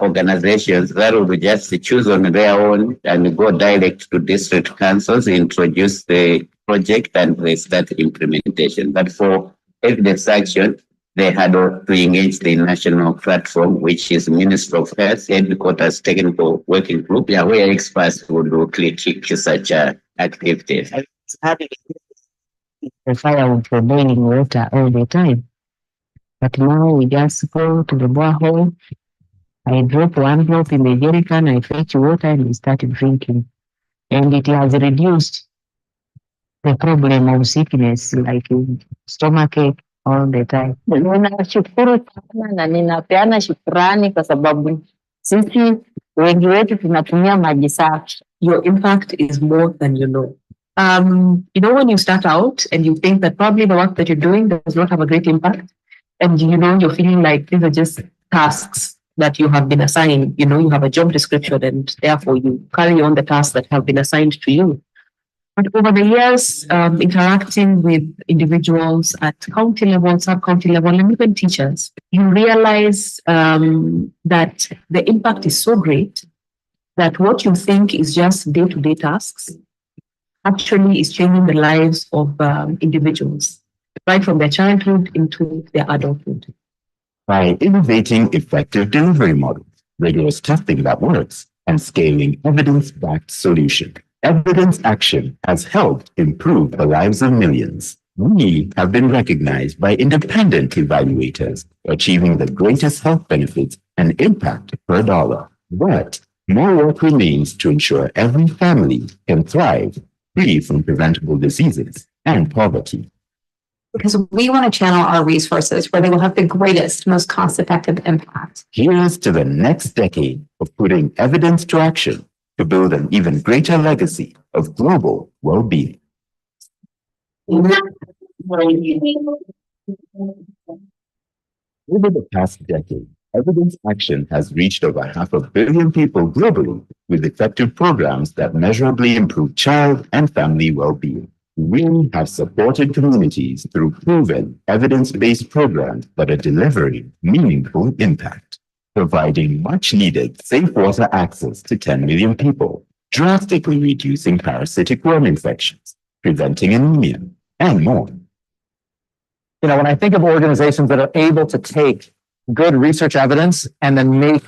organizations that will just choose on their own and go direct to district councils, introduce the project and they start implementation. But for evidence action, they had to engage the national platform, which is Ministry of Health Headquarters Technical Working Group, where experts would critique such activities. The fire for boiling water all the time. But now we just go to the borehole. I drop one drop in the jerrycan, I fetch water and we start drinking. And it has reduced the problem of sickness like stomachache all the time. Ninashukuru sana na ninapeana shukrani kwa sababu sisi wengi wetu tunatumia maji safi. Your impact is more than you know. When you start out and you think that probably the work that you're doing does not have a great impact, and you're feeling like these are just tasks that you have been assigned, you have a job description and therefore you carry on the tasks that have been assigned to you. But over the years, interacting with individuals at county level, sub-county level, and even teachers, you realize that the impact is so great that what you think is just day-to-day tasks actually is changing the lives of individuals, right from their childhood into their adulthood. By innovating effective delivery models, rigorous testing that works, and scaling evidence-backed solutions, Evidence Action has helped improve the lives of millions. We have been recognized by independent evaluators, achieving the greatest health benefits and impact per dollar. But more work remains to ensure every family can thrive, free from preventable diseases and poverty. Because we want to channel our resources where they will have the greatest, most cost-effective impact. Here's to the next decade of putting evidence to action to build an even greater legacy of global well-being. Over the past decade, Evidence Action has reached over 500 million people globally with effective programs that measurably improve child and family well-being. We have supported communities through proven evidence-based programs that are delivering meaningful impact, providing much-needed safe water access to 10 million people, drastically reducing parasitic worm infections, preventing anemia, and more. When I think of organizations that are able to take good research evidence and then make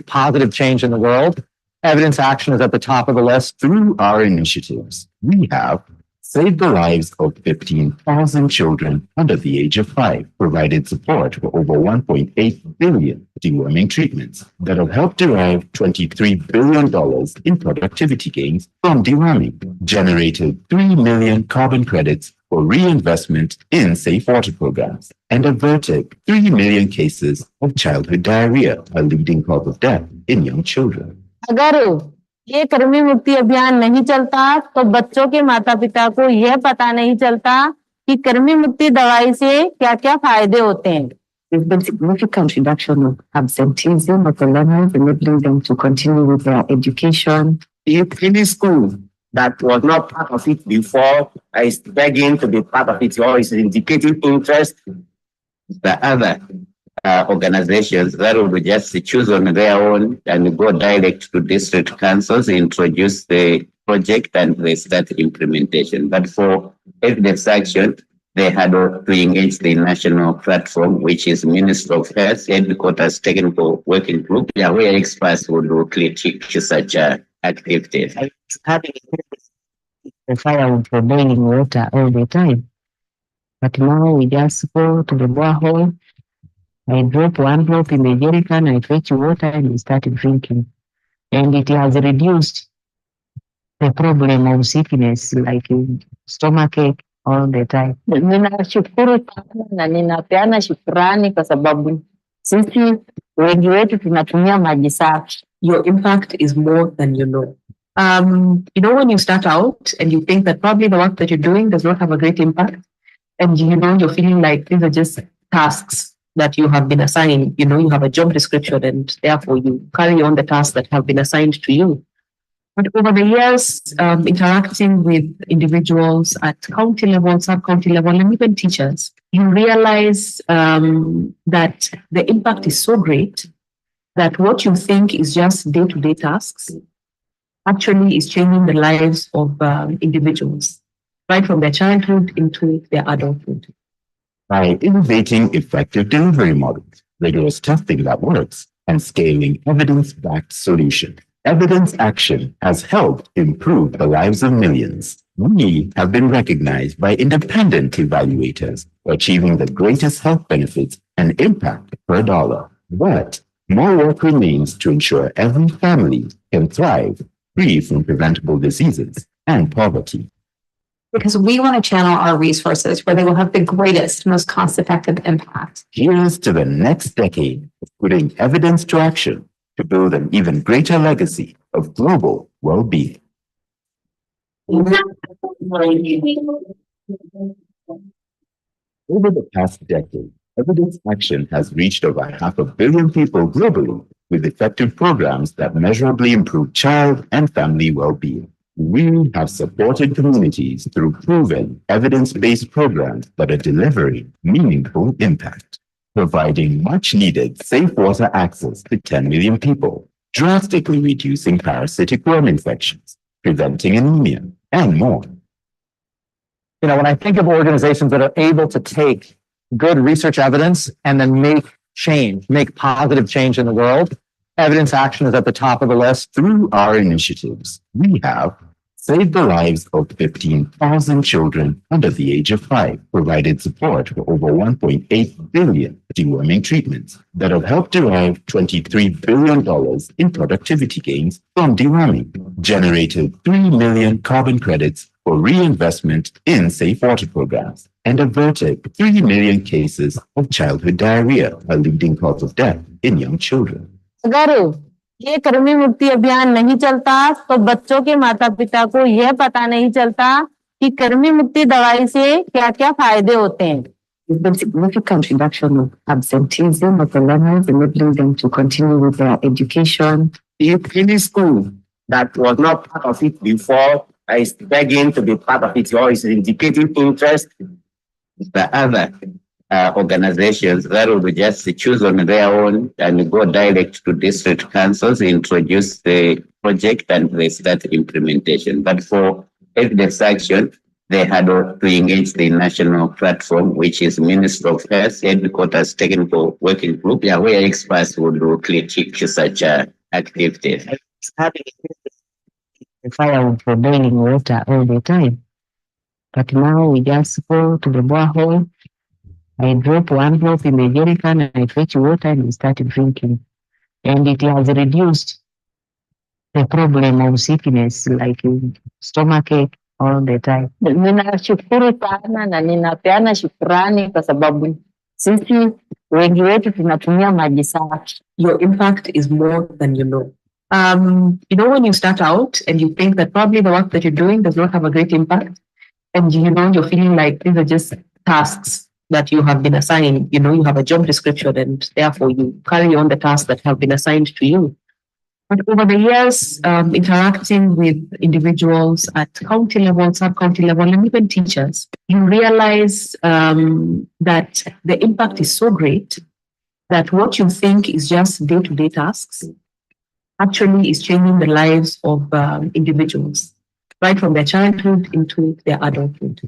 positive change in the world, Evidence Action is at the top of the list. Through our initiatives, we have saved the lives of 15,000 children under the age of 5, provided support for over 1.8 billion deworming treatments that have helped derive $23 billion in productivity gains from deworming, generated 3 million carbon credits for reinvestment in safe water programs, and averted 3 million cases of childhood diarrhea, a leading cause of death in young children. अगर ये कृमि मुक्ति अभियान नहीं चलता तो बच्चों के माता पिता को यह पता नहीं चलता कि कृमि मुक्ति दवाई से क्या-क्या फायदे होते हैं. There's been significant reduction of absenteeism of the learners, enabling them to continue with their education. If any school that was not part of it before is begging to be part of it or is indicating interest, the other organizations that will just choose on their own and go direct to district councils, introduce the project and they start implementation. But for evidence action, they had to engage the national platform, which is Ministry of Health Headquarters Technical Working Group, where experts will do critique such activities. Having the firewood for boiling water all the time. But now we just go to the borehole, I drop one drop in the jerry can, I fetch water and we start drinking. And it has reduced the problem of sickness like stomachache all the time. Ninashukuru sana na ninapeana shukrani kwa sababu sisi wengi wetu tunatumia maji safi. Your impact is more than you know. When you start out and you think that probably the work that you're doing does not have a great impact, and you're feeling like these are just tasks that you have been assigned, you have a job description and therefore you carry on the tasks that have been assigned to you. But over the years, interacting with individuals at county level, sub-county level, and even teachers, you realize that the impact is so great that what you think is just day-to-day tasks actually is changing the lives of individuals, right from their childhood into their adulthood. By innovating effective delivery models, rigorous testing that works, and scaling evidence-backed solutions, Evidence Action has helped improve the lives of millions. We have been recognized by independent evaluators for achieving the greatest health benefits and impact per dollar. But more work remains to ensure every family can thrive, free from preventable diseases and poverty. Because we want to channel our resources where they will have the greatest, most cost-effective impact. Here's to the next decade of putting evidence to action to build an even greater legacy of global well-being. Over the past decade, Evidence Action has reached over 500 million people globally with effective programs that measurably improve child and family well-being. We have supported communities through proven evidence-based programs that are delivering meaningful impact, providing much-needed safe water access to 10 million people, drastically reducing parasitic worm infections, preventing anemia, and more. When I think of organizations that are able to take good research evidence and then make positive change in the world, Evidence Action is at the top of the list. Through our initiatives, we have saved the lives of 15,000 children under the age of 5, provided support for over 1.8 billion deworming treatments that have helped derive $23 billion in productivity gains from deworming, generated 3 million carbon credits for reinvestment in safe water programs, and averted 3 million cases of childhood diarrhea, a leading cause of death in young children. ये कृमि मुक्ति अभियान नहीं चलता तो बच्चों के माता पिता को यह पता नहीं चलता कि कृमि मुक्ति दवाई से क्या-क्या फायदे होते हैं. There's been significant reduction of absenteeism of the learners, enabling them to continue with their education. If any school that was not part of it before is begging to be part of it or is indicating interest, the other organizations that will just choose on their own and go direct to district councils, introduce the project, and they start implementation. But for Evidence Action, they had to engage the national platform, which is Ministry of Health Headquarters Technical Working Group, where experts will do critique such activities. Having the firewood for boiling water all the time. But now we just go to the borehole, I drop one drop in the jerry can, I fetch water and we start drinking. And it has reduced the problem of sickness like stomachache all the time. Ninashukuru sana na ninapeana shukrani kwa sababu sisi wengi wetu tunatumia maji safi. Your impact is more than you know. When you start out and you think that probably the work that you're doing does not have a great impact, and you're feeling like these are just tasks that you have been assigned, you have a job description and therefore you carry on the tasks that have been assigned to you. But over the years, interacting with individuals at county level, sub-county level, and even teachers, you realize that the impact is so great that what you think is just day-to-day tasks actually is changing the lives of individuals, right from their childhood into their adulthood.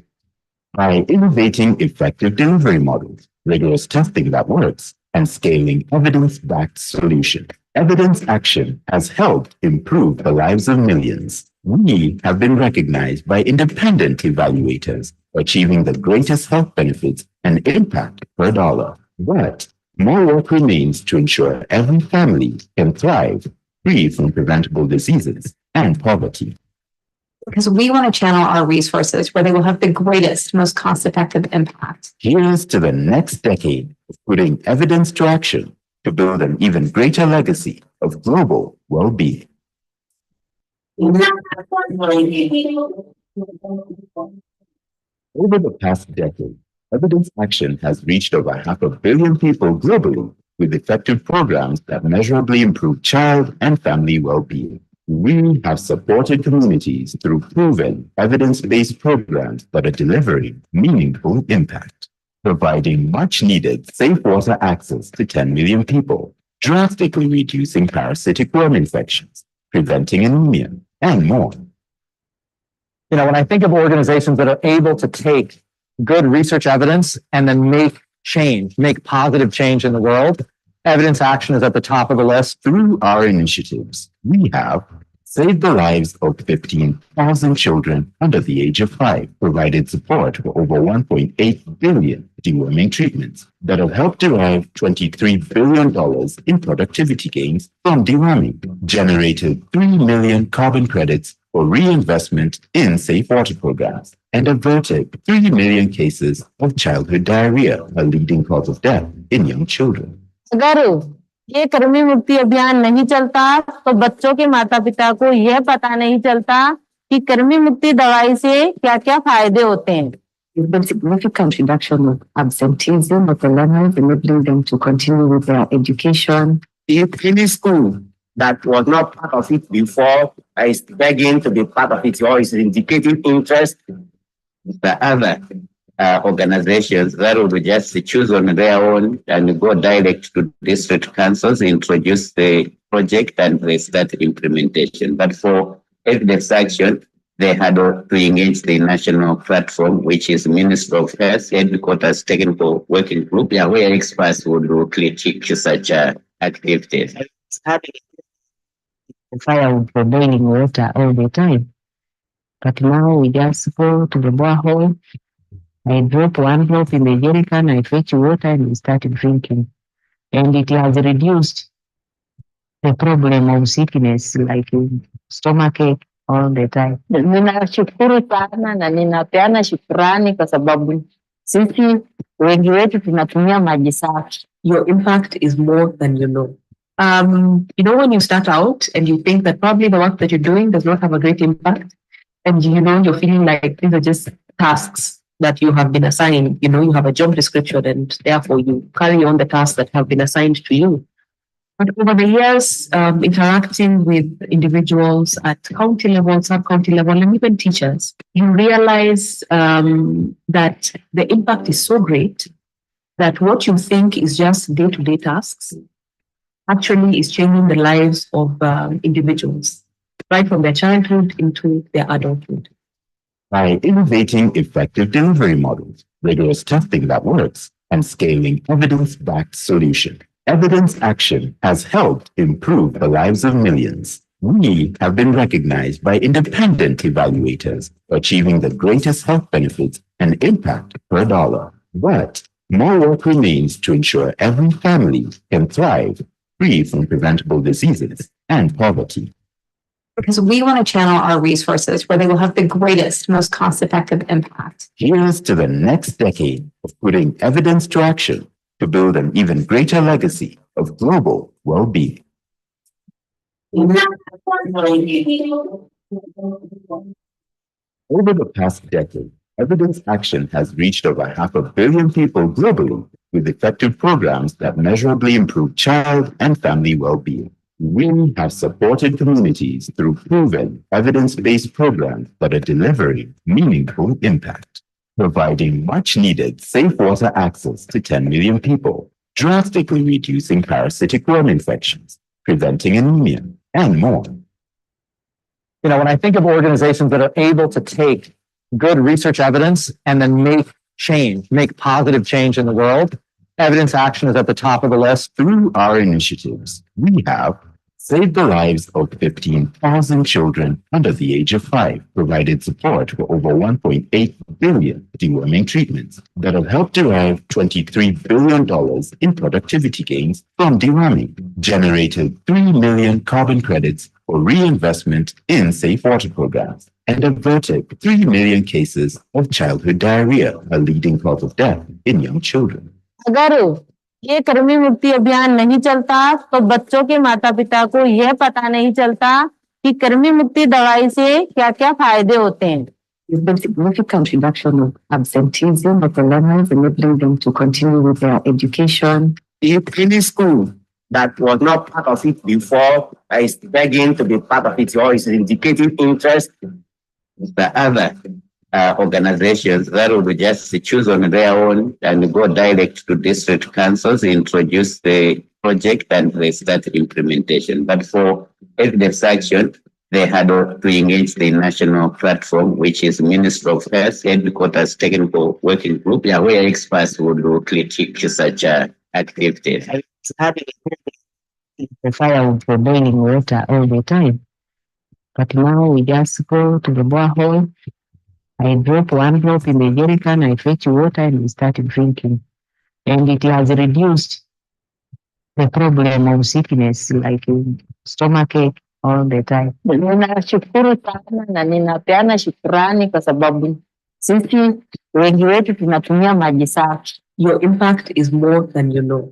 By innovating effective delivery models, rigorous testing that works, and scaling evidence-backed solutions, Evidence Action has helped improve the lives of millions. We have been recognized by independent evaluators, achieving the greatest health benefits and impact per dollar. But more work remains to ensure every family can thrive, free from preventable diseases and poverty. Because we want to channel our resources where they will have the greatest, most cost-effective impact. Here's to the next decade of putting evidence to action to build an even greater legacy of global well-being. Over the past decade, Evidence Action has reached over 500 million people globally with effective programs that measurably improve child and family well-being. We have supported communities through proven, evidence-based programs that are delivering meaningful impact, providing much-needed safe water access to 10 million people, drastically reducing parasitic worm infections, preventing anemia, and more. You know, when I think of organizations that are able to take good research evidence and then make change, make positive change in the world, Evidence Action is at the top of the list. Through our initiatives, we have saved the lives of 15,000 children under the age of 5, provided support for over 1.8 billion deworming treatments that have helped derive $23 billion in productivity gains from deworming, generated 3 million carbon credits for reinvestment in safe water programs, and averted 3 million cases of childhood diarrhea, a leading cause of death in young children. अगर ये कृमि मुक्ति अभियान नहीं चलता तो बच्चों के माता पिता को यह पता नहीं चलता कि कृमि मुक्ति दवाई से क्या-क्या फायदे होते हैं. There's been significant reduction of absenteeism of the learners, enabling them to continue with their education. If any school that was not part of it before is begging to be part of it or is indicating interest, the other organizations that would just choose on their own and go direct to district councils, introduce the project and they start implementation. But for Evidence Action, they had to engage the national platform, which is Ministry of Health Headquarters Technical Working Group, where experts would critique such activities. Fire would be boiling water all the time. But now we just go to the borehole. I drop one drop in the jerrycan, I fetch water and we start drinking. And it has reduced the problem of sickness like stomachache all the time. Ninashukuru sana na ninapeana shukrani kwa sababu sisi wengi wetu tunatumia maji safi. Your impact is more than you know. You know, when you start out and you think that probably the work that you're doing does not have a great impact, and you know, you're feeling like these are just tasks that you have been assigned, you know, you have a job description and therefore you carry on the tasks that have been assigned to you. But over the years, interacting with individuals at county level, sub-county level, and even teachers, you realize that the impact is so great that what you think is just day-to-day tasks actually is changing the lives of individuals, right from their childhood into their adulthood. By innovating effective delivery models, rigorous testing that works, and scaling evidence-backed solutions, Evidence Action has helped improve the lives of millions. We have been recognized by independent evaluators, achieving the greatest health benefits and impact per dollar. But more work remains to ensure every family can thrive, free from preventable diseases and poverty. Because we want to channel our resources where they will have the greatest, most cost-effective impact. Here's to the next decade of putting evidence to action to build an even greater legacy of global well-being. Over the past decade, Evidence Action has reached over 500 million people globally with effective programs that measurably improve child and family well-being. We have supported communities through proven, evidence-based programs that are delivering meaningful impact, providing much-needed safe water access to 10 million people, drastically reducing parasitic worm infections, preventing anemia, and more. You know, when I think of organizations that are able to take good research evidence and then make change, make positive change in the world, evidence action is at the top of the list. Through our initiatives, we have saved the lives of 15,000 children under the age of 5, provided support for over 1.8 billion deworming treatments that have helped derive $23 billion in productivity gains from deworming, generated 3 million carbon credits for reinvestment in safe water programs, and averted 3 million cases of childhood diarrhea, a leading cause of death in young children. अगर ये कृमि मुक्ति अभियान नहीं चलता तो बच्चों के माता पिता को यह पता नहीं चलता कि कृमि मुक्ति दवाई से क्या-क्या फायदे होते हैं. There's been significant reduction of absenteeism of the learners, enabling them to continue with their education. If any school that was not part of it before is begging to be part of it or is indicating interest, the other organizations that will just choose on their own and go direct to district councils, introduce the project and they start implementation. But for evidence action, they had to engage the national platform, which is Ministry of Health Headquarters Technical Working Group, where experts would do critique such activities. The fire for boiling water all the time. But now we just go to the borehole. I drop one drop in the jerrycan, I fetch water and we start drinking. And it has reduced the problem of sickness like stomachache all the time. Ninashukuru sana na ninapeana shukrani kwa sababu sisi wengi wetu tunatumia maji safi. Your impact is more than you know.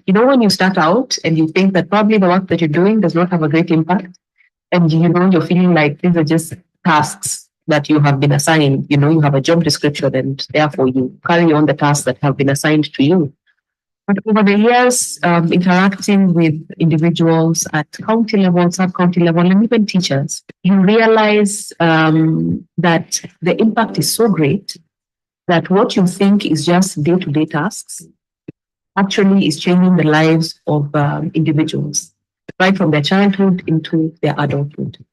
You know, when you start out and you think that probably the work that you're doing does not have a great impact, and you know, you're feeling like these are just tasks that you have been assigned, you know, you have a job description and therefore you carry on the tasks that have been assigned to you. But over the years, interacting with individuals at county level, sub-county level, and even teachers, you realize that the impact is so great that what you think is just day-to-day tasks actually is changing the lives of individuals, right from their childhood into their adulthood.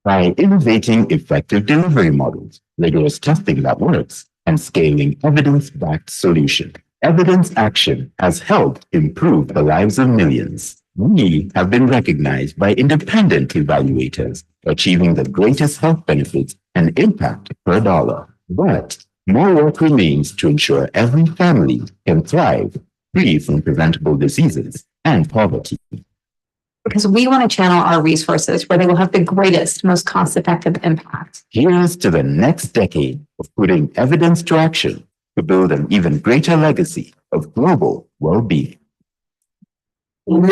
By innovating effective delivery models, rigorous testing that works, and scaling evidence-backed solutions, Evidence Action has helped improve the lives of millions. We have been recognized by independent evaluators, achieving the greatest health benefits and impact per dollar. But more work remains to ensure every family can thrive, free from preventable diseases and poverty. Because we want to channel our resources where they will have the greatest, most cost-effective impact. Here's to the next decade of putting evidence to action to build an even greater legacy of global well-being. Over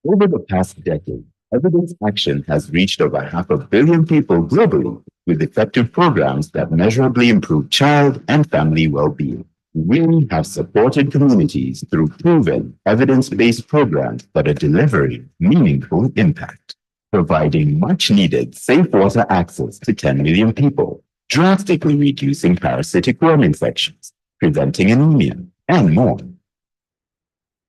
the past decade, Evidence Action has reached over 500 million people globally with effective programs that measurably improve child and family well-being. We have supported communities through proven, evidence-based programs that are delivering meaningful impact, providing much-needed safe water access to 10 million people, drastically reducing parasitic worm infections, preventing anemia, and more.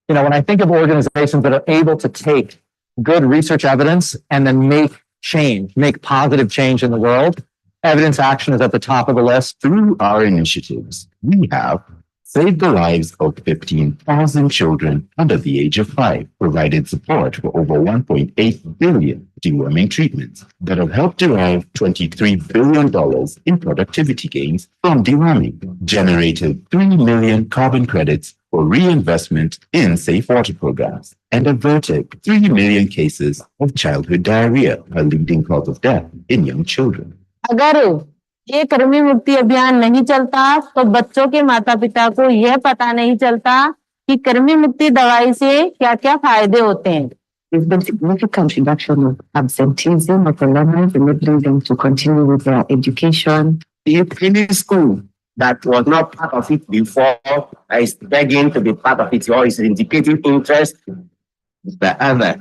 You know, when I think of organizations that are able to take good research evidence and then make change, make positive change in the world, Evidence Action is at the top of the list. Through our initiatives, we have saved the lives of 15,000 children under the age of 5, provided support for over 1.8 billion deworming treatments that have helped derive $23 billion in productivity gains from deworming, generated 3 million carbon credits for reinvestment in safe water programs, and averted 3 million cases of childhood diarrhea, a leading cause of death in young children. अगर ये कृमि मुक्ति अभियान नहीं चलता तो बच्चों के माता पिता को यह पता नहीं चलता कि कृमि मुक्ति दवाई से क्या-क्या फायदे होते हैं. There's been significant reduction of absenteeism of the learners, enabling them to continue with their education. If any school that was not part of it before is begging to be part of it or is indicating interest, the other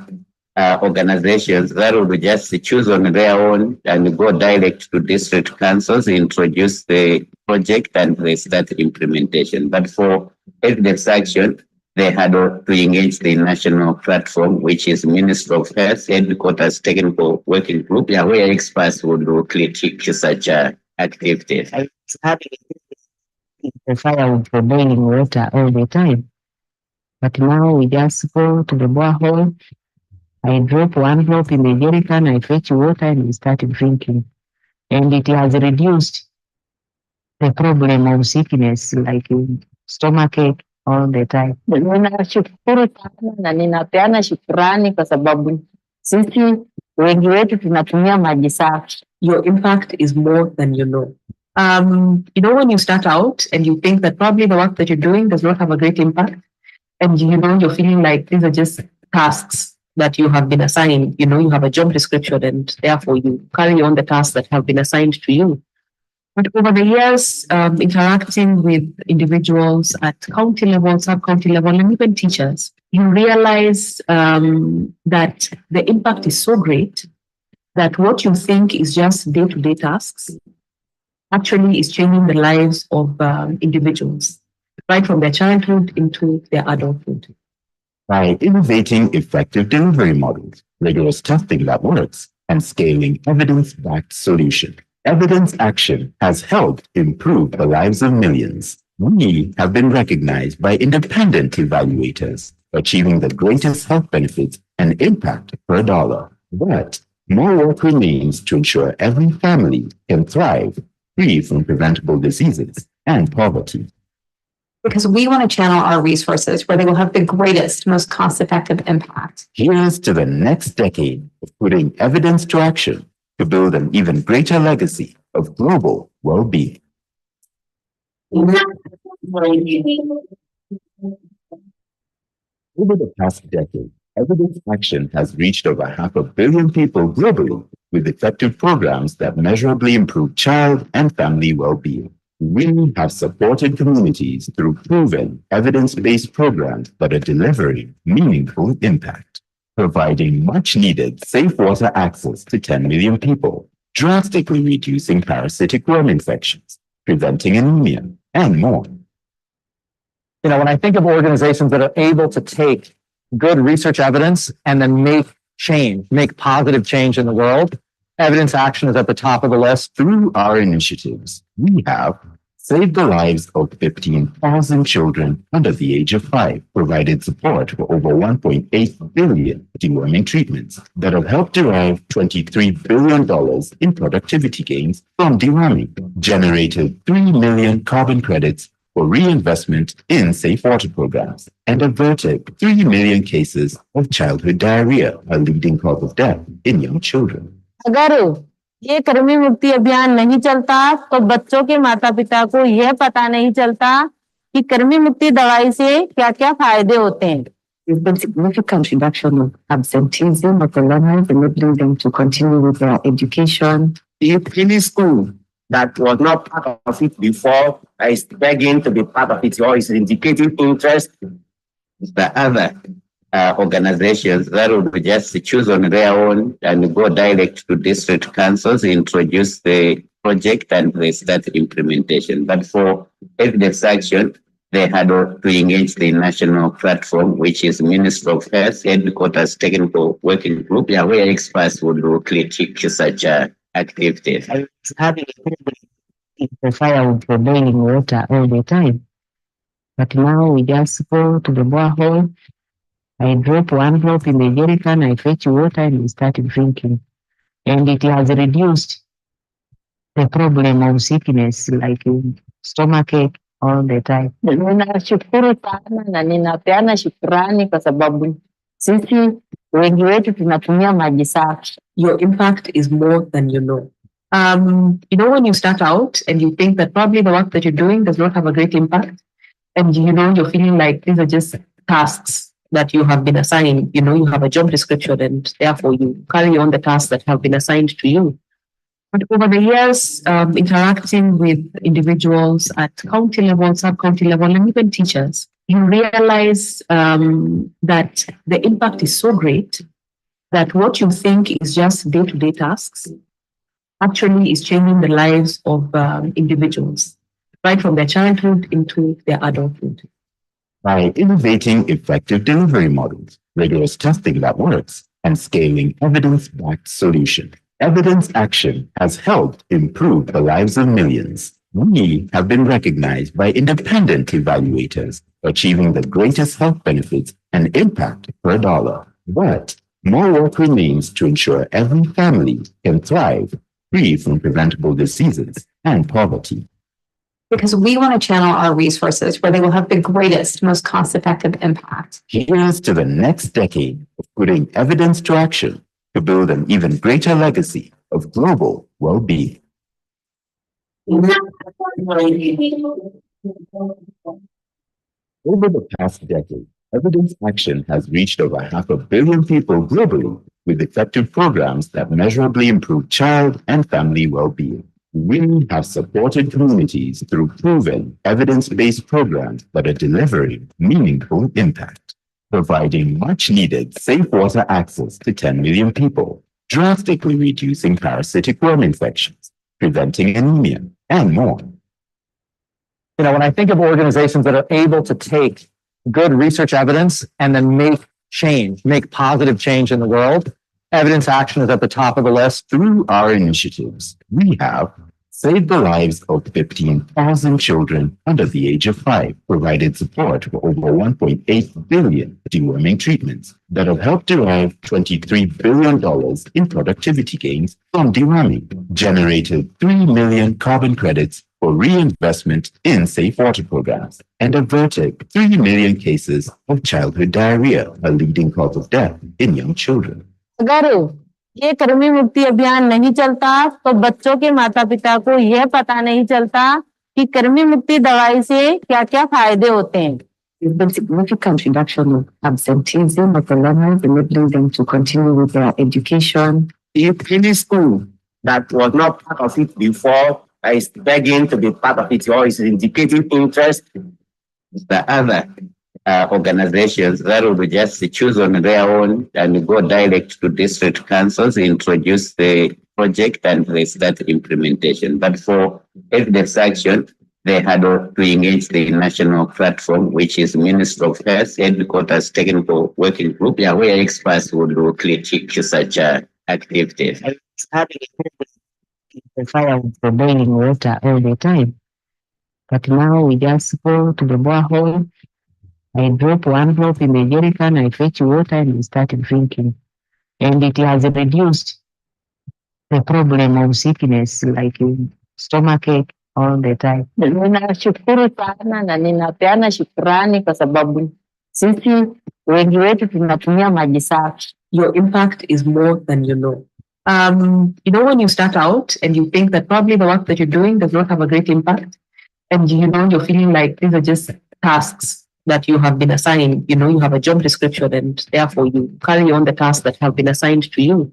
organizations that will just choose on their own and go direct to district councils, introduce the project and they start implementation. But for evidence action, they had to engage the national platform, which is Ministry of Health Headquarters Technical Working Group, where experts would critique such activities. It's happening. The fire with the boiling water all the time. But now we just go to the borehole. I drop one drop in the jerrycan, I fetch water and we start drinking. And it has reduced the problem of sickness like stomachache all the time. Ninashukuru sana na ninapeana shukrani kwa sababu sisi wengi wetu tunatumia maji safi. Your impact is more than you know. When you start out and you think that probably the work that you're doing does not have a great impact, and you're feeling like these are just tasks that you have been assigned, you have a job description and therefore you carry on the tasks that have been assigned to you. But over the years, interacting with individuals at county level, sub-county level, and even teachers, you realize that the impact is so great that what you think is just day-to-day tasks actually is changing the lives of individuals, right from their childhood into their adulthood. By innovating effective delivery models, rigorous testing that works, and scaling evidence-backed solutions, Evidence Action has helped improve the lives of millions. We have been recognized by independent evaluators, achieving the greatest health benefits and impact per dollar. But more work remains to ensure every family can thrive, free from preventable diseases and poverty. Because we want to channel our resources where they will have the greatest, most cost-effective impact. Here's to the next decade of putting evidence to action to build an even greater legacy of global well-being. Over the past decade, Evidence Action has reached over 500 million people globally with effective programs that measurably improve child and family well-being. We have supported communities through proven evidence-based programs that are delivering meaningful impact, providing much-needed safe water access to 10 million people, drastically reducing parasitic worm infections, preventing anemia, and more. When I think of organizations that are able to take good research evidence and then make change, make positive change in the world, Evidence Action is at the top of the list. Through our initiatives, we have saved the lives of 15,000 children under the age of 5, provided support for over 1.8 billion deworming treatments that have helped derive $23 billion in productivity gains from deworming, generated 3 million carbon credits for reinvestment in safe water programs, and averted 3 million cases of childhood diarrhea, a leading cause of death in young children. अगर ये कृमि मुक्ति अभियान नहीं चलता तो बच्चों के माता पिता को यह पता नहीं चलता कि कृमि मुक्ति दवाई से क्या-क्या फायदे होते हैं. There's been significant reduction of absenteeism of the learners, enabling them to continue with their education. If any school that was not part of it before is begging to be part of it or is indicating interest, the other organizations that would just choose on their own and go direct to district councils, introduce the project and they start implementation. But for Evidence Action, they had to engage the national platform, which is Ministry of Health Headquarters Technical Working Group, where experts would critique such activities. It's happening. The fire with the boiling water all the time. But now we just go to the borehole. I drop one drop in the jerrycan, I fetch water and we start drinking. And it has reduced the problem of sickness like stomachache all the time. Ninashukuru sana na ninapeana shukrani kwa sababu sisi wengi wetu tunatumia maji safi. Your impact is more than you know. When you start out and you think that probably the work that you're doing does not have a great impact, and you're feeling like these are just tasks that you have been assigned, you have a job description and therefore you carry on the tasks that have been assigned to you. But over the years, interacting with individuals at county level, sub-county level, and even teachers, you realize that the impact is so great that what you think is just day-to-day tasks actually is changing the lives of individuals, right from their childhood into their adulthood. By innovating effective delivery models, rigorous testing that works, and scaling evidence-backed solutions. Evidence action has helped improve the lives of millions. We have been recognized by independent evaluators, achieving the greatest health benefits and impact per dollar. But more work remains to ensure every family can thrive, free from preventable diseases and poverty. Because we want to channel our resources where they will have the greatest, most cost-effective impact. Here's to the next decade of putting evidence to action to build an even greater legacy of global well-being. Over the past decade, evidence action has reached over 500 million people globally with effective programs that measurably improve child and family well-being. We have supported communities through proven, evidence-based programs that are delivering meaningful impact, providing much-needed safe water access to 10 million people, drastically reducing parasitic worm infections, preventing anemia, and more. You know, when I think of organizations that are able to take good research evidence and then make change, make positive change in the world, evidence action is at the top of the list. Through our initiatives, we have saved the lives of 15,000 children under the age of 5, provided support for over 1.8 billion deworming treatments that have helped derive $23 billion in productivity gains from deworming, generated 3 million carbon credits for reinvestment in safe water programs, and averted 3 million cases of childhood diarrhea, a leading cause of death in young children. अगर ये कृमि मुक्ति अभियान नहीं चलता तो बच्चों के माता पिता को यह पता नहीं चलता कि कृमि मुक्ति दवाई से क्या-क्या फायदे होते हैं. There's been significant reduction of absenteeism of the learners, enabling them to continue with their education. If any school that was not part of it before is begging to be part of it or is indicating interest, the other organizations that will just choose on their own and go direct to district councils, introduce the project and they start implementation. But for evidence action, they had to engage the national platform, which is Ministry of Health, Headquarters Technical Working Group, where experts will do critique such activities. The fire with the boiling water all the time. But now we just go to the borehole, I drop one drop in the jerrycan, I fetch water and we start drinking. And it has reduced the problem of sickness like stomachache all the time. Ninashukuru sana na ninapeana shukrani kwa sababu sisi wengi wetu tunatumia maji safi. Your impact is more than you know. You know, when you start out and you think that probably the work that you're doing does not have a great impact, and you know, you're feeling like these are just tasks that you have been assigned, you know, you have a job description and therefore you carry on the tasks that have been assigned to you.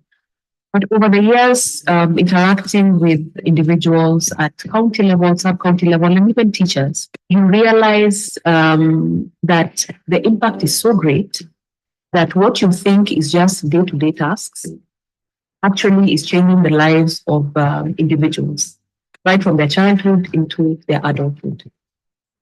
But over the years, interacting with individuals at county level, sub-county level, and even teachers, you realize that the impact is so great that what you think is just day-to-day tasks actually is changing the lives of individuals, right from their childhood into their adulthood.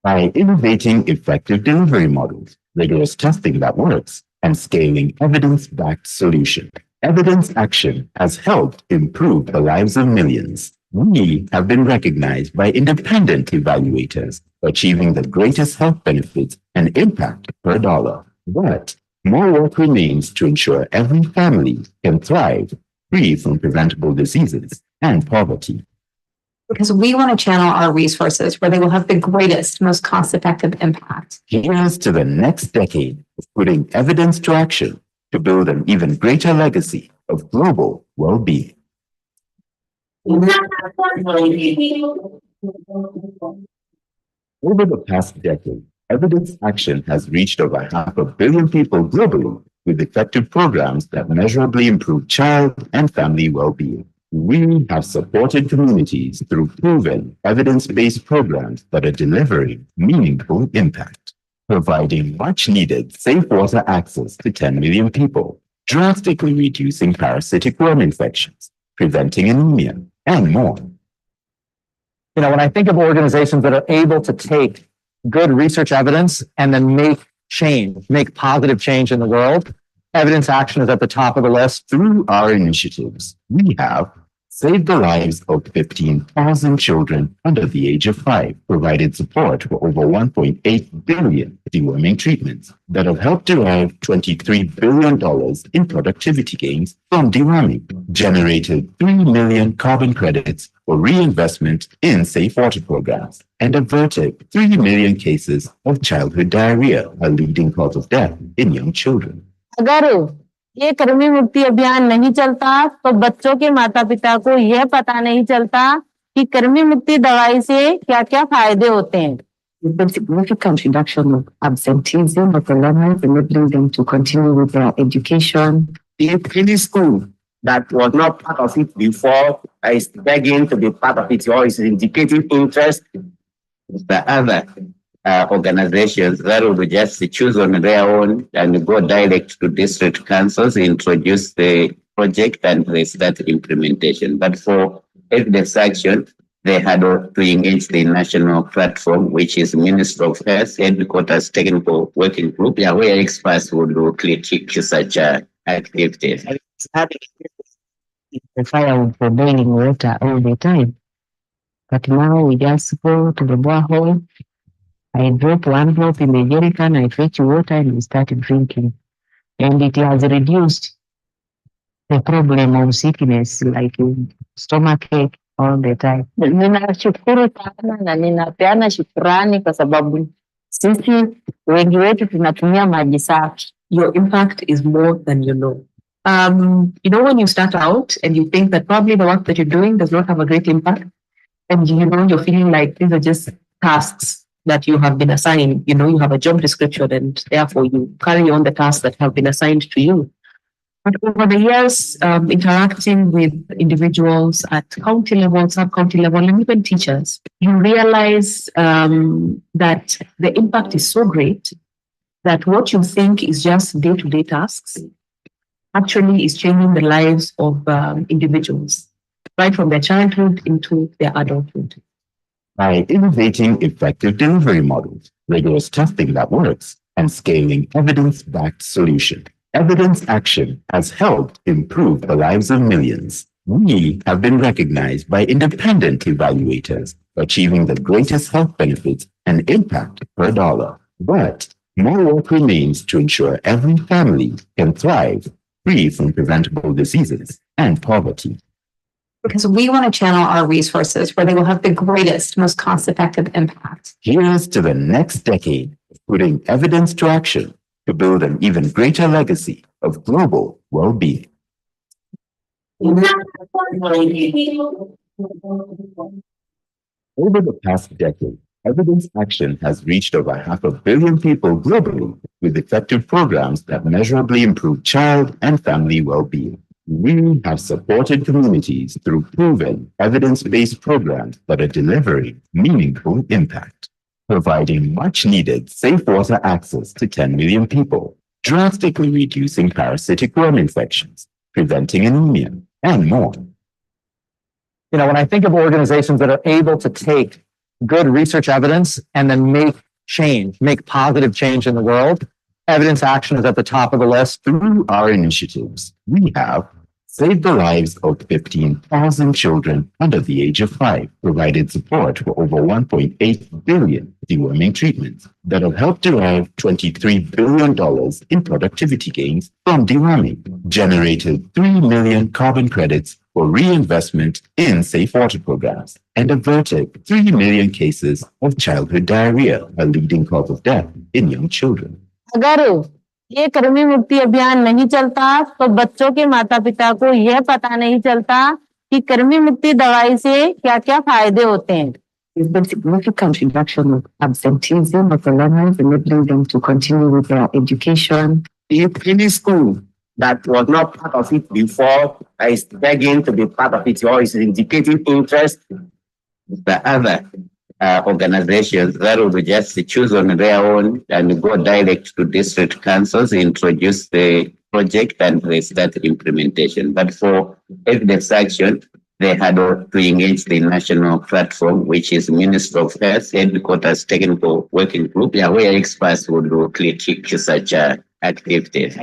By innovating effective delivery models, rigorous testing that works, and scaling evidence-backed solutions, evidence action has helped improve the lives of millions. We have been recognized by independent evaluators, achieving the greatest health benefits and impact per dollar. But more work remains to ensure every family can thrive, free from preventable diseases and poverty. Because we want to channel our resources where they will have the greatest, most cost-effective impact. Here's to the next decade of putting evidence to action to build an even greater legacy of global well-being. Over the past decade, evidence action has reached over 500 million people globally with effective programs that measurably improve child and family well-being. We have supported communities through proven, evidence-based programs that are delivering meaningful impact, providing much-needed safe water access to 10 million people, drastically reducing parasitic worm infections, preventing anemia, and more. You know, when I think of organizations that are able to take good research evidence and then make change, make positive change in the world, evidence action is at the top of the list. Through our initiatives, we have saved the lives of 15,000 children under the age of 5, provided support for over 1.8 billion deworming treatments that have helped derive $23 billion in productivity gains from deworming, generated 3 million carbon credits for reinvestment in safe water programs, and averted 3 million cases of childhood diarrhea, a leading cause of death in young children. अगर ये कृमि मुक्ति अभियान नहीं चलता तो बच्चों के माता पिता को यह पता नहीं चलता कि कृमि मुक्ति दवाई से क्या-क्या फायदे होते हैं. There's been significant reduction of absenteeism of the learners, enabling them to continue with their education. If any school that was not part of it before is begging to be part of it or is indicating interest, the other organizations that will just choose on their own and go direct to district councils, introduce the project and they start implementation. But for evidence action, they had to engage the national platform, which is Ministry of Health Headquarters Technical Working Group, where experts would critique such activities. The fire would be boiling water all the time. But now we just go to the borehole. I drop one drop in the jerrycan, I fetch water and we start drinking. And it has reduced the problem of sickness like stomachache all the time. Ninashukuru sana na ninapeana shukrani kwa sababu sisi wengi wetu tunatumia maji safi. Your impact is more than you know. When you start out and you think that probably the work that you're doing does not have a great impact, and you're feeling like these are just tasks that you have been assigned, you have a job description and therefore you carry on the tasks that have been assigned to you. But over the years, interacting with individuals at county level, sub-county level, and even teachers, you realize that the impact is so great that what you think is just day-to-day tasks actually is changing the lives of individuals, right from their childhood into their adulthood. By innovating effective delivery models, rigorous testing that works, and scaling evidence-backed solutions, Evidence Action has helped improve the lives of millions. We have been recognized by independent evaluators, achieving the greatest health benefits and impact per dollar. But more work remains to ensure every family can thrive, free from preventable diseases and poverty. Because we want to channel our resources where they will have the greatest, most cost-effective impact. Here's to the next decade of putting evidence to action to build an even greater legacy of global well-being. Over the past decade, Evidence Action has reached over 500 million people globally with effective programs that measurably improve child and family well-being. We have supported communities through proven, evidence-based programs that are delivering meaningful impact, providing much-needed safe water access to 10 million people, drastically reducing parasitic worm infections, preventing anemia, and more. When I think of organizations that are able to take good research evidence and then make change, make positive change in the world, Evidence Action is at the top of the list. Through our initiatives, we have saved the lives of 15,000 children under the age of 5, provided support for over 1.8 billion deworming treatments that have helped derive $23 billion in productivity gains from deworming, generated 3 million carbon credits for reinvestment in safe water programs, and averted 3 million cases of childhood diarrhea, a leading cause of death in young children. अगर ये कृमि मुक्ति अभियान नहीं चलता तो बच्चों के माता पिता को यह पता नहीं चलता कि कृमि मुक्ति दवाई से क्या-क्या फायदे होते हैं. There's been significant reduction of absenteeism of the learners, enabling them to continue with their education. If any school that was not part of it before is begging to be part of it or is indicating interest, the other organizations that will just choose on their own and go direct to district councils, introduce the project and they start implementation. But for evidence action, they had to engage the national platform, which is Ministry of Health Headquarters Technical Working Group, where experts would critique such activities.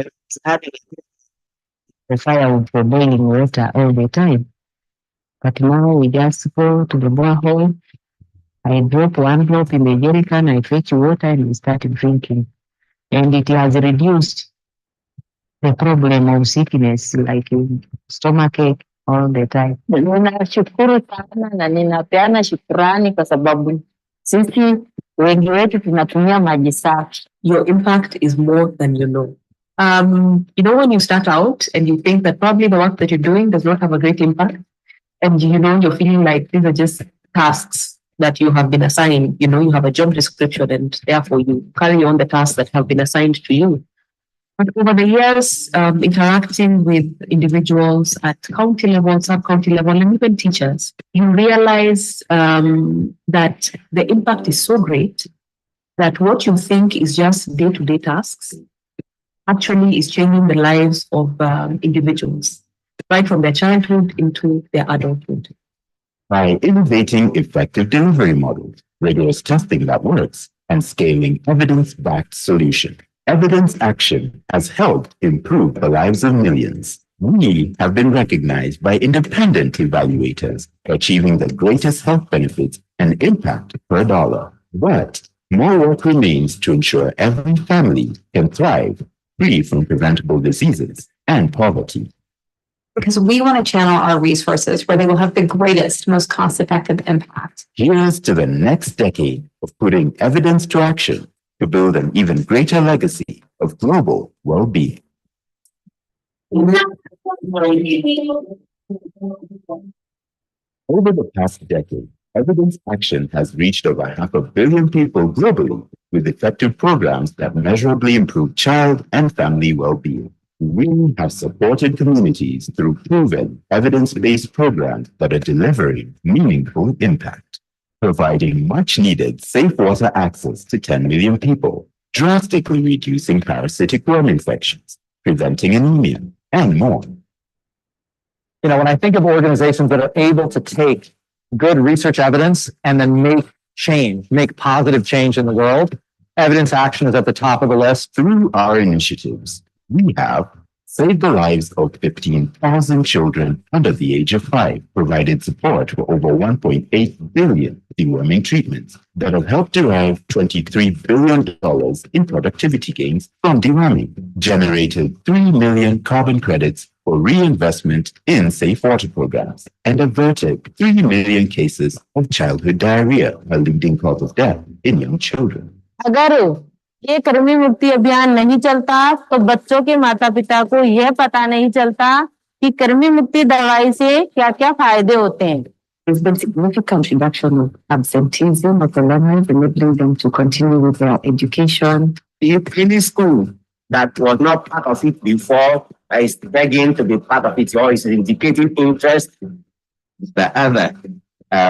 The fire was for boiling water all the time. But now we just go to the borehole. I drop one drop in the jerrycan, I fetch water and we start drinking. And it has reduced the problem of sickness like stomachache all the time. Ninashukuru sana na ninapeana shukrani kwa sababu sisi wengi wetu tunatumia maji safi. Your impact is more than you know. When you start out and you think that probably the work that you're doing does not have a great impact, and you're feeling like these are just tasks that you have been assigned, you have a job description and therefore you carry on the tasks that have been assigned to you. But over the years, interacting with individuals at county level, sub-county level, and even teachers, you realize that the impact is so great that what you think is just day-to-day tasks actually is changing the lives of individuals, right from their childhood into their adulthood. By innovating effective delivery models, rigorous testing that works, and scaling evidence-backed solutions, Evidence Action has helped improve the lives of millions. We have been recognized by independent evaluators for achieving the greatest health benefits and impact per dollar. But more work remains to ensure every family can thrive, free from preventable diseases and poverty. Because we want to channel our resources where they will have the greatest, most cost-effective impact. Here's to the next decade of putting evidence to action to build an even greater legacy of global well-being. Over the past decade, Evidence Action has reached over 500 million people globally with effective programs that measurably improve child and family well-being. We have supported communities through proven, evidence-based programs that are delivering meaningful impact, providing much-needed safe water access to 10 million people, drastically reducing parasitic worm infections, preventing anemia, and more. When I think of organizations that are able to take good research evidence and then make change, make positive change in the world, Evidence Action is at the top of the list. Through our initiatives, we have saved the lives of 15,000 children under the age of 5, provided support for over 1.8 billion deworming treatments that have helped derive $23 billion in productivity gains from deworming, generated 3 million carbon credits for reinvestment in safe water programs, and averted 3 million cases of childhood diarrhea, a leading cause of death in young children. अगर ये कृमि मुक्ति अभियान नहीं चलता तो बच्चों के माता पिता को यह पता नहीं चलता कि कृमि मुक्ति दवाई से क्या-क्या फायदे होते हैं. There's been significant reduction of absenteeism of the learners, enabling them to continue with their education. If any school that was not part of it before is begging to be part of it or is indicating interest, the other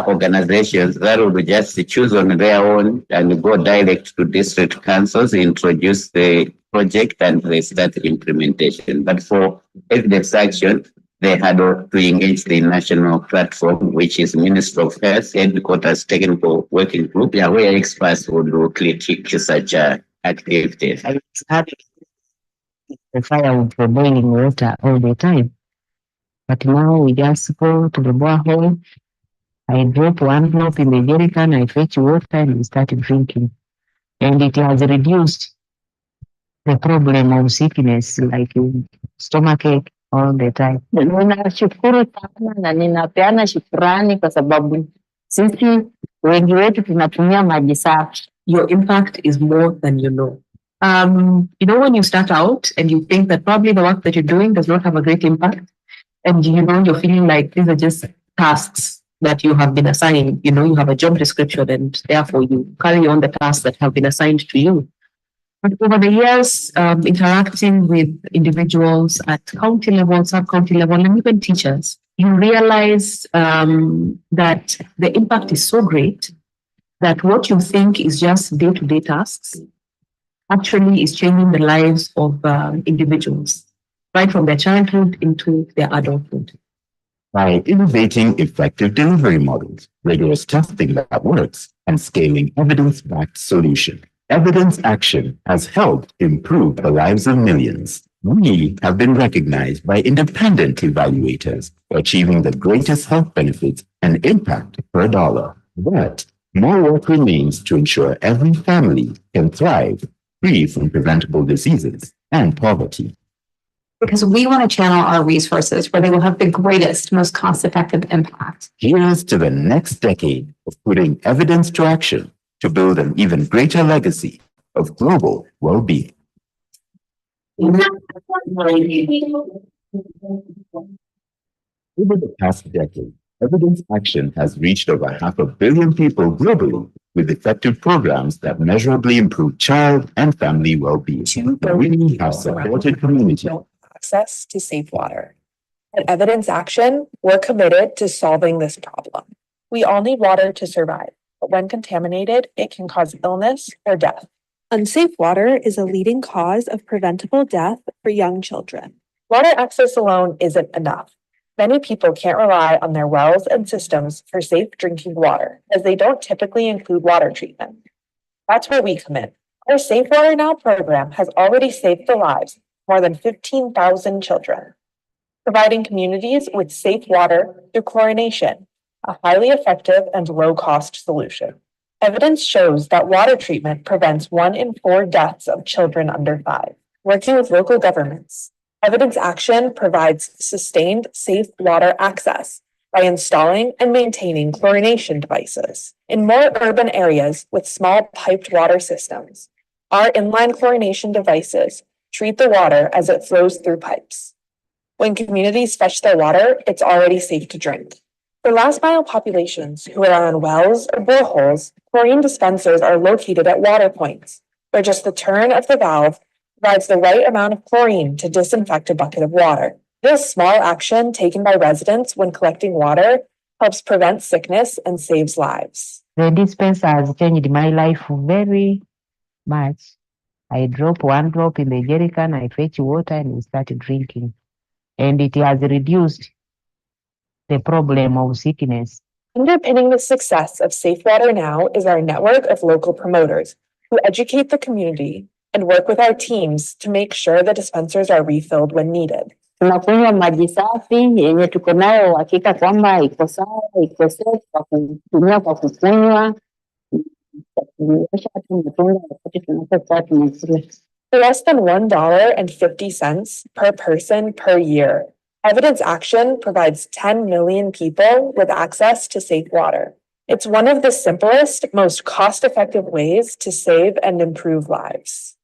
organizations that will just choose on their own and go direct to district councils, introduce the project and they start implementation. But for Evidence Action, they had to engage the national platform, which is Ministry of Health Headquarters Technical Working Group, where experts would critique such activities. The fire was for boiling water all the time. But now we just go to the borehole. I drop one drop in the jerrycan, I fetch water and we start drinking. And it has reduced the problem of sickness like stomachache all the time. Ninashukuru sana na ninapeana shukrani kwa sababu sisi wengi wetu tunatumia maji safi. Your impact is more than you know. When you start out and you think that probably the work that you're doing does not have a great impact, and you're feeling like these are just tasks that you have been assigned, you have a job description and therefore you carry on the tasks that have been assigned to you. But over the years, interacting with individuals at county level, sub-county level, and even teachers, you realize that the impact is so great that what you think is just day-to-day tasks actually is changing the lives of individuals, right from their childhood into their adulthood. By innovating effective delivery models, rigorous testing that works, and scaling evidence-backed solutions, Evidence Action has helped improve the lives of millions. We have been recognized by independent evaluators for achieving the greatest health benefits and impact per dollar. But more work remains to ensure every family can thrive, free from preventable diseases and poverty. Because we want to channel our resources where they will have the greatest, most cost-effective impact. Here's to the next decade of putting evidence to action to build an even greater legacy of global well-being. Over the past decade, Evidence Action has reached over 500 million people globally with effective programs that measurably improve child and family well-being. We have supported communities. Access to safe water. At Evidence Action, we're committed to solving this problem. We all need water to survive, but when contaminated, it can cause illness or death. Unsafe water is a leading cause of preventable death for young children. Water access alone isn't enough. Many people can't rely on their wells and systems for safe drinking water, as they don't typically include water treatment. That's where we come in. Our Safe Water Now program has already saved the lives of more than 15,000 children, providing communities with safe water through chlorination, a highly effective and low-cost solution. Evidence shows that water treatment prevents 1 in 4 deaths of children under 5. Working with local governments, Evidence Action provides sustained safe water access by installing and maintaining chlorination devices in more urban areas with small piped water systems. Our inline chlorination devices treat the water as it flows through pipes. When communities fetch their water, it's already safe to drink. For last mile populations who are on wells or boreholes, chlorine dispensers are located at water points, where just the turn of the valve provides the right amount of chlorine to disinfect a bucket of water. This small action taken by residents when collecting water helps prevent sickness and saves lives. The dispenser has changed my life very much. I drop 1 drop in the jerrycan, I fetch water and I start drinking. And it has reduced the problem of sickness. Underpinning the success of Safe Water Now is our network of local promoters who educate the community and work with our teams to make sure the dispensers are refilled when needed. Tunakunywa maji safi yenye tuko nayo uhakika kwamba iko sawa, iko safe kwa kutumia kwa kukunywa. For less than $1.50 per person per year, Evidence Action provides 10 million people with access to safe water. It's one of the simplest, most cost-effective ways to save and improve lives.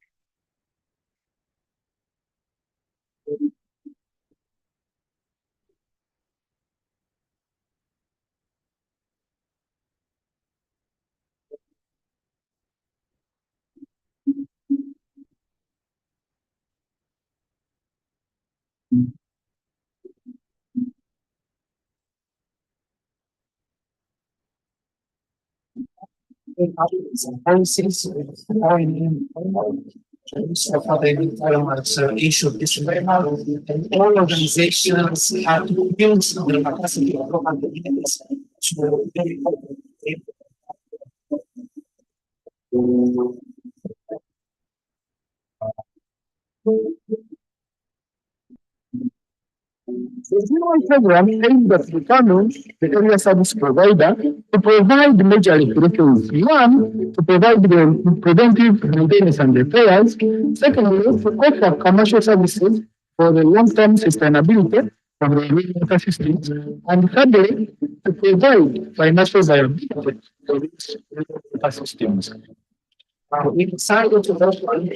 Issue this and all organizations have to build the capacity of local communities to The Zero program aimed at becoming the area service provider to provide major referrals. One, to provide the preventive maintenance and repairs. Secondly, to offer commercial services for the long-term sustainability of the water systems. And thirdly, to provide financial viability for these water systems. we decided to work on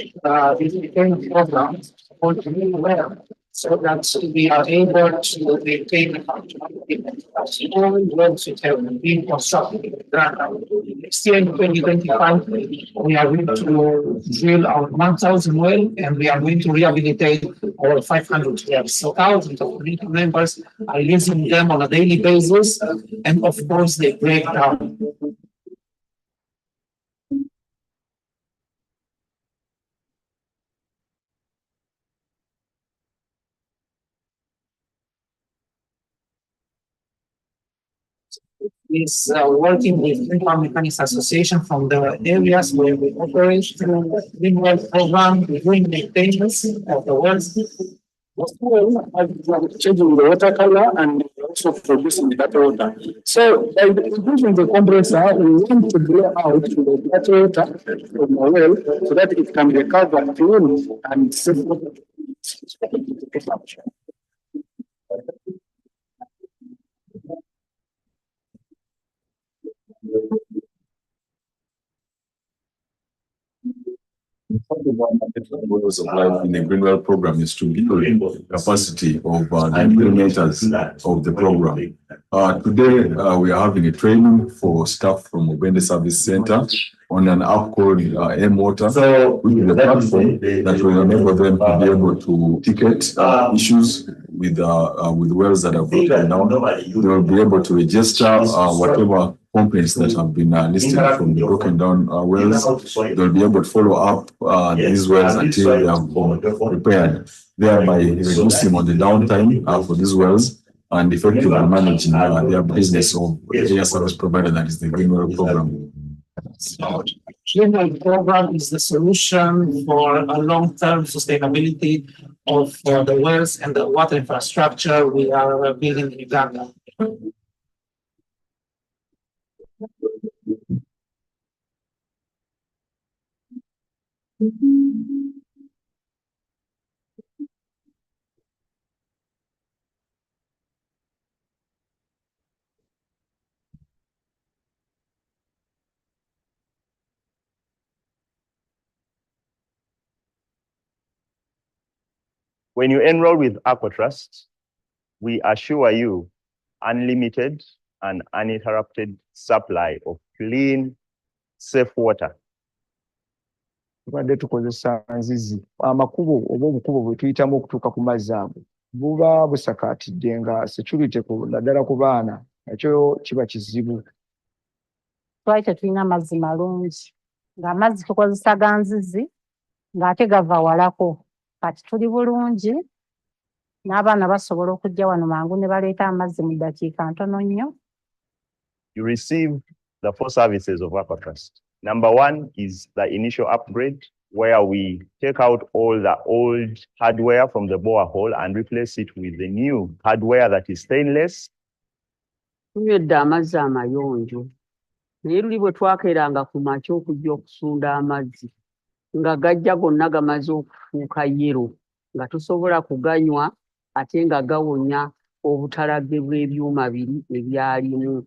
these different programs for really well, so that we are able to maintain the functionality of small roads which have been constructed. Next year in 2025, we are going to drill our 1,000 well and we are going to rehabilitate our 500 wells. So thousands of community members are using them on a daily basis, and of course they break down. is working with Green Mechanics Association from the areas where we operate through Green Well program, doing maintenance of the wells. Changing the water color and also producing better water. So by using the compressor, we want to blow out the better water from the well so that it can recover clean and safe water. Purpose of life in the Greenwell program is to build capacity of the implementers of the program. Today, we are having a training for staff from Ubende Service Center on an app called M-Water, which is a platform that will enable them to be able to ticket issues with wells that are broken down. They will be able to register whatever complaints that have been listed from the broken down wells. They'll be able to follow up these wells until they have been repaired, thereby reducing on the downtime for these wells and effectively managing their business of air service provider, that is the Greenwell program. Greenwell program is the solution for a long-term sustainability of the wells and the water infrastructure we are building in Uganda. When you enroll with AquaTrust, we assure you unlimited and uninterrupted supply of clean, safe water. Tubadde tukozesa nzizi amakubo oba obukubo bwe tuyitamu okutuuka ku mazzi ago buba busakaatidde nga security naddala ku baana ekyo kiba kizibu. Twali tetulina amazzi malungi ng'amazzi tukozesa ga nzizi ng'ate gava walako kati tuli bulungi n'abaana basobola okujja wano mangu ne baleeta amazzi mu ddakiika ntono nnyo. You receive the 4 services of AquaTrust. Number 1 is the initial upgrade, where we take out all the old hardware from the borehole and replace it with the new hardware that is stainless. Tunywedde amazzi amayonjo naye luli bwe twakeranga ku makya okujja okusunda amazzi nga gajja gonna gamaze okufuuka yero nga tusobola kuganywa ate nga gawonya obutalagge bw'ebyuma biri ebyalimu.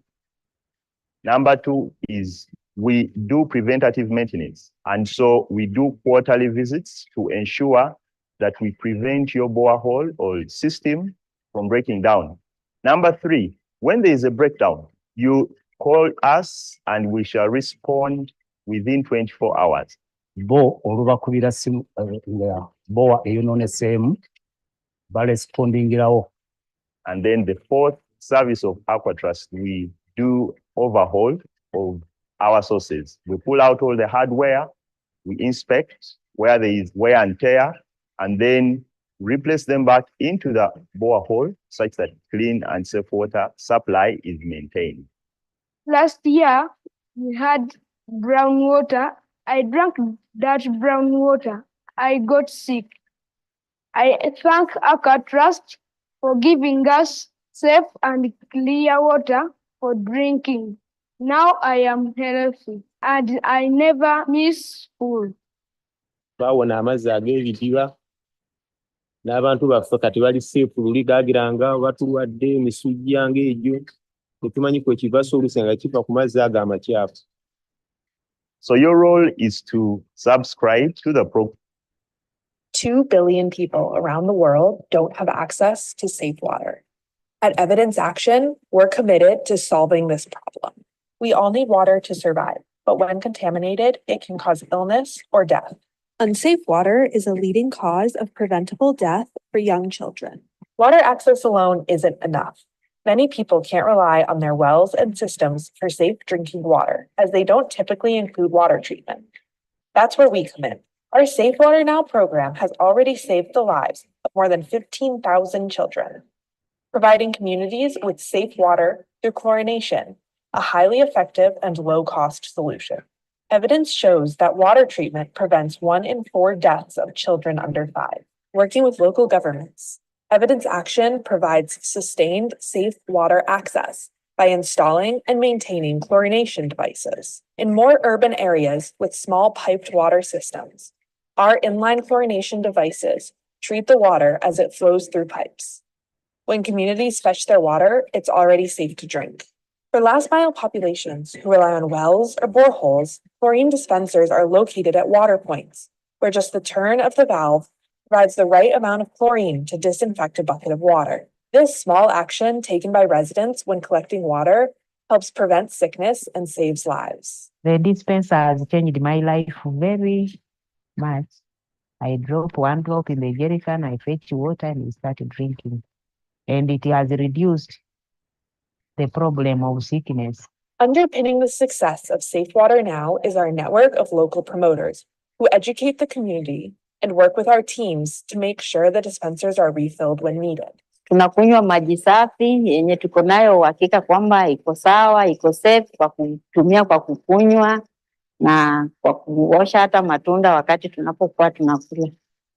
Number 2 is we do preventative maintenance. And so we do quarterly visits to ensure that we prevent your borehole or system from breaking down. Number 3, when there is a breakdown, you call us and we shall respond within 24 hours. Bo olubakubira simu boa eyonooneseemu balespondingirawo. And then the 4th service of AquaTrust, we do overhaul of our sources. We pull out all the hardware, we inspect where there is wear and tear, and then replace them back into the borehole such that clean and safe water supply is maintained. Last year, we had brown water. I drank that brown water. I got sick. I thank AquaTrust for giving us safe and clear water for drinking. Now I am healthy and I never miss school. Bawona amazzi ag'ebidiba n'abantu baffe kati bali seefu luli gaagiranga batuwadde emisujja ng'egyo tetumanyi kwe kiva solusi nga kiva ku mazzi ago amakyafu. So your role is to subscribe to the program. 2 billion people around the world don't have access to safe water. At Evidence Action, we're committed to solving this problem. We all need water to survive, but when contaminated, it can cause illness or death. Unsafe water is a leading cause of preventable death for young children. Water access alone isn't enough. Many people can't rely on their wells and systems for safe drinking water, as they don't typically include water treatment. That's where we come in. Our Safe Water Now program has already saved the lives of more than 15,000 children, providing communities with safe water through chlorination, a highly effective and low-cost solution. Evidence shows that water treatment prevents 1 in 4 deaths of children under 5. Working with local governments, Evidence Action provides sustained, safe water access by installing and maintaining chlorination devices. In more urban areas with small piped water systems, our inline chlorination devices treat the water as it flows through pipes. When communities fetch their water, it's already safe to drink. For last mile populations who rely on wells or boreholes, chlorine dispensers are located at water points, where just the turn of the valve provides the right amount of chlorine to disinfect a bucket of water. This small action taken by residents when collecting water helps prevent sickness and saves lives. The dispenser has changed my life very much. I drop 1 drop in the jerrycan, I fetch water and start drinking. And it has reduced the problem of sickness. Underpinning the success of Safe Water Now is our network of local promoters who educate the community and work with our teams to make sure the dispensers are refilled when needed. Tunakunywa maji safi yenye tuko nayo uhakika kwamba iko sawa, iko safe kwa kutumia kwa kukunywa na kwa kuosha hata matunda wakati tunapokuwa tunakula.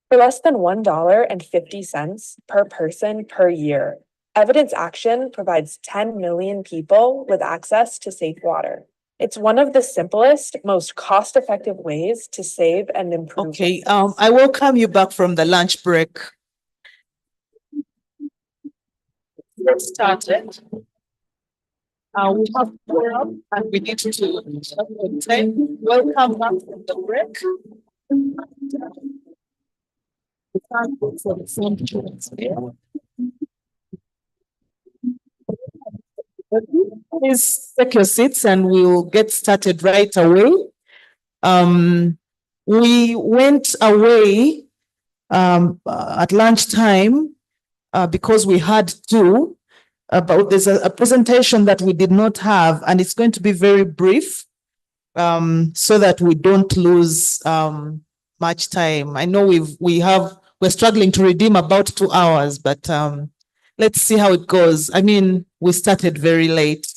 For less than $1.50 per person per year, Evidence Action provides 10 million people with access to safe water. It's one of the simplest, most cost-effective ways to save and improve. Okay, I welcome you back from the lunch break. Let's start it. We have program and we need to contain. Welcome back from the break. For the phone here. Please take your seats and we'll get started right away. We went away at lunchtime because we had to, but there's a presentation that we did not have, and it's going to be very brief so that we don't lose much time. I know we're struggling to redeem about 2 hours, but let's see how it goes. I mean, we started very late,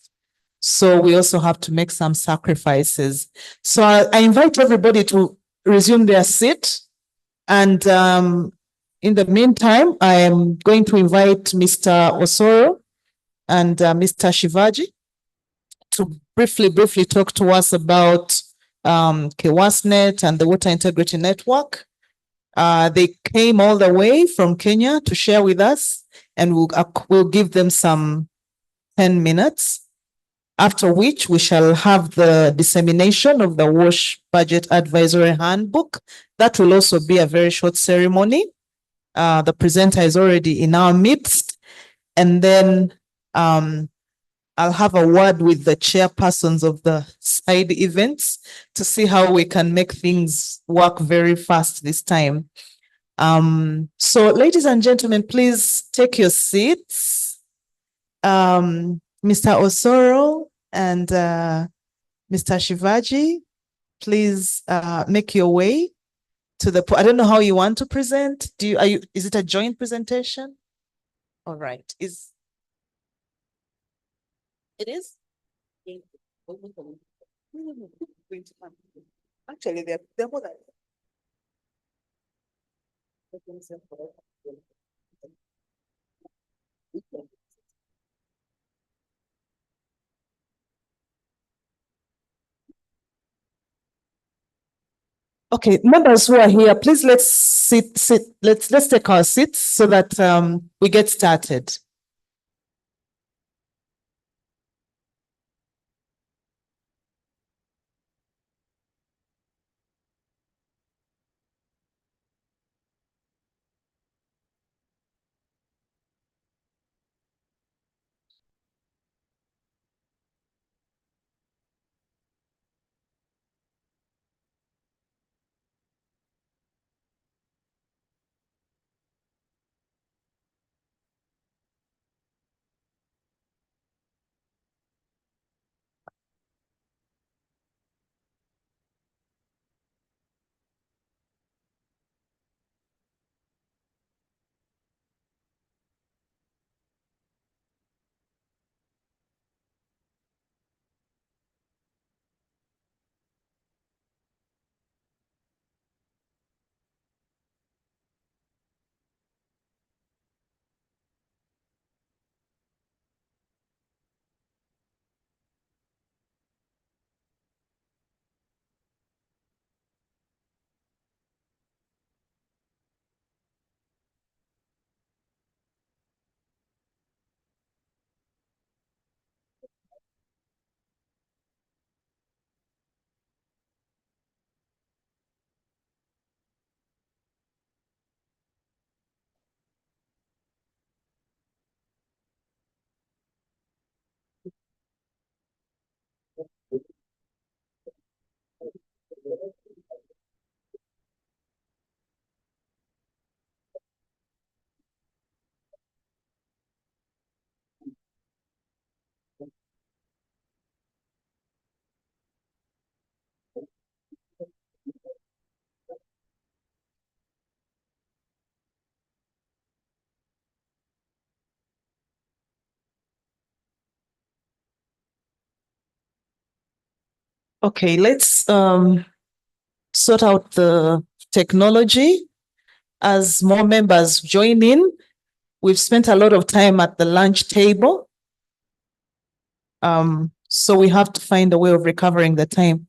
so we also have to make some sacrifices. So I invite everybody to resume their seat. And in the meantime, I am going to invite Mr. Osoro and Mr. Shivaji to briefly talk to us about KWASNet and the Water Integrity Network. They came all the way from Kenya to share with us, and we'll give them some 10 minutes, after which we shall have the dissemination of the WASH Budget Advisory Handbook. That will also be a very short ceremony. The presenter is already in our midst. And then I'll have a word with the chairpersons of the side events to see how we can make things work very fast this time. So ladies and gentlemen, please take your seats. Mr. Osoro and Mr. Shivaji, please make your way to the, I don't know how you want to present. Is it a joint presentation? All right. It is? Actually, they're more than. Okay, members who are here, please let's sit. Let's take our seats so that we get started. Okay, let's sort out the technology as more members join in. We've spent a lot of time at the lunch table. So we have to find a way of recovering the time.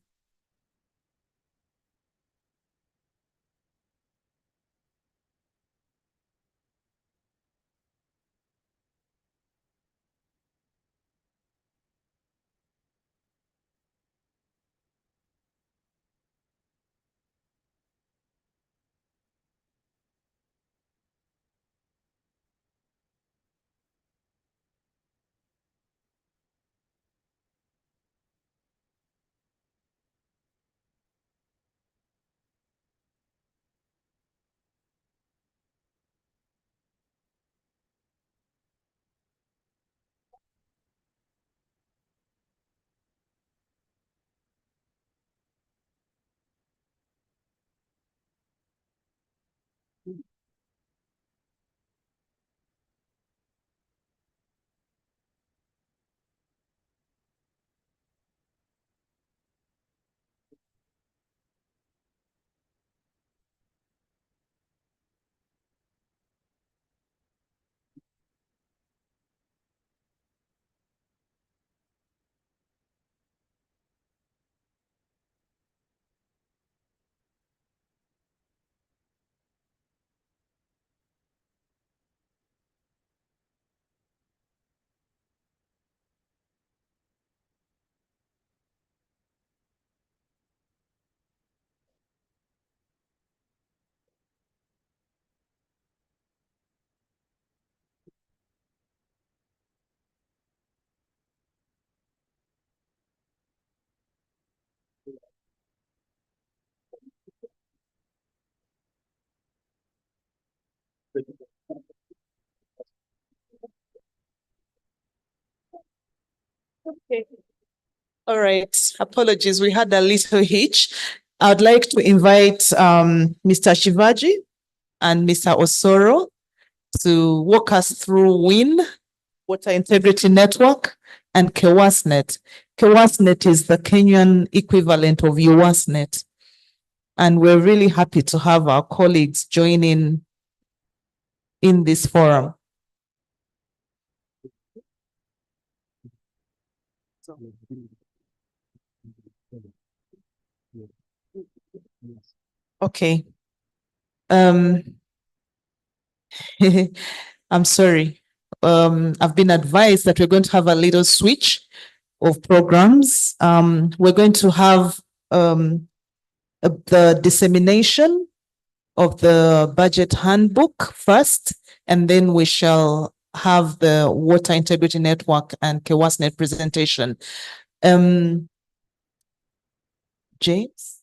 Okay. All right. Apologies. We had a little hitch. I'd like to invite Mr. Shivaji and Mr. Osoro to walk us through WIN, Water Integrity Network, and KEWASNet. KEWASNet is the Kenyan equivalent of UWASNet. And we're really happy to have our colleagues join in this forum. Okay. I'm sorry. I've been advised that we're going to have a little switch of programs. We're going to have the dissemination of the budget handbook first, and then we shall have the Water Integrity Network and KEWASNet presentation. James?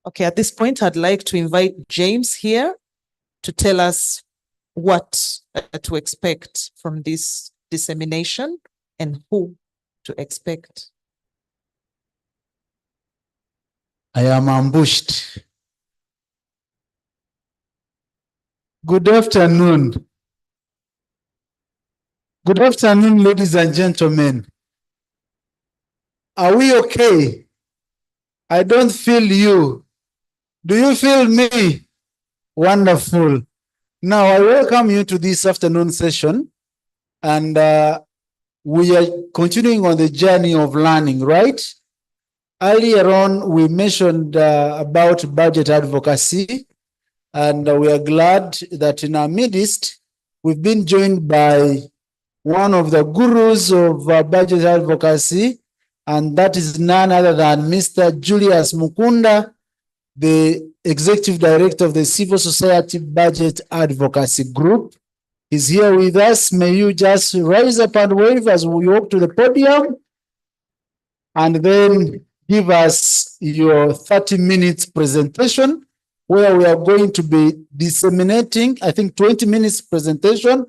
Okay, at this point, I'd like to invite James here to tell us what to expect from this dissemination and who to expect. I am ambushed. Good afternoon. Good afternoon, ladies and gentlemen. Are we okay? I don't feel you. Do you feel me? Wonderful. Now, I welcome you to this afternoon session, and we are continuing on the journey of learning, right? Earlier on, we mentioned about budget advocacy, and we are glad that in our midst, we've been joined by one of the gurus of budget advocacy, and that is none other than Mr. Julius Mukunda, the Executive Director of the Civil Society Budget Advocacy Group. He's here with us. May you just rise up and wave as we walk to the podium, and then give us your 30 minutes presentation, where we are going to be disseminating, I think 20 minutes presentation.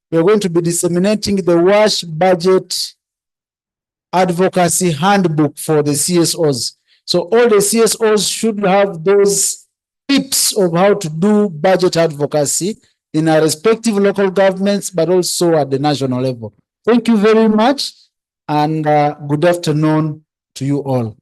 We are going to be disseminating the WASH Budget Advocacy Handbook for the CSOs. So all the CSOs should have those tips of how to do budget advocacy in our respective local governments, but also at the national level. Thank you very much, and good afternoon to you all.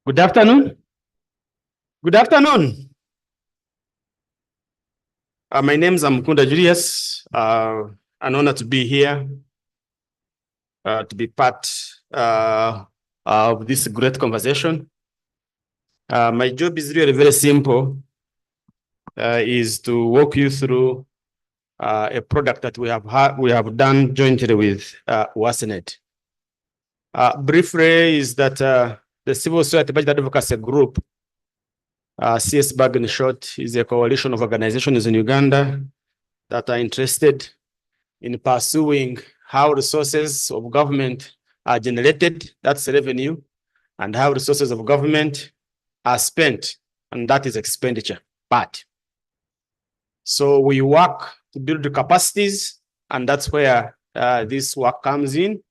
Good afternoon. Good afternoon. My name is Mkunda Julius. An honor to be here, to be part of this great conversation. My job is really very simple, is to walk you through a product that we have done jointly with WASNET. Briefly is that the Civil Society Budget Advocacy Group, CSBAG in short, is a coalition of organizations in Uganda that are interested in pursuing how resources of government are generated, that's revenue, and how resources of government are spent, and that is expenditure part. So we work to build the capacities, and that's where this work comes in.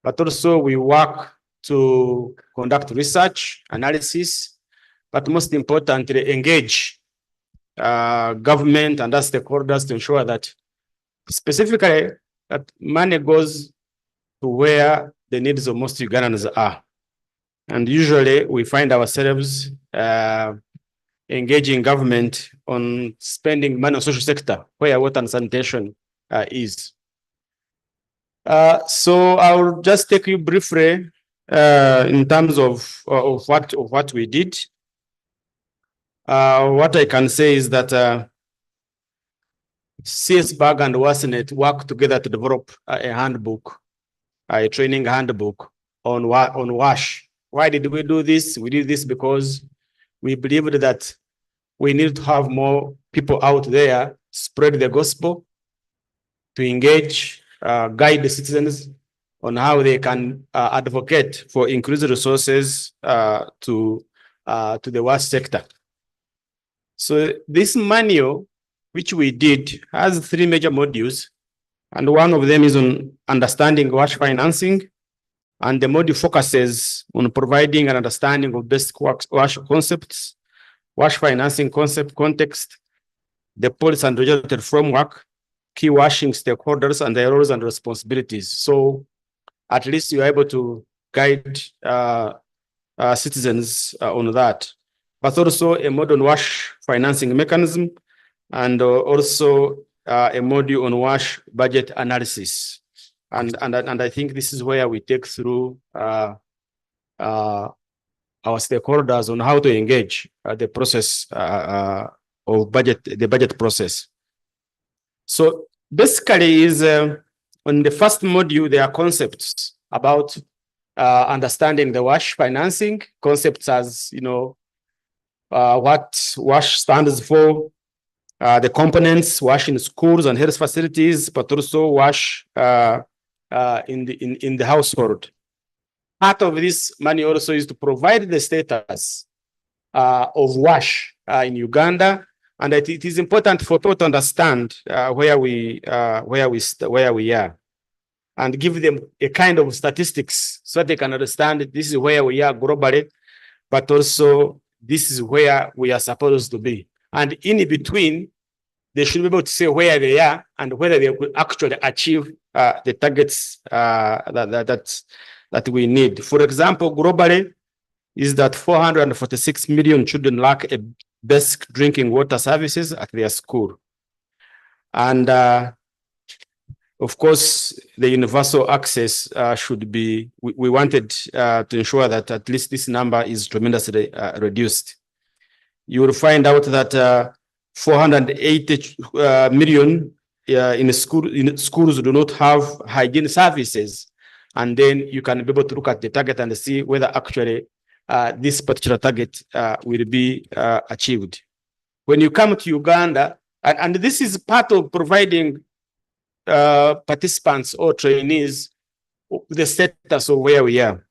But also we work to conduct research, analysis, but most importantly, engage government and other stakeholders to ensure that specifically that money goes to where the needs of most Ugandans are. And usually we find ourselves engaging government on spending money on social sector, where water and sanitation is. So I'll just take you briefly in terms of what we did. What I can say is that CSBAG and WASNET work together to develop a handbook, a training handbook on WASH. Why did we do this? We did this because we believed that we need to have more people out there spread the gospel, to engage, guide the citizens on how they can advocate for increased resources to the WASH sector. So this manual, which we did, has 3 major modules, and one of them is on understanding WASH financing, and the module focuses on providing an understanding of basic WASH concepts, WASH financing concept context, the policy and regulatory framework, key washing stakeholders and their roles and responsibilities. So at least you're able to guide citizens on that. But also a modern WASH financing mechanism, and also a module on WASH budget analysis. And I think this is where we take through our stakeholders on how to engage the process of the budget process. So basically is on the first module, there are concepts about understanding the WASH financing, concepts as, you know, what WASH stands for, the components, WASH in schools and health facilities, but also WASH in the household. Part of this money also is to provide the status of WASH in Uganda, and it is important for people to understand where we are, and give them a kind of statistics so that they can understand that this is where we are globally, but also this is where we are supposed to be. And in between, they should be able to say where they are and whether they could actually achieve the targets that we need. For example, globally, is that 446 million children lack a basic drinking water services at their school. And of course, the universal access should be, we wanted to ensure that at least this number is tremendously reduced. You will find out that 480 million in schools do not have hygiene services, and then you can be able to look at the target and see whether actually this particular target will be achieved. When you come to Uganda, and this is part of providing participants or trainees the status of where we are.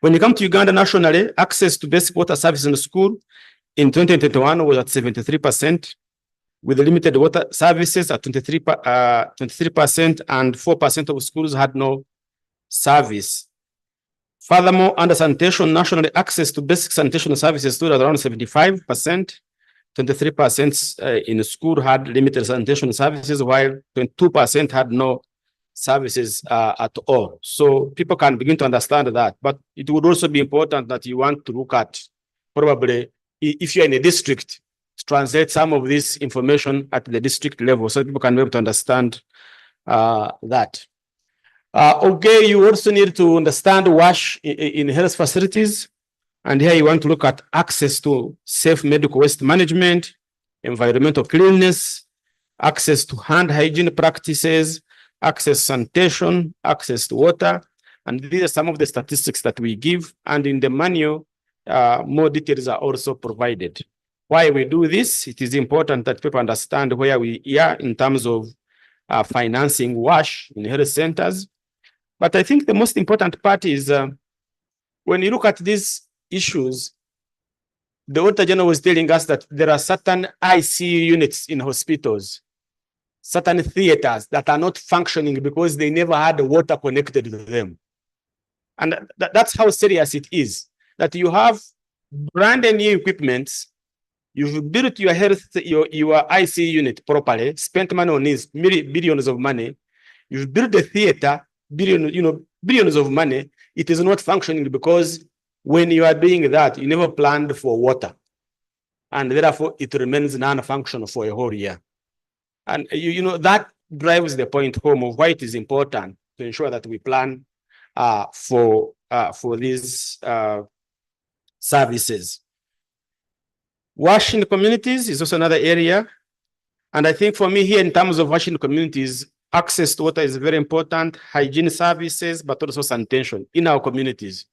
When you come to Uganda nationally, access to basic water service in the school in 2021 was at 73%, with limited water services at 23%, and 4% of schools had no service. Furthermore, under sanitation, nationally, access to basic sanitation services stood at around 75%. 23% in school had limited sanitation services, while 22% had no services at all. So people can begin to understand that. But it would also be important that you want to look at, probably, if you're in a district, translate some of this information at the district level so people can be able to understand that. Okay, you also need to understand WASH in health facilities. And here you want to look at access to safe medical waste management, environmental cleanliness, access to hand hygiene practices, access to sanitation, access to water. And these are some of the statistics that we give. And in the manual, more details are also provided. Why we do this, it is important that people understand where we are in terms of financing WASH in health centers. But I think the most important part is when you look at these issues, the Auditor General was telling us that there are certain ICU units in hospitals, certain theaters that are not functioning because they never had water connected to them. And that's how serious it is, that you have brand new equipment, you've built your your ICU unit properly, spent money on this, billions of money, you've built a theater, billions of money, it is not functioning because when you are doing that, you never planned for water. And therefore, it remains non-functional for a whole year. And that drives the point home of why it is important to ensure that we plan for these services. WASH in communities is also another area. And I think for me here, in terms of WASH in communities, access to water is very important, hygiene services, but also sanitation in our communities.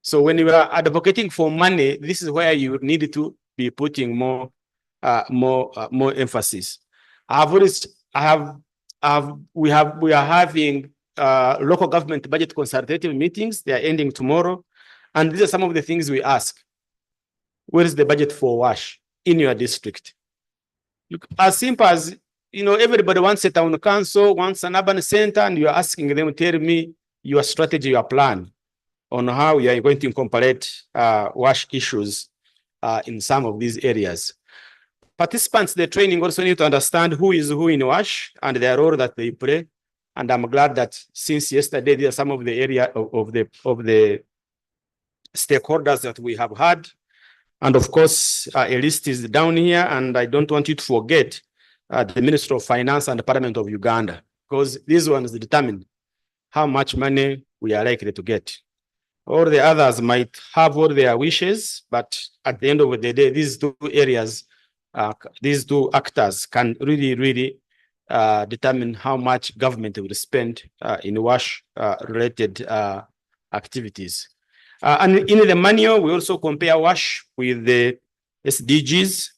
So when you are advocating for money, this is where you need to be putting more emphasis. We are having local government budget consultative meetings. They are ending tomorrow, and these are some of the things we ask. Where is the budget for WASH in your district? As simple as everybody wants a town council, wants an urban center, and you are asking them to tell me your strategy, your plan on how you are going to incorporate WASH issues in some of these areas. Participants in the training also need to understand who is who in WASH and their role that they play. And I'm glad that since yesterday, there are some of the area of the stakeholders that we have had. And of course, a list is down here, and I don't want you to forget the Minister of Finance and the Parliament of Uganda, because these ones determine how much money we are likely to get. All the others might have all their wishes, but at the end of the day, these two areas, these two actors can really determine how much government will spend in WASH-related activities. And in the manual, we also compare WASH with the SDGs.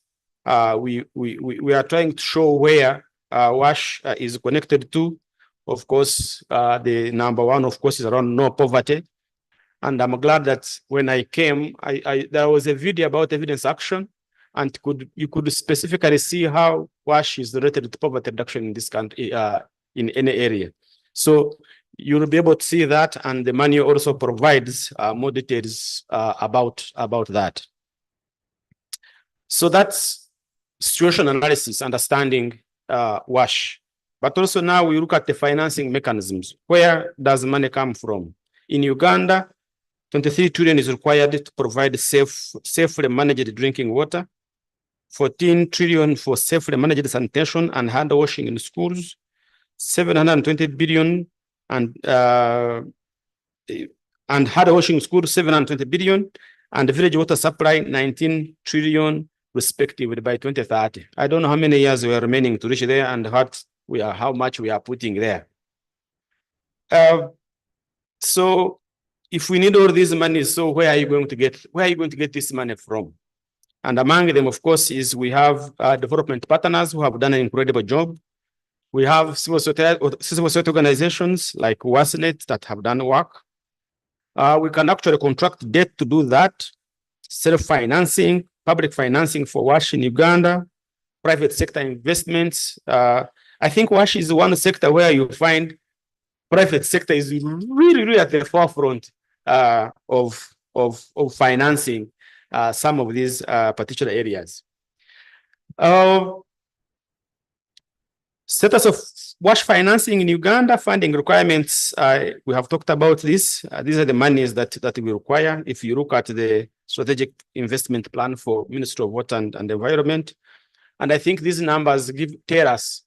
We are trying to show where WASH is connected to. Of course, the number one, of course, is around no poverty. And I'm glad that when I came, there was a video about evidence action, and you could specifically see how WASH is related to poverty reduction in this country, in any area. So you'll be able to see that, and the manual also provides more details about that. So that's situation analysis, understanding WASH. But also now we look at the financing mechanisms. Where does money come from? In Uganda, 23 trillion is required to provide safely managed drinking water, 14 trillion for safely managed sanitation and hand washing in schools, 720 billion and hand washing schools 720 billion, and village water supply 19 trillion respectively by 2030. I don't know how many years we are remaining to reach there and what how much we are putting there. So if we need all these money, so where are you going to get this money from? And among them, of course, is we have development partners who have done an incredible job. We have civil society organizations like WASNet that have done work. We can actually contract debt to do that. Self-financing, public financing for WASH in Uganda, private sector investments. I think WASH is one sector where you find private sector is really at the forefront of financing some of these particular areas. Status of WASH financing in Uganda, funding requirements, we have talked about this. These are the monies that we require. If you look at the strategic investment plan for Ministry of Water and Environment, and I think these numbers tell us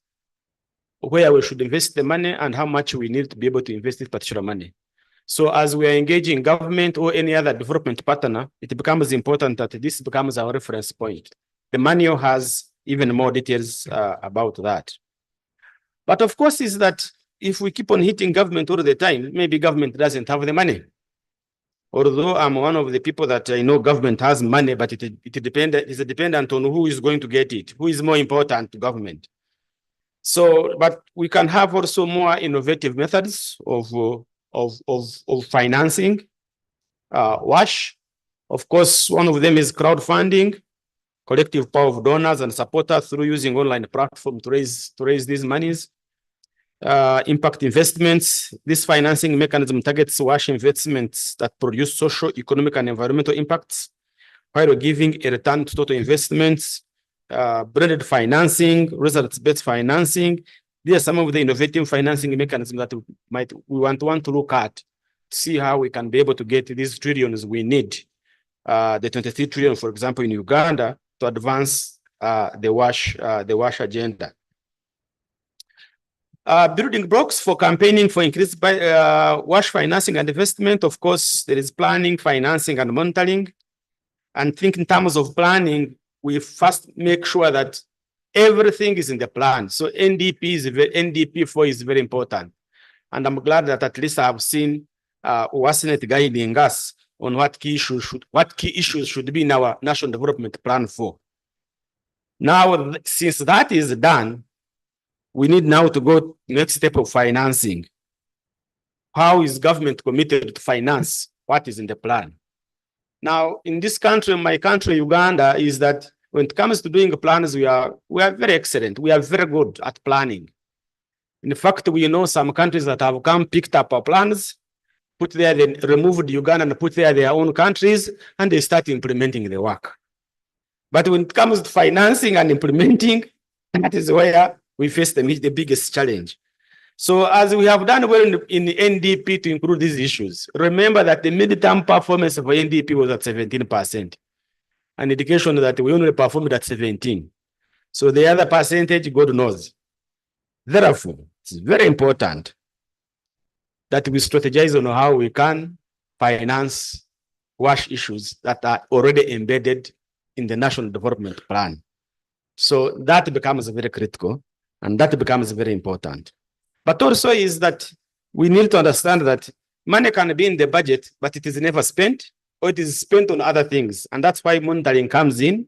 where we should invest the money and how much we need to be able to invest this particular money. So as we are engaging government or any other development partner, it becomes important that this becomes our reference point. The manual has even more details about that. But of course, is that if we keep on hitting government all the time, maybe government doesn't have the money. Although I'm one of the people that I know government has money, but it is dependent on who is going to get it, who is more important to government. So, but we can have also more innovative methods of financing WASH. Of course, one of them is crowdfunding, collective power of donors and supporters through using online platform to raise these monies. Impact investments. This financing mechanism targets WASH investments that produce social, economic, and environmental impacts while giving a return to total investments. Blended financing, results-based financing. These are some of the innovative financing mechanisms that we want to look at to see how we can be able to get these trillions we need. The 23 trillion, for example, in Uganda, to advance the WASH agenda. Building blocks for campaigning for increased WASH financing and investment. Of course, there is planning, financing, and monitoring. And think in terms of planning, we first make sure that everything is in the plan. So NDP4 is very important. And I'm glad that at least I have seen WASNet guiding us on what key issues should be in our national development plan for. Now, since that is done, we need now to go to the next step of financing. How is government committed to finance what is in the plan? Now, in this country, my country, Uganda, is that when it comes to doing plans, we are very excellent. We are very good at planning. In fact, we know some countries that have come, picked up our plans, put there, then removed Uganda and put there their own countries, and they start implementing the work. But when it comes to financing and implementing, that is where we face the biggest challenge. So as we have done well in the NDP to improve these issues, remember that the midterm performance of NDP was at 17%, an indication that we only performed at 17%. So the other percentage, God knows. Therefore, it's very important that we strategize on how we can finance WASH issues that are already embedded in the National Development Plan. So that becomes very critical and that becomes very important. But also is that we need to understand that money can be in the budget, but it is never spent or it is spent on other things. And that's why monitoring comes in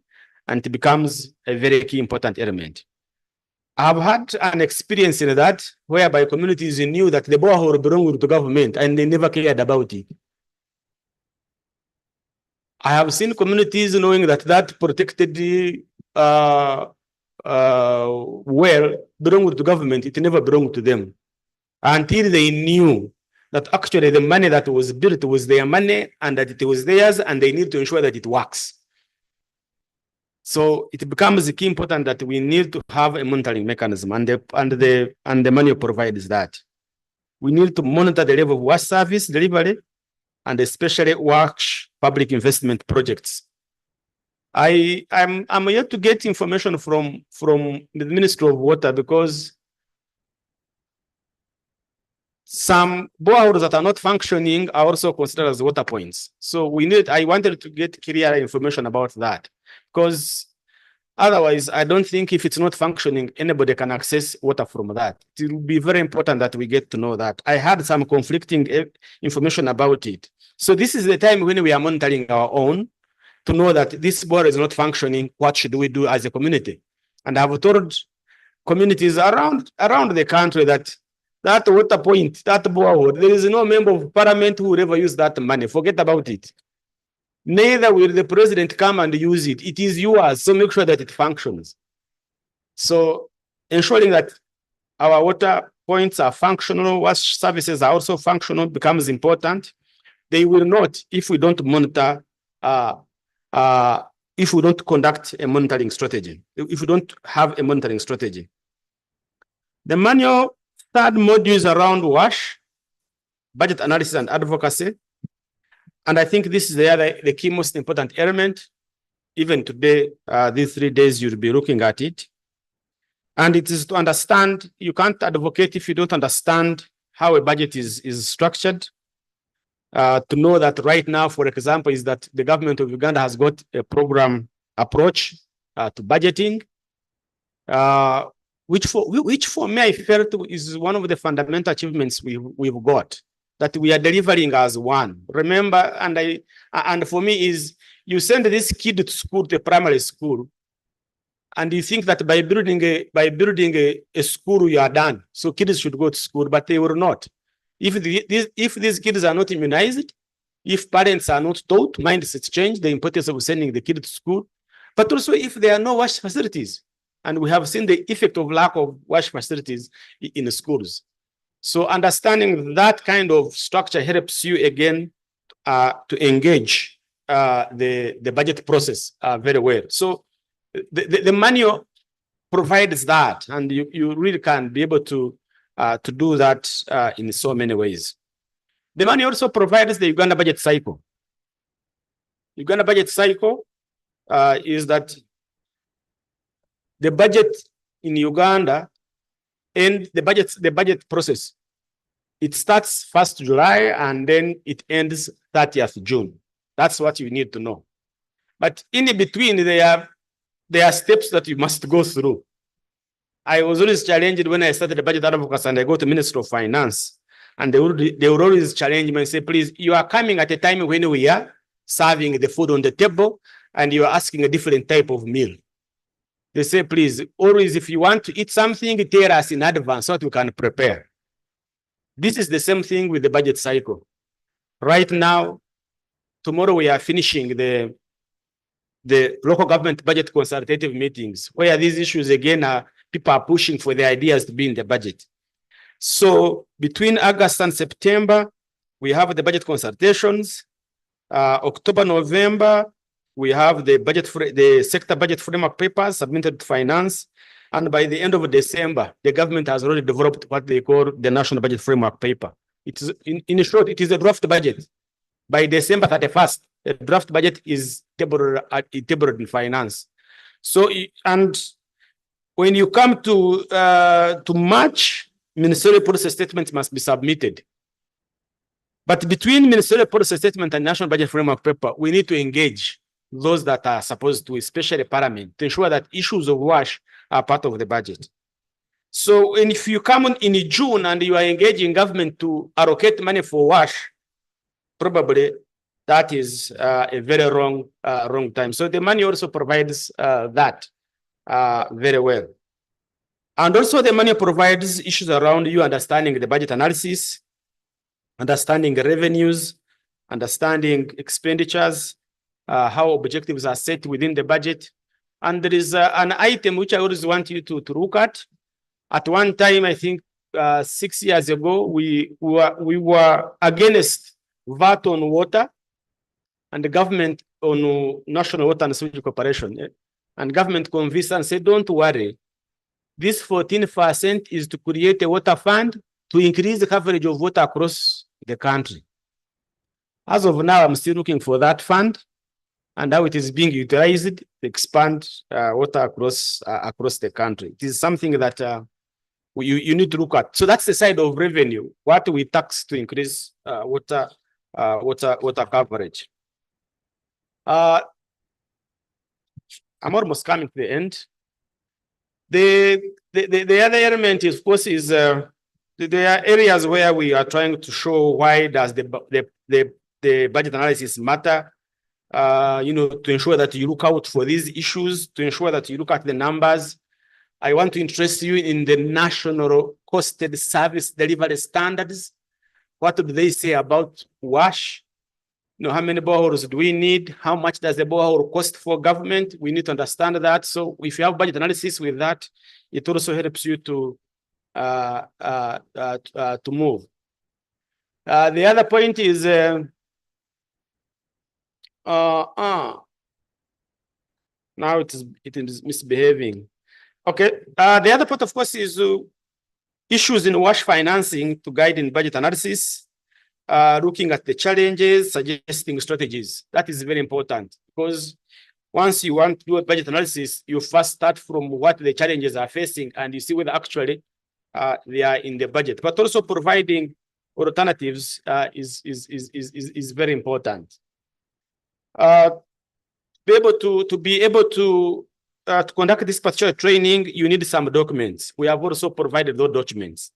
and it becomes a very key important element. I've had an experience in that whereby communities knew that the borehole belonged to government and they never cared about it. I have seen communities knowing that that protected well belonged to government, it never belonged to them until they knew that actually the money that was built was their money and that it was theirs and they need to ensure that it works. So it becomes key important that we need to have a monitoring mechanism and the money provides that. We need to monitor the level of WASH service delivery and especially WASH public investment projects. I'm yet to get information from the Ministry of Water because some boreholes that are not functioning are also considered as water points. So I wanted to get clear information about that because Otherwise, I don't think if it's not functioning, anybody can access water from that. It will be very important that we get to know that. I had some conflicting information about it. So this is the time when we are monitoring our own to know that this bore is not functioning. What should we do as a community? And I've told communities around the country that water point, that borehole, there is no member of parliament who will ever use that money. Forget about it. Neither will the president come and use it. It is yours, so make sure that it functions. So ensuring that our water points are functional, wash services are also functional becomes important. They will not if we don't monitor, if we don't conduct a monitoring strategy, if we don't have a monitoring strategy. The manual third module is around WASH, budget analysis and advocacy. And I think this is the key most important element. Even today, these 3 days, you'll be looking at it. And it is to understand, you can't advocate if you don't understand how a budget is structured. To know that right now, for example, is that the government of Uganda has got a program approach to budgeting, which for me I felt is one of the fundamental achievements we've got, that we are delivering as one. Remember, and for me is, you send this kid to school, to primary school, and you think that by building a school you are done. So kids should go to school, but they will not. If these kids are not immunized, if parents are not taught, mindsets change, the importance of sending the kid to school, but also if there are no wash facilities. And we have seen the effect of lack of wash facilities in the schools. So understanding that kind of structure helps you again to engage the budget process very well. So the manual provides that, and you really can be able to do that in so many ways. The manual also provides the Uganda budget cycle. Uganda budget cycle is that the budget in Uganda and the budget process, it starts 1st July and then it ends 30th June. That's what you need to know. But in between, there are steps that you must go through. I was always challenged when I started the budget advocacy and I go to Minister of Finance, and they would always challenge me and say, please, you are coming at a time when we are serving the food on the table and you are asking a different type of meal. They say, please, always, if you want to eat something, tell us in advance so that we can prepare. This is the same thing with the budget cycle. Right now, tomorrow we are finishing the local government budget consultative meetings, where these issues again are, people are pushing for the ideas to be in the budget. So between August and September, we have the budget consultations. October, November, we have the sector budget framework papers submitted to finance. And by the end of December, the government has already developed what they call the national budget framework paper. It is, in short, it is a draft budget. By December 31st, the draft budget is tabled in finance. So, and when you come to March, ministerial policy statements must be submitted. But between ministerial policy statement and national budget framework paper, we need to engage those that are supposed to, especially Parliament, to ensure that issues of WASH are part of the budget. So, and if you come in June and you are engaging government to allocate money for WASH, probably that is a very wrong time. So the money also provides that very well. And also the money provides issues around you understanding the budget analysis, understanding revenues, understanding expenditures, how objectives are set within the budget. And there is an item which I always want you to look at. At one time, I think 6 years ago, we were against VAT on water and the government on National Water and Sewage Corporation. And government convinced and said, don't worry. This 14% is to create a water fund to increase the coverage of water across the country. As of now, I'm still looking for that fund and how it is being utilized to expand water across the country. It is something that you need to look at. So that's the side of revenue, what we tax to increase water coverage. I'm almost coming to the end. The other element, is, of course, is there are areas where we are trying to show why does the budget analysis matter. To ensure that you look out for these issues, to ensure that you look at the numbers. I want to interest you in the national costed service delivery standards. What do they say about WASH? How many boreholes do we need? How much does the borehole cost for government? We need to understand that. So if you have budget analysis with that, it also helps you to move. The other point is now it is misbehaving. Okay. The other part, of course, is issues in WASH financing to guide in budget analysis, looking at the challenges, suggesting strategies. That is very important because once you want to do a budget analysis, you first start from what the challenges are facing and you see whether actually they are in the budget. But also providing alternatives is very important. To be able to conduct this particular training, you need some documents. We have also provided those documents.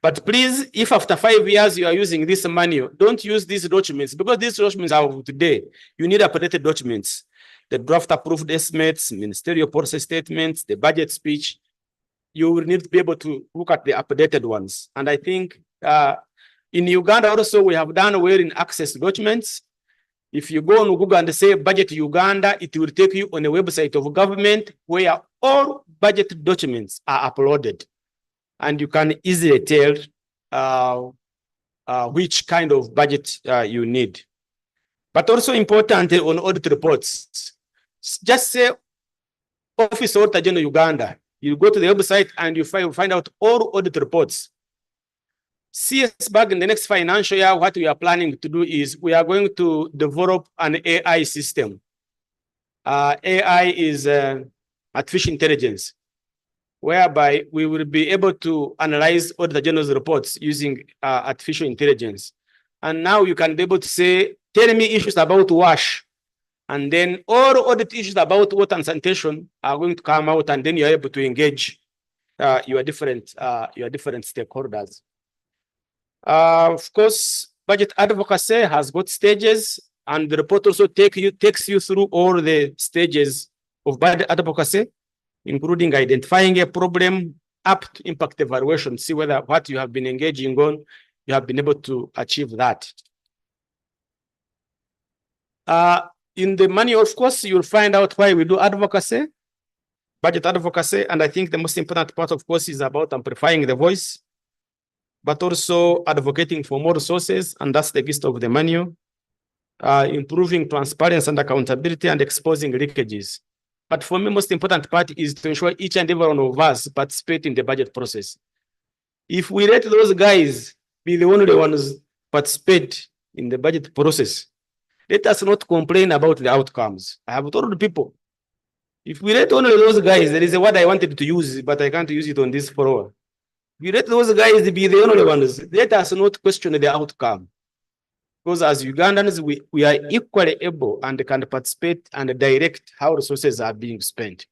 But please, if after 5 years you are using this manual, don't use these documents because these documents are of today. You need updated documents. The draft approved estimates, ministerial policy statements, the budget speech. You will need to be able to look at the updated ones. And I think in Uganda also, we have done well in access documents. If you go on Google and say budget Uganda, it will take you on a website of government where all budget documents are uploaded. And you can easily tell which kind of budget you need. But also important on audit reports. Just say Office Auditor General Uganda. You go to the website and you find out all audit reports. CS back in the next financial year, what we are planning to do is we are going to develop an AI system. AI is artificial intelligence, whereby we will be able to analyze Auditor General's reports using artificial intelligence. And now you can be able to say, tell me issues about WASH. And then all audit issues about water and sanitation are going to come out, and then you're able to engage your different stakeholders. Of course, budget advocacy has got stages, and the report also takes you through all the stages of budget advocacy, including identifying a problem up to impact evaluation, see whether what you have been engaging on, you have been able to achieve that. In the manual, of course, you'll find out why we do advocacy, budget advocacy, and I think the most important part, of course, is about amplifying the voice, but also advocating for more resources, and that's the gist of the manual. Improving transparency and accountability and exposing leakages. But for me, most important part is to ensure each and every one of us participate in the budget process. If we let those guys be the only ones participate in the budget process, let us not complain about the outcomes. I have told people, if we let only those guys, there is a word I wanted to use, but I can't use it on this floor. If we let those guys be the only ones, let us not question the outcome. Because as Ugandans, we are equally able and can participate and direct how resources are being spent.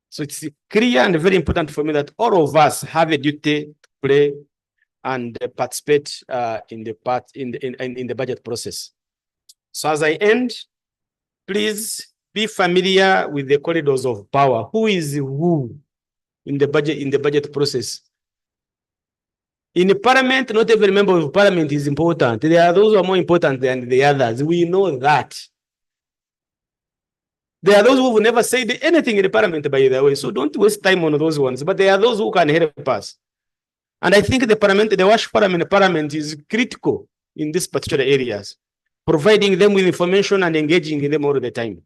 So it's clear and very important for me that all of us have a duty to play and participate in the budget process. So as I end, please be familiar with the corridors of power. Who is who in the budget process? In the parliament, not every member of parliament is important. There are those who are more important than the others. We know that. There are those who have never said anything in the parliament, by the way. So don't waste time on those ones. But there are those who can help us. And I think the parliament, the WASH parliament is critical in these particular areas, providing them with information and engaging in them all the time.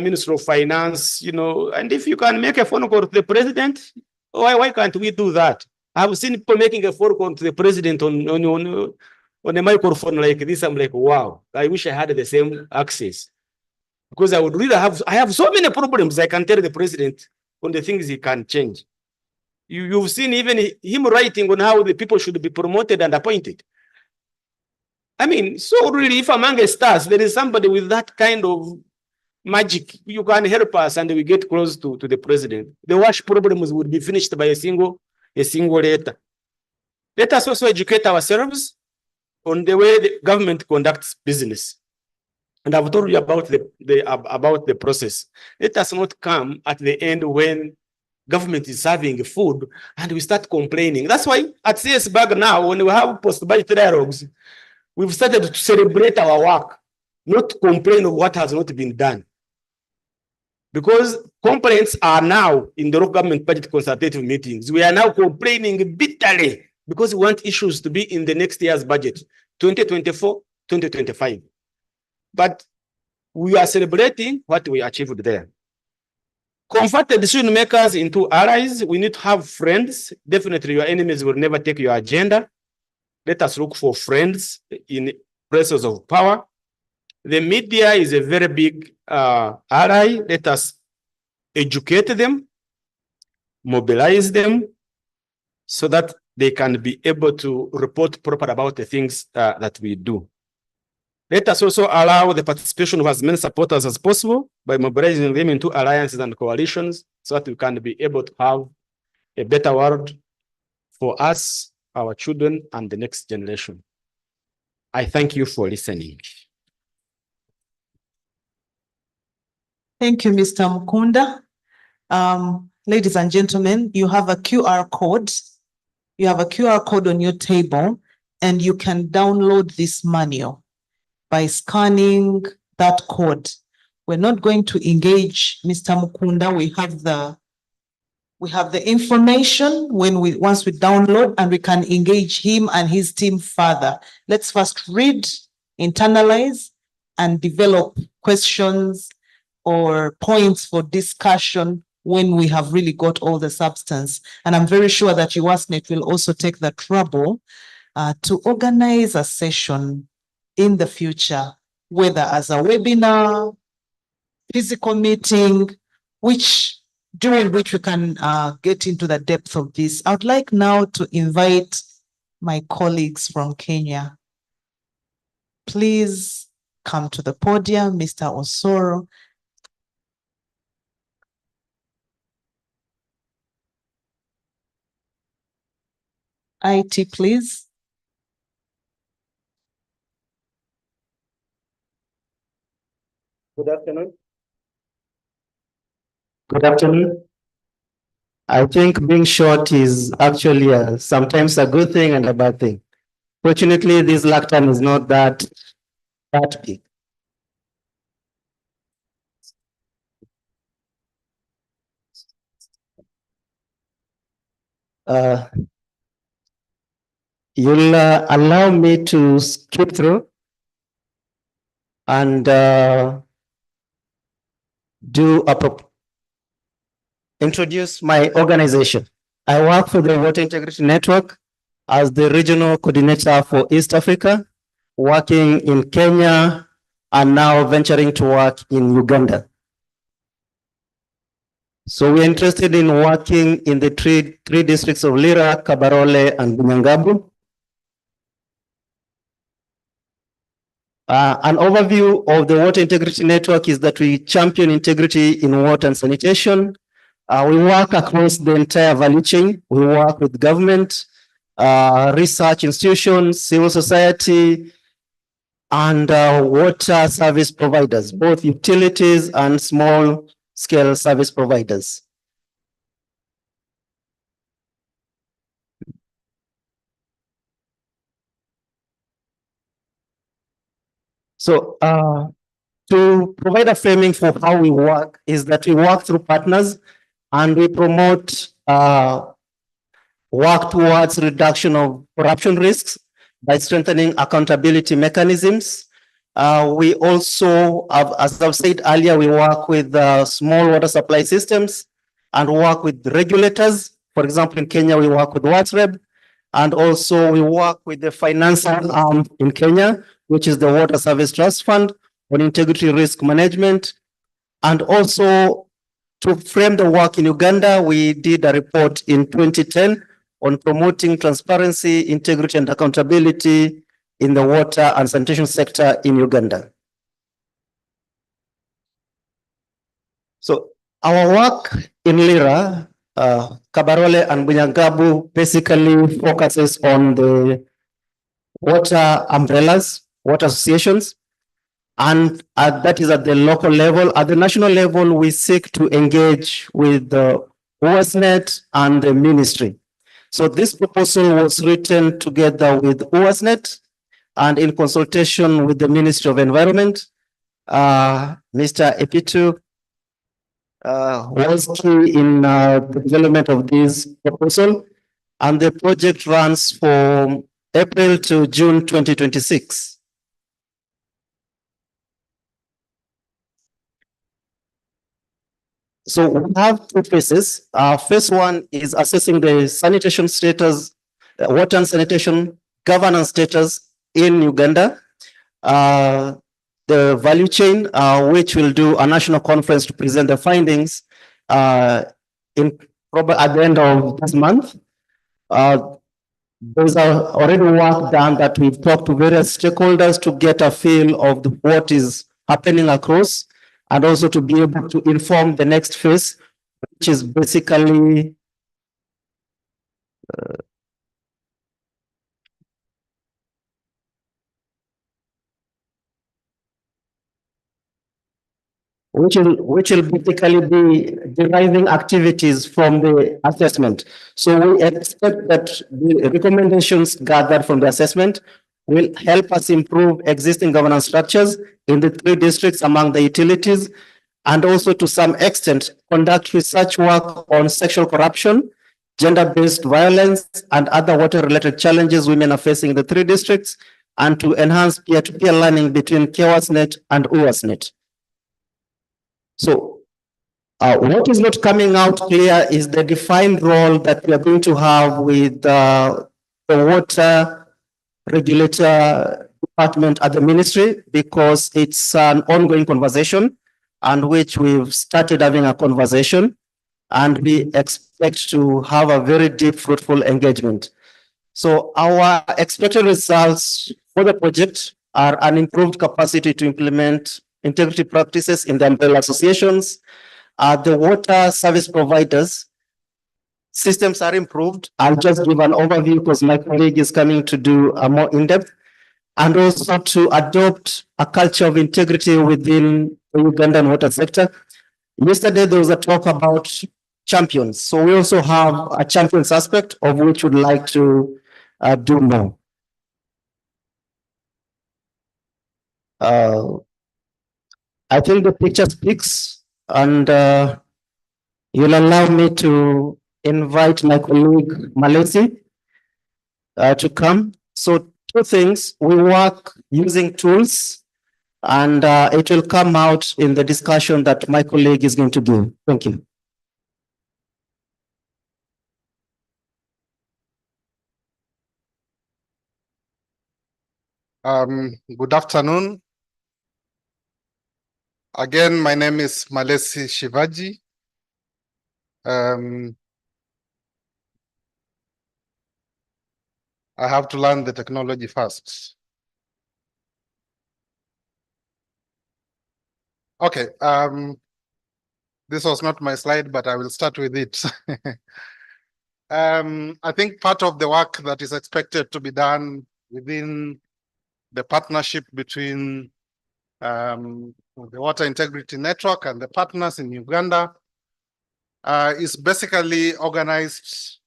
Minister of Finance, and if you can make a phone call to the president, why can't we do that? I've seen people making a phone call to the president on a microphone like this. I'm like, wow, I wish I had the same access. Because I would really I have so many problems I can tell the president on the things he can change. You've seen even him writing on how the people should be promoted and appointed. I mean, so really, if among the stars, there is somebody with that kind of magic, you can help us and we get close to the president. The wash problems would be finished by a single letter. Let us also educate ourselves on the way the government conducts business. And I've told you about the process. Let us not come at the end when government is serving food and we start complaining. That's why at CSBAG now, when we have post-budget dialogues, we've started to celebrate our work, not complain of what has not been done. Because complaints are now in the local government budget consultative meetings. We are now complaining bitterly because we want issues to be in the next year's budget, 2024, 2025. But we are celebrating what we achieved there. Convert the decision makers into allies. We need to have friends. Definitely your enemies will never take your agenda. Let us look for friends in places of power. The media is a very big ally. Let us educate them, mobilize them, so that they can be able to report proper about the things that we do. Let us also allow the participation of as many supporters as possible by mobilizing them into alliances and coalitions so that we can be able to have a better world for us, our children, and the next generation. I thank you for listening. Thank you, Mr. Mukunda. Ladies and gentlemen, you have a QR code. You have a QR code on your table, and you can download this manual by scanning that code. We're not going to engage Mr. Mukunda. We have the information once we download, and we can engage him and his team further. Let's first read, internalize, and develop questions or points for discussion when we have really got all the substance. And I'm very sure that UASNet will also take the trouble to organize a session in the future, whether as a webinar, physical meeting, during which we can get into the depth of this. I would like now to invite my colleagues from Kenya. Please come to the podium, Mr. Osoro. IT, please. Good afternoon. Good afternoon. I think being short is actually sometimes a good thing and a bad thing. Fortunately, this lectern is not that big. You'll allow me to skip through and introduce my organization. I work for the Water Integrity Network as the regional coordinator for East Africa, working in Kenya and now venturing to work in Uganda. So we're interested in working in the three districts of Lira, Kabarole, and Bunyangabru. An overview of the Water Integrity Network is that we champion integrity in water and sanitation. We work across the entire value chain. We work with government, research institutions, civil society, and water service providers, both utilities and small-scale service providers. So to provide a framing for how we work is that we work through partners and we promote work towards reduction of corruption risks by strengthening accountability mechanisms. We also, as I've said earlier, we work with small water supply systems and work with regulators. For example, in Kenya, we work with WATREB, and also we work with the financial arm in Kenya, which is the Water Service Trust Fund on integrity risk management. And also to frame the work in Uganda, we did a report in 2010 on promoting transparency, integrity, and accountability in the water and sanitation sector in Uganda. So our work in Lira, Kabarole and Bunyagabu basically focuses on the water umbrellas, water associations, and that is at the local level. At the national level, we seek to engage with the UASNet and the ministry. So this proposal was written together with UASNet and in consultation with the Ministry of Environment. Mr. Epitu was key in the development of this proposal, and the project runs from April to June 2026. So we have two phases. Phase one is assessing the sanitation status, water and sanitation governance status in Uganda. The value chain, which will do a national conference to present the findings in probably at the end of this month. Those are already work done that we've talked to various stakeholders to get a feel of what is happening across, and also to be able to inform the next phase, which is basically which will basically be deriving activities from the assessment. So we expect that the recommendations gathered from the assessment will help us improve existing governance structures in the 3 districts among the utilities, and also to some extent conduct research work on sexual corruption, gender-based violence, and other water-related challenges women are facing in the 3 districts, and to enhance peer-to-peer learning between KWASNet and UASNet. So what is not coming out clear is the defined role that we are going to have with the water regulator department at the ministry, because it's an ongoing conversation and which we've started having a conversation, and we expect to have a very deep, fruitful engagement. So our expected results for the project are an improved capacity to implement integrity practices in the umbrella associations. The water service providers systems are improved. I'll just give an overview because my colleague is coming to do a more in-depth, and also to adopt a culture of integrity within the Ugandan water sector. Yesterday, there was a talk about champions. So we also have a champions aspect of which we'd like to do more. I think the picture speaks, and you'll allow me to invite my colleague Malesi to come. So 2 things, we work using tools, and it will come out in the discussion that my colleague is going to do. Thank you. Good afternoon. Again, my name is Malesi Shivaji. I have to learn the technology first. Okay, this was not my slide, but I will start with it. I think part of the work that is expected to be done within the partnership between the Water Integrity Network and the partners in Uganda is basically organized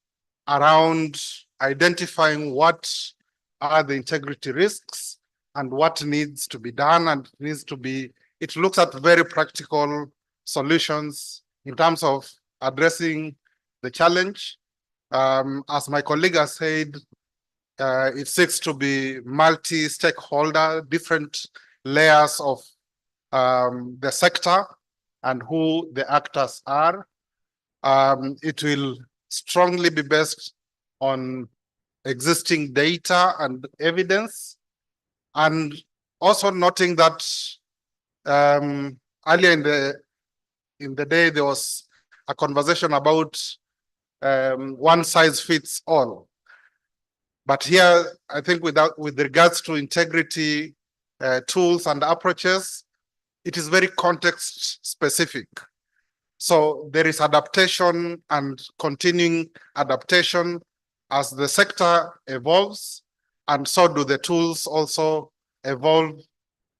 around identifying what are the integrity risks and what needs to be done, and it looks at very practical solutions in terms of addressing the challenge. As my colleague has said, it seeks to be multi-stakeholder, different layers of the sector and who the actors are. It will strongly be based on existing data and evidence, and also noting that earlier in the day there was a conversation about one size fits all. But here, I think with regards to integrity tools and approaches, it is very context specific. So there is adaptation and continuing adaptation as the sector evolves, and so do the tools also evolve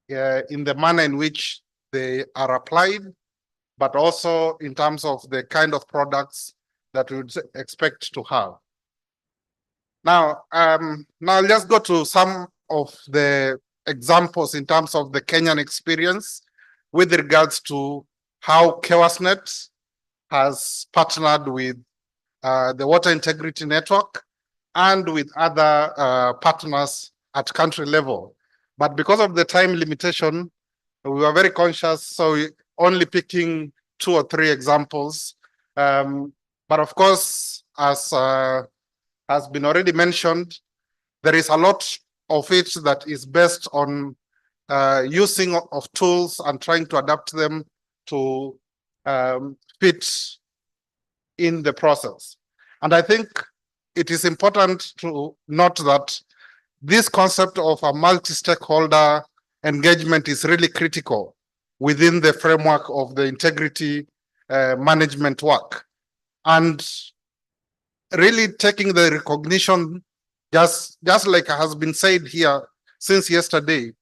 in the manner in which they are applied, but also in terms of the kind of products that we would expect to have. Now let's go to some of the examples in terms of the Kenyan experience with regards to how KEWASNet has partnered with the Water Integrity Network and with other partners at country level. But because of the time limitation, we were very conscious, so we only picking 2 or 3 examples. But of course, as has been already mentioned, there is a lot of it that is based on using of tools and trying to adapt them to fit in the process. And I think it is important to note that this concept of a multi-stakeholder engagement is really critical within the framework of the integrity management work. And really taking the recognition, just like has been said here since yesterday,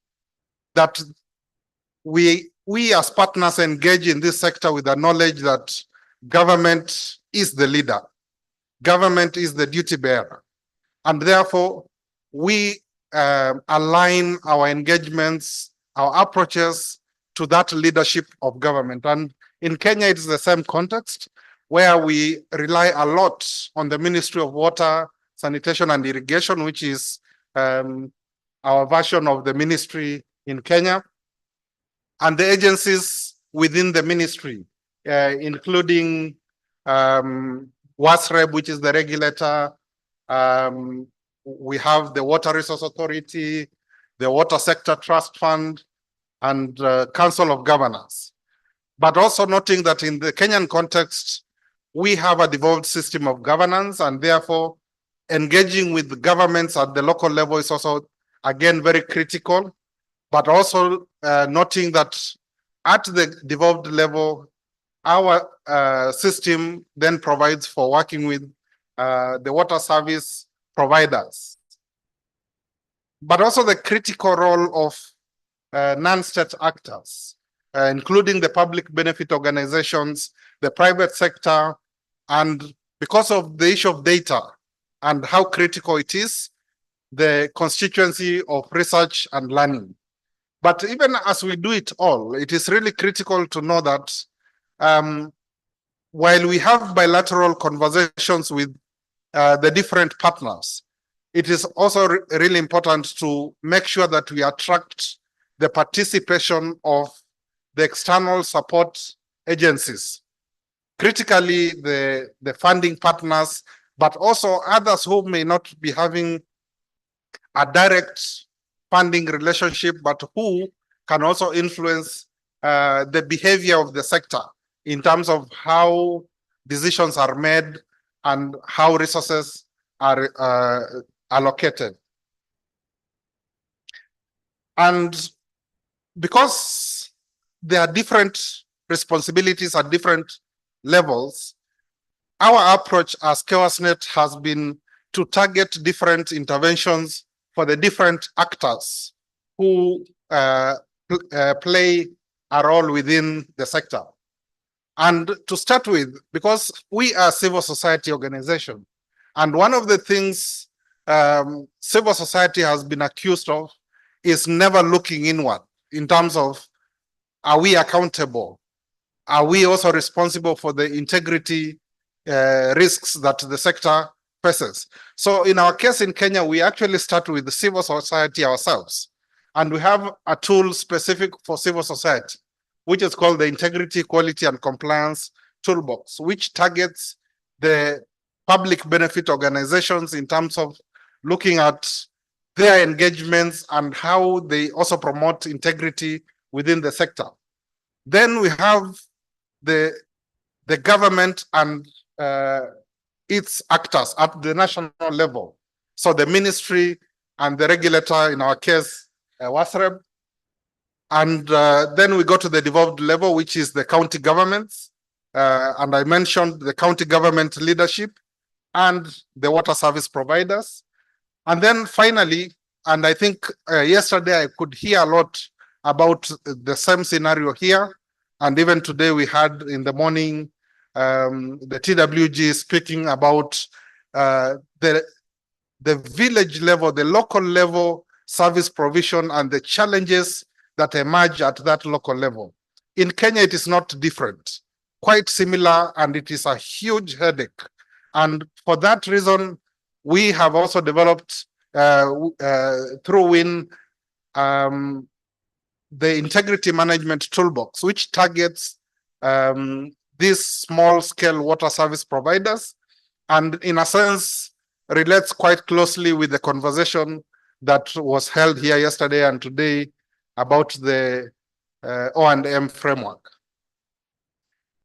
that we as partners engage in this sector with the knowledge that government is the leader, government is the duty bearer, and therefore we align our engagements, our approaches to that leadership of government. And in Kenya, it's the same context where we rely a lot on the Ministry of Water, Sanitation and Irrigation, which is our version of the ministry in Kenya, and the agencies within the ministry, including WASREB, which is the regulator. We have the Water Resource Authority, the Water Sector Trust Fund, and Council of Governors. But also noting that in the Kenyan context, we have a devolved system of governance, and therefore engaging with governments at the local level is also, again, very critical. But also noting that at the devolved level, our system then provides for working with the water service providers. But also the critical role of non-state actors, including the public benefit organizations, the private sector, and because of the issue of data and how critical it is, the constituency of research and learning. But even as we do it all, it is really critical to know that while we have bilateral conversations with the different partners, it is also really important to make sure that we attract the participation of the external support agencies, critically the funding partners, but also others who may not be having a direct funding relationship, but who can also influence the behavior of the sector in terms of how decisions are made and how resources are allocated. And because there are different responsibilities at different levels, our approach as KEWASNet has been to target different interventions for the different actors who play a role within the sector. And to start with, because we are a civil society organization, and one of the things civil society has been accused of is never looking inward in terms of, are we accountable? Are we also responsible for the integrity risks that the sector faces? So in our case in Kenya, we actually start with the civil society ourselves. And we have a tool specific for civil society, which is called the Integrity, Quality and Compliance Toolbox, which targets the public benefit organizations in terms of looking at their engagements and how they also promote integrity within the sector. Then we have the government and its actors at the national level. So the ministry and the regulator, in our case, WASREB. And then we go to the devolved level, which is the county governments. And I mentioned the county government leadership and the water service providers. And then finally, and I think yesterday I could hear a lot about the same scenario here. And even today we had in the morning, the TWG speaking about the village level, the local level service provision and the challenges that emerge at that local level. In Kenya, it is not different, quite similar, and it is a huge headache. And for that reason, we have also developed through WIN the integrity management toolbox, which targets these small scale water service providers, and in a sense relates quite closely with the conversation that was held here yesterday and today about the O&M framework.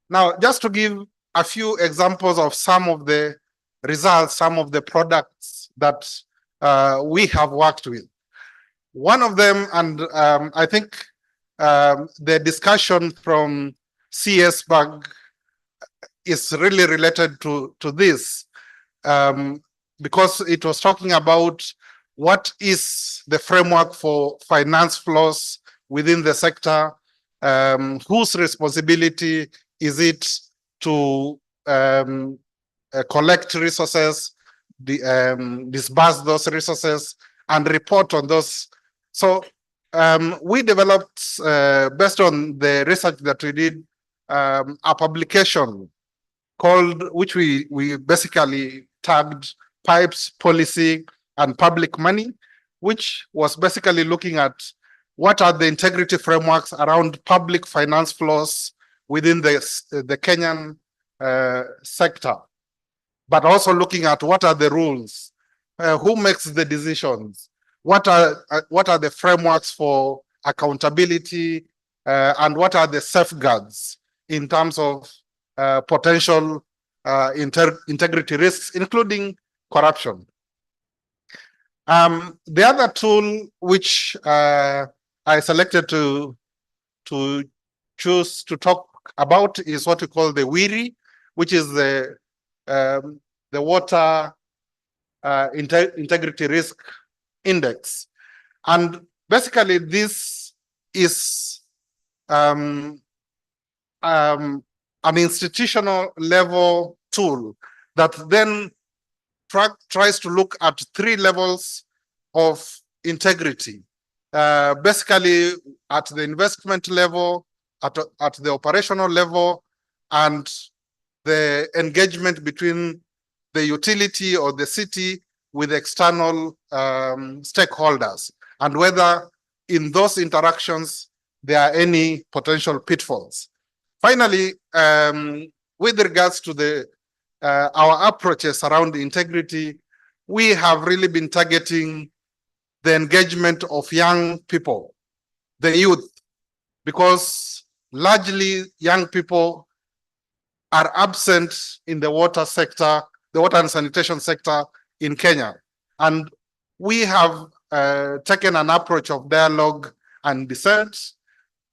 Now, just to give a few examples of some of the results, some of the products that we have worked with. One of them, and I think the discussion from CSBAG is really related to this, because it was talking about what is the framework for finance flows within the sector, whose responsibility is it to collect resources, disburse those resources, and report on those. So we developed, based on the research that we did, a publication called, which we basically tagged Pipes, Policy, and Public Money, which was basically looking at what are the integrity frameworks around public finance flows within the Kenyan sector, but also looking at what are the rules, who makes the decisions, what are the frameworks for accountability, and what are the safeguards in terms of potential integrity risks, including corruption. The other tool which I selected to choose to talk about is what we call the WIRI, which is the Water Integrity Risk Index. And basically this is an institutional level tool that then tries to look at 3 levels of integrity. Basically at the investment level, at the operational level, and the engagement between the utility or the city with external stakeholders, and whether in those interactions there are any potential pitfalls. Finally, with regards to our approaches around integrity, we have really been targeting the engagement of young people, the youth, because largely young people are absent in the water sector, the water and sanitation sector in Kenya. And we have taken an approach of dialogue and dissent,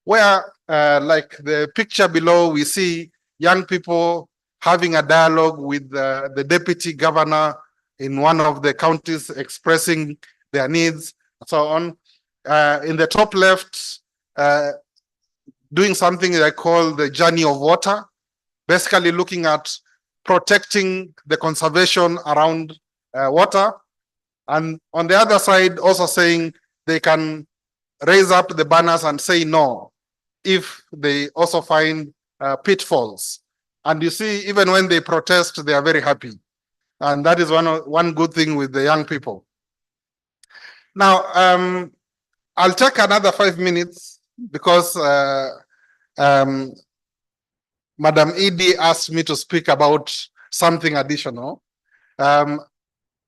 where like the picture below, we see young people having a dialogue with the deputy governor in one of the counties, expressing their needs, and so on. In the top left, doing something I call the journey of water, basically looking at protecting the conservation around water. And on the other side, also saying they can raise up the banners and say no if they also find pitfalls. And you see, even when they protest, they are very happy. And that is one good thing with the young people. Now, I'll take another 5 minutes because Madam Edie asked me to speak about something additional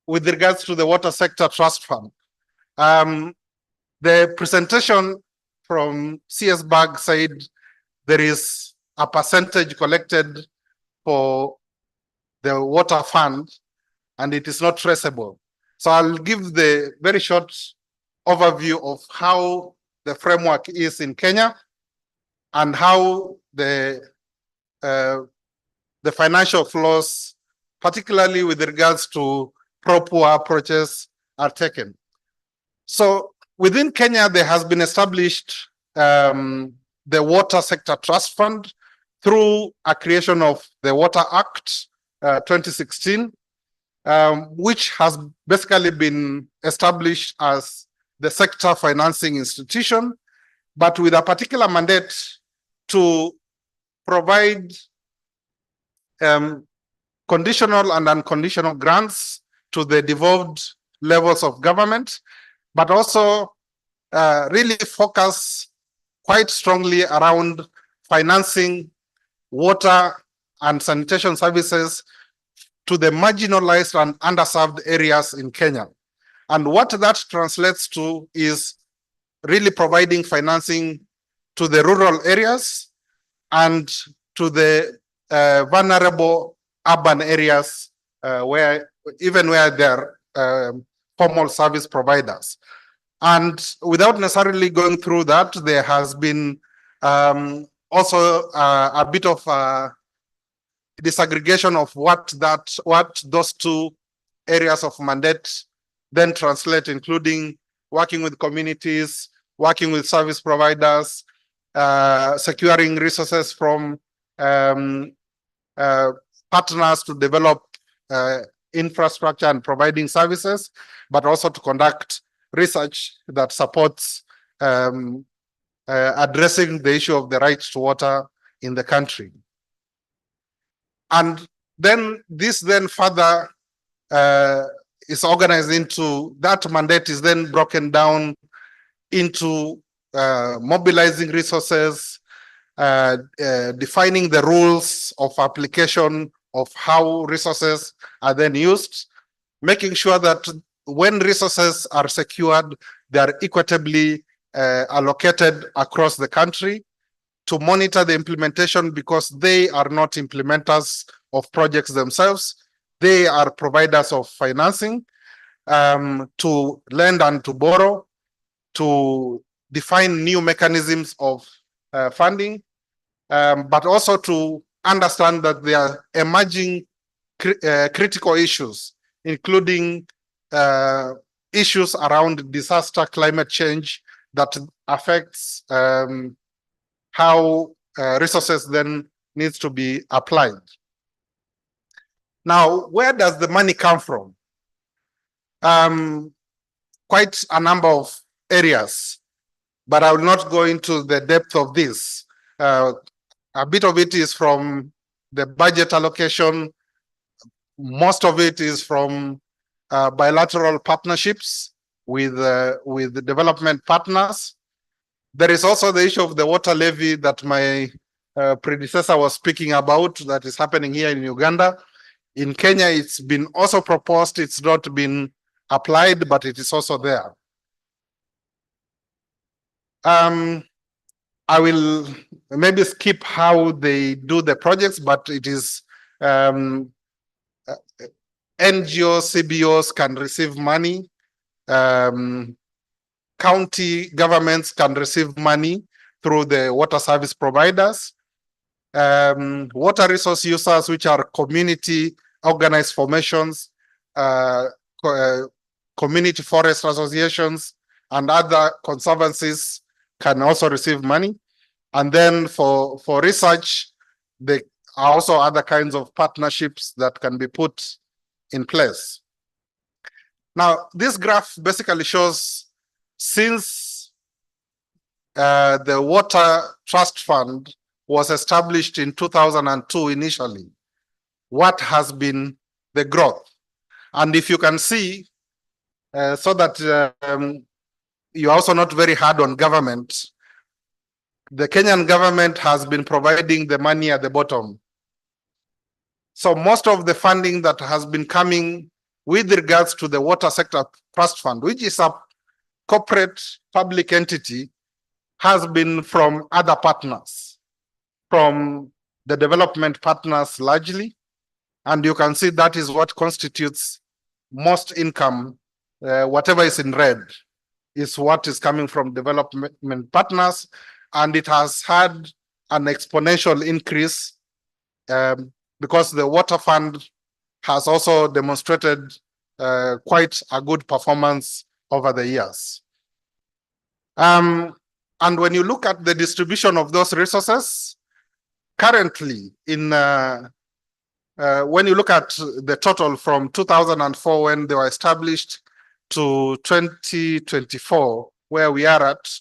with regards to the Water Sector Trust Fund. The presentation from CSBAG said there is a percentage collected for the water fund and it is not traceable. So I'll give the very short overview of how the framework is in Kenya and how the financial flows, particularly with regards to pro-poor approaches, are taken. So within Kenya, there has been established the Water Sector Trust Fund through a creation of the Water Act 2016, which has basically been established as the sector financing institution, but with a particular mandate to provide conditional and unconditional grants to the devolved levels of government, but also really focus quite strongly around financing water and sanitation services to the marginalized and underserved areas in Kenya. And what that translates to is really providing financing to the rural areas and to the vulnerable urban areas where there are formal service providers. And without necessarily going through that, there has been also a bit of disaggregation of what those two areas of mandate then translate, including working with communities, working with service providers, securing resources from partners to develop infrastructure and providing services, but also to conduct research that supports addressing the issue of the right to water in the country. And then this then further is organized into, that mandate is then broken down into mobilizing resources, defining the rules of application of how resources are then used, making sure that when resources are secured, they are equitably allocated across the country, to monitor the implementation, because they are not implementers of projects themselves. They are providers of financing, to lend and to borrow, to define new mechanisms of funding, but also to understand that there are emerging critical issues, including issues around disaster, climate change, that affects how resources then needs to be applied. Now, where does the money come from? Quite a number of areas, but I will not go into the depth of this. A bit of it is from the budget allocation. Most of it is from bilateral partnerships with the development partners. There is also the issue of the water levy that my predecessor was speaking about, that is happening here in Uganda. In Kenya, it's been also proposed. It's not been applied, but it is also there. I will maybe skip how they do the projects, but it is NGOs, CBOs can receive money. County governments can receive money through the water service providers. Water resource users, which are community organized formations, community forest associations, and other conservancies can also receive money. And then for research, there are also other kinds of partnerships that can be put in place. Now, this graph basically shows, since the Water Trust Fund was established in 2002 initially, what has been the growth. And if you can see, so that you're also not very hard on government, the Kenyan government has been providing the money at the bottom. So most of the funding that has been coming with regards to the Water Sector Trust Fund, which is a corporate public entity, has been from other partners, from the development partners largely. And you can see that is what constitutes most income whatever is in red is what is coming from development partners, and it has had an exponential increase because the water fund has also demonstrated quite a good performance over the years. And when you look at the distribution of those resources, currently when you look at the total from 2004 when they were established to 2024, where we are at,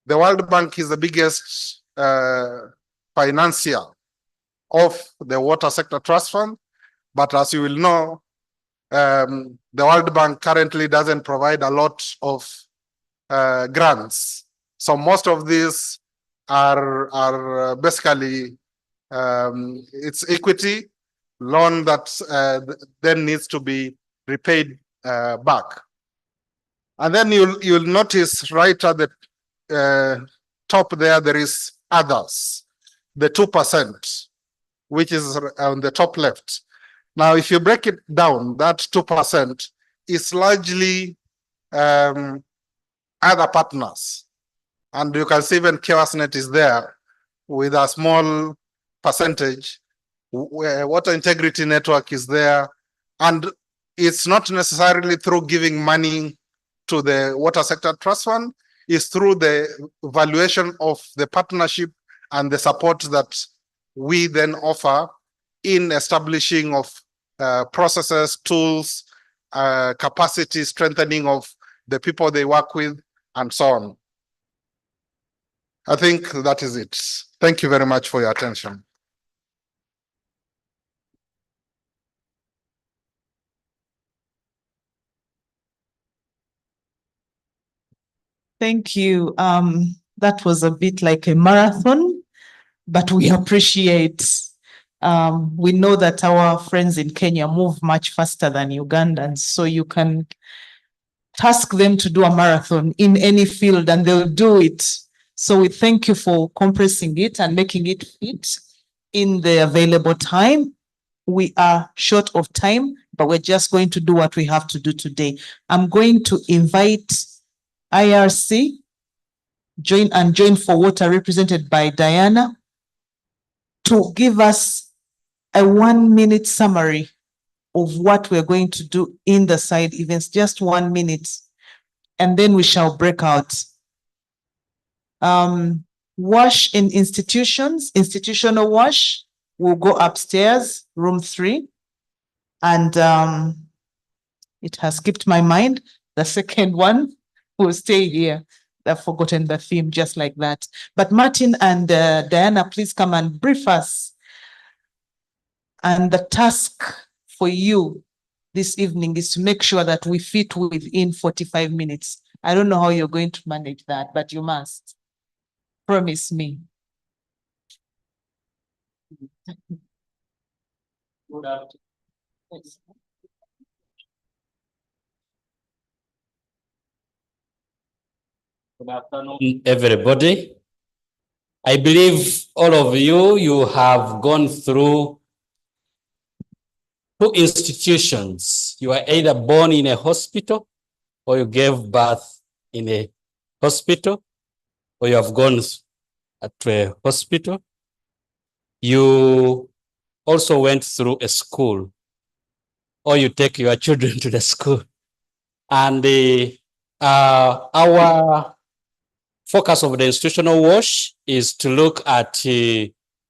the World Bank is the biggest financier of the Water Sector Trust Fund. But as you will know, the World Bank currently doesn't provide a lot of grants. So most of these are basically it's equity loan that then needs to be repaid back. And then you'll notice right at the top there is others, the 2%, which is on the top left. Now, if you break it down, that 2% is largely other partners. And you can see even KeosNet is there with a small percentage. Water Integrity Network is there. And it's not necessarily through giving money to the Water Sector Trust Fund, it's through the valuation of the partnership and the support that we then offer in establishing of processes, tools, capacity strengthening of the people they work with, and so on. I think that is it. Thank you very much for your attention. Thank you. That was a bit like a marathon, but we appreciate. We know that our friends in Kenya move much faster than Ugandans, so you can task them to do a marathon in any field and they'll do it. So we thank you for compressing it and making it fit in the available time. We are short of time, but we're just going to do what we have to do today. I'm going to invite IRC, Join for Water, represented by Diana, to give us a 1-minute summary of what we're going to do in the side events, just 1 minute, and then we shall break out. Wash in institutions, institutional wash, will go upstairs, room 3. And it has skipped my mind. The second one will stay here. I've forgotten the theme, just like that. But Martin and Diana, please come and brief us. And the task for you this evening is to make sure that we fit within 45 minutes. I don't know how you're going to manage that, but you must. Promise me. Good afternoon. Good afternoon, everybody. I believe all of you have gone through 2 institutions. You are either born in a hospital or you gave birth in a hospital, or you have gone to a hospital. You also went through a school, or you take your children to the school. And our focus of the institutional wash is to look at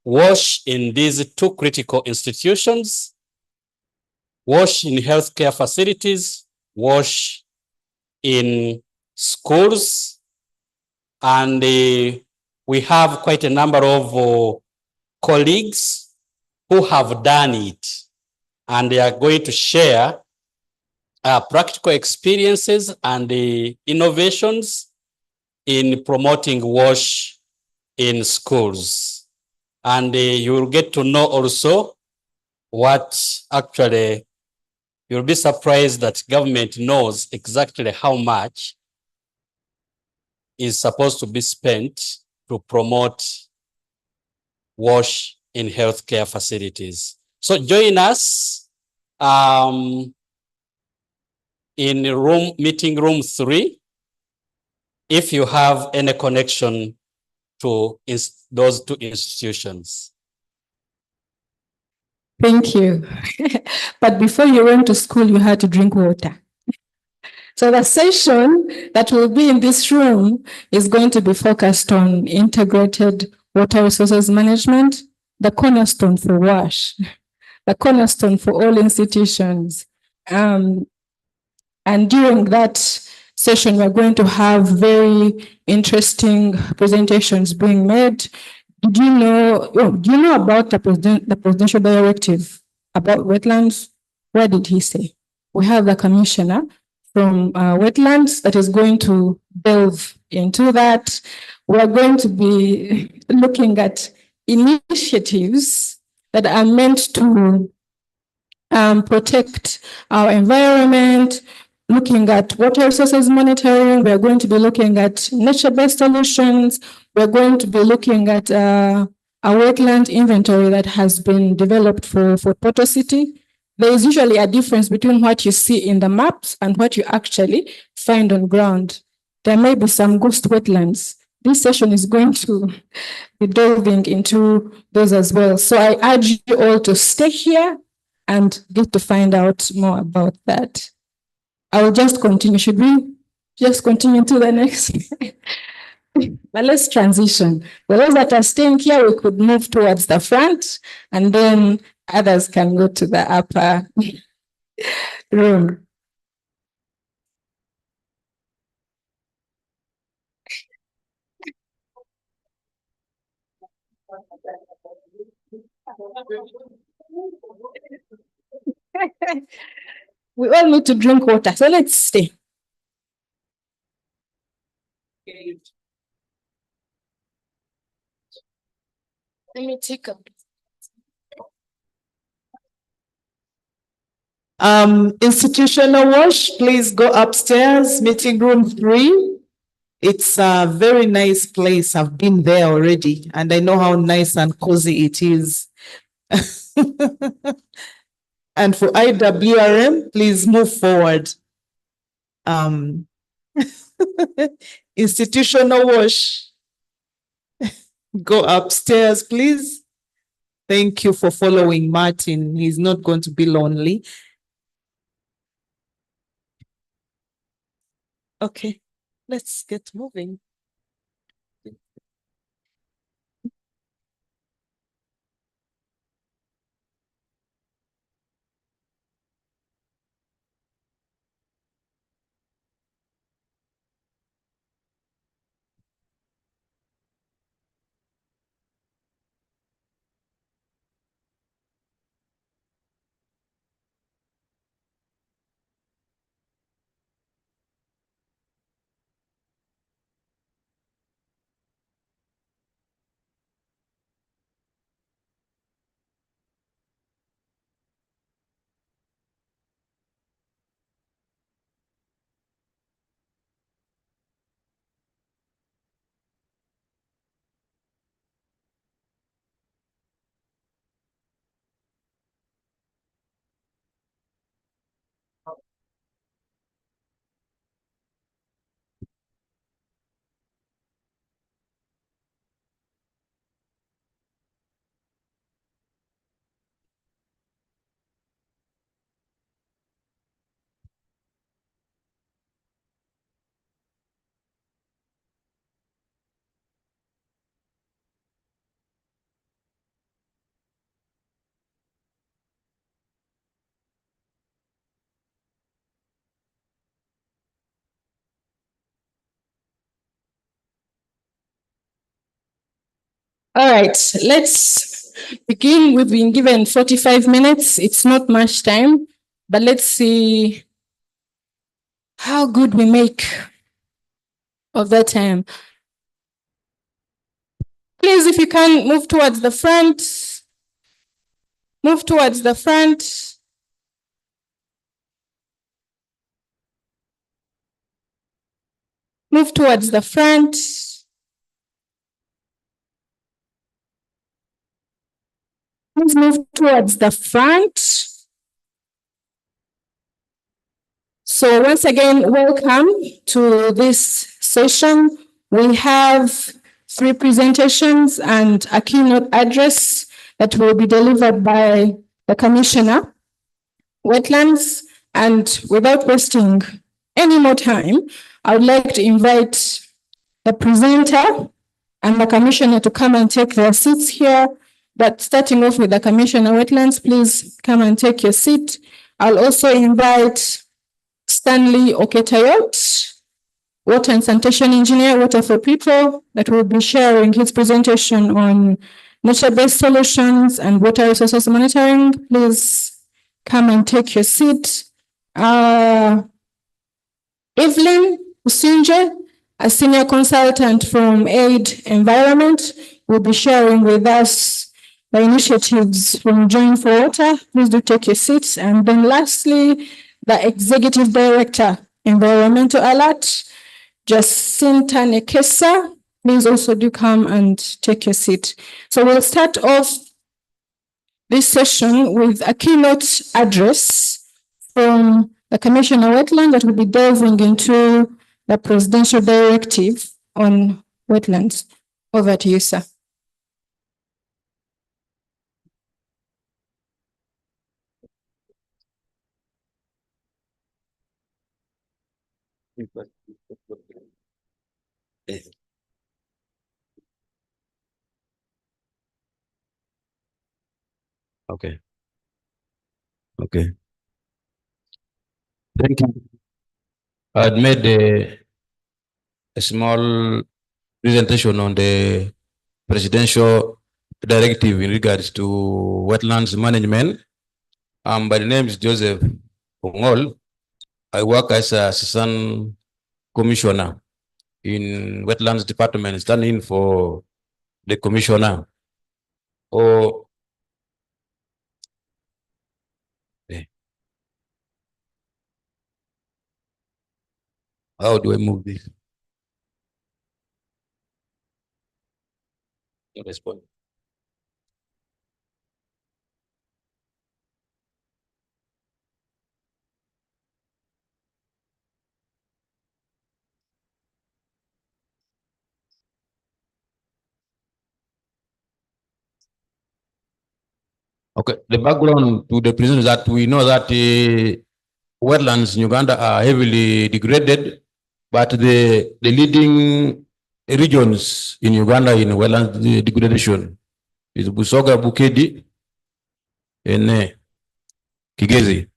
wash in these 2 critical institutions: wash in healthcare facilities, wash in schools. And we have quite a number of colleagues who have done it, and they are going to share practical experiences and innovations in promoting wash in schools. And you will get to know also what actually, you'll be surprised that government knows exactly how much is supposed to be spent to promote wash in healthcare facilities. So join us. in meeting room 3 if you have any connection to those two institutions. Thank you. But before you went to school, you had to drink water. So the session that will be in this room is going to be focused on integrated water resources management, the cornerstone for WASH, the cornerstone for all institutions. And during that session, we're going to have very interesting presentations being made. Do you know about the presidential directive about wetlands? What did he say? We have the commissioner from wetlands that is going to delve into that. We're going to be looking at initiatives that are meant to protect our environment, looking at water resources monitoring. We're going to be looking at nature-based solutions. We're going to be looking at a wetland inventory that has been developed for Porto City. There is usually a difference between what you see in the maps and what you actually find on ground. There may be some ghost wetlands. This session is going to be delving into those as well. So I urge you all to stay here and get to find out more about that. I will just continue. Should we just continue to the next? But let's transition. For those that are staying here, we could move towards the front and then others can go to the upper room. We all need to drink water, so let's stay. Let me take a institutional wash, please go upstairs, meeting room 3. It's a very nice place. I've been there already, and I know how nice and cozy it is. And for IWRM, please move forward. Institutional wash, go upstairs, please. Thank you for following Martin. He's not going to be lonely. Okay, let's get moving. All right, let's begin. We've been given 45 minutes. It's not much time, but let's see how good we make of that time. Please, if you can, move towards the front. Move towards the front. Move towards the front. Please move towards the front so So once again, welcome to this session. We have 3 presentations and a keynote address that will be delivered by the Commissioner, Wetlands. And without wasting any more time, I would like to invite the presenter and the Commissioner to come and take their seats here. But starting off with the Commissioner, Wetlands, please come and take your seat. I'll also invite Stanley Oketayot, Water and Sanitation Engineer, Water for People, that will be sharing his presentation on nature-based solutions and water resources monitoring. Please come and take your seat. Evelyn Usinje, a senior consultant from Aid Environment, will be sharing with us the initiatives from Join for Water. Please do take your seats. And then lastly, the Executive Director, Environmental Alert, Jacinta Nekesa, please also do come and take your seat. So we'll start off this session with a keynote address from the Commissioner Wetland that will be delving into the presidential directive on wetlands. Over to you, sir. Okay. Okay. Thank you. I had made a small presentation on the presidential directive in regards to wetlands management. By the name is Joseph Ongol. I work as an assistant commissioner in wetlands department, standing for the commissioner. How do I move this? Respond. Okay, the background to the prison is that we know that wetlands in Uganda are heavily degraded, but the leading regions in Uganda in wetlands degradation is Busoga, Bukedi, and Kigezi.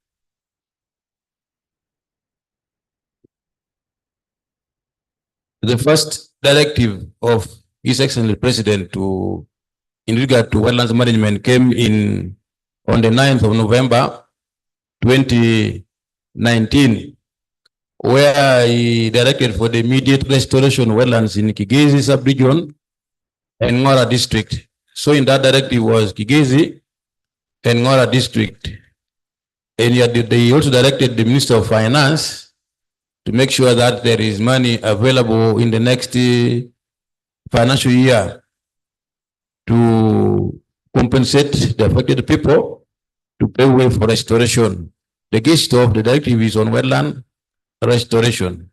The first directive of His Excellency President in regard to wetlands management came in on the 9th of November 2019, where he directed for the immediate restoration of wetlands in Kigezi sub-region and Ngora district. So in that directive was Kigezi and Ngora district. And yet they also directed the Minister of Finance to make sure that there is money available in the next financial year to compensate the affected people to pay way for restoration. The gist of the directive is on wetland restoration.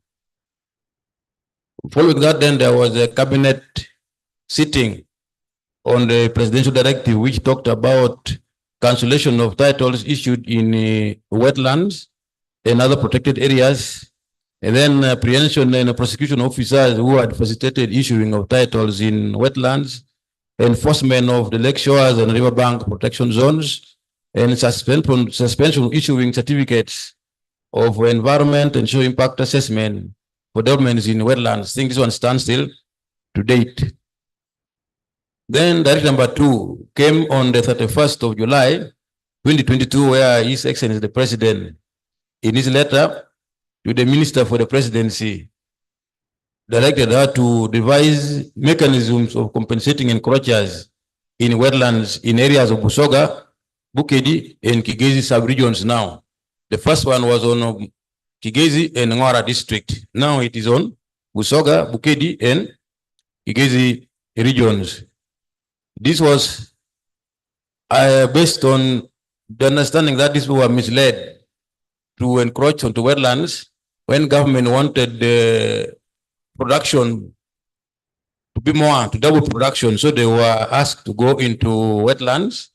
Following that, then there was a cabinet sitting on the presidential directive, which talked about cancellation of titles issued in wetlands and other protected areas, and then apprehension and prosecution officers who had facilitated issuing of titles in wetlands, enforcement of the lake shores and riverbank protection zones, and suspension issuing certificates of environment and social impact assessment for developments in wetlands. I think this one stands still to date. Then directive number 2 came on the 31st of July, 2022, where His Excellency the President, in his letter to the Minister for the Presidency, directed her to devise mechanisms of compensating encroachers in wetlands in areas of Busoga, Bukedi, and Kigezi sub-regions now. The first one was on Kigezi and Ngora district. Now it is on Busoga, Bukedi, and Kigezi regions. This was based on the understanding that these people were misled to encroach onto wetlands when government wanted the production to be more, to double production. So they were asked to go into wetlands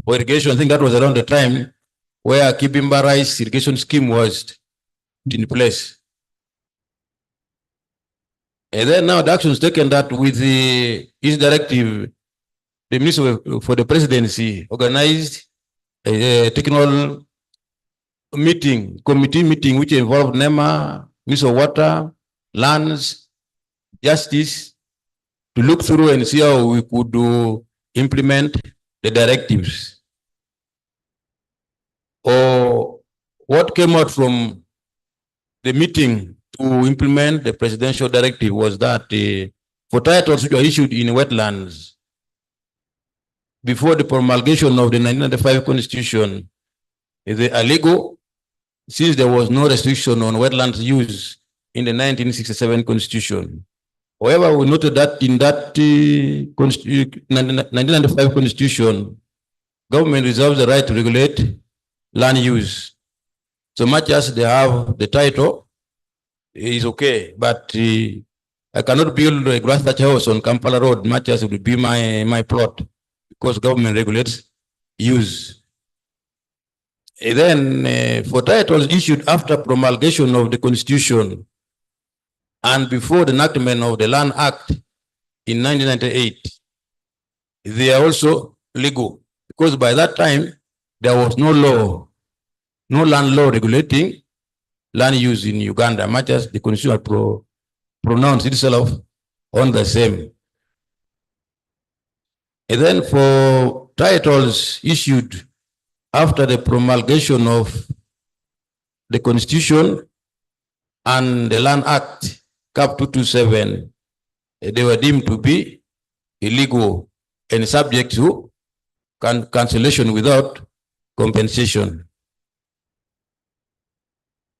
for irrigation. I think that was around the time where Kibimba Rice irrigation scheme was in place. And then now the action is taken that with his directive, the Minister for the Presidency organized a technical committee meeting, which involved NEMA, Minister of Water, Lands, Justice, to look through and see how we could implement the directives. Or what came out from the meeting to implement the presidential directive was that for titles which were issued in wetlands before the promulgation of the 1995 Constitution, they are legal since there was no restriction on wetlands use in the 1967 Constitution. However, we noted that in that 1995 Constitution, government reserves the right to regulate land use. So much as they have the title, is okay, but I cannot build a grass thatch house on Kampala Road, much as it would be my plot, because government regulates use. And then for titles issued after promulgation of the Constitution and before the enactment of the Land Act in 1998, they are also legal, because by that time there was no law, no land law regulating land use in Uganda, much as the Constitution pronounced itself on the same. And then for titles issued after the promulgation of the Constitution and the Land Act, Cap 227, they were deemed to be illegal and subject to cancellation without compensation.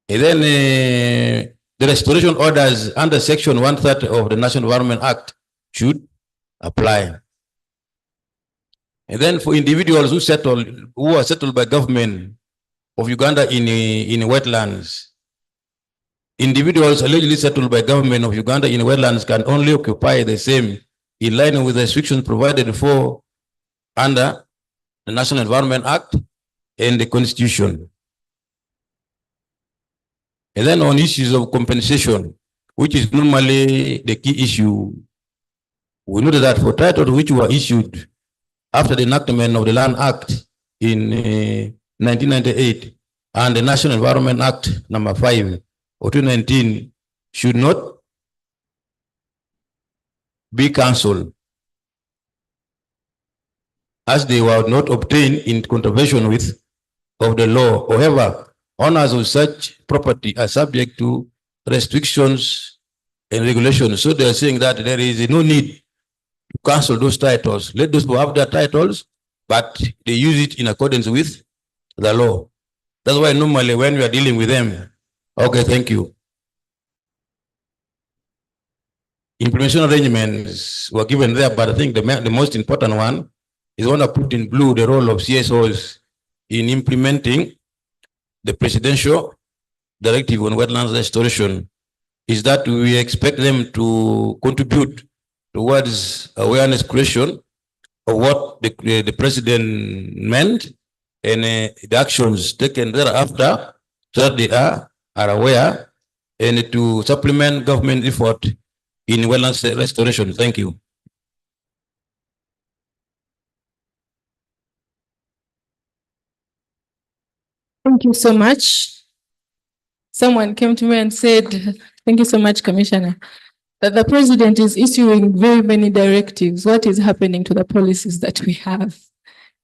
And then the restoration orders under Section 130 of the National Environment Act should apply. And then for individuals who are settled by government of Uganda in wetlands, individuals allegedly settled by government of Uganda in wetlands can only occupy the same in line with the restrictions provided for under the National Environment Act and the Constitution. And then on issues of compensation, which is normally the key issue, we noted that for titles which were issued after the enactment of the Land Act in 1998 and the National Environment Act number 5 of 2019 should not be cancelled, as they were not obtained in contravention of the law. However, owners of such property are subject to restrictions and regulations. So they are saying that there is no need to cancel those titles. Let those who have their titles, but they use it in accordance with the law. That's why normally when we are dealing with them, okay, thank you. Implementation arrangements were given there, but I think the most important one is one I put in blue, the role of CSOs in implementing the presidential directive on wetlands restoration, is that we expect them to contribute towards awareness creation of what the president meant and the actions taken thereafter, so that they are aware, and to supplement government effort in wetlands restoration. Thank you. Thank you so much. Someone came to me and said, thank you so much, Commissioner, that the president is issuing very many directives. What is happening to the policies that we have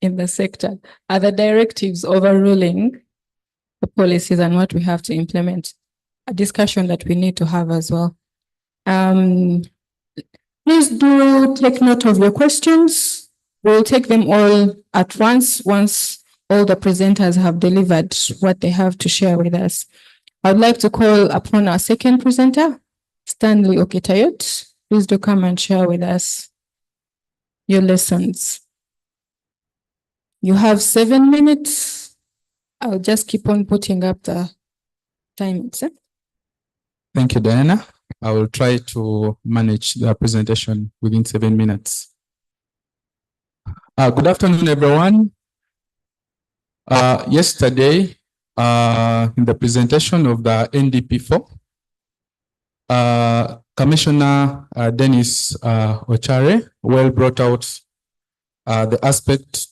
in the sector? Are the directives overruling the policies and what we have to implement? A discussion that we need to have as well. Please do take note of your questions. We'll take them all at once all the presenters have delivered what they have to share with us. I'd like to call upon our second presenter, Stanley Oketayot. Please do come and share with us your lessons. You have 7 minutes. I'll just keep on putting up the timings. Thank you, Diana. I will try to manage the presentation within 7 minutes. Good afternoon, everyone. Yesterday, in the presentation of the NDP4, Commissioner Dennis Ochare well brought out the aspect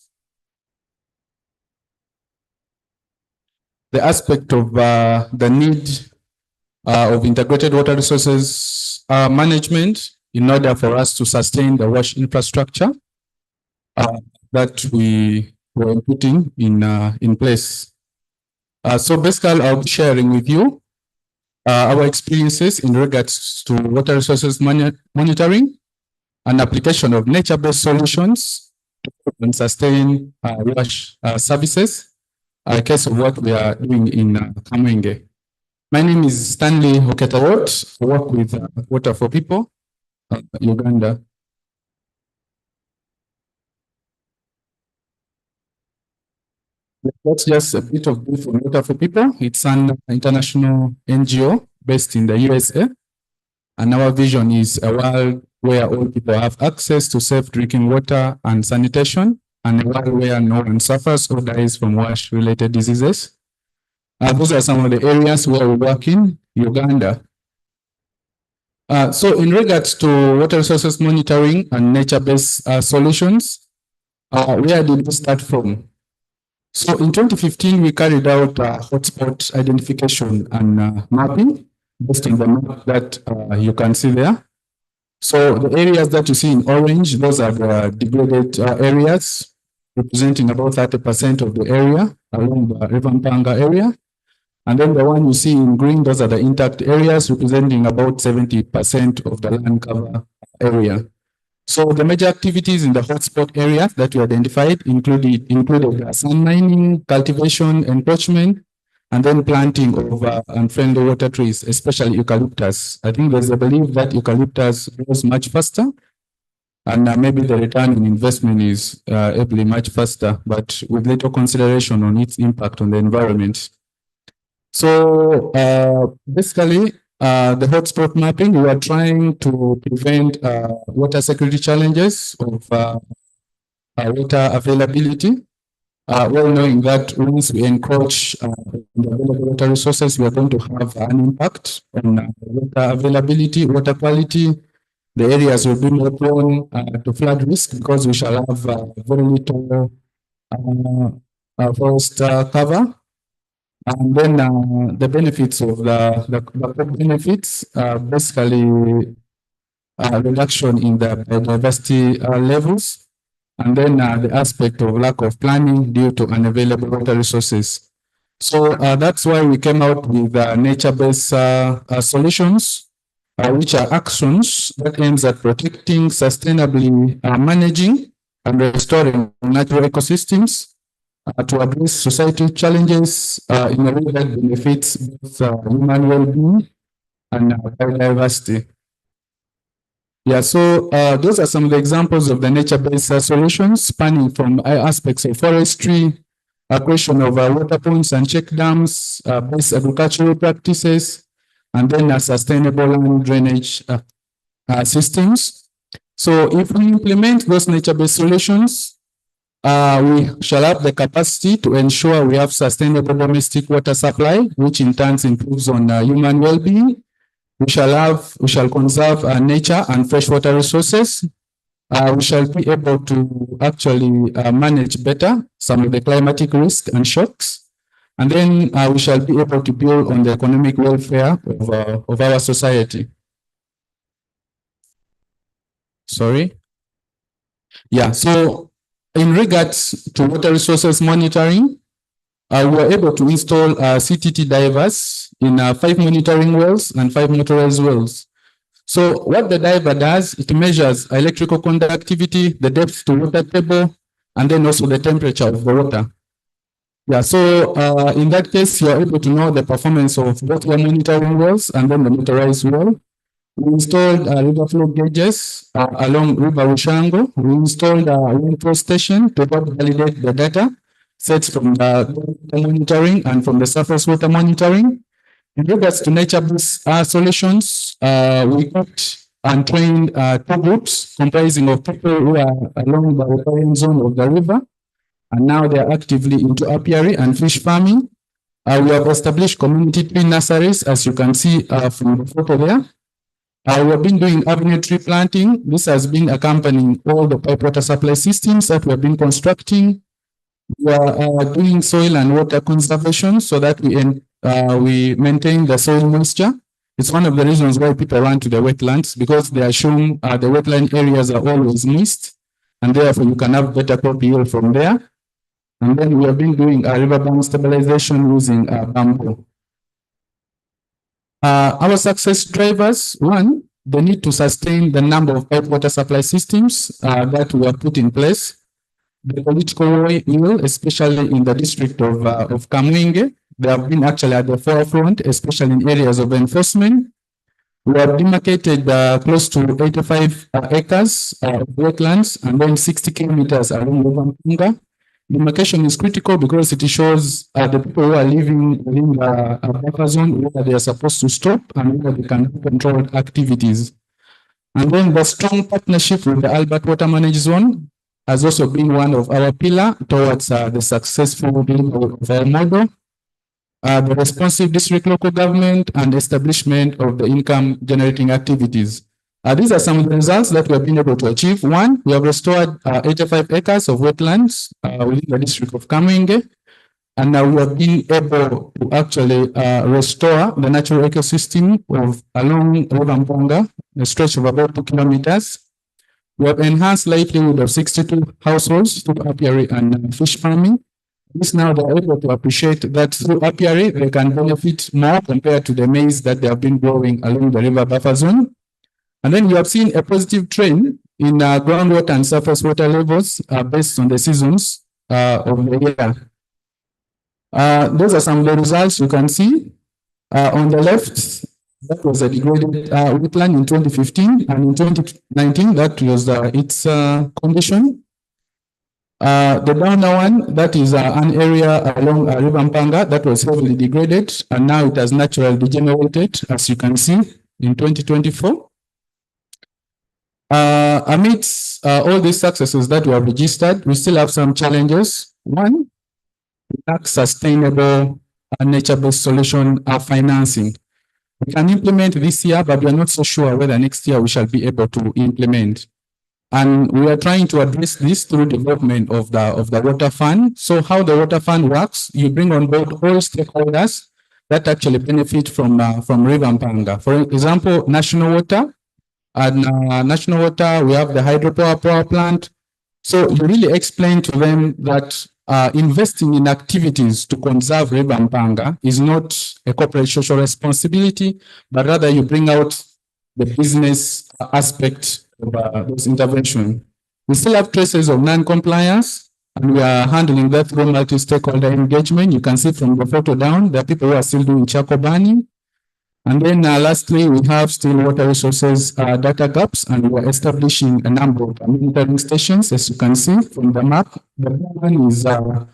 of the need of integrated water resources management in order for us to sustain the WASH infrastructure that we were putting in place. So basically, I'll be sharing with you our experiences in regards to water resources monitoring and application of nature-based solutions and sustain WASH services, a case of what we are doing in Kamwenge. My name is Stanley Hoketawot. I work with Water for People, Uganda. That's just a bit of brief on Water for People. It's an international NGO based in the USA. And our vision is a world where all people have access to safe drinking water and sanitation, and a world where no one suffers or dies from WASH-related diseases. Those are some of the areas where we work in Uganda. So in regards to water resources monitoring and nature-based solutions, where did we start from? So in 2015, we carried out hotspot identification and mapping based on the map that you can see there. So the areas that you see in orange, those are the degraded areas, representing about 30% of the area along the River Mpanga area. And then the one you see in green, those are the intact areas, representing about 70% of the land cover area. So the major activities in the hotspot area that we identified included sand mining, cultivation, encroachment, and then planting of unfriendly water trees, especially eucalyptus. I think there's a belief that eucalyptus grows much faster, and maybe the return on investment is able much faster, but with little consideration on its impact on the environment. So basically, the hotspot mapping, we are trying to prevent water security challenges of water availability. Well knowing that once we encroach the available water resources, we are going to have an impact on water availability, water quality. The areas will be more prone to flood risk because we shall have very little forest cover. And then the benefits of the benefits basically reduction in the biodiversity levels, and then the aspect of lack of planning due to unavailable water resources. So that's why we came out with nature-based solutions, which are actions that aims at protecting, sustainably managing, and restoring natural ecosystems to address societal challenges in a way that benefits both human well-being and biodiversity. Yeah, so those are some of the examples of the nature-based solutions spanning from aspects of forestry, creation of water ponds and check dams, based agricultural practices, and then sustainable land drainage systems. So if we implement those nature-based solutions, we shall have the capacity to ensure we have sustainable domestic water supply, which in turn improves on human well-being. We shall conserve nature and freshwater resources. We shall be able to actually manage better some of the climatic risks and shocks. And then we shall be able to build on the economic welfare of our society. Sorry. Yeah, so in regards to water resources monitoring, we were able to install CTT divers in 5 monitoring wells and 5 motorized wells. So what the diver does, it measures electrical conductivity, the depth to water table, and then also the temperature of the water. Yeah, so in that case, you are able to know the performance of both the monitoring wells and then the motorized well. We installed river flow gauges along River Ushango. We installed a rainfall station to help validate the data sets from the monitoring and from the surface water monitoring. In regards to nature-based solutions, we got and trained two groups comprising of people who are along the riparian zone of the river, and now they are actively into apiary and fish farming. We have established community tree nurseries, as you can see from the photo there. We have been doing avenue tree planting. This has been accompanying all the pipe water supply systems that we have been constructing. We are doing soil and water conservation so that we maintain the soil moisture. It's one of the reasons why people run to the wetlands, because they are shown the wetland areas are always moist, and therefore you can have better crop yield from there. And then we have been doing riverbank stabilization using bamboo. Our success drivers, one, they need to sustain the number of pipe water supply systems that we have put in place. The political will, especially in the district of Kamwenge, they have been actually at the forefront, especially in areas of enforcement. We have demarcated close to 85 acres of wetlands and then 60 kilometers along River Mpunga. Demarcation is critical because it shows the people who are living within the buffer zone where they are supposed to stop and where they can control activities. And then the strong partnership with the Albert Water Managed Zone has also been one of our pillars towards the successful delivery of our model. The responsive district local government and establishment of the income generating activities. These are some of the results that we have been able to achieve. One, we have restored 85 acres of wetlands within the district of Kamwenge, and now we have been able to actually restore the natural ecosystem of along River Mpunga, a stretch of about 2 kilometers. We have enhanced livelihood of 62 households through apiary and fish farming. This now they are able to appreciate that through apiary, they can benefit more compared to the maize that they have been growing along the river buffer zone. And then you have seen a positive trend in groundwater and surface water levels based on the seasons of the year. Those are some of the results you can see. On the left, that was a degraded wetland in 2015, and in 2019, that was its condition. The downer one, that is an area along River Mpunga that was heavily degraded, and now it has naturally degenerated, as you can see, in 2024. Amidst all these successes that we have registered, we still have some challenges. One, we lack sustainable nature-based solution financing. We can implement this year, but we are not so sure whether next year we shall be able to implement. And we are trying to address this through development of the water fund. So how the water fund works, you bring on board all stakeholders that actually benefit from River Mpunga. For example, National Water. And National Water, we have the hydropower power plant. So you really explain to them that investing in activities to conserve River Mpunga is not a corporate social responsibility, but rather you bring out the business aspect of those interventions. We still have traces of non-compliance, and we are handling that through multi-stakeholder engagement. You can see from the photo down, there are people who are still doing charcoal burning. And then lastly, we have still water resources data gaps, and we're establishing a number of monitoring stations, as you can see from the map. The one is the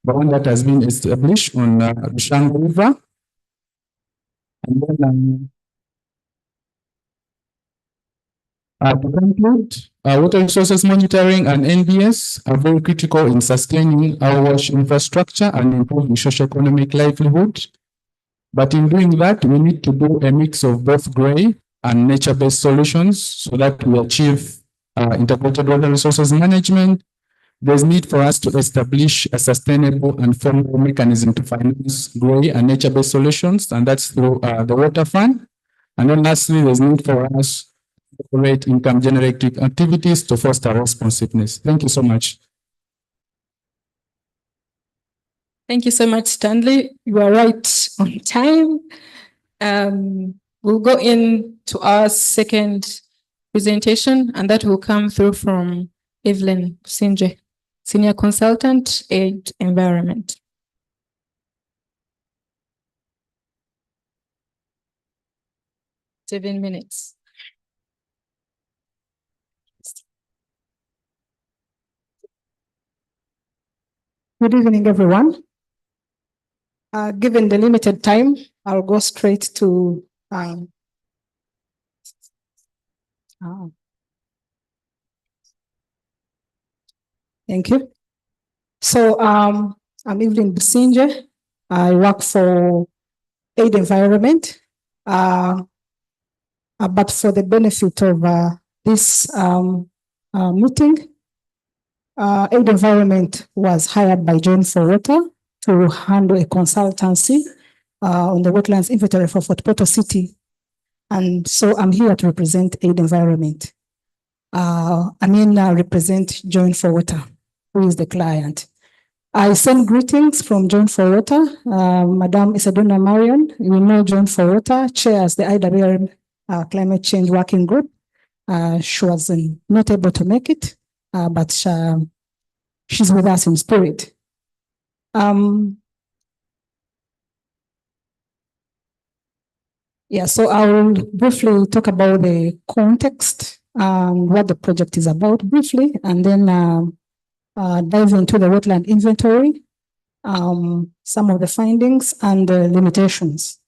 one that has been established on the Shango River. And then to conclude, water resources monitoring and NBS are very critical in sustaining our wash infrastructure and improving socio-economic livelihood. But in doing that, we need to do a mix of both gray and nature-based solutions so that we achieve integrated water resources management. There's need for us to establish a sustainable and formal mechanism to finance gray and nature-based solutions, and that's through the water fund. And then lastly, there's need for us to operate income-generating activities to foster responsiveness. Thank you so much. Thank you so much, Stanley. You are right on time. We'll go into our second presentation, and that will come through from Evelyn Sinje, Senior Consultant, Aid Environment. Seven minutes. Good evening, everyone. Given the limited time, I'll go straight to thank you. So I'm Evelyn Businje. I work for Aid Environment. But for the benefit of this meeting, Aid Environment was hired by Join for Water to handle a consultancy on the wetlands inventory for Fort Portal City. And so I'm here to represent Aid Environment. Represent Join for Water, who is the client. I send greetings from Join for Water. Madam Isadona Marion, you know Join for Water, chairs the IWRM Climate Change Working Group. She was not able to make it, but she's with us in spirit. So I will briefly talk about the context, what the project is about briefly, and then dive into the wetland inventory, some of the findings and the limitations.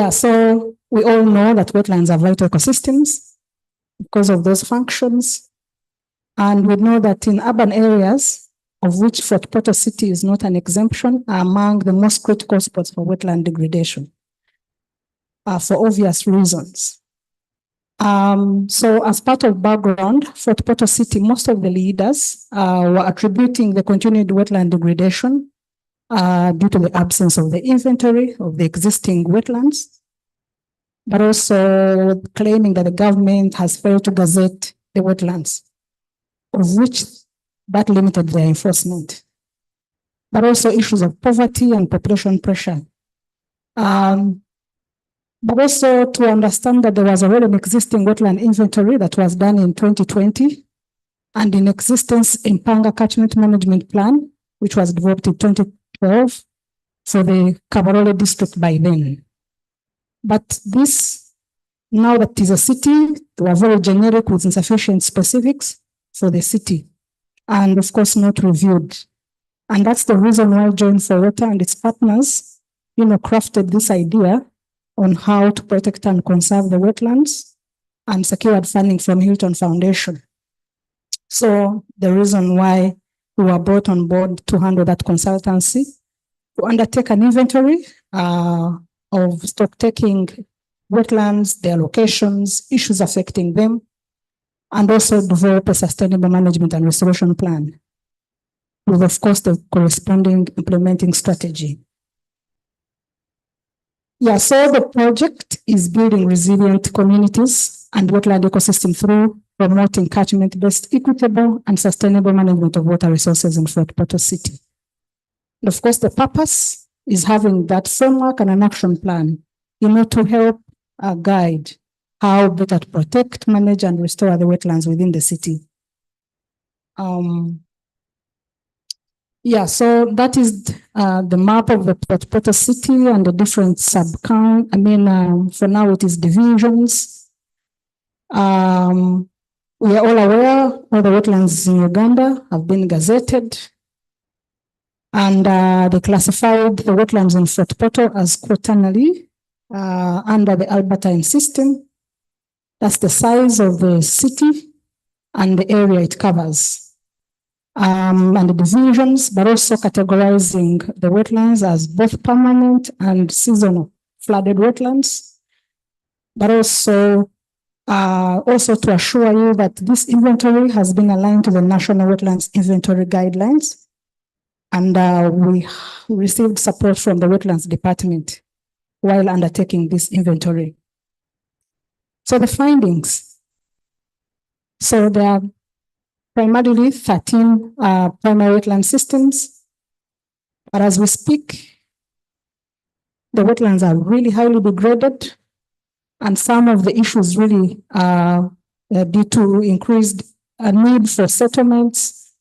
So we all know that wetlands are vital ecosystems because of those functions. And we know that in urban areas, of which Fort Portal City is not an exemption, are among the most critical spots for wetland degradation, for obvious reasons. So as part of background, Fort Portal City, most of the leaders were attributing the continued wetland degradation due to the absence of the inventory of the existing wetlands, but also claiming that the government has failed to gazette the wetlands, of which that limited their enforcement, but also issues of poverty and population pressure. But also to understand that there was already an existing wetland inventory that was done in 2020 and in existence in Panga Catchment Management Plan, which was developed in 2012 for the Kabarole district by then. But this, now that it is a city, they were very generic with insufficient specifics for the city, and of course not reviewed. And that's the reason why Join for Water and its partners, crafted this idea on how to protect and conserve the wetlands and secured funding from Hilton Foundation. So the reason why we were brought on board to handle that consultancy, to undertake an inventory of stock taking wetlands, their locations, issues affecting them, and also develop a sustainable management and restoration plan with, of course, the corresponding implementing strategy. So the project is building resilient communities and wetland ecosystem through promoting catchment-based, equitable, and sustainable management of water resources in Fort Portal City. And of course, the purpose is having that framework and an action plan, to help guide how better to protect, manage, and restore the wetlands within the city. So that is the map of the Fort Portal City and the different sub-count. For now it is divisions. We are all aware all the wetlands in Uganda have been gazetted, and they classified the wetlands in Fort Portal as quaternary under the Albertine system. That's the size of the city and the area it covers. And the divisions, but also categorizing the wetlands as both permanent and seasonal flooded wetlands, but also to assure you that this inventory has been aligned to the National Wetlands Inventory Guidelines, and we received support from the Wetlands Department while undertaking this inventory. So the findings. So there are primarily 13 primary wetland systems. But as we speak, the wetlands are really highly degraded, and some of the issues really due to increased need for settlements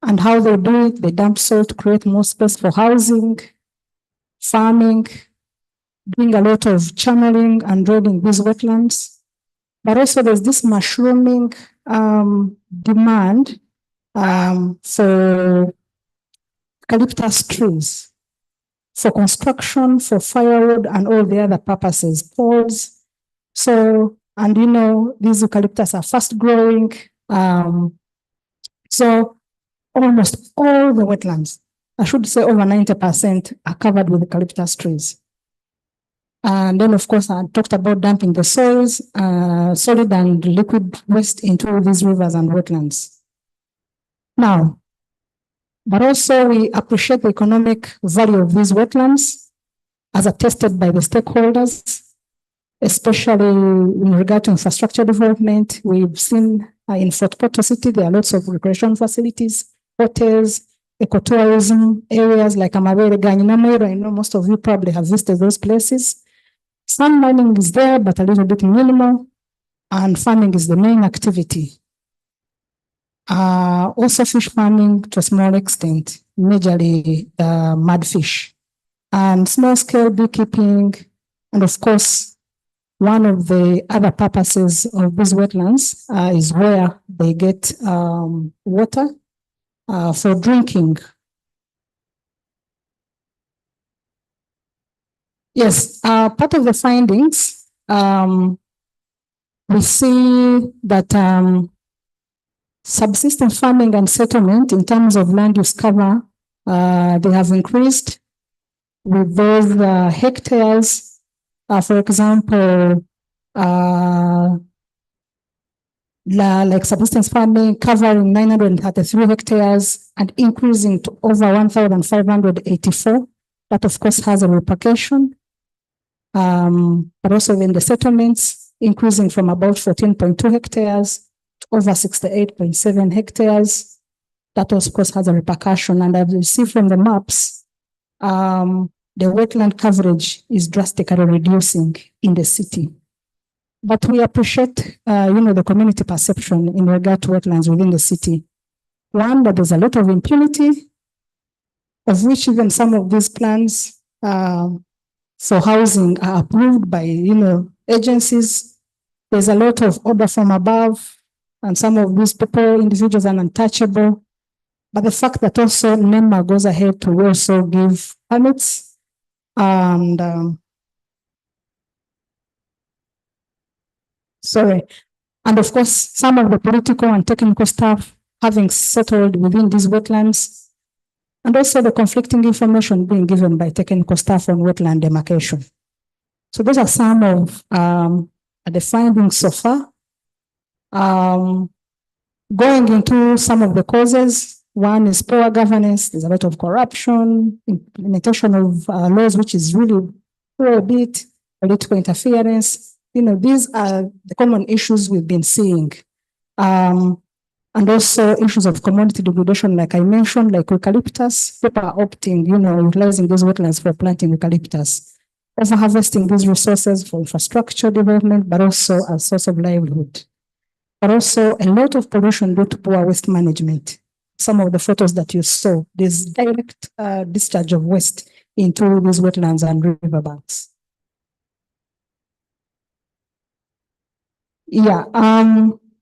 and how they do it. They dump soil to create more space for housing, farming, doing a lot of channeling and draining these wetlands. But also there's this mushrooming demand for eucalyptus trees for construction, for firewood, and all the other purposes, poles. So, and you know, these eucalyptus are fast growing. So almost all the wetlands, I should say over 90% are covered with eucalyptus trees. And then, of course, I talked about dumping the soils, solid and liquid waste into these rivers and wetlands. Now, but also we appreciate the economic value of these wetlands as attested by the stakeholders, especially in regard to infrastructure development. We've seen in Fort Portal City, there are lots of recreation facilities, hotels, ecotourism areas like Amabere, Ganyinamero. I know most of you probably have visited those places. Some mining is there, but a little bit minimal, and farming is the main activity. Also fish farming to a small extent, majorly mudfish, and small scale beekeeping, and of course, one of the other purposes of these wetlands is where they get water for drinking. Yes, part of the findings, we see that subsistence farming and settlement in terms of land use cover, they have increased with those hectares. For example, like subsistence farming covering 933 hectares and increasing to over 1,584. That of course has a repercussion. But also in the settlements, increasing from about 14.2 hectares to over 68.7 hectares. That of course has a repercussion. And as you see from the maps, the wetland coverage is drastically reducing in the city. But we appreciate, the community perception in regard to wetlands within the city. One, that there's a lot of impunity, of which even some of these plans for housing are approved by, agencies. There's a lot of order from above, and some of these people, individuals, are untouchable. But the fact that also NEMA goes ahead to also give permits and and of course, some of the political and technical staff having settled within these wetlands, and also the conflicting information being given by technical staff on wetland demarcation. So those are some of the findings so far. Going into some of the causes, one is poor governance. There's a lot of corruption, implementation of laws, which is really poor a bit, political interference. These are the common issues we've been seeing. And also issues of commodity degradation, like I mentioned, like eucalyptus. People are opting, utilizing these wetlands for planting eucalyptus. Also harvesting these resources for infrastructure development, but also a source of livelihood. But also a lot of pollution due to poor waste management. Some of the photos that you saw, there's direct discharge of waste into these wetlands and riverbanks. Yeah,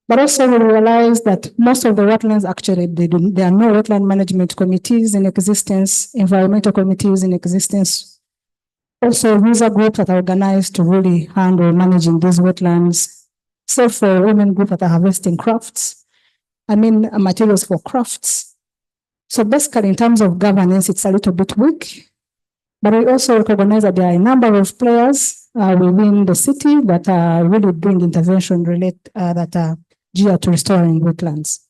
but also we realize that most of the wetlands actually, there are no wetland management committees in existence, environmental committees in existence. Also user groups that are organized to really handle managing these wetlands. So for women groups that are harvesting crafts, materials for crafts. So basically in terms of governance, it's a little bit weak, but we also recognize that there are a number of players within the city that are really doing intervention that are geared to restoring wetlands.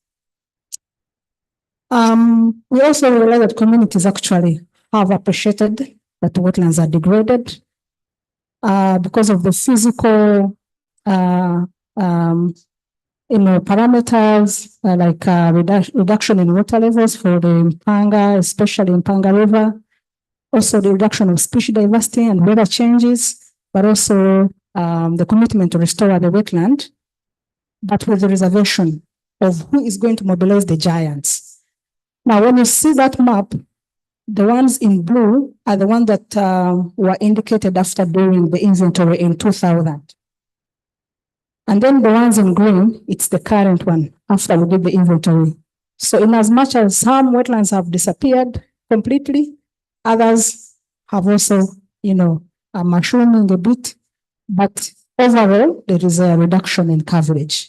We also realize that communities actually have appreciated that wetlands are degraded because of the physical parameters like reduction in water levels for the Mpanga, especially Mpanga River. Also the reduction of species diversity and weather changes, but also the commitment to restore the wetland, but with the reservation of who is going to mobilize the giants. Now, when you see that map, the ones in blue are the ones that were indicated after doing the inventory in 2000. And then the ones in green, it's the current one after we did the inventory. So in as much as some wetlands have disappeared, completely. Others have also, mushrooming a bit, but overall, there is a reduction in coverage.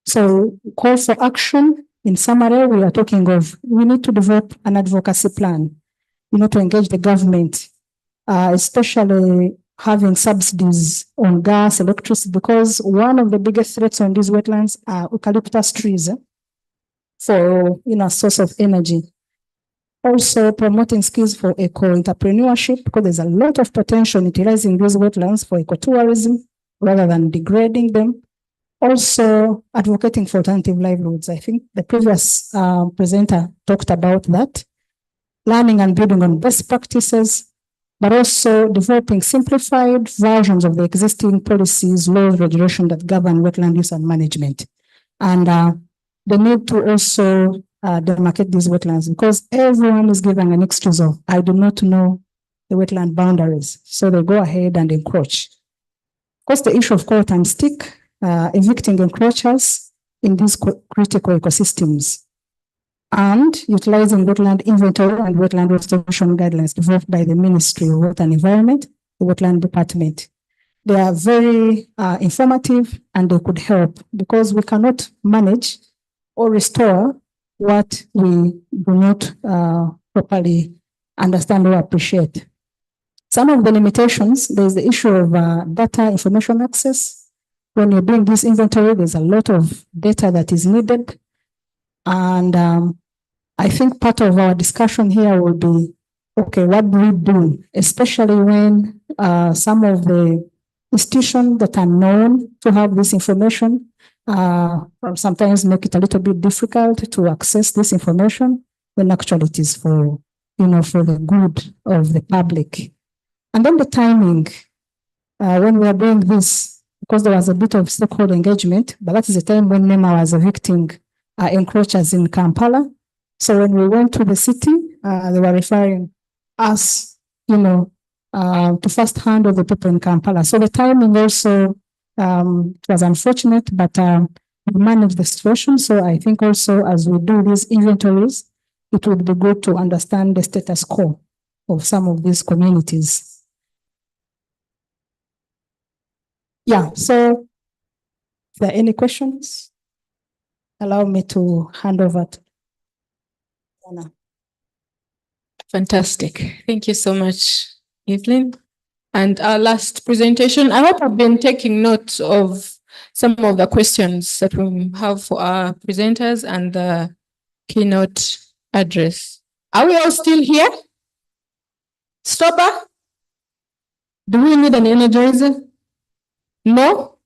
So call for action. In summary, we are talking of, we need to develop an advocacy plan, to engage the government, especially having subsidies on gas, electricity, because one of the biggest threats on these wetlands are eucalyptus trees for, source of energy. Also promoting skills for eco-entrepreneurship, because there's a lot of potential in utilizing these wetlands for ecotourism rather than degrading them. Also advocating for alternative livelihoods. I think the previous presenter talked about that. Learning and building on best practices, but also developing simplified versions of the existing policies, laws, regulations that govern wetland use and management. And the need to also demarcate these wetlands, because everyone is given an excuse of, I do not know the wetland boundaries. So they go ahead and encroach. Of course, the issue of carrot and stick, evicting encroachers in these critical ecosystems, and utilizing wetland inventory and wetland restoration guidelines developed by the Ministry of Water and Environment, the Wetland Department. They are very informative, and they could help, because we cannot manage or restore what we do not properly understand or appreciate. Some of the limitations, there's the issue of data information access. When you're doing this inventory, there's a lot of data that is needed. And I think part of our discussion here will be, okay, what do we do? Especially when some of the institutions that are known to have this information sometimes make it a little bit difficult to access this information, when actually it is for, for the good of the public. And then the timing, when we are doing this, because there was a bit of stakeholder engagement, but that is the time when NEMA was evicting encroachers in Kampala. So when we went to the city, they were referring us, to first handle the people in Kampala. So the timing also, it was unfortunate, but we managed the situation. So I think also as we do these inventories, it would be good to understand the status quo of some of these communities. Yeah, so if there are any questions, allow me to hand over to Anna. Fantastic. Thank you so much, Evelyn. And our last presentation, I hope I've been taking notes of some of the questions that we have for our presenters and the keynote address. Are we all still here? Stopper? Do we need an energizer? No?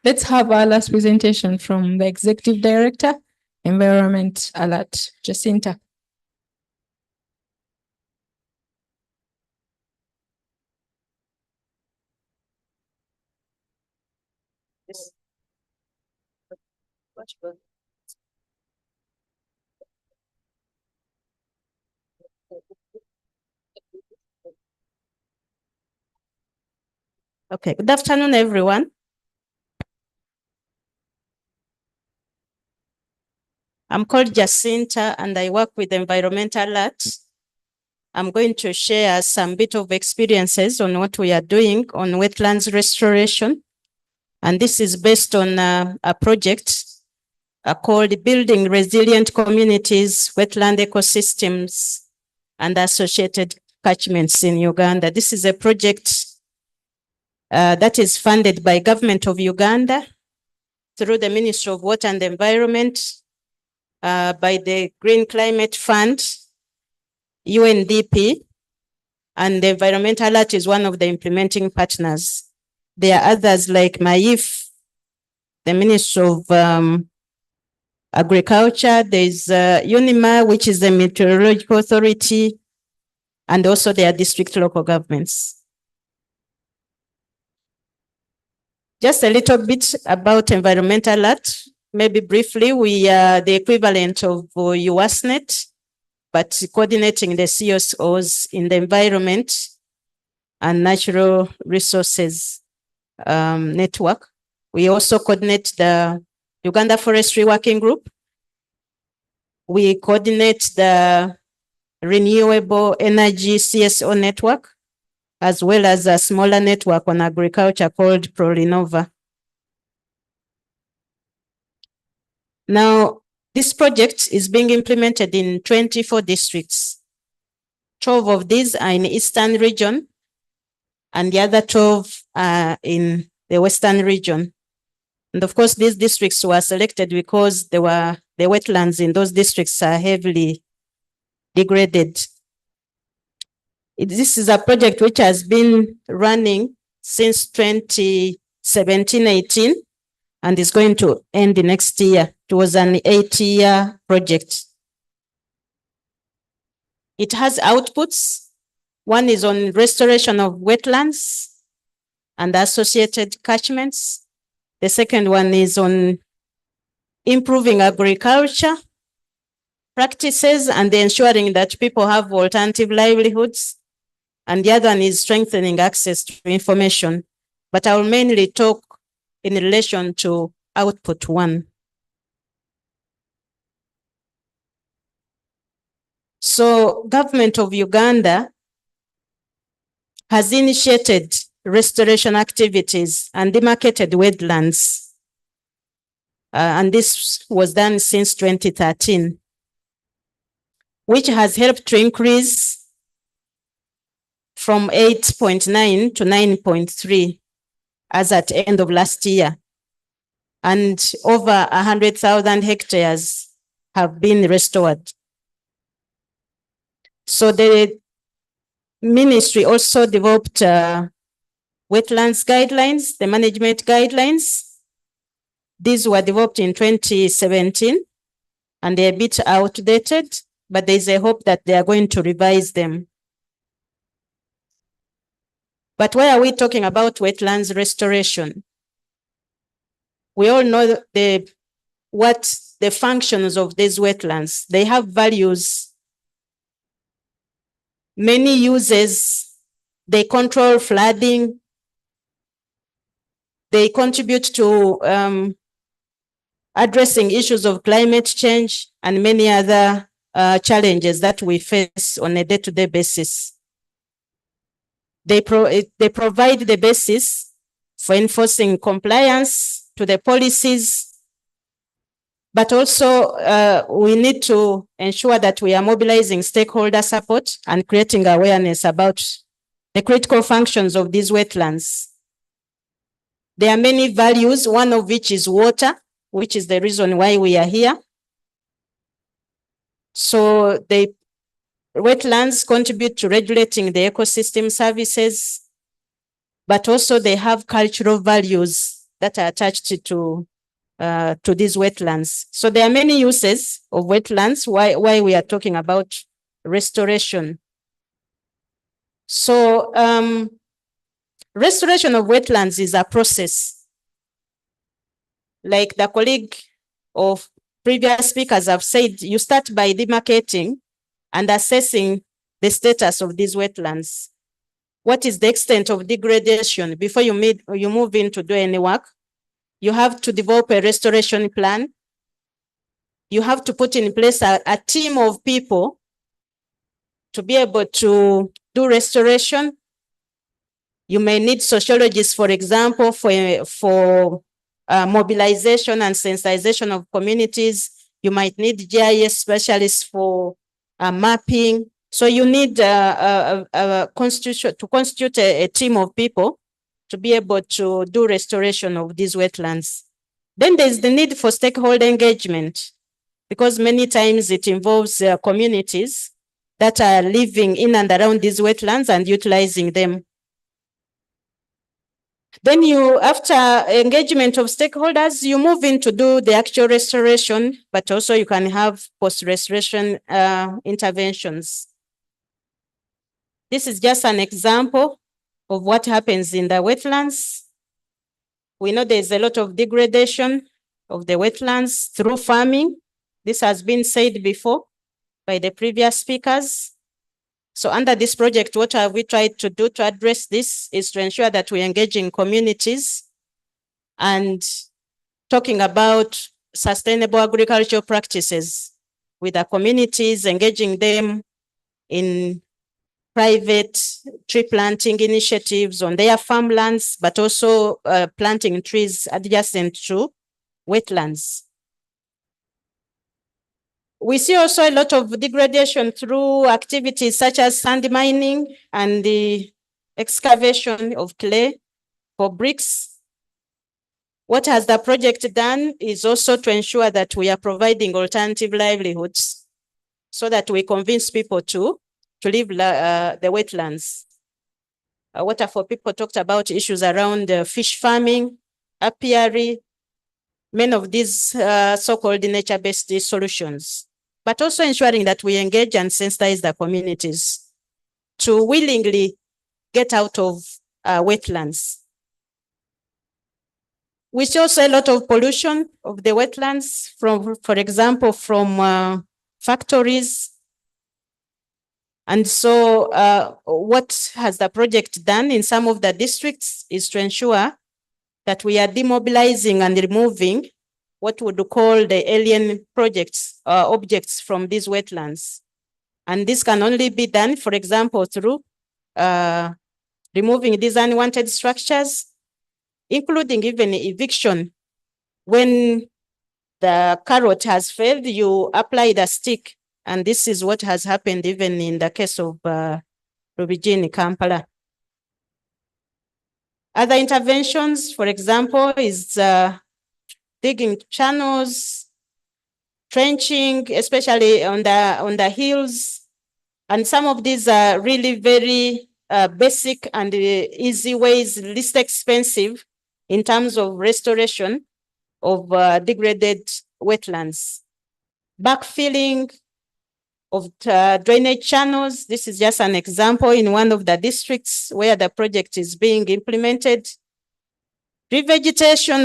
Let's have our last presentation from the Executive Director, Environment Alert, Jacinta. Okay, good afternoon, everyone. I'm called Jacinta and I work with Environmental Alert. I'm going to share some bit of experiences on what we are doing on wetlands restoration. And this is based on a project called Building Resilient Communities, Wetland Ecosystems, and Associated Catchments in Uganda. This is a project that is funded by Government of Uganda through the Ministry of Water and Environment, by the Green Climate Fund, UNDP, and the Environmental Alert is one of the implementing partners. There are others like MAIF, the Ministry of Agriculture, there's UNIMA, which is the Meteorological Authority, and also there are district local governments. Just a little bit about Environmental Alert. Maybe briefly, we are the equivalent of UASNet, but coordinating the CSOs in the environment and natural resources network. We also coordinate the Uganda Forestry Working Group. We coordinate the renewable energy CSO network, as well as a smaller network on agriculture called ProRenova. Now, this project is being implemented in 24 districts. 12 of these are in the Eastern region, and the other 12 are in the Western region. And of course, these districts were selected because the wetlands in those districts are heavily degraded. This is a project which has been running since 2017-18 and is going to end the next year. It was an 8-year project. It has outputs. One is on restoration of wetlands and associated catchments. The second one is on improving agriculture practices and ensuring that people have alternative livelihoods. And the other one is strengthening access to information. But I will mainly talk in relation to output one. So, government of Uganda has initiated restoration activities and demarcated wetlands. And this was done since 2013, which has helped to increase from 8.9 to 9.3 as at end of last year. And over 100,000 hectares have been restored. So the ministry also developed wetlands guidelines, the management guidelines. These were developed in 2017 and they're a bit outdated, but there's a hope that they are going to revise them. But why are we talking about wetlands restoration? We all know what the functions of these wetlands. They have values, many uses. They control flooding. They contribute to addressing issues of climate change and many other challenges that we face on a day-to-day basis. They provide the basis for enforcing compliance to the policies, but also we need to ensure that we are mobilizing stakeholder support and creating awareness about the critical functions of these wetlands. There are many values, one of which is water, which is the reason why we are here. So the wetlands contribute to regulating the ecosystem services, but also they have cultural values that are attached to these wetlands. So there are many uses of wetlands, why we are talking about restoration. So restoration of wetlands is a process. Like the colleague of previous speakers have said, you start by demarcating and assessing the status of these wetlands. What is the extent of degradation? Before you move in to do any work, you have to develop a restoration plan. You have to put in place a team of people to be able to do restoration. You may need sociologists, for example, for mobilization and sensitization of communities. You might need GIS specialists for mapping. So you need to constitute a team of people to be able to do restoration of these wetlands. Then there's the need for stakeholder engagement, because many times it involves communities that are living in and around these wetlands and utilizing them. Then after engagement of stakeholders, you move in to do the actual restoration, but also you can have post-restoration interventions. This is just an example of what happens in the wetlands. We know there's a lot of degradation of the wetlands through farming. This has been said before by the previous speakers. So under this project, what have we tried to do to address this is to ensure that we engage in communities and talking about sustainable agricultural practices with the communities, engaging them in private tree planting initiatives on their farmlands, but also planting trees adjacent to wetlands. We see also a lot of degradation through activities such as sand mining and the excavation of clay for bricks. What has the project done is also to ensure that we are providing alternative livelihoods so that we convince people to leave the wetlands. Water for People talked about issues around fish farming, apiary, many of these so-called nature-based solutions, but also ensuring that we engage and sensitize the communities to willingly get out of wetlands. We see also a lot of pollution of the wetlands from, for example, from factories. And so what has the project done in some of the districts is to ensure that we are demobilizing and removing what we would call the alien projects, objects from these wetlands. And this can only be done, for example, through removing these unwanted structures, including even eviction. When the carrot has failed, you apply the stick. And this is what has happened even in the case of Rubiji in Kampala. Other interventions, for example, is digging channels, trenching, especially on the hills. And some of these are really very basic and easy ways, least expensive in terms of restoration of degraded wetlands. Backfilling of drainage channels. This is just an example in one of the districts where the project is being implemented. Revegetation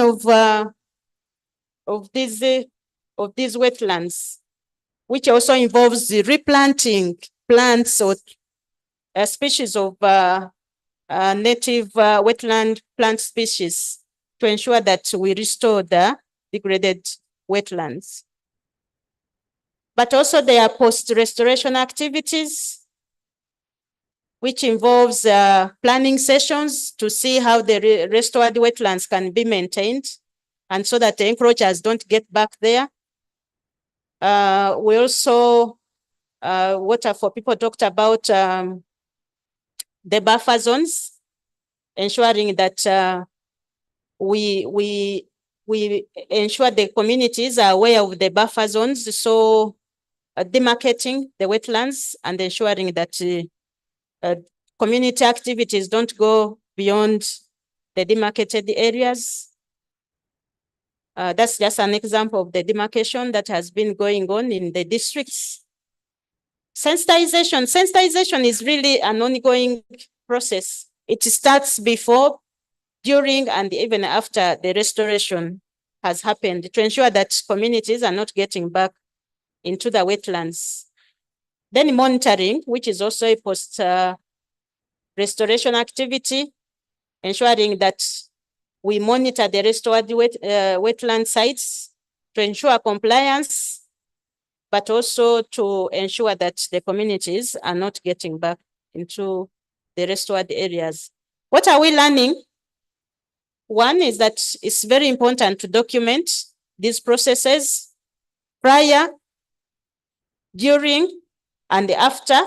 of these wetlands, which also involves the replanting plants or species of native wetland plant species to ensure that we restore the degraded wetlands. But also there are post-restoration activities, which involves planning sessions to see how the restored wetlands can be maintained, and so that the encroachers don't get back there. We also, Water for People talked about the buffer zones, ensuring that we ensure the communities are aware of the buffer zones, so demarcating the wetlands and ensuring that community activities don't go beyond the demarcated areas. That's just an example of the demarcation that has been going on in the districts. Sensitization. Sensitization is really an ongoing process. It starts before, during, and even after the restoration has happened to ensure that communities are not getting back into the wetlands. Then monitoring, which is also a post-restoration activity, ensuring that we monitor the restored wetland sites to ensure compliance, but also to ensure that the communities are not getting back into the restored areas. What are we learning? One is that it's very important to document these processes prior, during, and after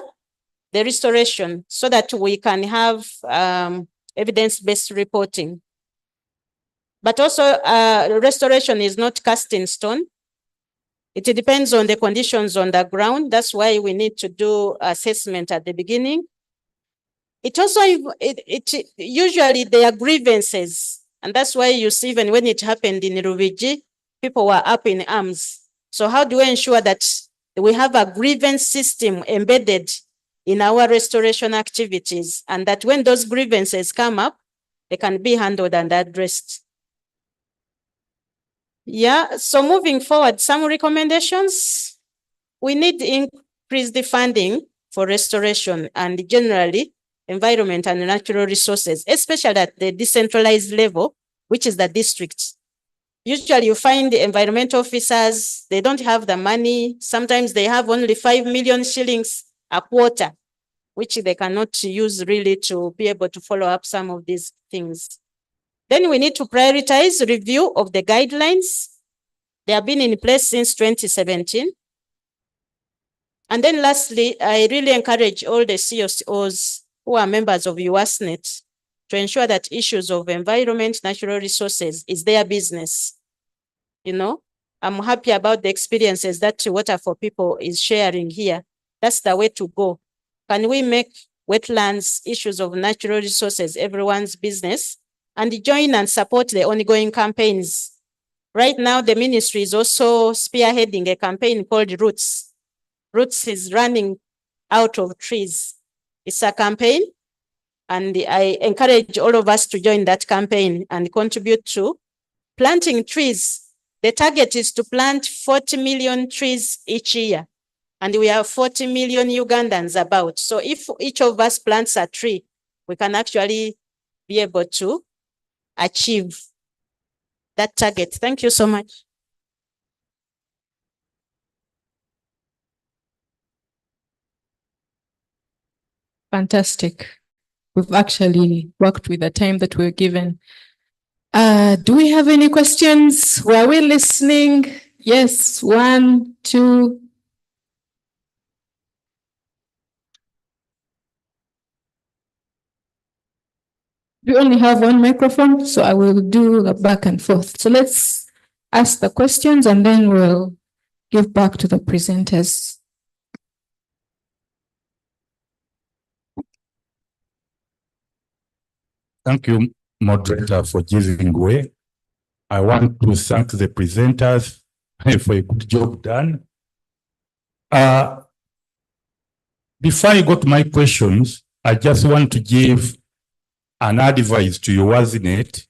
the restoration so that we can have evidence-based reporting. But also restoration is not cast in stone. It depends on the conditions on the ground. That's why we need to do assessment at the beginning. It also, usually there are grievances. And that's why you see even when it happened in Rubiji, people were up in arms. So how do we ensure that we have a grievance system embedded in our restoration activities, and that when those grievances come up, they can be handled and addressed? Yeah, so moving forward, some recommendations. We need to increase the funding for restoration and generally environment and natural resources, especially at the decentralized level, which is the districts. Usually you find the environmental officers, they don't have the money. Sometimes they have only 5 million shillings a quarter, which they cannot use really to be able to follow up some of these things. Then we need to prioritize review of the guidelines. They have been in place since 2017. And then lastly, I really encourage all the CSOs who are members of UASNet to ensure that issues of environment, natural resources is their business. You know, I'm happy about the experiences that Water for People is sharing here. That's the way to go. Can we make wetlands, issues of natural resources, everyone's business, and join and support the ongoing campaigns? Right now, the ministry is also spearheading a campaign called Roots. Roots is running out of trees. It's a campaign, and I encourage all of us to join that campaign and contribute to planting trees. The target is to plant 40 million trees each year, and we have 40 million Ugandans about. So if each of us plants a tree, we can actually be able to achieve that target. Thank you so much. Fantastic. We've actually worked with the time that we were given. Do we have any questions? Were we listening? Yes, 1, 2. We only have one microphone, so I will do the back and forth. So let's ask the questions and then we'll give back to the presenters. Thank you, moderator, for giving way. I want to thank the presenters for a good job done. Before I go to my questions, I just want to give an advice to your UASNet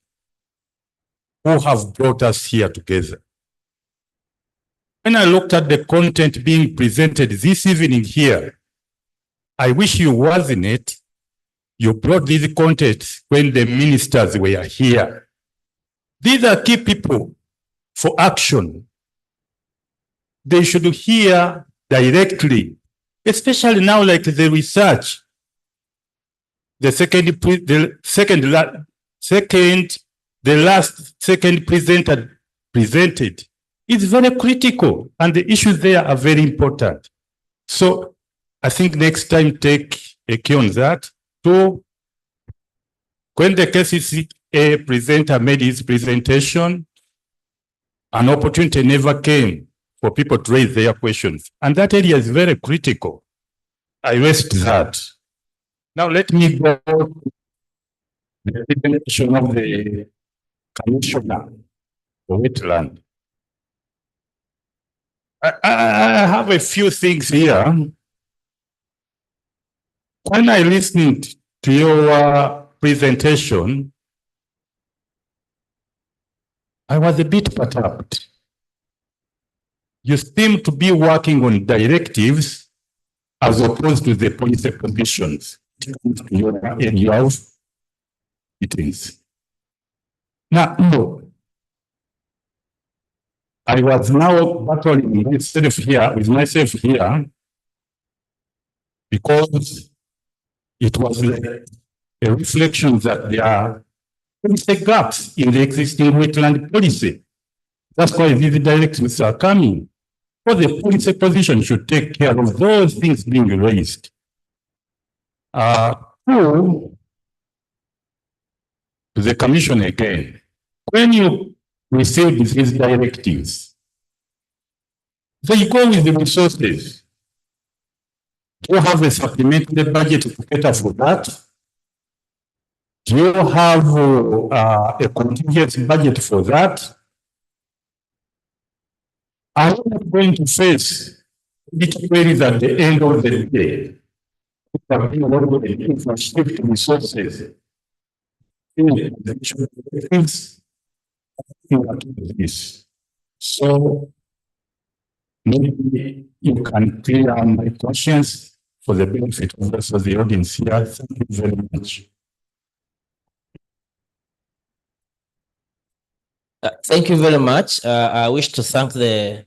who have brought us here together. When I looked at the content being presented this evening here, I wish you UASNet you brought these content when the ministers were here. These are key people for action. They should hear directly, especially now like the research. The last presenter presented is very critical and the issues there are very important. So I think next time take a key on that. So, when the KCCA presenter made his presentation, an opportunity never came for people to raise their questions. And that area is very critical. I rest that. Now let me go to the presentation of the Commissioner for Wetland. I have a few things here. When I listened to your presentation, I was a bit perturbed. You seem to be working on directives as opposed to the policy positions to your area of meetings. Now, no. I was now battling with myself here because it was like a reflection that there are gaps in the existing wetland policy. That's why these directives are coming. So the policy position should take care of those things being raised. To the Commission again, when you receive these directives, they go with the resources. Do you have a supplementary budget to cater for that? Do you have a contingency budget for that? Are we not going to face queries at the end of the day? For shift resources. So maybe you can clear my conscience for the benefit of us as the audience here. Thank you very much. Thank you very much. I wish to thank the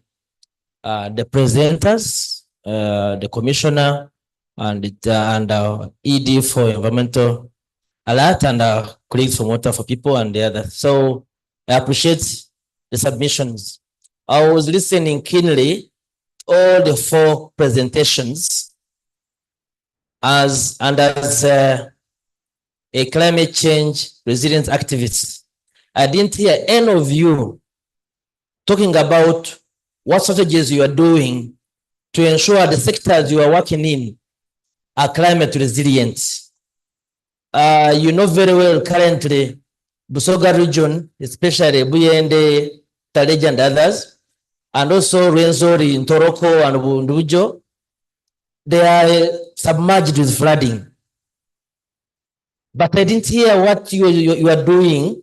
presenters, the commissioner, and ED for environmental alert, and colleagues from Water for People and the others. So I appreciate the submissions. I was listening keenly to all the 4 presentations as a climate change resilience activist. I didn't hear any of you talking about what strategies you are doing to ensure the sectors you are working in are climate resilient. You know very well currently, Busoga region, especially Buyende, Taleja and others, and also Rwenzori in Toroko and Bundujo, they are submerged with flooding. But I didn't hear what you are doing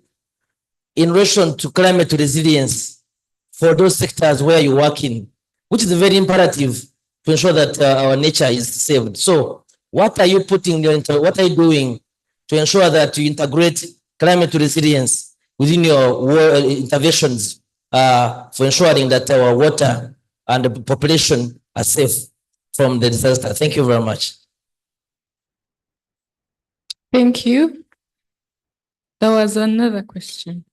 in relation to climate resilience for those sectors where you work in, which is very imperative to ensure that our nature is saved. So what are you putting what are you doing to ensure that you integrate climate resilience within your interventions for ensuring that our water and the population are safe from the disaster? Thank you very much. Thank you. There was another question.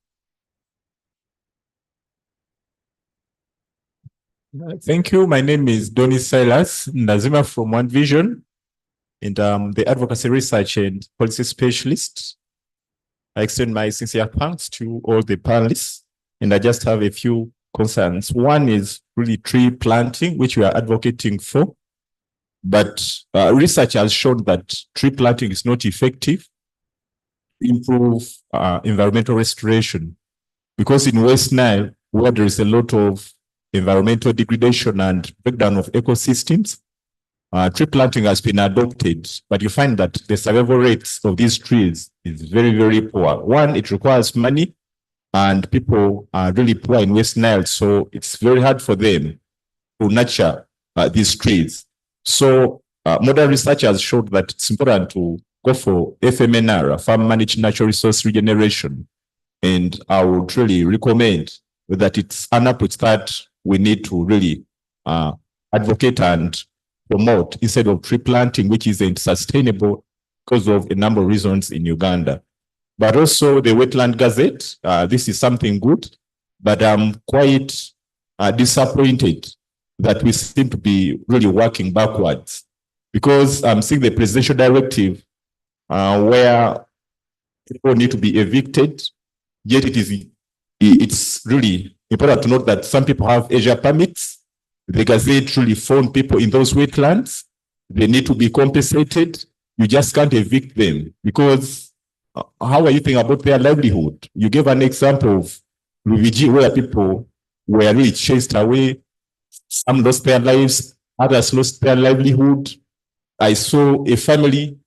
Thank you. My name is Donny Silas Nazima from One Vision, and the advocacy research and policy specialist. I extend my sincere thanks to all the panelists, and I just have a few concerns. One is really tree planting, which we are advocating for, but research has shown that tree planting is not effective to improve environmental restoration, because in West Nile, where there is a lot of environmental degradation and breakdown of ecosystems, tree planting has been adopted, but you find that the survival rates of these trees is very, very poor. One, it requires money, and people are really poor in West Nile, so it's very hard for them to nurture these trees. So modern research has showed that it's important to go for FMNR, farm managed natural resource regeneration, and I would really recommend that it's an approach that we need to really advocate and promote instead of tree planting, which isn't sustainable because of a number of reasons in Uganda. But also the Wetland Gazette, this is something good, but I'm quite disappointed that we seem to be really working backwards, because I'm seeing the presidential directive where people need to be evicted, yet it's really important to note that some people have Asia permits. The Gazette really found people in those wetlands. They need to be compensated. You just can't evict them, because how are you thinking about their livelihood? You gave an example of Luigi, where people were really chased away. Some lost their lives, others lost their livelihood. I saw a family,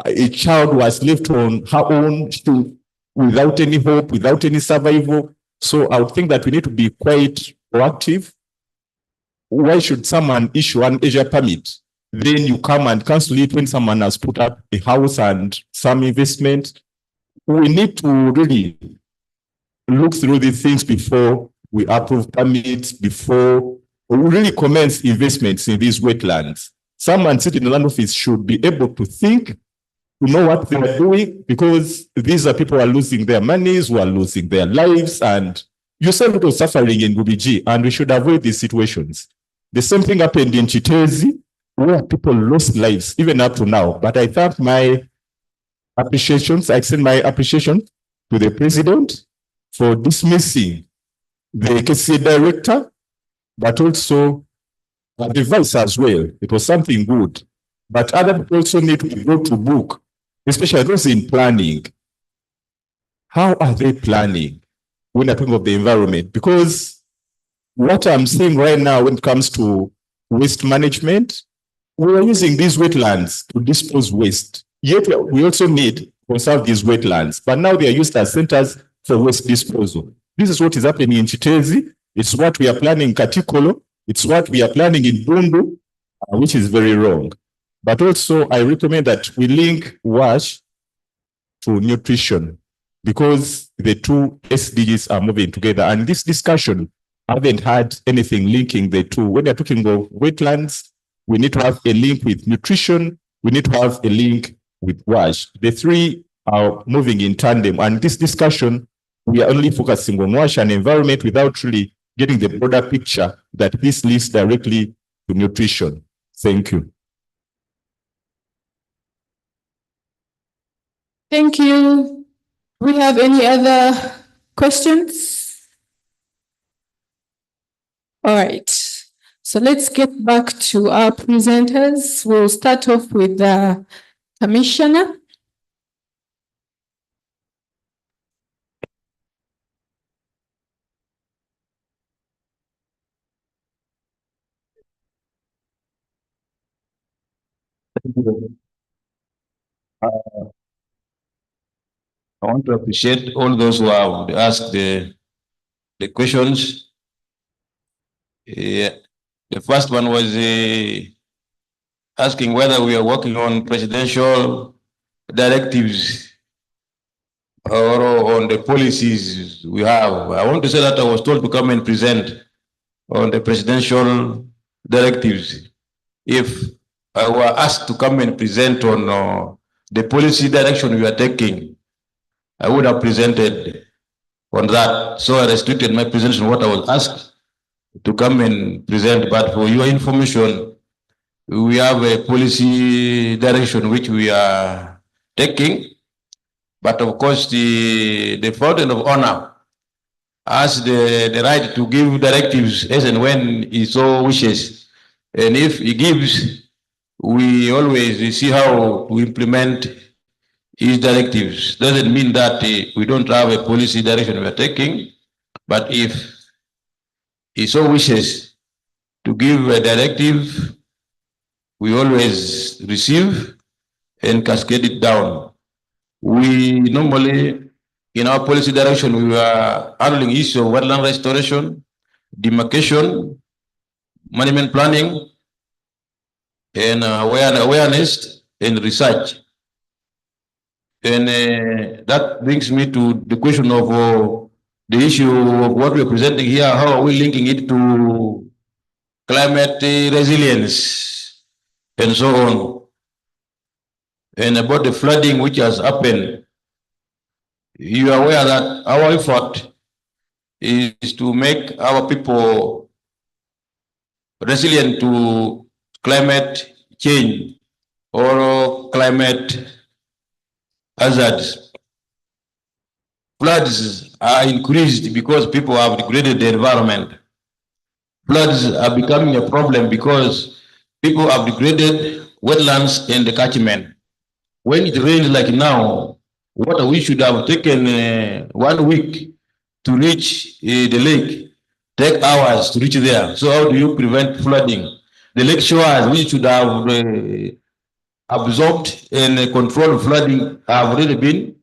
a child was left on her own without any hope, without any survival. So I would think that we need to be quite proactive. Why should someone issue an Asia permit? Then you come and cancel it when someone has put up a house and some investment. We need to really look through these things before we approve permits, before we really commence investments in these wetlands. Someone sitting in the land office should be able to think, to know what they are doing, because these are people who are losing their monies, who are losing their lives, and you saw a lot of suffering in Bubiji, and we should avoid these situations. The same thing happened in Chitezi, where people lost lives, even up to now. But I thank my appreciations, I extend my appreciation to the president for dismissing the KCA director, but also the vice as well. It was something good. But other people also need to go to book, especially those in planning. How are they planning when they're talking of the environment? Because what I'm seeing right now when it comes to waste management, we are using these wetlands to dispose waste. Yet we also need to conserve these wetlands, but now they are used as centers for waste disposal. This is what is happening in Chitezi. It's what we are planning in Katikolo. It's what we are planning in Bundu, which is very wrong. But also, I recommend that we link WASH to nutrition, because the two SDGs are moving together. And this discussion, I haven't had anything linking the two. When you're talking of wetlands, we need to have a link with nutrition, we need to have a link with WASH. The three are moving in tandem, and this discussion, we are only focusing on WASH and environment without really getting the broader picture that this leads directly to nutrition. Thank you. Thank you. We have any other questions? All right. So let's get back to our presenters. We'll start off with the commissioner. I want to appreciate all those who have asked the questions. The first one was asking whether we are working on presidential directives or on the policies we have. I want to say that I was told to come and present on the presidential directives. If I were asked to come and present on the policy direction we are taking, I would have presented on that. So I restricted my presentation what I was asked to come and present. But for your information, we have a policy direction which we are taking. But of course, the fountain of honor has the right to give directives as and when he so wishes. And if he gives, we always see how to implement his directives. Doesn't mean that we don't have a policy direction we are taking, but if he so wishes to give a directive, we always receive and cascade it down. We normally, in our policy direction, we are handling issue of wetland restoration, demarcation, management planning, and awareness and research. And that brings me to the question of the issue of what we're presenting here. How are we linking it to climate resilience and so on? And about the flooding which has happened, you are aware that our effort is to make our people resilient to climate change or climate hazards. Floods are increased because people have degraded the environment. Floods are becoming a problem because people have degraded wetlands and the catchment. When it rains like now, water we should have taken 1 week to reach the lake, take hours to reach there. So how do you prevent flooding? The lake shores we should have absorbed and controlled flooding have already been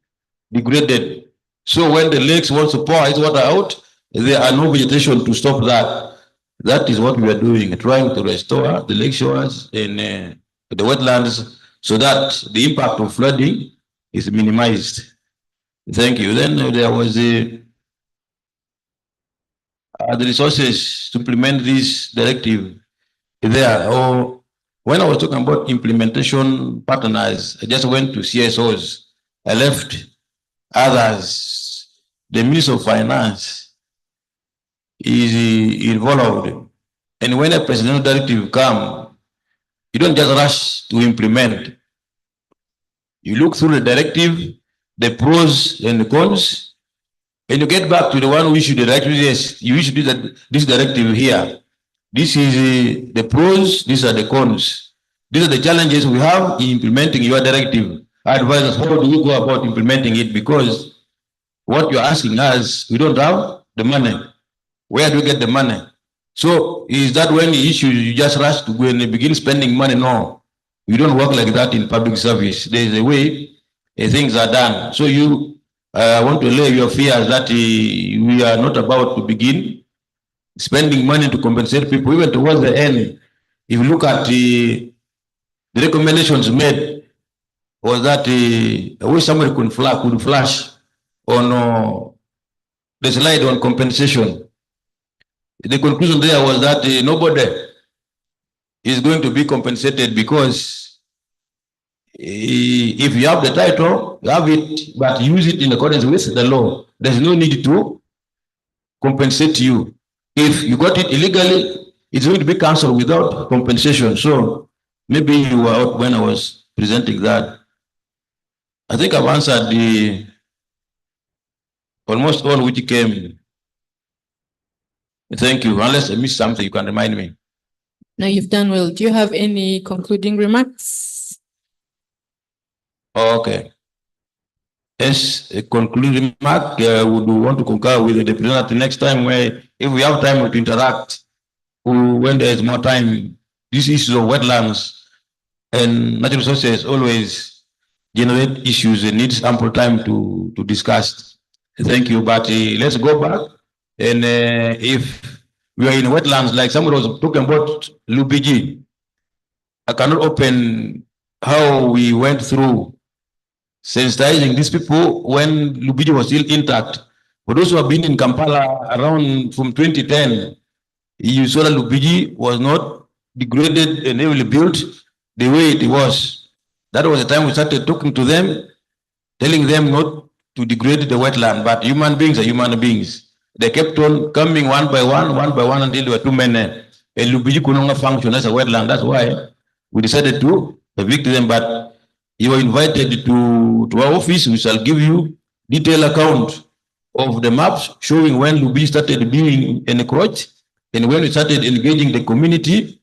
degraded. So when the lakes want to pour its water out, there are no vegetation to stop that. That is what we are doing, trying to restore the lake shores and the wetlands so that the impact of flooding is minimized. Thank you. Then there was the resources to implement this directive there. Or when I was talking about implementation partners, I just went to CSOs. I left others. The Minister of Finance is involved. And when a presidential directive comes, you don't just rush to implement. You look through the directive, the pros and the cons, and you get back to the one who issued the directive. Yes, you should do this directive here. This is the pros, these are the cons. These are the challenges we have in implementing your directive. I advise us, how do we go about implementing it? Because what you're asking us, we don't have the money. Where do we get the money? So is that when the issue, you just rush to go and begin spending money? No, you don't work like that in public service. There is a way things are done. So you want to lay your fears that we are not about to begin spending money to compensate people, even towards the end. If you look at the recommendations made, was that I wish somebody could flash on the slide on compensation. The conclusion there was that nobody is going to be compensated because if you have the title, you have it, but use it in accordance with the law. There's no need to compensate you. If you got it illegally, it's going to be cancelled without compensation. So maybe you were out when I was presenting that. I think I've answered the almost all which came. Thank you. Unless I missed something, you can remind me. No, you've done well. Do you have any concluding remarks? Okay. As a concluding remark, would want to concur with the presenter next time where if we have time to interact, when there is more time, these issues of wetlands and natural resources always generate issues and needs ample time to discuss. Thank you, but let's go back. And if we are in wetlands, like somebody was talking about Lubigi, I cannot open how we went through sensitizing these people when Lubigi was still intact. For those who have been in Kampala around from 2010, you saw that Lubigi was not degraded and heavily built the way it was. That was the time we started talking to them, telling them not to degrade the wetland, but human beings are human beings. They kept on coming one by one until there were too many. And Lubigi could not function as a wetland. That's why we decided to evict them. But you were invited to our office. We shall give you detailed account of the maps showing when Lubigi started being encroached and when we started engaging the community.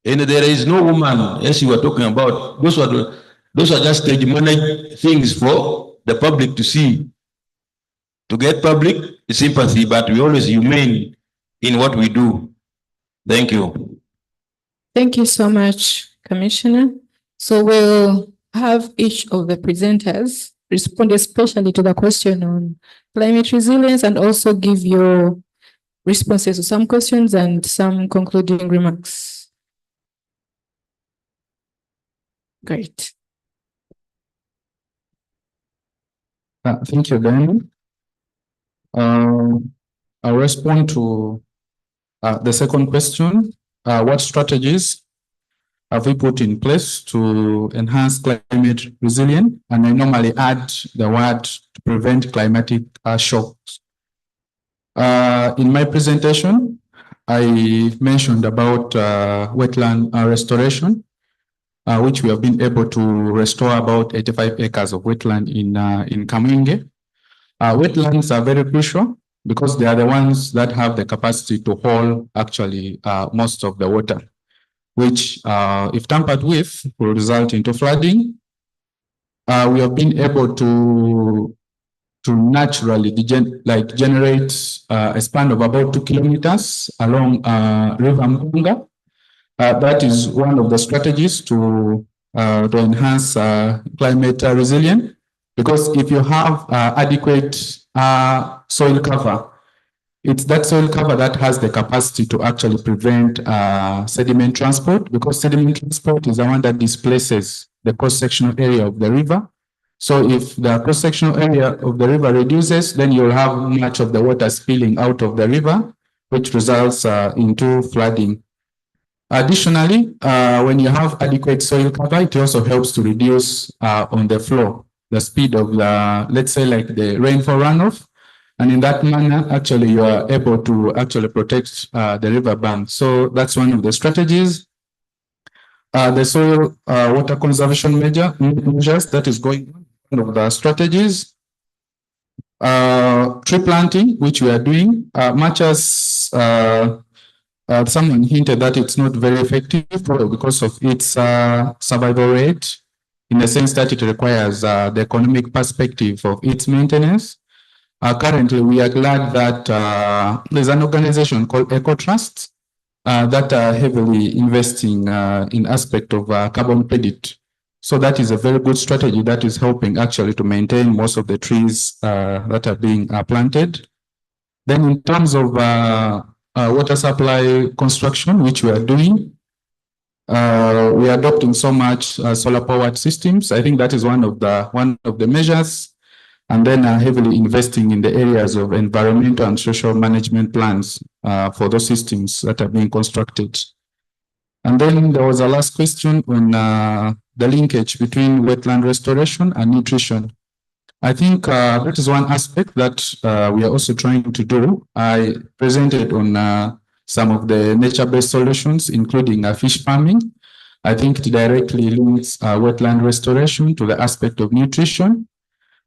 And there is no woman, as you were talking about. Those are just stage managed things for the public to see, to get public sympathy, but we always humane in what we do. Thank you. Thank you so much, Commissioner. So we'll have each of the presenters respond especially to the question on climate resilience and also give your responses to some questions and some concluding remarks. Great. Thank you, Dan. I'll respond to the second question. What strategies have we put in place to enhance climate resilience? And I normally add the word to prevent climatic shocks. In my presentation, I mentioned about wetland restoration, which we have been able to restore about 85 acres of wetland in Kamwenge. Wetlands are very crucial because they are the ones that have the capacity to hold actually most of the water, which if tampered with will result into flooding. We have been able to naturally generate a span of about 2 kilometers along River Mpunga. That is one of the strategies to enhance climate resilience, because if you have adequate soil cover, it's that soil cover that has the capacity to actually prevent sediment transport, because sediment transport is the one that displaces the cross-sectional area of the river. So if the cross-sectional area of the river reduces, then you'll have much of the water spilling out of the river, which results into flooding. Additionally, when you have adequate soil cover, it also helps to reduce on the flow, the speed of the, let's say like the rainfall runoff. And in that manner, actually, you are able to actually protect the river bank. So that's one of the strategies. The soil water conservation measures that is going on, one of the strategies. Tree planting, which we are doing, much as someone hinted that it's not very effective because of its survival rate, in the sense that it requires the economic perspective of its maintenance. Currently, we are glad that there's an organization called EcoTrust that are heavily investing in aspect of carbon credit. So that is a very good strategy that is helping actually to maintain most of the trees that are being planted. Then in terms of water supply construction, which we are doing, we are adopting so much solar powered systems. I think that is one of the measures. And then heavily investing in the areas of environmental and social management plans for those systems that are being constructed. And then there was a last question on the linkage between wetland restoration and nutrition. I think that is one aspect that we are also trying to do. I presented on some of the nature-based solutions, including fish farming. I think it directly links wetland restoration to the aspect of nutrition.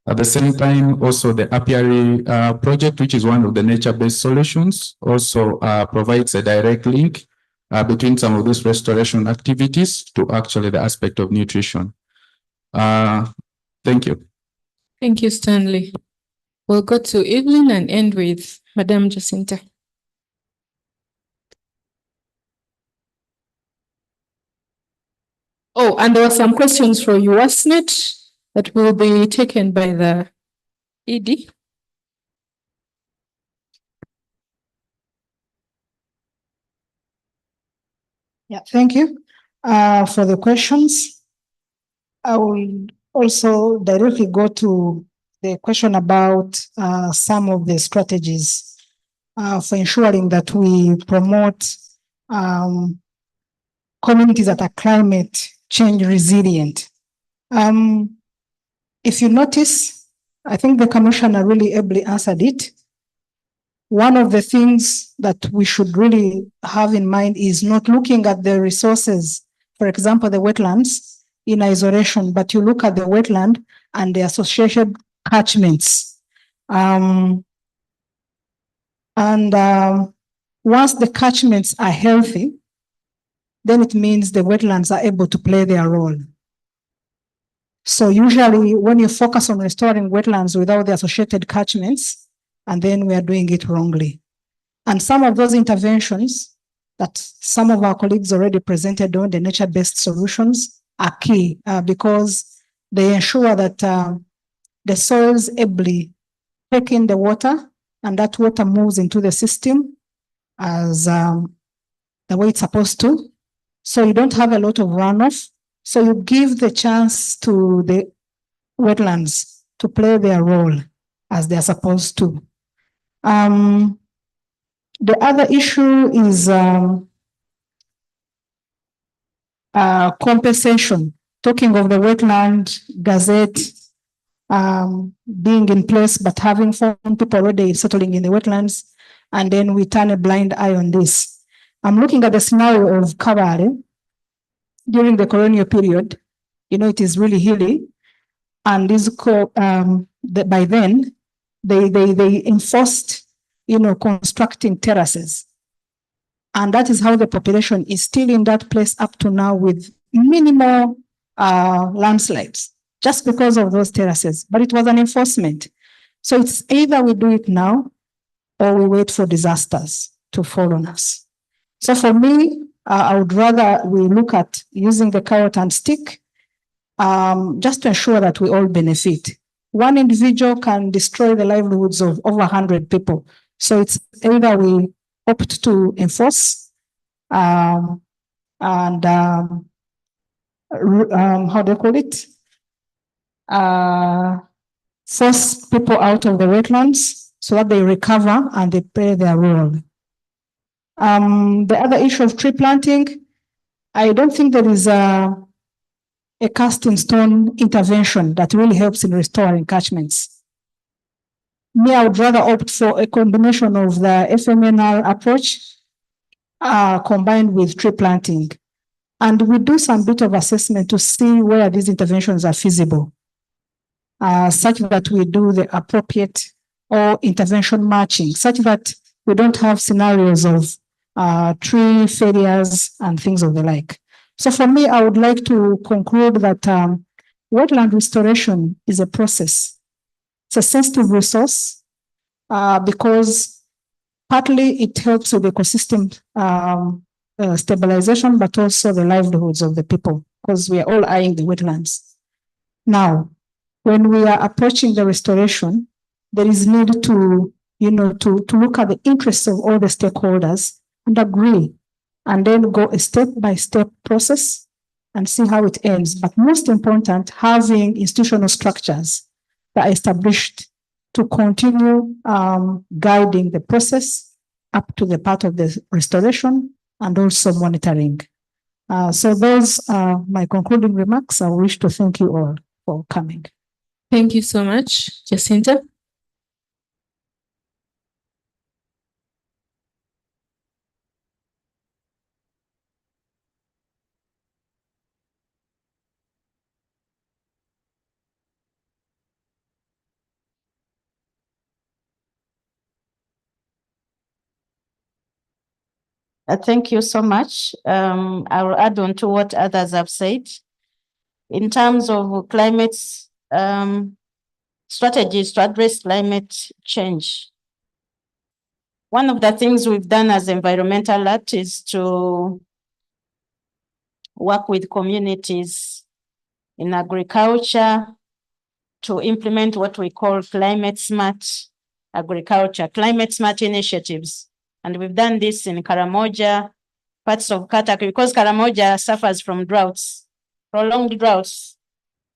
At the same time, also the apiary project, which is one of the nature-based solutions, also provides a direct link between some of these restoration activities to actually the aspect of nutrition. Thank you. Thank you, Stanley. We'll go to Evelyn and end with Madame Jacinta. Oh, and there were some questions for you, wasn't it? That will be taken by the ED. Yeah, thank you for the questions. I will also directly go to the question about some of the strategies for ensuring that we promote communities that are climate change resilient. If you notice, I think the commissioner really ably answered it. One of the things that we should really have in mind is not looking at the resources, for example, the wetlands in isolation, but you look at the wetland and the associated catchments. Once the catchments are healthy, then it means the wetlands are able to play their role. So usually when you focus on restoring wetlands without the associated catchments, and then we are doing it wrongly. And some of those interventions that some of our colleagues already presented on, the nature-based solutions, are key because they ensure that the soils ably take in the water and that water moves into the system as the way it's supposed to. So you don't have a lot of runoff. So you give the chance to the wetlands to play their role as they're supposed to. The other issue is compensation. Talking of the wetland gazette being in place, but having found people already settling in the wetlands, and then we turn a blind eye on this. I'm looking at the scenario of Kabale during the colonial period. You know, it is really hilly, and this by then they enforced, you know, constructing terraces. And that is how the population is still in that place up to now with minimal landslides, just because of those terraces. But it was an enforcement. So it's either we do it now or we wait for disasters to fall on us. So for me, I would rather we look at using the carrot and stick just to ensure that we all benefit. One individual can destroy the livelihoods of over 100 people. So it's either we opt to enforce and how do you call it? Force people out of the wetlands so that they recover and they play their role. The other issue of tree planting, I don't think there is a cast in stone intervention that really helps in restoring catchments. Me, I would rather opt for a combination of the FMNR approach combined with tree planting. And we do some bit of assessment to see where these interventions are feasible, such that we do the appropriate or intervention matching, such that we don't have scenarios of tree failures and things of the like. So for me, I would like to conclude that wetland restoration is a process. It's a sensitive resource because partly it helps with ecosystem stabilization, but also the livelihoods of the people, because we are all eyeing the wetlands. Now, when we are approaching the restoration, there is need to, you know, to look at the interests of all the stakeholders and agree, and then go a step-by-step process and see how it ends. But most important, having institutional structures that are established to continue guiding the process up to the part of the restoration and also monitoring. So those are my concluding remarks. I wish to thank you all for coming. Thank you so much, Jacinta. Thank you so much. I will add on to what others have said. In terms of climate strategies to address climate change, one of the things we've done as Environmental Alert is to work with communities in agriculture to implement what we call climate smart agriculture, climate smart initiatives. And we've done this in Karamoja, parts of Katak, because Karamoja suffers from droughts, prolonged droughts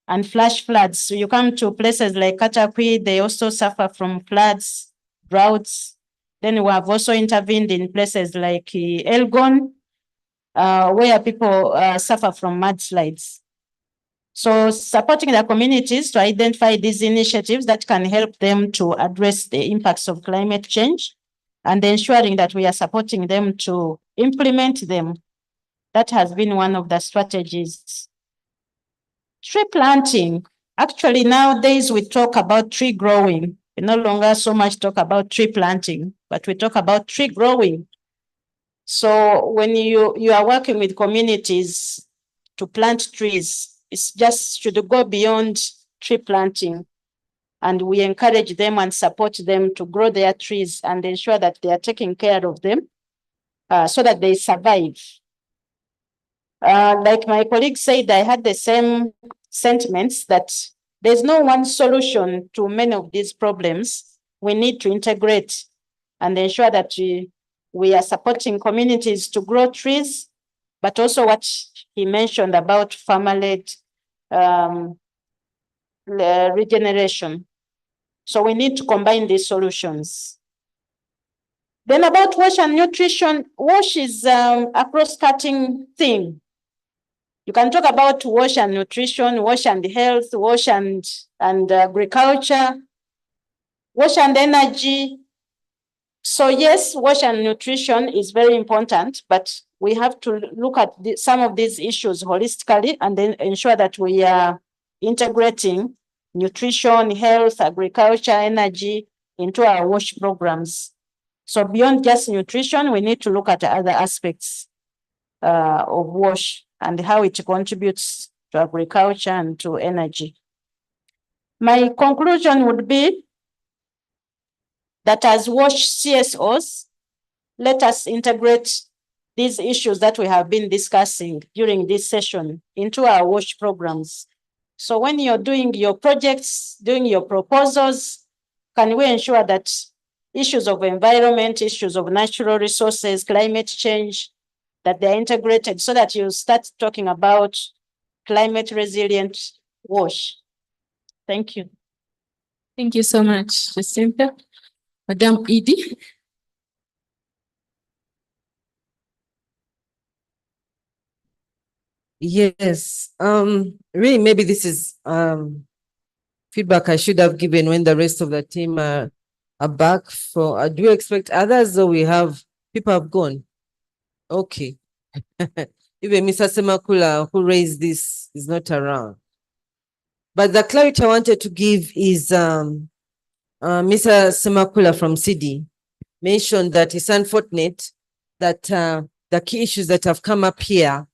and flash floods. So you come to places like Katakwi, they also suffer from floods, droughts. Then we have also intervened in places like Elgon, where people suffer from mudslides. So supporting the communities to identify these initiatives that can help them to address the impacts of climate change and ensuring that we are supporting them to implement them. That has been one of the strategies. Tree planting. Actually, nowadays we talk about tree growing. We no longer so much talk about tree planting, but we talk about tree growing. So when you are working with communities to plant trees, it's just should go beyond tree planting. And we encourage them and support them to grow their trees and ensure that they are taking care of them so that they survive. Like my colleague said, I had the same sentiments that there's no one solution to many of these problems. We need to integrate and ensure that we are supporting communities to grow trees, but also what he mentioned about farmer-led regeneration. So we need to combine these solutions. Then about WASH and nutrition, WASH is a cross-cutting thing. You can talk about WASH and nutrition, WASH and health, WASH and agriculture, WASH and energy. So yes, WASH and nutrition is very important, but we have to look at some of these issues holistically and then ensure that we are integrating nutrition, health, agriculture, energy into our WASH programs. So beyond just nutrition, we need to look at other aspects of WASH and how it contributes to agriculture and to energy. My conclusion would be that as WASH CSOs, let us integrate these issues that we have been discussing during this session into our WASH programs. So when you're doing your projects, doing your proposals, can we ensure that issues of environment, issues of natural resources, climate change, that they're integrated so that you start talking about climate resilient WASH. Thank you. Thank you so much, Jacinta. Madam Edie. Yes, really, maybe this is feedback I should have given when the rest of the team are back. For do you expect others, though we have people have gone? Okay. Even Mr. Semakula, who raised this, is not around. But the clarity I wanted to give is Mr. Semakula from CD mentioned that it's unfortunate that the key issues that have come up here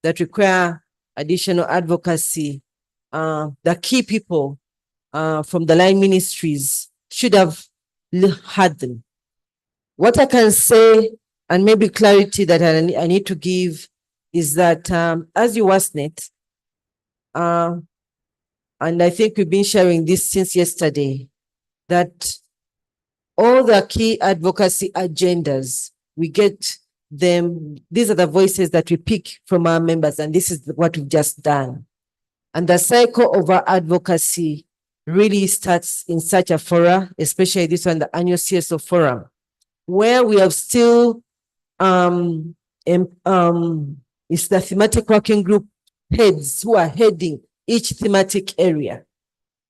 that require additional advocacy, the key people from the line ministries should have had them. What I can say, and maybe clarity that I need to give, is that as you WASNet, and I think we've been sharing this since yesterday, that all the key advocacy agendas, we get them, these are the voices that we pick from our members, and this is what we've just done. And the cycle of our advocacy really starts in such a forum, especially this one, the annual CSO forum, where we have still It's the thematic working group heads who are heading each thematic area.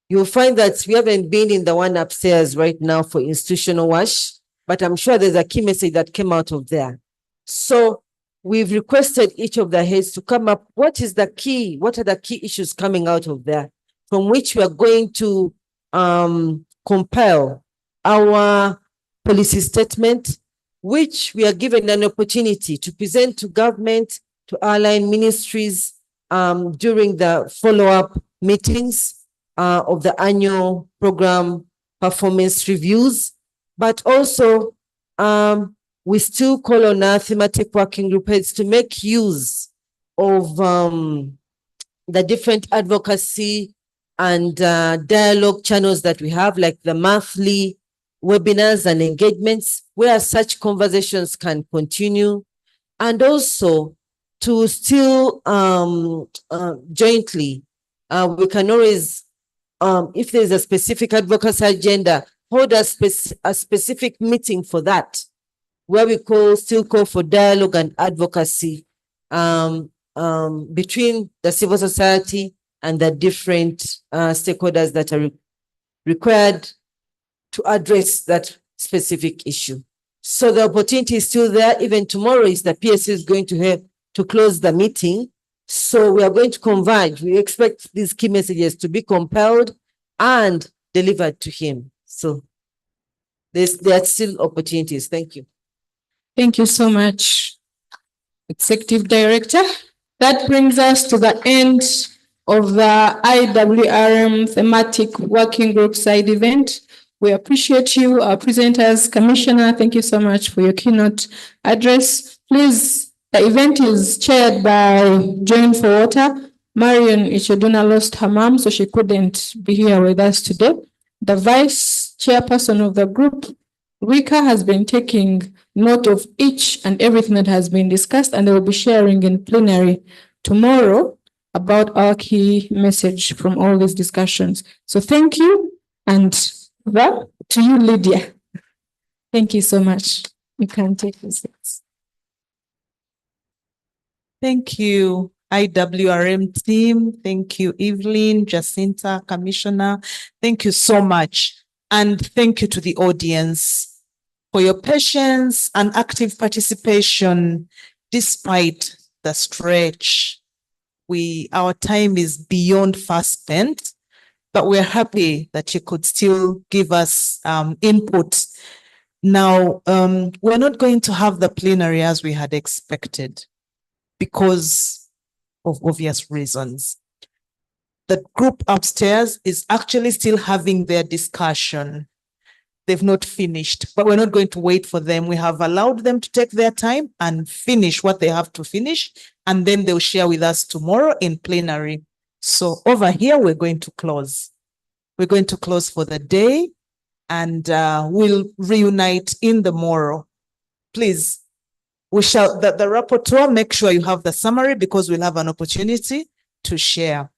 You'll find that we haven't been in the one upstairs right now for institutional wash, but I'm sure there's a key message that came out of there. So we've requested each of the heads to come up. What are the key issues coming out of there, from which we are going to compile our policy statement, which we are given an opportunity to present to government, to align ministries during the follow-up meetings of the annual program performance reviews. But also, we still call on our thematic working group heads to make use of the different advocacy and dialogue channels that we have, like the monthly webinars and engagements, where such conversations can continue, and also to still jointly, we can always, if there's a specific advocacy agenda, hold a specific meeting for that, where we still call for dialogue and advocacy between the civil society and the different stakeholders that are required to address that specific issue. So the opportunity is still there. Even tomorrow is the PSC is going to have to close the meeting. So we are going to converge. We expect these key messages to be compiled and delivered to him. So there are still opportunities. Thank you. Thank you so much, Executive Director. That brings us to the end of the IWRM thematic working group side event. We appreciate you, our presenters. Commissioner, thank you so much for your keynote address. Please, the event is chaired by Join for Water. Marion Ichoduna lost her mom, so she couldn't be here with us today. The vice chairperson of the group, Rika, has been taking note of each and everything that has been discussed, and they will be sharing in plenary tomorrow about our key message from all these discussions. So thank you, and to you, Lydia. Thank you so much. You can take the seats. Thank you, IWRM team. Thank you, Evelyn, Jacinta, Commissioner. Thank you so much. And thank you to the audience for your patience and active participation despite the stretch. Our time is beyond fast spent, but we're happy that you could still give us input. Now, we're not going to have the plenary as we had expected because of obvious reasons. The group upstairs is actually still having their discussion. They've not finished, but we're not going to wait for them. We have allowed them to take their time and finish what they have to finish, and then they'll share with us tomorrow in plenary. So over here, we're going to close. We're going to close for the day, and we'll reunite in the morrow. Please, the rapporteur, make sure you have the summary because we'll have an opportunity to share.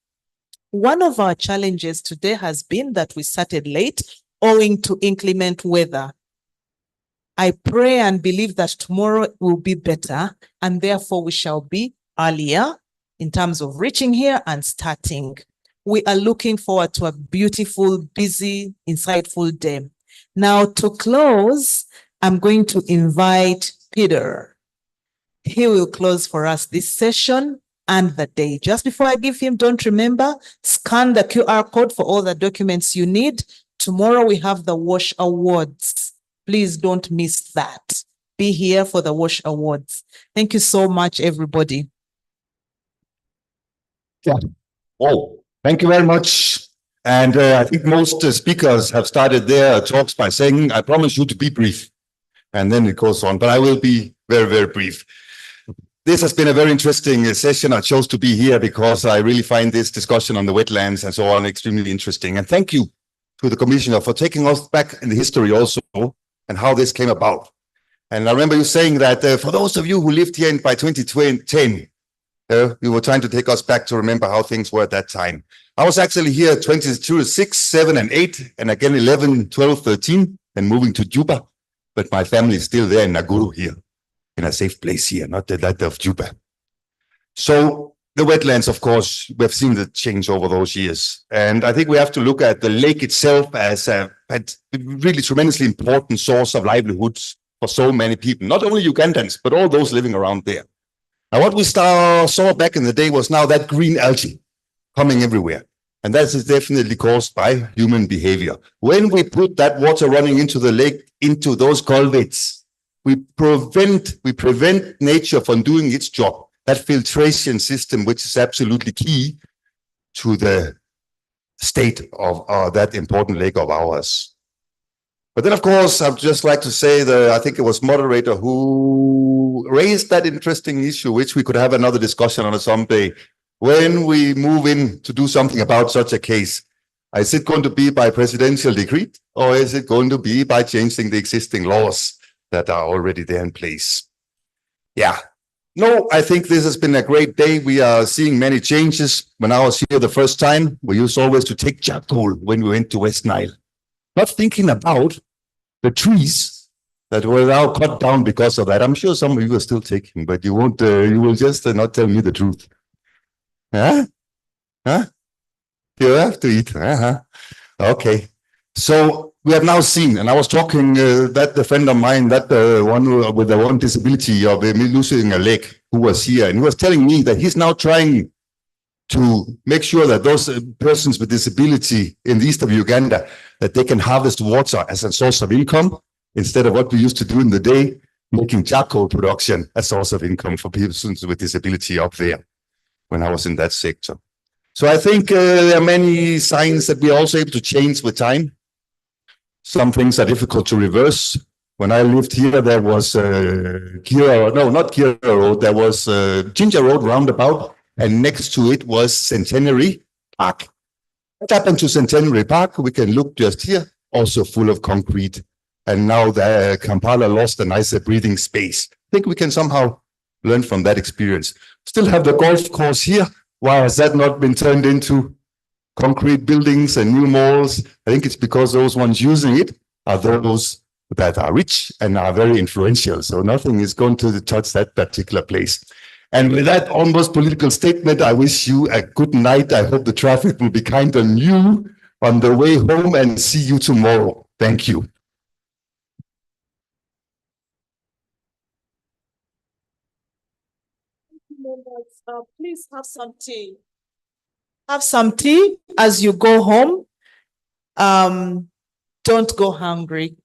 One of our challenges today has been that we started late owing to inclement weather. I pray and believe that tomorrow will be better, and therefore we shall be earlier in terms of reaching here and starting. We are looking forward to a beautiful, busy, insightful day. Now to close, I'm going to invite Peter. He will close for us this session and the day. Just before I give him, don't remember, scan the QR code for all the documents you need. Tomorrow we have the WASH Awards. Please don't miss that. Be here for the WASH Awards. Thank you so much, everybody. Yeah. Oh, thank you very much. And I think most speakers have started their talks by saying, I promise you to be brief. And then it goes on, but I will be very, very brief. This has been a very interesting session. I chose to be here because I really find this discussion on the wetlands and so on extremely interesting. And thank you to the Commissioner for taking us back in the history also and how this came about. And I remember you saying that for those of you who lived here by 2010, you were trying to take us back to remember how things were at that time. I was actually here 22, 6, 7, and 8, and again 11, 12, 13, and moving to Juba. But my family is still there in Naguru here, in a safe place here, not the that of Juba. So the wetlands, of course, we've seen the change over those years. And I think we have to look at the lake itself as a really tremendously important source of livelihoods for so many people, not only Ugandans, but all those living around there. Now, what we saw back in the day was now that green algae coming everywhere. And that is definitely caused by human behavior. When we put that water running into the lake, into those culverts, we prevent nature from doing its job. That filtration system, which is absolutely key to the state of that important lake of ours. But then, of course, I'd just like to say that I think it was moderator who raised that interesting issue, which we could have another discussion on someday. When we move in to do something about such a case, is it going to be by presidential decree, or is it going to be by changing the existing laws that are already there in place? Yeah. No, I think this has been a great day. We are seeing many changes. When I was here the first time, we used always to take charcoal when we went to West Nile. Not thinking about the trees that were now cut down because of that. I'm sure some of you are still taking, but you won't, you will just not tell me the truth. Huh? Huh? You have to eat. Uh-huh. Okay. So we have now seen, and I was talking that the friend of mine, that one with the one disability of losing a leg, who was here, and he was telling me that he's now trying to make sure that those persons with disability in the east of Uganda, that they can harvest water as a source of income, instead of what we used to do in the day, making charcoal production a source of income for persons with disability up there, when I was in that sector. So I think there are many signs that we are also able to change with time. Some things are difficult to reverse. When I lived here, there was Kira, no, not Kira Road, there was Ginger Road roundabout, and next to it was Centenary Park. What happened to Centenary Park? We can look just here, also full of concrete. And now the Kampala lost a nicer breathing space. I think we can somehow learn from that experience. Still have the golf course here. Why has that not been turned into concrete buildings and new malls? I think it's because those ones using it are those that are rich and are very influential. So nothing is going to touch that particular place. And with that almost political statement, I wish you a good night. I hope the traffic will be kind on you on the way home, and see you tomorrow. Thank you. Members, please have some tea. Have some tea as you go home. Don't go hungry.